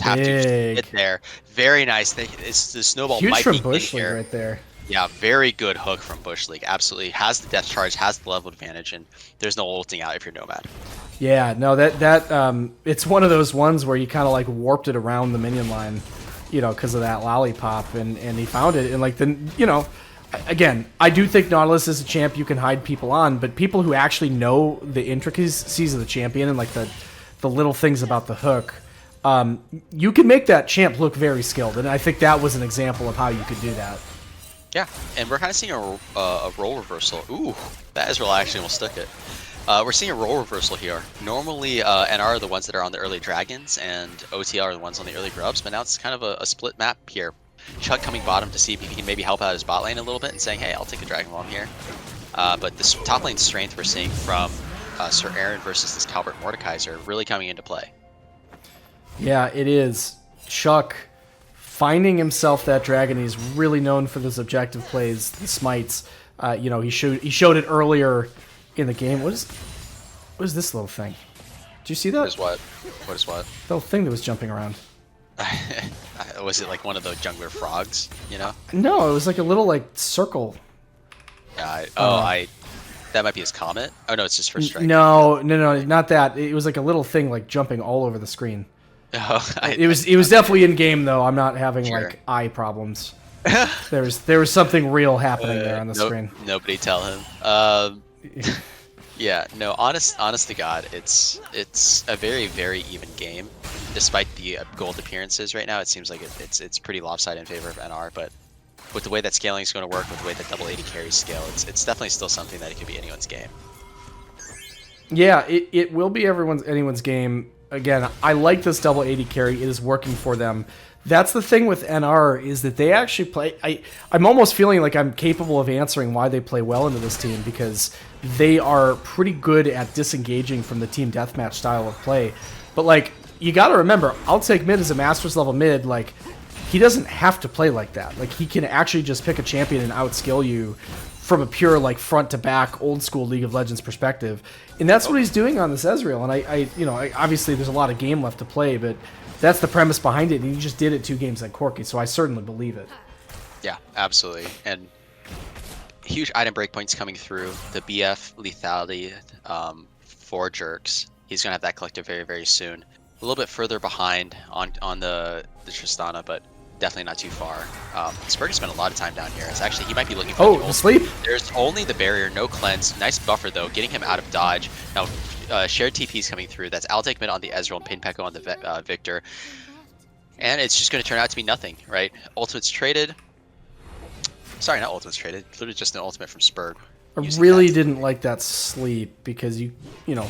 have to get there. Very nice. The snowball huge might from be Bush here right there. Yeah, very good hook from Bush League. Absolutely has the death charge, has the level advantage, and there's no ulting out if you're Nomad. Yeah, no, that it's one of those ones where you kind of like warped it around the minion line, you know, because of that lollipop, and he found it, and like again, I do think Nautilus is a champ you can hide people on, but people who actually know the intricacies of the champion and like the little things about the hook, you can make that champ look very skilled, and I think that was an example of how you could do that. Yeah, and we're kind of seeing a role reversal. Ooh, that Ezreal actually almost took it. We're seeing a role reversal here. Normally, NR are the ones that are on the early dragons, and OTL are the ones on the early grubs, but now it's kind of a split map here. Chuck coming bottom to see if he can maybe help out his bot lane a little bit and saying, hey, I'll take a dragon while I'm here. But this top lane strength we're seeing from Sir Aaron versus this Calvert Mordekaiser really coming into play. Yeah, it is. Chuck finding himself that dragon. He's really known for those objective plays, the smites. You know, he showed it earlier in the game. What is this little thing? Did you see that? What is what? What is what? The little thing that was jumping around. Was it like one of the jungler frogs, you know? No, it was like a little like circle. Yeah, that might be his comet. Oh no, it's just for strike. No, not that. It was like a little thing like jumping all over the screen. Oh, it was definitely in game though. I'm not having like eye problems. There was something real happening there on the screen. Nobody tell him. Yeah, no, honest to God, it's a very, very even game. Despite the gold appearances right now, it seems like it's pretty lopsided in favor of NR. But with the way that scaling is going to work, with the way that double 80 carries scale, it's definitely still something that it could be anyone's game. Yeah, it will be anyone's game. Again, I like this double 80 carry. It is working for them. That's the thing with NR is that they actually play. I'm almost feeling like I'm capable of answering why they play well into this team because they are pretty good at disengaging from the team deathmatch style of play. But like, you got to remember, I'll Take Mid as a Masters level mid. Like, he doesn't have to play like that. Like, he can actually just pick a champion and outskill you from a pure like front to back old school League of Legends perspective, and that's what he's doing on this Ezreal. And I obviously there's a lot of game left to play, but that's the premise behind it. And he just did it 2 games at Corki, so I certainly believe it. Yeah, absolutely. And huge item breakpoints coming through. The BF lethality for Jerks. He's gonna have that collected very, very soon. A little bit further behind on the Tristana, but definitely not too far. Spurg has spent a lot of time down here. It's actually, he might be looking for the sleep. There's only the barrier, no cleanse. Nice buffer though, getting him out of dodge. Now shared TP's coming through. That's Altec mid on the Ezreal and Painpeko on the Victor. And it's just going to turn out to be nothing, right? Ultimate's traded. Sorry, not ultimate's traded. Literally just an ultimate from Spurg. I really didn't like that sleep because you know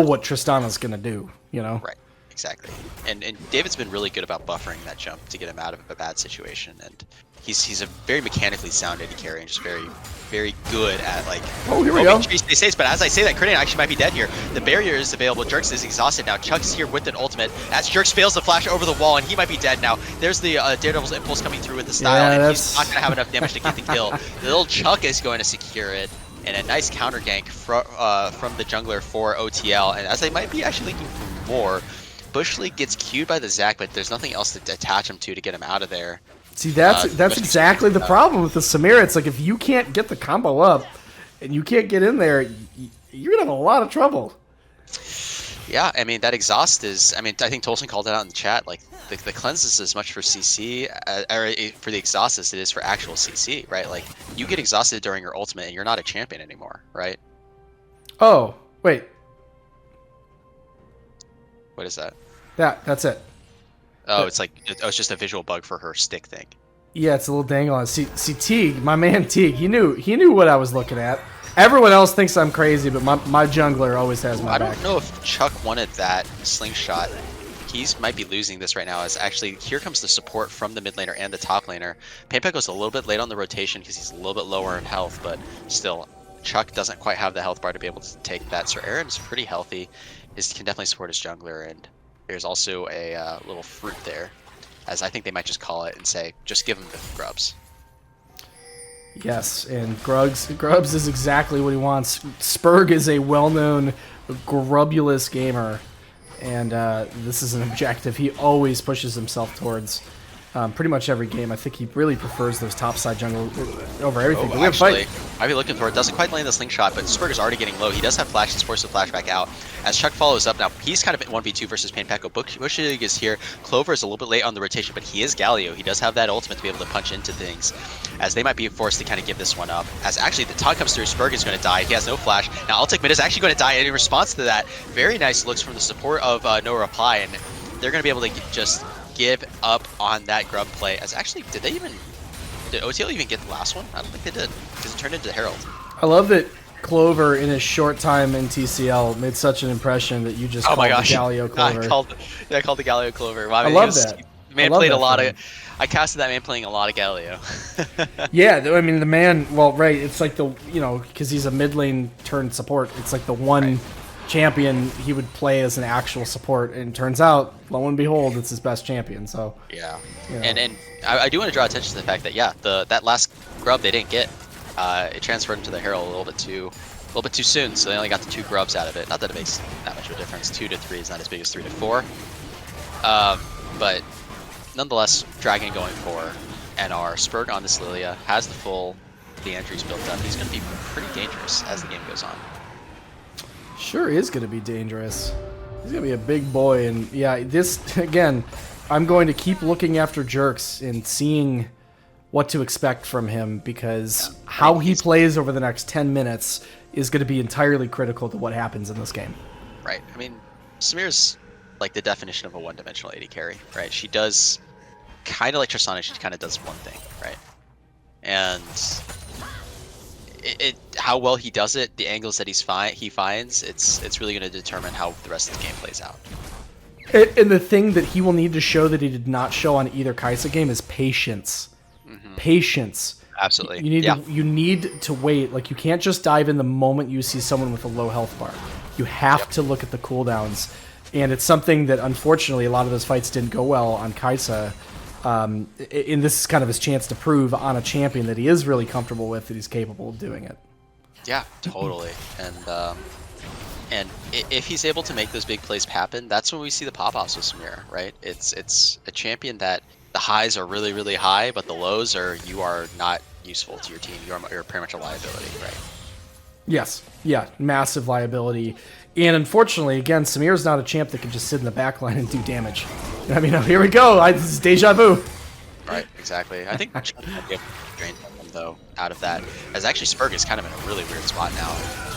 what Tristana's gonna do, Right, exactly. And David's been really good about buffering that jump to get him out of a bad situation, and he's a very mechanically sound AD carry and just very, very good at like. Oh, here we go. But as I say that, Critting actually might be dead here. The barrier is available. Jerks is exhausted now. Chuck's here with an ultimate. As Jerks fails to flash over the wall, and he might be dead now. There's the Daredevil's impulse coming through with the style, and he's not gonna have enough damage to get the kill. The little Chuck is going to secure it. And a nice counter gank from the jungler for OTL. And as they might be actually linking for more, Bush League gets queued by the Zac, but there's nothing else to attach him to get him out of there. See, that's exactly the problem with the Samira. It's like if you can't get the combo up and you can't get in there, you're going to have a lot of trouble. Yeah, I mean, that exhaust is... I mean, I think Tolson called it out in the chat. Like, the cleanse is as much for CC, or for the exhaust as it is for actual CC, right? Like, you get exhausted during your ultimate and you're not a champion anymore, right? Oh, wait. What is that? That's it. Oh, it's like... it's just a visual bug for her stick thing. Yeah, it's a little dangle on it. See, Teague, my man Teague, he knew what I was looking at. Everyone else thinks I'm crazy, but my jungler always has my back. I don't know if Chuck wanted that slingshot. He might be losing this right now, as actually here comes the support from the mid laner and the top laner. Painpeko's a little bit late on the rotation because he's a little bit lower in health, but still, Chuck doesn't quite have the health bar to be able to take that. So Aaron's pretty healthy, can definitely support his jungler, and there's also a little fruit there, as I think they might just call it and say, just give him the grubs. Yes, and Grubs is exactly what he wants. Spurg is a well-known grubulous gamer, and this is an objective he always pushes himself towards. Pretty much every game. I think he really prefers those topside jungle over everything. Oh, actually, might be looking for it. Doesn't quite land the slingshot, but Spurg is already getting low. He does have flash. He's forced to flash back out. As Chuck follows up now, he's kind of at 1v2 versus Painpeko. Bush League is here. Clover is a little bit late on the rotation, but he is Galio. He does have that ultimate to be able to punch into things, as they might be forced to kind of give this one up. As actually the taunt comes through, Spurg is going to die. He has no flash. Now Altec Mid is actually going to die, and in response to that, very nice looks from the support of No Reply, and they're going to be able to just give up on that grub play. As actually, did OTL even get the last one? I don't think they did, because it turned into Herald. I love that Clover, in his short time in TCL, made such an impression that you just called the Galio Clover. I called the Galio Clover. I love that. Man played a lot of... I casted that man playing a lot of Galio. Yeah, I mean, the man... Well, right, it's like the... because he's a mid lane turned support. It's like the one... champion he would play as an actual support, and turns out, lo and behold, it's his best champion. So yeah, and I do want to draw attention to the fact that that last grub they didn't get, it transferred into the Herald a little bit too soon, so they only got the 2 grubs out of it. Not that it makes that much of a difference. 2 to 3 is not as big as 3 to 4, but nonetheless, Dragon going for, and our Spurg on this Lilia has the full Leandry's built up. He's going to be pretty dangerous as the game goes on. Sure is going to be dangerous. He's going to be a big boy, and yeah, this, again, I'm going to keep looking after Jerks and seeing what to expect from him, because how he plays over the next 10 minutes is going to be entirely critical to what happens in this game. Right. I mean, Samir's like the definition of a one-dimensional AD carry, right? She does kind of like Tristana, she kind of does one thing, right? And how well he does it, the angles that he finds, it's really going to determine how the rest of the game plays out. And the thing that he will need to show that he did not show on either Kai'Sa game is patience. Mm-hmm. Patience. Absolutely. You need to wait. Like, you can't just dive in the moment you see someone with a low health bar. You have to look at the cooldowns. And it's something that, unfortunately, a lot of those fights didn't go well on Kai'Sa. And this is kind of his chance to prove on a champion that he is really comfortable with, that he's capable of doing it. Yeah, totally. And if he's able to make those big plays happen, that's when we see the pop-offs with Samir, right? It's a champion that the highs are really, really high, but the lows are you are not useful to your team. You're pretty much a liability, right? Yes. Yeah, massive liability. And unfortunately, again, Samir's not a champ that can just sit in the back line and do damage. I mean, here we go. This is deja vu. Right, exactly. I think Chuck might be able to drain him, though, out of that. As actually, Spurg is kind of in a really weird spot now.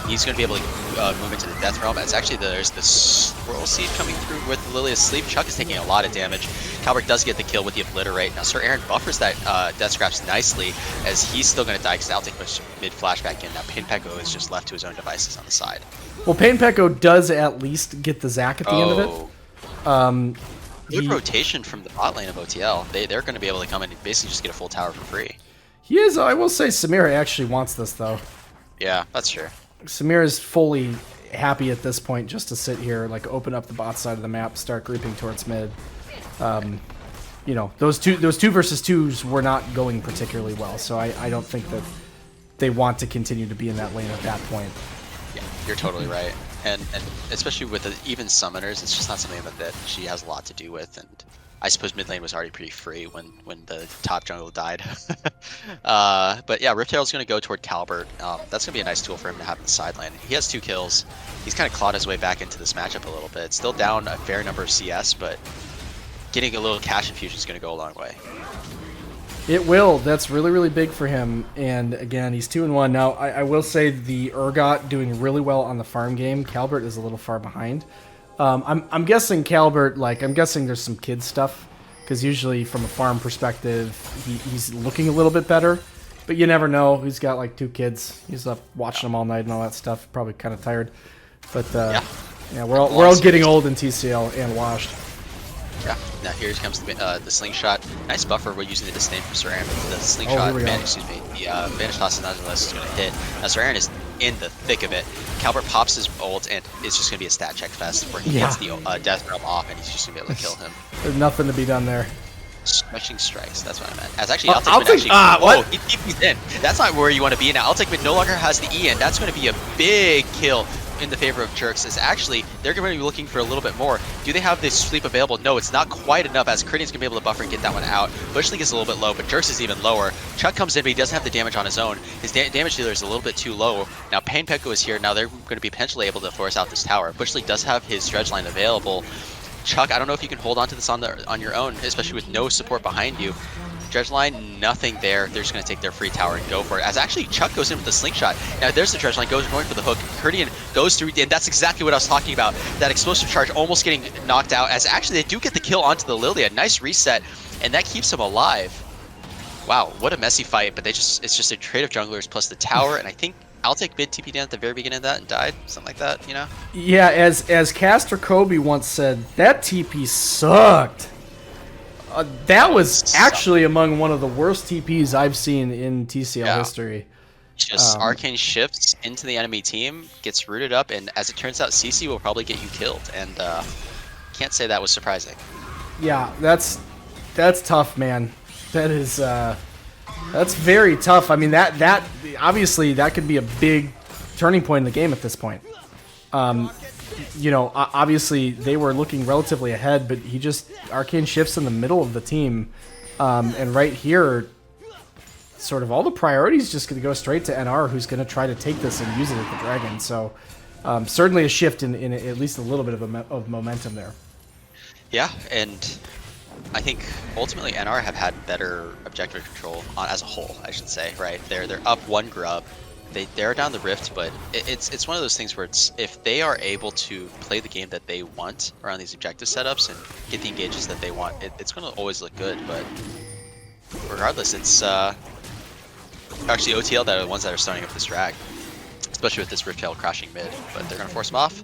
He's going to be able to move into the Death Realm. It's actually, there's the Swirl Seed coming through with Lilia's Sleep. Chuck is taking a lot of damage. Calvert does get the kill with the Obliterate. Now, Sir Aaron buffers that Death Scraps nicely, as he's still going to die because Altic pushed mid-flashback in. Now, Pain Peko is just left to his own devices on the side. Well, Pain Peko does at least get the Zac at the end of it. Good rotation from the bot lane of OTL. They're going to be able to come in and basically just get a full tower for free. He is. I will say Samir actually wants this, though. Yeah, that's true. Samir is fully happy at this point just to sit here, like open up the bot side of the map, start grouping towards mid. You know, those two versus twos were not going particularly well, so I don't think that they want to continue to be in that lane at that point. Yeah, you're totally right. And especially with even summoners, it's just not something that she has a lot to do with. And I suppose mid lane was already pretty free when the top jungle died. But yeah, Riptail's going to go toward Calbert. That's going to be a nice tool for him to have in the side lane. He has 2 kills. He's kind of clawed his way back into this matchup a little bit. Still down a fair number of CS, but getting a little cash infusion is going to go a long way. It will. That's really, really big for him. And again, he's 2-1. Now, I will say the Urgot doing really well on the farm game. Calbert is a little far behind. I'm guessing Calbert, I'm guessing there's some kid stuff, because usually from a farm perspective, he's looking a little bit better. But you never know. He's got 2 kids. He's up watching them all night and all that stuff. Probably kind of tired. But yeah, we're all getting old in TCL and washed. Yeah, now here comes the slingshot. Nice buffer we're using the disdain from Sir Aaron. The slingshot, the Vanish Toss is going to hit. Now Sir Aaron is in the thick of it. Calbert pops his ult, and it's just going to be a stat check fest where he gets the Death Realm off, and he's just going to be able to kill him. There's nothing to be done there. Smashing strikes, that's what I meant. As actually, Altic Mid he's in. That's not where you want to be now. Altic Mid no longer has the E, and that's going to be a big kill in the favor of Jerks. Is actually they're going to be looking for a little bit more. Do they have this sleep available? No, it's not quite enough, as Critting's going to be able to buffer and get that one out. Bush League is a little bit low, but Jerks is even lower. Chuck comes in, but he doesn't have the damage on his own. His damage dealer is a little bit too low. Now Pain Peko is here. Now they're going to be potentially able to force out this tower. Bush League does have his dredge line available. Chuck, I don't know if you can hold on to this on your own, especially with no support behind you. Dredge line, nothing there. They're just going to take their free tower and go for it. As actually Chuck goes in with the slingshot. Now there's the dredge line, going for the hook. Kurdian goes through, and that's exactly what I was talking about. That explosive charge almost getting knocked out, as actually they do get the kill onto the Lilia. Nice reset, and that keeps him alive. Wow, what a messy fight, but it's just a trade of junglers plus the tower, and I think Altic mid TP down at the very beginning of that and died, something like that, you know? Yeah, as Caster Kobe once said, that TP sucked. That was actually among one of the worst TPs I've seen in TCL history. Just Arcane shifts into the enemy team, gets rooted up, and as it turns out, CC will probably get you killed, and can't say that was surprising. Yeah, that's tough, man. That is that's very tough. I mean, that obviously that could be a big turning point in the game at this point. You know, obviously they were looking relatively ahead, but he just Arcane shifts in the middle of the team, and right here, sort of all the priorities just going to go straight to NR, who's going to try to take this and use it at the Dragon. So certainly a shift in at least a little bit of momentum there. Yeah, and I think ultimately NR have had better objective control as a whole, I should say. Right, they're up 1 grub. They're down the rift, but it's one of those things where if they are able to play the game that they want around these objective setups and get the engages that they want, it's going to always look good. But regardless, it's actually OTL that are the ones that are starting up this drag, especially with this Riptail crashing mid. But they're going to force him off.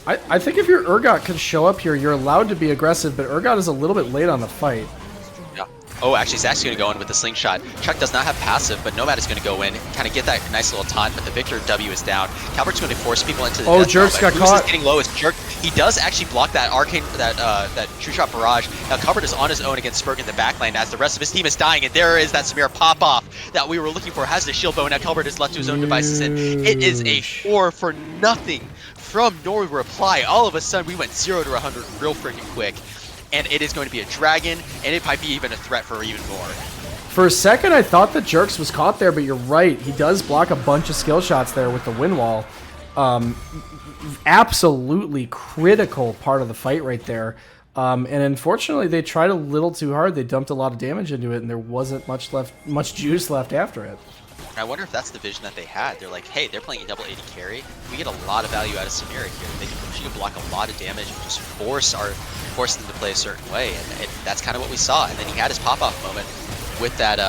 I think if your Urgot can show up here, you're allowed to be aggressive, but Urgot is a little bit late on the fight. Yeah. Oh, actually, Zach's going to go in with the slingshot. Chuck does not have passive, but Nomad is going to go in, kind of get that nice little taunt, but the Victor W is down. Calbert's going to force people into the death Jerk's got caught. Is getting low as Jerk. He does actually block that arcane, that true shot barrage. Now Calbert is on his own against Spurg in the backline as the rest of his team is dying, and there is that Samira pop-off that we were looking for. Has the shield bow, now Calbert is left to his own devices, and it is a 4 for nothing from no reply. All of a sudden, we went 0 to 100 real freaking quick. And it is going to be a dragon, and it might be even a threat for even more. For a second, I thought that Jerks was caught there, but you're right. He does block a bunch of skill shots there with the wind wall. Absolutely critical part of the fight right there. And unfortunately, they tried a little too hard. They dumped a lot of damage into it, and there wasn't much juice left after it. I wonder if that's the vision that they had. They're like, hey, they're playing a double 80 carry. We get a lot of value out of Samira here. She can block a lot of damage and just force them to play a certain way, and that's kind of what we saw. And then he had his pop-off moment with that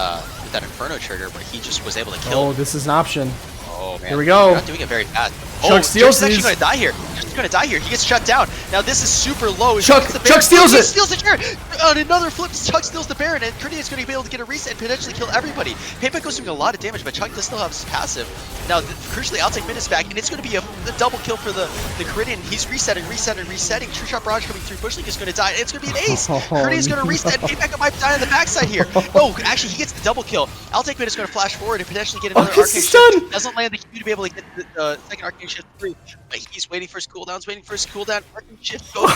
Inferno trigger where he just was able to kill. Oh, this is an option. Oh man, here we go. You're not doing it very fast. Chuck steals these. He's actually gonna die here. He's gonna die here. He gets shut down. Now this is super low. Chuck steals it. Steals the chair. On another flip, Chuck steals the Baron, and Kurnia is going to be able to get a reset and potentially kill everybody. Payback goes doing a lot of damage, but Chuck does still have his passive. Now, crucially, I'll take minutes back, and it's going to be a double kill for the Kuridian. He's resetting. True Shot Barrage coming through. Bushling is going to die. It's going to be an ace. Kurdian is going to reset. Payback might die on the backside here. Oh, actually, he gets the double kill. I'll take minutes going to flash forward and potentially get another arcane shift. Doesn't land the Q to be able to get the second arcane shift through, but he's waiting for his cooldowns. Arcane shift goes.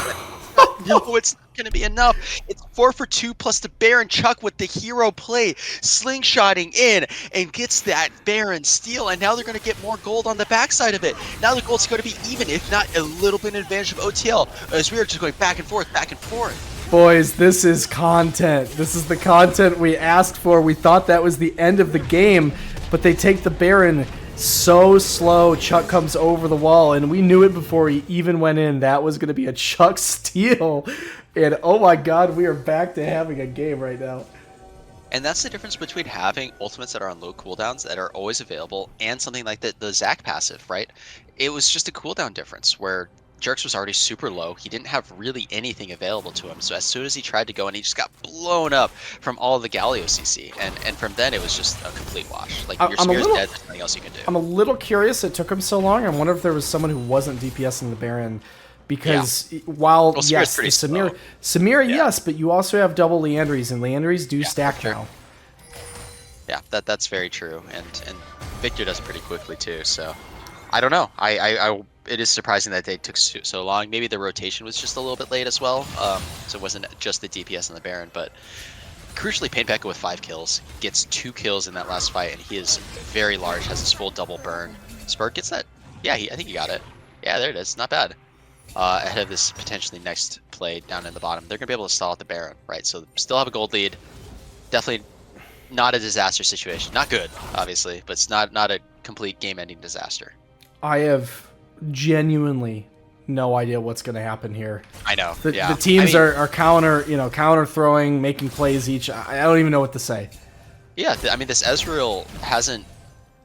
No, it's not going to be enough. It's 4 for 2 plus the Baron. Chuck with the hero play, slingshotting in and gets that Baron steal, and now they're going to get more gold on the backside of it. Now the gold's going to be even, if not a little bit in advantage of OTL, as we are just going back and forth. Boys, this is content. This is the content we asked for. We thought that was the end of the game, but they take the Baron so slow. Chuck comes over the wall, and we knew it before he even went in. That was going to be a Chuck steal. And oh my god, we are back to having a game right now. And that's the difference between having ultimates that are on low cooldowns that are always available and something like the Zac passive, right? It was just a cooldown difference where Jerks was already super low. He didn't have really anything available to him. So as soon as he tried to go in, he just got blown up from all of the Galio CC. And from then, it was just a complete wash. Like, your Spear's dead, there's nothing else you can do. I'm a little curious it took him so long. I wonder if there was someone who wasn't DPSing the Baron. Because while, yes, Samira, yes, but you also have double Leandries, and Leandries do stack now. Yeah, that's very true. And Victor does pretty quickly, too. So, I don't know. It is surprising that they took so long. Maybe the rotation was just a little bit late as well, so it wasn't just the DPS and the Baron. But crucially, Painpeka with 5 kills gets 2 kills in that last fight, and he is very large, has his full double burn. Spurg gets that? Yeah, I think he got it. Yeah, there it is. Not bad. Ahead of this potentially next play down in the bottom, they're going to be able to stall at the Baron, right? So still have a gold lead. Definitely not a disaster situation. Not good, obviously, but it's not a complete game-ending disaster. I have genuinely no idea what's going to happen here. I know. The teams are counter throwing, making plays each. I don't even know what to say. Yeah, I mean, this Ezreal hasn't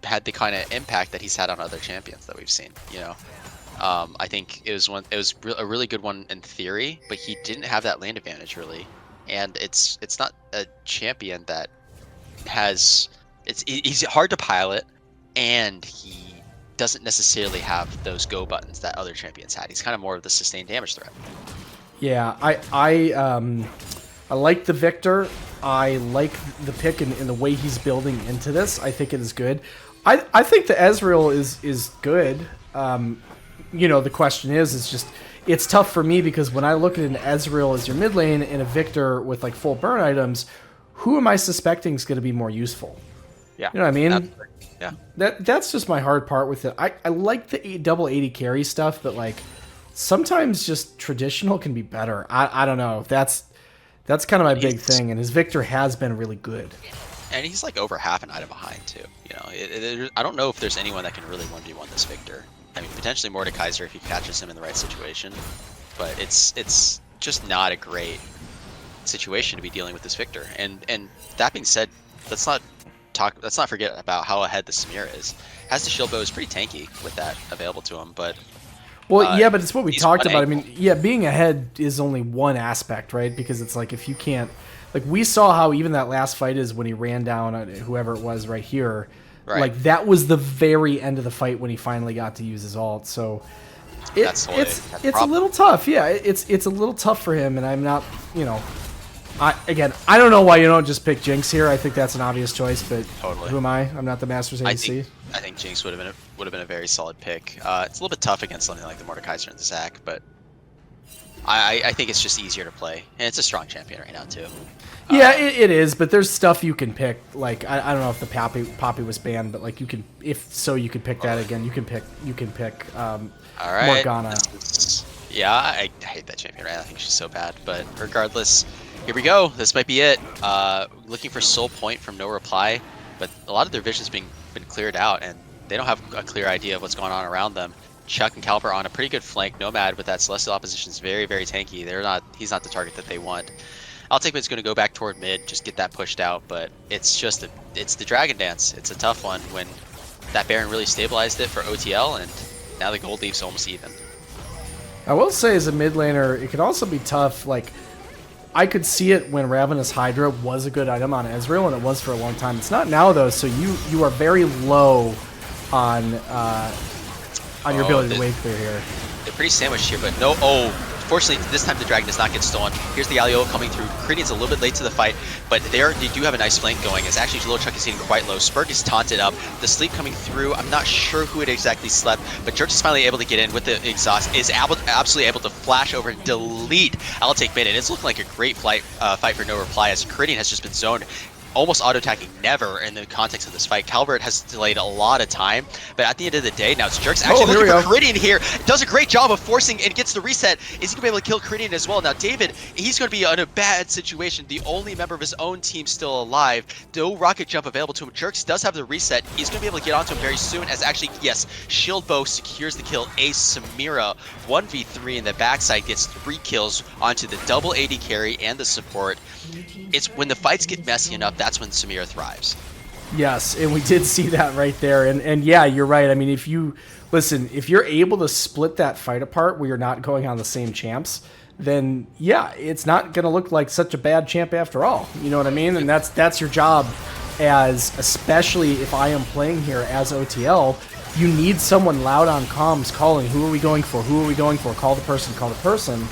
had the kind of impact that he's had on other champions that we've seen. I think it was a really good one in theory, but he didn't have that lane advantage really, and it's not a champion that has. He's hard to pilot, and he doesn't necessarily have those go buttons that other champions had. He's kind of more of the sustained damage threat. Yeah, I like the Victor. I like the pick and the way he's building into this. I think it is good. I think the Ezreal is good. The question is just it's tough for me because when I look at an Ezreal as your mid lane and a Victor with like full burn items, who am I suspecting is going to be more useful? Yeah, you know what I mean? Yeah, that's just my hard part with it. I like the double 80 carry stuff, but like sometimes just traditional can be better. I don't know. That's kind of my big thing, and his Victor has been really good. And he's like over half an item behind too. I don't know if there's anyone that can really 1v1 this Victor. I mean, potentially Mordekaiser if he catches him in the right situation, but it's just not a great situation to be dealing with this Victor. And that being said, let's not forget about how ahead the Samira is. Has the shield bow is pretty tanky with that available to him, but yeah, but it's what we talked about. I mean, yeah, being ahead is only one aspect, right? Because it's like if you can't, like we saw how even that last fight is when he ran down whoever it was right here. Right. Like that was the very end of the fight when he finally got to use his ult. So it's a little tough. Yeah, it's a little tough for him, and I'm not, you know, I don't know why you don't just pick Jinx here. I think that's an obvious choice, but totally. Who am I? I'm not the Masters ADC. I think Jinx would have been a very solid pick. It's a little bit tough against something like the Mordekaiser and the Zac, but I think it's just easier to play, and it's a strong champion right now too. Yeah, it is, but there's stuff you can pick. Like I don't know if the Poppy was banned, but like you can, if so, you could pick that again. You can pick all right. Morgana. Yeah, I hate that champion right now. I think she's so bad, but regardless, here we go. This might be it. Looking for Soul Point from No Reply, but a lot of their vision's been cleared out, and they don't have a clear idea of what's going on around them. Chuck and Calver on a pretty good flank. Nomad with that Celestial opposition is very, very tanky. He's not the target that they want. Ultimate's going to go back toward mid, just get that pushed out, but it's the Dragon Dance. It's a tough one when that Baron really stabilized it for OTL, and now the gold leaves almost even. I will say as a mid laner, it could also be tough. Like, I could see it when Ravenous Hydra was a good item on Ezreal, and it was for a long time. It's not now, though, so you are very low on your ability to wave clear here. They're pretty sandwiched here, but no. Fortunately, this time the Dragon does not get stolen. Here's the Alio coming through. Critian's a little bit late to the fight, but they do have a nice flank going. As actually Little Chuck is hitting quite low. Spurg is taunted up. The sleep coming through. I'm not sure who it exactly slept, but Jerks is finally able to get in with the exhaust. Is absolutely able to flash over and delete. I'll take mid, and it's looking like a great fight for No Reply, as Critian has just been zoned. Almost auto-attacking never in the context of this fight. Calvert has delayed a lot of time, but at the end of the day, now it's Jerks actually looking for Critian here. Does a great job of forcing and gets the reset. Is he going to be able to kill Critian as well? Now David, he's going to be in a bad situation. The only member of his own team still alive. No rocket jump available to him. Jerks does have the reset. He's going to be able to get onto him very soon, as actually, yes, Shield Bow secures the kill. Ace Samira 1v3 in the backside gets 3 kills onto the double AD carry and the support. It's when the fights get messy enough, that's when Samira thrives. Yes, and we did see that right there. And yeah, you're right. I mean, if you're able to split that fight apart where you're not going on the same champs, then yeah, it's not going to look like such a bad champ after all. You know what I mean? And that's your job, especially if I am playing here as OTL. You need someone loud on comms calling, who are we going for? Who are we going for? Call the person, call the person.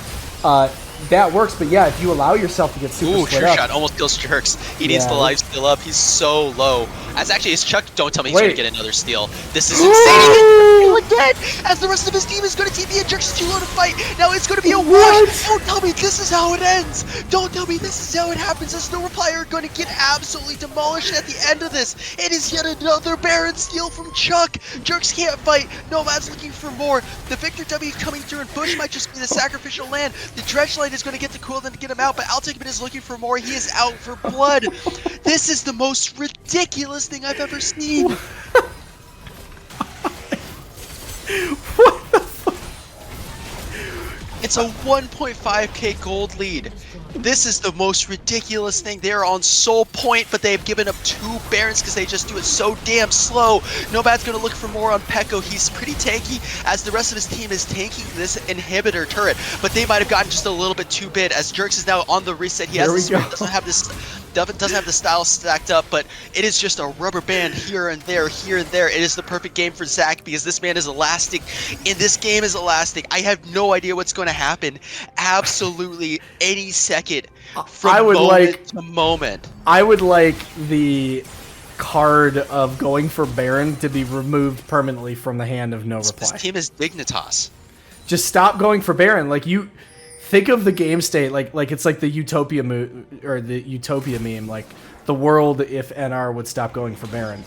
That works, but yeah, if you allow yourself to get super split up. Shot almost kills Jerks. He needs the life steal up. He's so low. As actually, his Chuck, don't tell me he's going to get another steal. This is insane. Again, as the rest of his team is going to TP and Jerks is too low to fight. Now it's going to be a wash. Don't tell me this is how it ends. Don't tell me this is how it happens. As No Reply are going to get absolutely demolished at the end of this. It is yet another Baron steal from Chuck. Jerks can't fight. Nomad's looking for more. The Victor W coming through, and Bush might just be the sacrificial land. The Dredge Light is going to get the cooldown to get him out, but Ultimate is looking for more. He is out for blood. This is the most ridiculous thing I've ever seen. What the fuck? It's a 1.5k gold lead. This is the most ridiculous thing. They're on Soul Point, but they've given up 2 Barons because they just do it so damn slow. Nomad's going to look for more on Pekko. He's pretty tanky, as the rest of his team is tanking this inhibitor turret, but they might have gotten just a little bit too big, as Jerks is now on the reset. He has doesn't have the style stacked up, but it is just a rubber band here and there, here and there. It is the perfect game for Zac, because this man is elastic, and this game is elastic. I have no idea what's going to happen absolutely any second from moment to moment. I would like the card of going for Baron to be removed permanently from the hand of No Reply. This team is Dignitas. Just stop going for Baron. Like, you think of the game state like it's like the Utopia Utopia meme, like the world if NR would stop going for Baron.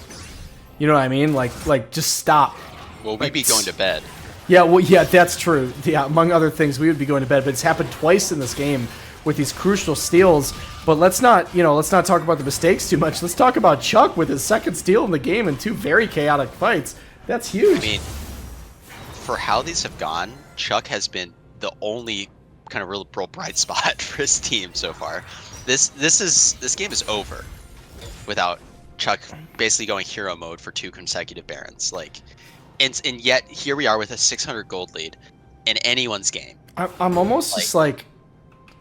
You know what I mean? Like just stop. Well, we'd be going to bed. Yeah, well, yeah, that's true. Yeah, among other things, we would be going to bed. But it's happened twice in this game with these crucial steals. But let's not talk about the mistakes too much. Let's talk about Chuck with his second steal in the game in 2 very chaotic fights. That's huge. I mean, for how these have gone, Chuck has been the only kind of real bright spot for his team so far. This game is over without Chuck basically going hero mode for 2 consecutive Barons. Like, and yet here we are with a 600 gold lead in anyone's game. I'm almost just like,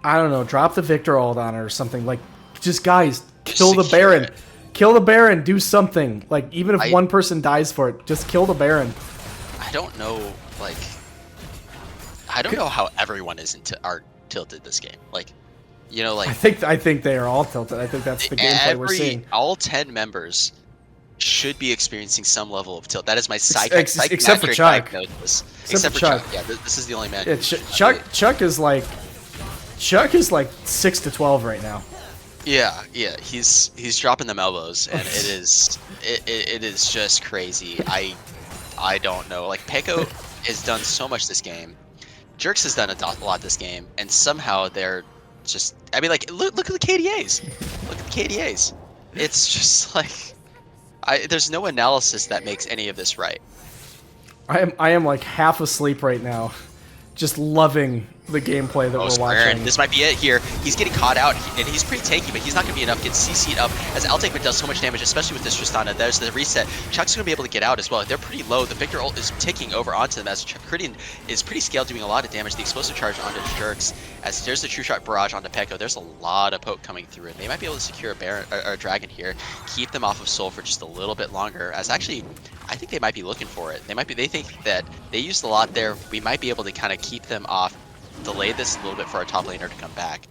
I don't know, drop the Victor ult on it or something. Like, Just guys, kill the Baron. Kill the Baron. Do something. Like, even if one person dies for it, just kill the Baron. I don't know, like... I don't know how everyone are tilted this game. Like, you know, like... I think they are all tilted. I think that's the gameplay we're seeing. All 10 members should be experiencing some level of tilt. That is my except for Chuck. Diagnosis. Except for Chuck. Yeah, this is the only man. Yeah, Chuck is like 6 to 12 right now. Yeah, he's dropping them elbows, and it is just crazy. I don't know. Like, Peko has done so much this game. Jerks has done a lot this game, and somehow they're just... I mean, like, look at the KDAs. Look at the KDAs. It's just like... there's no analysis that makes any of this right. I am like half asleep right now, just loving the gameplay that we're watching. This might be it here. He's getting caught out, and he's pretty tanky, but he's not going to be enough. Gets CC'd up as Altakeman does so much damage, especially with this Tristana. There's the reset. Chuck's going to be able to get out as well. They're pretty low. The Victor ult is ticking over onto them as Cridian is pretty scaled, doing a lot of damage. The explosive charge onto Jerks, as there's the True Shot barrage onto Peko. There's a lot of poke coming through, and they might be able to secure a Baron or a Dragon here, keep them off of Soul for just a little bit longer. As actually, I think they might be looking for it. They think that they used a lot there. We might be able to kind of keep them off, delay this a little bit for our top laner to come back,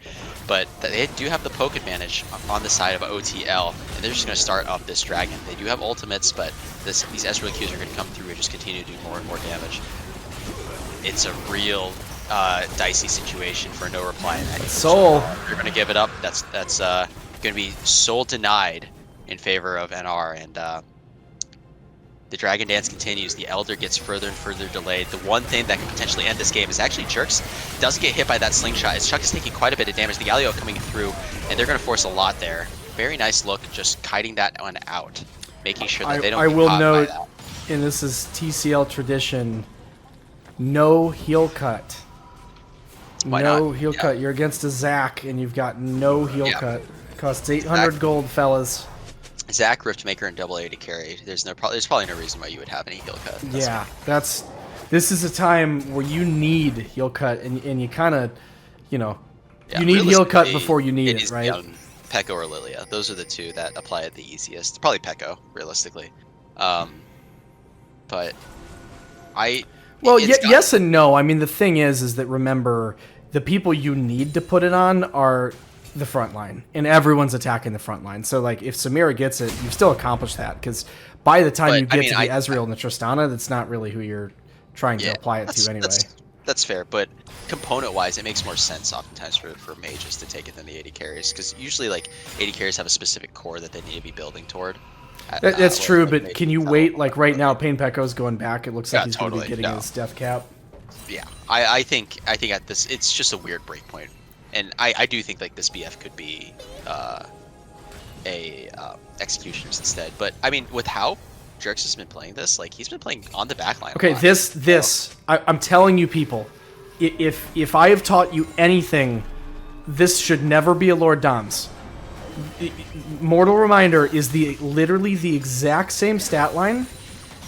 but they do have the poke advantage on the side of OTL, and they're just going to start up this Dragon. They do have ultimates, but these Ezreal Qs are going to come through and just continue to do more and more damage. It's a real dicey situation for no reply. Soul. They're going to give it up. That's going to be Soul denied in favor of NR, and the Dragon Dance continues. The Elder gets further and further delayed. The one thing that could potentially end this game is actually Jerks doesn't get hit by that slingshot, as Chuck is taking quite a bit of damage. The Galio coming through, and they're going to force a lot there. Very nice look, just kiting that one out, making sure that they don't get caught by that. And this is TCL tradition, no heal cut. Why not? Heal cut. You're against a Zac, and you've got no heal cut. Costs 800 gold, fellas. Zac, Riftmaker, and double AD carry. There's probably no reason why you would have any heal cut. This is a time where you need heal cut, and you kind of, you need heal cut before you need it, right? Peko or Lilia. Those are the two that apply it the easiest. Probably Peko, realistically. But yes and no. I mean, the thing is that, remember, the people you need to put it on are the front line, and everyone's attacking the front line. So, like, if Samira gets it, you've still accomplished that, because by the time you get to the Ezreal and the Tristana, that's not really who you're trying to apply it to anyway. That's fair, but component-wise, it makes more sense oftentimes for mages to take it than the AD carries, because usually, like, AD carries have a specific core that they need to be building toward. That's true, but can you wait? Like, right now, Pain Peko's going back. It looks like he's going to be getting his death cap. Yeah, I think at this, it's just a weird break point. And I do think, like, this BF could be executioners instead. But I mean, with how Jerks has been playing this, like, he's been playing on the backline. Okay, I'm telling you, people, if I have taught you anything, this should never be a Lord Doms. Mortal Reminder is literally the exact same stat line,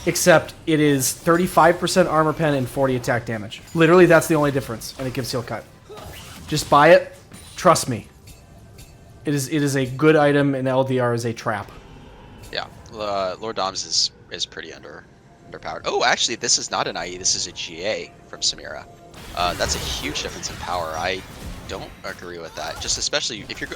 except it is 35% armor pen and 40 attack damage. Literally, that's the only difference, and it gives heal cut. Just buy it. Trust me. It is a good item, and LDR is a trap. Yeah, Lord Doms is pretty underpowered. Oh, actually, this is not an IE. This is a GA from Samira. That's a huge difference in power. I don't agree with that. Just especially if you're...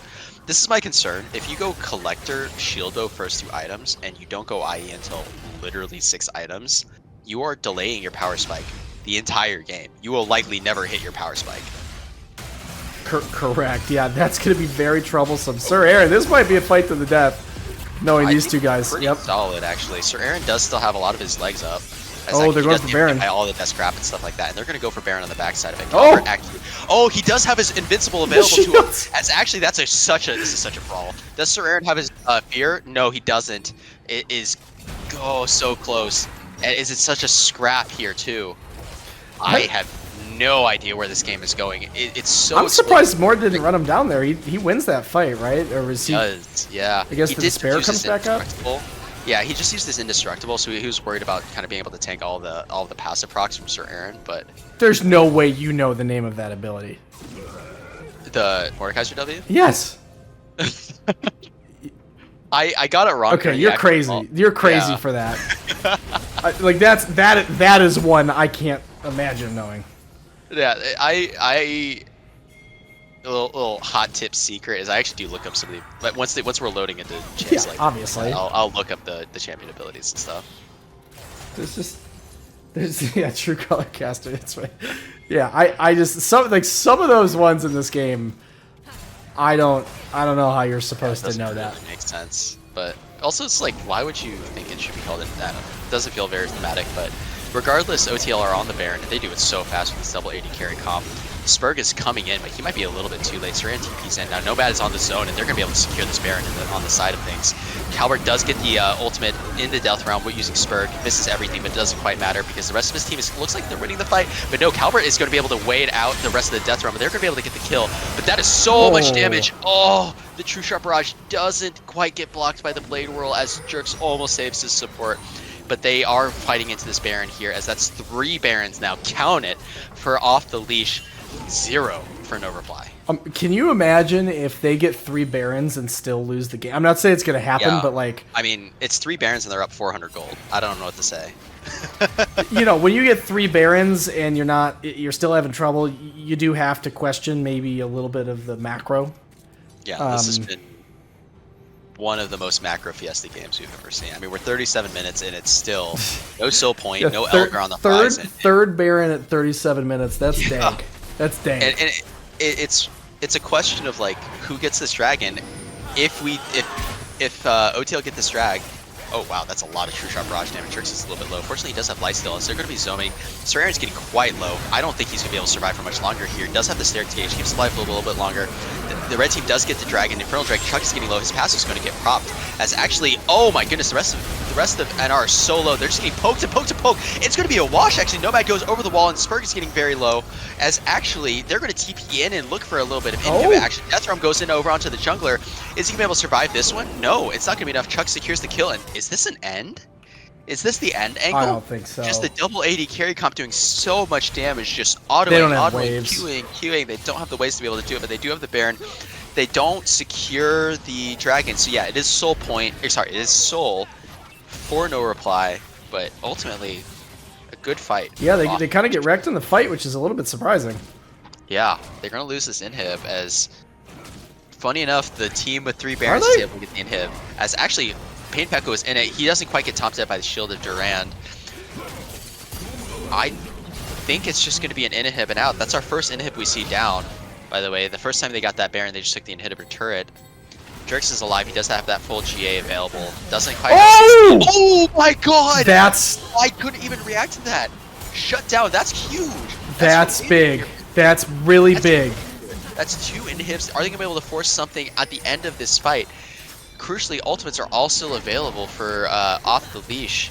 This is my concern. If you go Collector, Shieldo first 2 items, and you don't go IE until literally 6 items, you are delaying your power spike the entire game. You will likely never hit your power spike. Correct. Yeah, that's going to be very troublesome. Sir Aaron, this might be a fight to the death, knowing these two guys. Pretty solid, actually. Sir Aaron does still have a lot of his legs up. Oh, they're going for Baron. All the death scrap and stuff like that, and they're going to go for Baron on the backside of it. Oh, he does have his invincible available to him. As actually, this is such a brawl. Does Sir Aaron have his fear? No, he doesn't. It is so close. And is it such a scrap here too? I have no idea where this game is going. It's so... I'm surprised Mord didn't run him down there. He wins that fight, right? Or was he... Yeah. I guess the despair comes back up? Yeah, he just used his indestructible, so he was worried about kind of being able to tank all the passive procs from Sir Aaron, but... There's no way you know the name of that ability. The Mordekaiser W? Yes. I got it wrong. Okay, you're crazy. You're crazy for that. Like that is one I can't imagine knowing. Yeah, a little hot tip secret is I actually do look up some of the, but once we're loading into champs, Yeah, like obviously. I'll look up the champion abilities and stuff. There's yeah, true color caster. That's right. Yeah, I just some of those ones in this game, I don't know how you're supposed to know Really that. makes sense, but also it's like, why would you think it should be called into that? It doesn't feel very thematic, but regardless, OTL are on the Baron. They do it so fast with this double 80 carry comp. Spurg is coming in, but he might be a little bit too late. Saran TP's in. Now Nomad is on the zone, and they're going to be able to secure this Baron on the side of things. Calvert does get the ultimate in the Death Realm using Spurg. Misses everything, but it doesn't quite matter because the rest of his team looks like they're winning the fight. But no, Calvert is going to be able to wait out the rest of the Death Realm, but they're going to be able to get the kill. But that is so much damage. Oh, the True Sharp Barrage doesn't quite get blocked by the Blade Whirl as Jerks almost saves his support. But they are fighting into this Baron here, as that's 3 Barons now. Count it for off the leash. 0 for no reply. Can you imagine if they get 3 Barons and still lose the game? I'm not saying it's going to happen, Yeah. but like... I mean, it's 3 Barons and they're up 400 gold. I don't know what to say. You know, when you get 3 Barons and you're still having trouble, you do have to question maybe a little bit of the macro. Yeah, this has been one of the most macro Fiesta games we've ever seen. I mean, we're 37 minutes and it's still no soul point, Yeah, no Elgar on the horizon. Third Baron at 37 minutes. That's dank. That's dank. And it's a question of like who gets this dragon. If OTL get this drag, oh wow, that's a lot of True Sharp Barrage damage. Trix is a little bit low. Fortunately, he does have light still, so they're going to be zooming. Seraren's getting quite low. I don't think he's going to be able to survive for much longer here. He does have the Stair Gauge, keeps his life a little bit longer. The red team does get the dragon. Infernal Drake, Chuck is getting low. His passive is going to get propped. As actually, oh my goodness, the rest of NR are so low. They're just getting poked and poked and poked. It's going to be a wash. Actually, Nomad goes over the wall, and Spurg is getting very low. As actually, they're going to TP in and look for a little bit of inhib action. Deathrealm goes in over onto the jungler. Is he going to be able to survive this one? No, it's not going to be enough. Chuck secures the kill, and is this an end? Is this the end angle? I don't think so. Just the double 80 carry comp doing so much damage, just autoing, queuing. They don't have the ways to be able to do it, but they do have the Baron. They don't secure the dragon. So yeah, it is soul point. Sorry, it is soul for no reply, but ultimately a good fight. Yeah, they kind of get wrecked in the fight, which is a little bit surprising. Yeah, they're going to lose this inhib as, funny enough, the team with 3 Barons is able to get the inhib. As actually, Pain Pekko is in it. He doesn't quite get top dead by the shield of Durand. I think it's just going to be an inhib and out. That's our first inhib we see down, by the way. The first time they got that Baron, they just took the inhibitor turret. Jerks is alive. He does have that full GA available. Doesn't quite. Oh my god! I couldn't even react to that. Shut down. That's huge. That's big. That's really big. That's 2 inhibs. Are they going to be able to force something at the end of this fight? Crucially, ultimates are all still available for off the leash.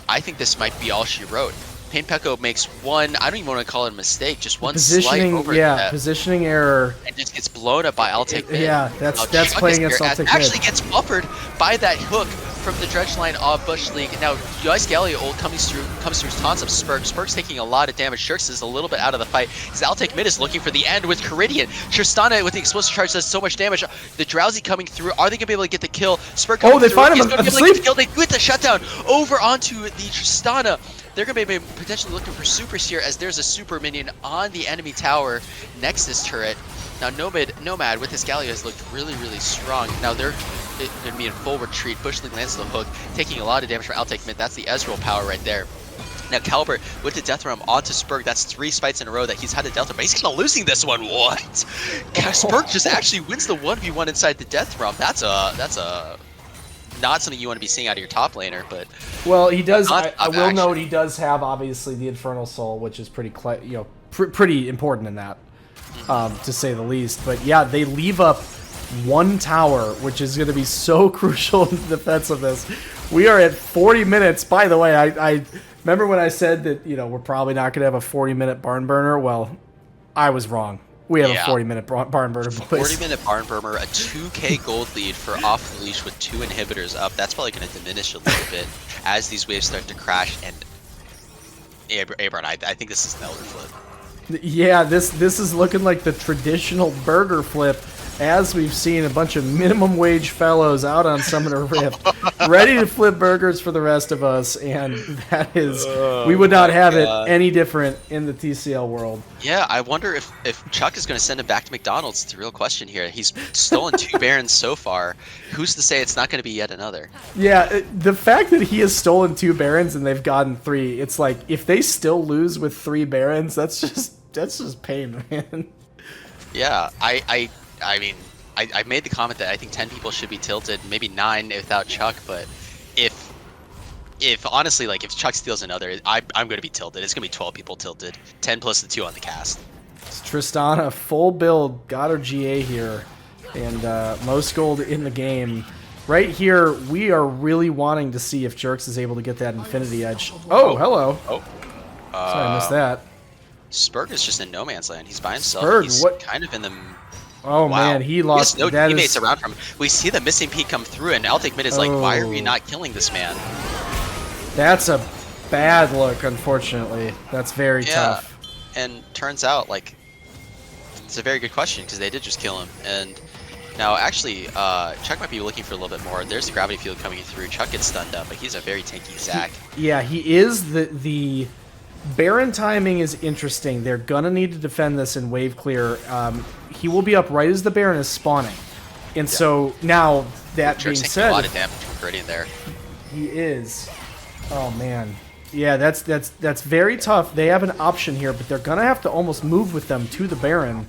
I think this might be all she wrote. Pain Pekko makes one, I don't even want to call it a mistake, just one slight overstep. Yeah, positioning error. And just gets blown up by I'll Take Mid. Yeah, that's playing against I'll Take Mid. Actually gets buffered by that hook from the Dredge line of Bush League. Now, Ice Gallia ult comes through taunts of Spurg. Spurg's taking a lot of damage. Shirks is a little bit out of the fight. Because I'll Take Mid is looking for the end with Caridian. Tristana with the explosive charge does so much damage. The Drowsy coming through. Are they going to be able to get the kill? Spurg coming they through. find him asleep. They do it the shutdown over onto the Tristana. They're going to be potentially looking for supers here as there's a super minion on the enemy tower next to this turret. Now Nomad with his Gallia has looked really, really strong. Now they're going to be in full retreat. Bush League lands the hook, taking a lot of damage from I'll Take Mid. That's the Ezreal power right there. Now Calbert with the Death Realm onto Spurg. That's 3 fights in a row that he's had the Death Realm, but he's kind of losing this one. What? Spurg just actually wins the 1v1 inside the Death Realm. That's a not something you want to be seeing out of your top laner, but well, he does. I will note he does have obviously the Infernal Soul, which is pretty pretty important in that, to say the least. But yeah, they leave up 1 tower, which is going to be so crucial in the defense of this. We are at 40 minutes. By the way, I remember when I said that we're probably not going to have a 40-minute barn burner. Well, I was wrong. We have a 40-minute barn burner, boys. 40-minute barn burner, a 2k gold lead for off the leash with 2 inhibitors up. That's probably going to diminish a little bit as these waves start to crash. And Abarn, I think this is an Elder flip. Yeah, this is looking like the traditional burger flip. as we've seen a bunch of minimum wage fellows out on Summoner Rift, ready to flip burgers for the rest of us, and that is, we would not have it any different in the TCL world. Yeah, I wonder if Chuck is going to send him back to McDonald's. It's a real question here. He's stolen 2 Barons so far. Who's to say it's not going to be yet another? Yeah, the fact that he has stolen 2 Barons and they've gotten 3, it's like, if they still lose with 3 Barons, that's just pain, man. Yeah, I mean, I made the comment that I think 10 people should be tilted, maybe 9 without Chuck, but if honestly, like, if Chuck steals another, I'm going to be tilted. It's going to be 12 people tilted. 10 plus the 2 on the cast. It's Tristana, full build, got her GA here, and most gold in the game. Right here, we are really wanting to see if Jerks is able to get that Infinity Edge. Oh, hello. Oh. Sorry, I missed that. Spurg is just in no man's land. He's by himself. Spurg, he's what? kind of in the... Oh, wow. Man, he lost... He has no teammates around him. We see the missing P come through, and Altic Mid is like, why are we not killing this man? That's a bad look, unfortunately. That's very tough. And turns out, like, it's a very good question, because they did just kill him. And now, actually, Chuck might be looking for a little bit more. There's the gravity field coming through. Chuck gets stunned up, but he's a very tanky Zac. Yeah, he is. The Baron timing is interesting. They're gonna need to defend this in wave clear. He will be up right as the Baron is spawning, and so now that being said, a lot of damage from Gradient there. He is. Oh man, yeah, that's very tough. They have an option here, but they're gonna have to almost move with them to the Baron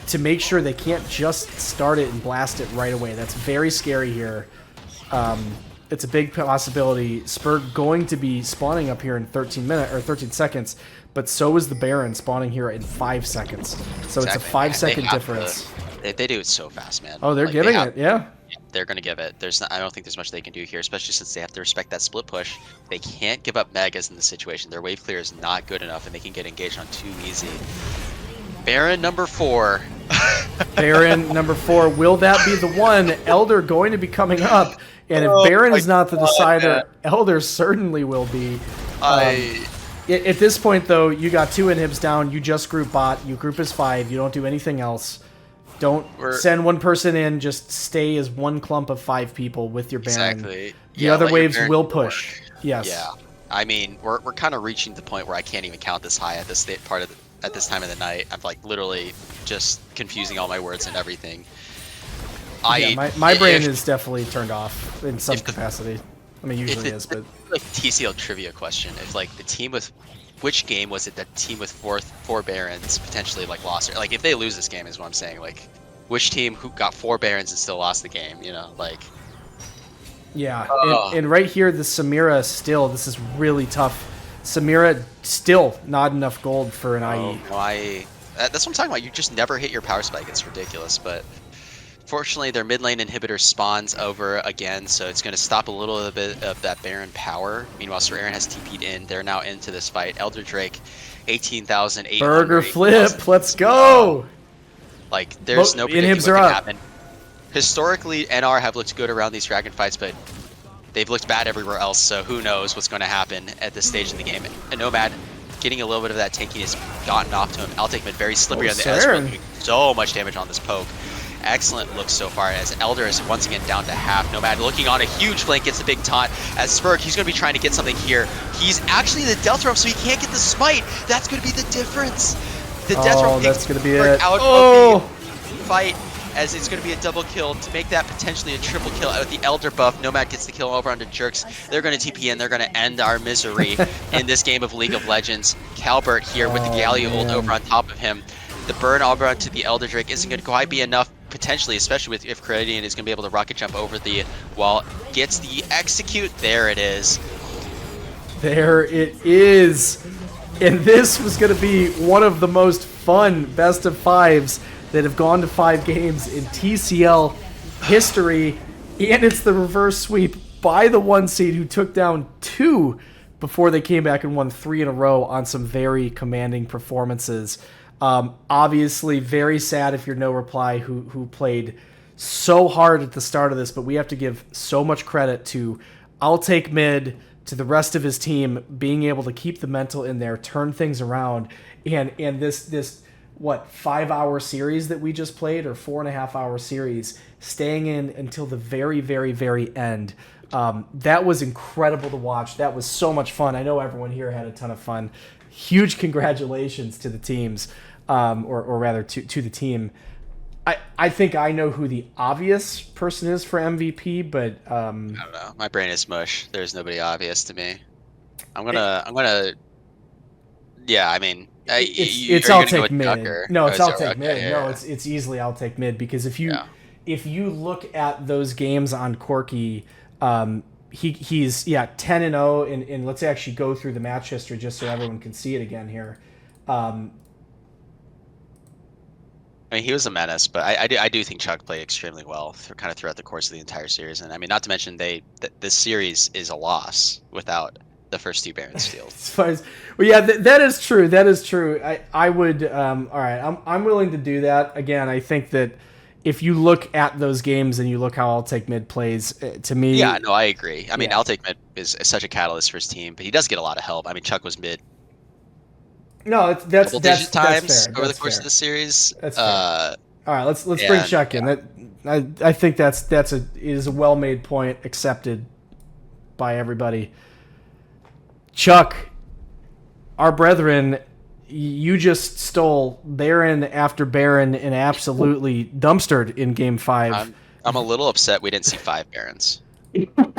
to make sure they can't just start it and blast it right away. That's very scary here. It's a big possibility. Spurg going to be spawning up here in 13 seconds, but so is the Baron spawning here in 5 seconds. So exactly. It's a 5-second difference. They do it so fast, man. Oh, they're like, giving it, yeah. They're gonna give it. I don't think there's much they can do here, especially since they have to respect that split push. They can't give up Megas in this situation. Their wave clear is not good enough, and they can get engaged on too easy. Baron number 4. Baron number 4. Will that be the one? Elder going to be coming up. And if Baron is not the decider, Elder certainly will be. At this point, though, you got 2 inhibs down. You just group bot. You group as 5. You don't do anything else. Don't send one person in. Just stay as one clump of 5 people with your Baron. Exactly. The other waves will push. Yes. Yeah. I mean, we're kind of reaching the point where I can't even count this high at this at this time of the night. I'm like literally just confusing all my words and everything. My brain is definitely turned off in some capacity. I mean, usually is, but like TCL trivia question. If like the team with which game was it that team with 4 Barons potentially like lost it? Like if they lose this game is what I'm saying. Like which team who got 4 Barons and still lost the game? You know, like. Yeah, and right here the Samira still. This is really tough. Samira still not enough gold for an IE. That's what I'm talking about. You just never hit your power spike. It's ridiculous, but. Fortunately, their mid lane inhibitor spawns over again, so it's going to stop a little bit of that Baron power. Meanwhile, Sir Aaron has TP'd in. They're now into this fight. Elder Drake, 18,800. Burger flip, let's go! Like, there's no predicting what can happen. Historically, NR have looked good around these Dragon fights, but they've looked bad everywhere else, so who knows what's going to happen at this stage in the game. And Nomad, getting a little bit of that tankiness gotten off to him. Altic Mid very slippery on the Ezreal, doing so much damage on this poke. Excellent look so far as Elder is once again down to half. Nomad looking on a huge flank, gets a big taunt. As Spurg, he's going to be trying to get something here. He's actually in the Death Realm, so he can't get the smite. That's going to be the difference. The Death Realm that's going to be it. Out of the fight, as it's going to be a double kill to make that potentially a triple kill out of the Elder buff. Nomad gets the kill over onto Jerks. They're going to TP in. They're going to end our misery in this game of League of Legends. Calbert here with the Galio ult over on top of him. The burn over onto the Elder Drake isn't going to quite be enough. Potentially, especially with if Gradient is going to be able to rocket jump over the wall. Gets the execute. There it is. There it is. And this was going to be one of the most fun best of 5s that have gone to 5 games in TCL history. And it's the reverse sweep by the 1 seed who took down 2 before they came back and won 3 in a row on some very commanding performances. Obviously, very sad if you're No Reply, who played so hard at the start of this, but we have to give so much credit to I'll Take Mid, to the rest of his team being able to keep the mental in there, turn things around, and this what 5 hour series that we just played, or 4.5 hour series, staying in until the very, very, very end. That was incredible to watch. That was so much fun. I know everyone here had a ton of fun. Huge congratulations to the teams, or rather to the team. I think I know who the obvious person is for MVP, but I don't know. My brain is mush. There's nobody obvious to me. I'm gonna. Yeah, I mean, it's are you I'll gonna go take with Chuck mid. or? No, Oh, it's is I'll that take okay? mid. No, Yeah, it's easily I'll take mid, because yeah. if you look at those games on Corky, he's 10-0, and let's actually go through the match history just so everyone can see it again here. Um, I mean, he was a menace, but I do think Chuck played extremely well kind of throughout the course of the entire series. And I mean, not to mention this series is a loss without the first two Barons steals. as far as, well, yeah, that is true. That is true. I would all right. I'm willing to do that again. I think that if you look at those games and you look how I'll take mid plays, to Yeah, me, no, I agree. I mean, yeah. I'll take mid is such a catalyst for his team, but he does get a lot of help. I mean, Chuck was mid No, double digit that's times fair. over the That's course of fair. the series. That's fair. All right, let's bring And Chuck in. yeah, That I think that's a well made point, accepted by everybody. Chuck, our brethren, you just stole Baron after Baron and absolutely dumpstered in Game 5. I'm a little upset we didn't see 5 Barons.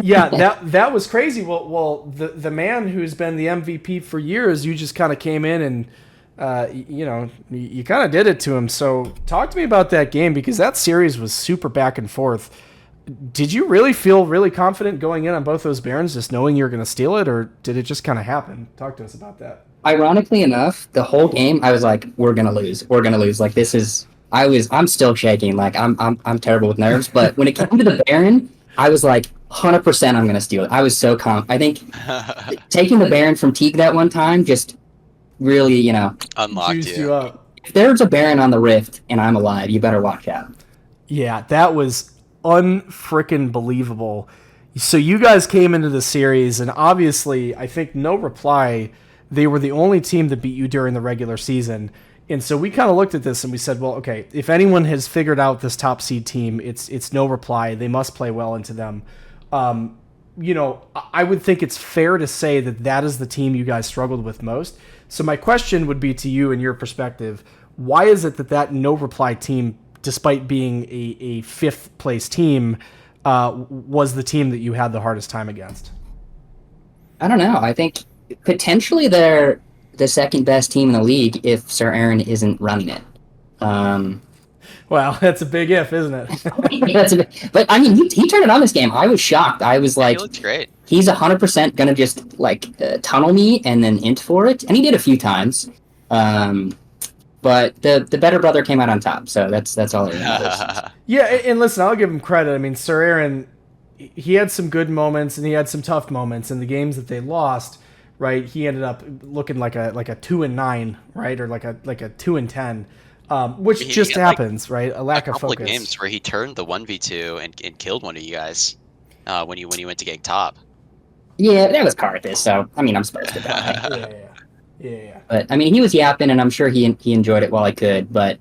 Yeah, that was crazy. Well, the man who's been the MVP for years, you just kind of came in and you kind of did it to him. So talk to me about that game, because that series was super back and forth. Did you really feel really confident going in on both those Barons, just knowing you were going to steal it, or did it just kind of happen? Talk to us about that. Ironically enough, the whole game I was like, "We're gonna lose. We're gonna lose." Like this is. I'm still shaking. Like I'm terrible with nerves. But when it came to the Baron, I was like, 100% I'm gonna steal it. I was so calm. I think taking the Baron from Teague that one time just really, Unlocked Juiced you. you up. if there's a Baron on the Rift and I'm alive, you better watch out. Yeah, that was unfrickin' believable. So you guys came into the series, and obviously, I think no reply. They were the only team that beat you during the regular season, and so we kind of looked at this and we said, well, okay, if anyone has figured out this top seed team, it's no reply. They must play well into them. I would think it's fair to say that is the team you guys struggled with most. So my question would be to you, in your perspective, why is it that no reply team, despite being a fifth place team, was the team that you had the hardest time against? I don't know. I think potentially they're the second best team in the league if Sir Aaron isn't running it. Well, that's a big if, isn't it? But I mean, he turned it on this game. I was shocked. I was like, He looked great. he's 100% gonna just like tunnel me and then int for it, and he did a few times. But the better brother came out on top, so that's all that matters. Yeah, and listen, I'll give him credit. I mean, Sir Aaron, he had some good moments and he had some tough moments. In the games that they lost, right, he ended up looking like a 2-9, right, or like a 2-10, which He just had, happens, right? A lack a of couple focus. of games where he turned the 1v2 and killed one of you guys when you went to gang top. Yeah, that was Karthus, so I mean, I'm supposed to die. Yeah. But I mean, he was yapping, and I'm sure he enjoyed it while I could. But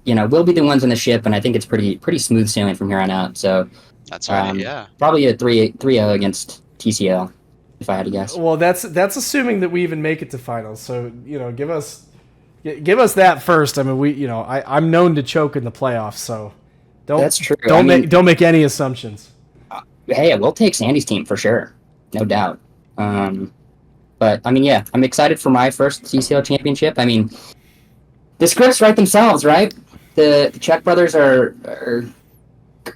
we'll be the ones on the ship, and I think it's pretty smooth sailing from here on out. So That's right. Yeah. probably a 3-0 against TCL, if I had to guess. Well, that's assuming that we even make it to finals. So give us that first. I mean, I'm known to choke in the playoffs, so That's true. Don't make any assumptions. Hey, we'll take Sandy's team for sure, no doubt. But I mean, yeah, I'm excited for my first TCL championship. I mean, the scripts write themselves, right? The Czech brothers are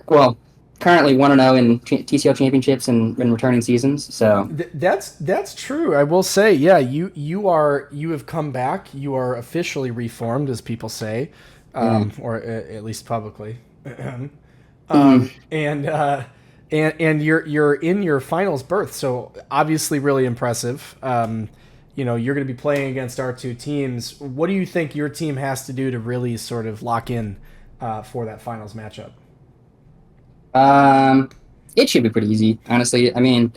well, currently 1-0 in TCL championships and in returning seasons. So that's true. I will say, yeah, you have come back. You are officially reformed, as people say, or at least publicly. And you're in your finals berth, so obviously really impressive. You're going to be playing against our two teams. What do you think your team has to do to really sort of lock in for that finals matchup? It should be pretty easy, honestly. I mean,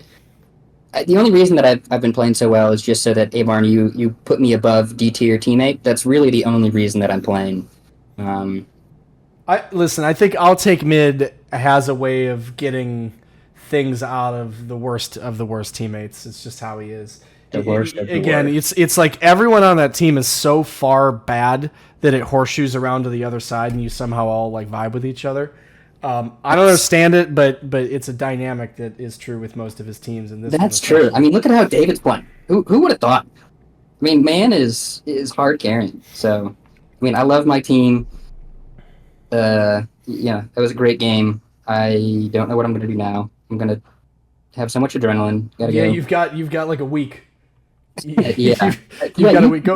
The only reason that I've been playing so well is just so that Abarn, you put me above D tier teammate. That's really the only reason that I'm playing. I think I'll take mid has a way of getting things out of the worst teammates. It's just how he is. The worst of the Again, worst. it's like everyone on that team is so far bad that it horseshoes around to the other side, and you somehow all like vibe with each other. I don't understand it, but it's a dynamic that is true with most of his teams. And that's true. I mean, look at how David's playing. Who would have thought? I mean, man is hard carrying. So, I mean, I love my team. Yeah, it was a great game. I don't know what I'm gonna do now. I'm gonna have so much adrenaline. Gotta go. You've got like a week. Yeah. You've got a week.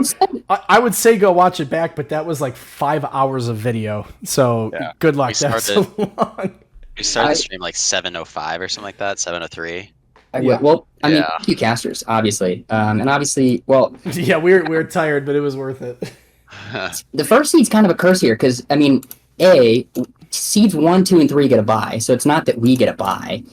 I would say go watch it back, but that was like 5 hours of video. So good luck. That's so long. We started the stream like 7:05 or something like that. 7:03. Well, I mean, thank you casters, obviously, and obviously, well, yeah, we're tired, but it was worth it. The first seed's kind of a curse here because I mean, seeds 1, 2, and 3 get a bye, so it's not that we get a bye,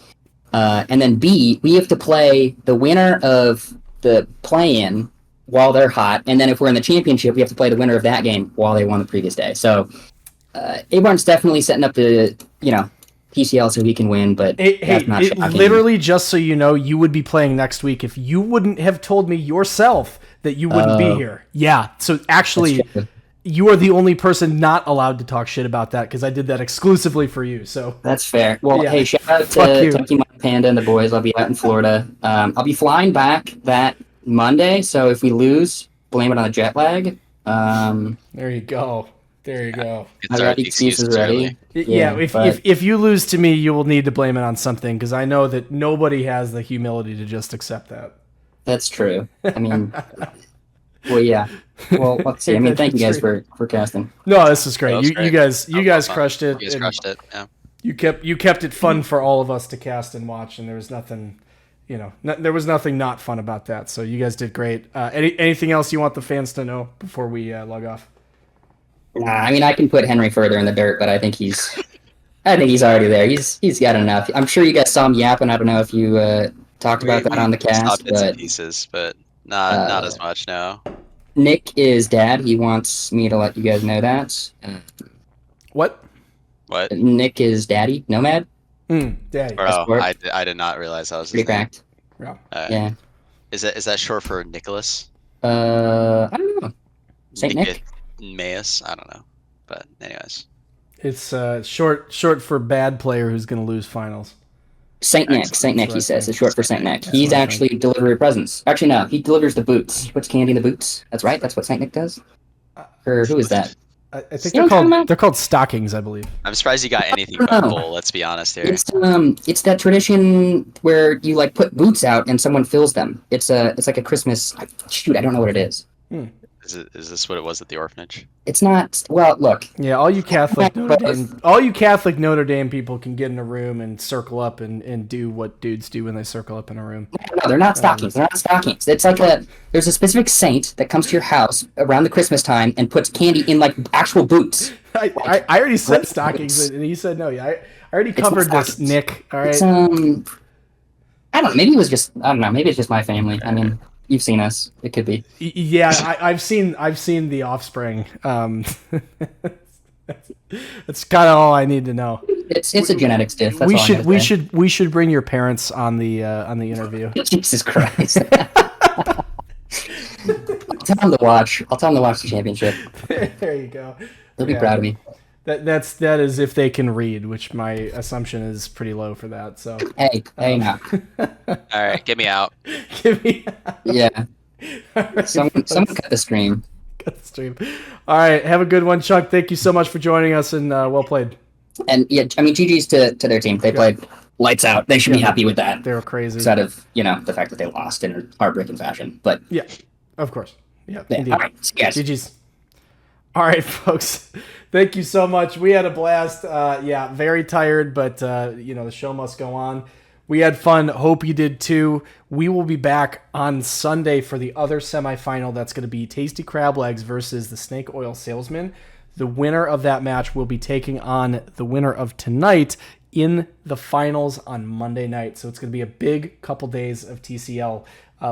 and then B, we have to play the winner of the play-in while they're hot, and then if we're in the championship, we have to play the winner of that game while they won the previous day. So, Abarn's definitely setting up the TCL so he can win, but that's not shocking. Literally, just so you know, you would be playing next week if you wouldn't have told me yourself that you wouldn't be here. Yeah, so actually, you are the only person not allowed to talk shit about that because I did that exclusively for you. So that's fair. Well, hey, shout out to Tucky Mike Panda and the boys. I'll be out in Florida. I'll be flying back that Monday, so if we lose, blame it on the jet lag. There you go. There you go. I got excuses ready. Yeah, if you lose to me, you will need to blame it on something because I know that nobody has the humility to just accept that. That's true. I mean, well, yeah. Well, let's see. I mean, thank you guys for casting. No, this is great. You guys crushed it. You guys crushed it. Yeah. You kept it fun for all of us to cast and watch, and there was nothing, there was nothing not fun about that. So you guys did great. Anything else you want the fans to know before we log off? Nah, I mean, I can put Henry further in the dirt, but I think he's already there. He's got enough. I'm sure you guys saw him yapping. I don't know if you talked about that on the cast, bits and pieces, but not as much. No. Nick is dad. He wants me to let you guys know that. What? Nick is daddy. Nomad. Daddy. Bro, I did not realize that was his name. Yeah. Yeah. Is that short for Nicholas? I don't know. Saint Nick. Maus, I don't know, but anyways, it's short for bad player who's going to lose finals. Saint Nick, he says. It's short for Saint Nick. He's actually delivery presents. Actually, no, he delivers the boots. He puts candy in the boots. That's right. That's what Saint Nick does. Or who is that? I think they're called stockings, I believe. I'm surprised you got anything but full. Let's be honest here. It's that tradition where you like put boots out and someone fills them. It's like a Christmas. Shoot, I don't know what it is. Is this what it was at the orphanage? It's not. Well, look. Yeah, all you Catholic Notre Dame people can get in a room and circle up and do what dudes do when they circle up in a room. No, they're not stockings. They're not stockings. It's like there's a specific saint that comes to your house around the Christmas time and puts candy in like actual boots. I already said stockings, and he said no. Yeah, I already covered this, Nick. All right. I don't know. Maybe it was just. I don't know. Maybe it's just my family. I mean. You've seen us. It could be. Yeah, I've seen The Offspring. That's kind of all I need to know. It's a genetics diff. That's we should bring your parents on the interview. Jesus Christ! I'll tell them to watch. I'll tell them to watch the championship. There you go. They'll be proud of me. That is if they can read, which my assumption is pretty low for that. So hey now. All right, get me out. Get me out. Yeah. Right, someone cut the stream. Cut the stream. All right, have a good one, Chuck. Thank you so much for joining us, and well played. And yeah, I mean, GG's to their team. They played lights out. They should be happy with that. They were crazy. Instead of the fact that they lost in a heartbreaking fashion. But yeah, of course. Yeah. Indeed. All right, GG's. All right, folks. Thank you so much. We had a blast. Very tired, but the show must go on. We had fun. Hope you did too. We will be back on Sunday for the other semifinal. That's going to be Tasty Crab Legs versus the Snake Oil Salesman. The winner of that match will be taking on the winner of tonight in the finals on Monday night. So it's going to be a big couple days of TCL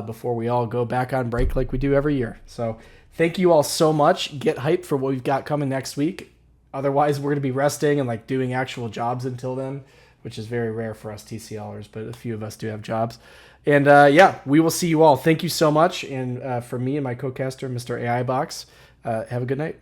before we all go back on break like we do every year. So thank you all so much. Get hyped for what we've got coming next week. Otherwise, we're going to be resting and like doing actual jobs until then, which is very rare for us TCLers, but a few of us do have jobs. And yeah, we will see you all. Thank you so much. And for me and my co-caster, Mr. AiBox, have a good night.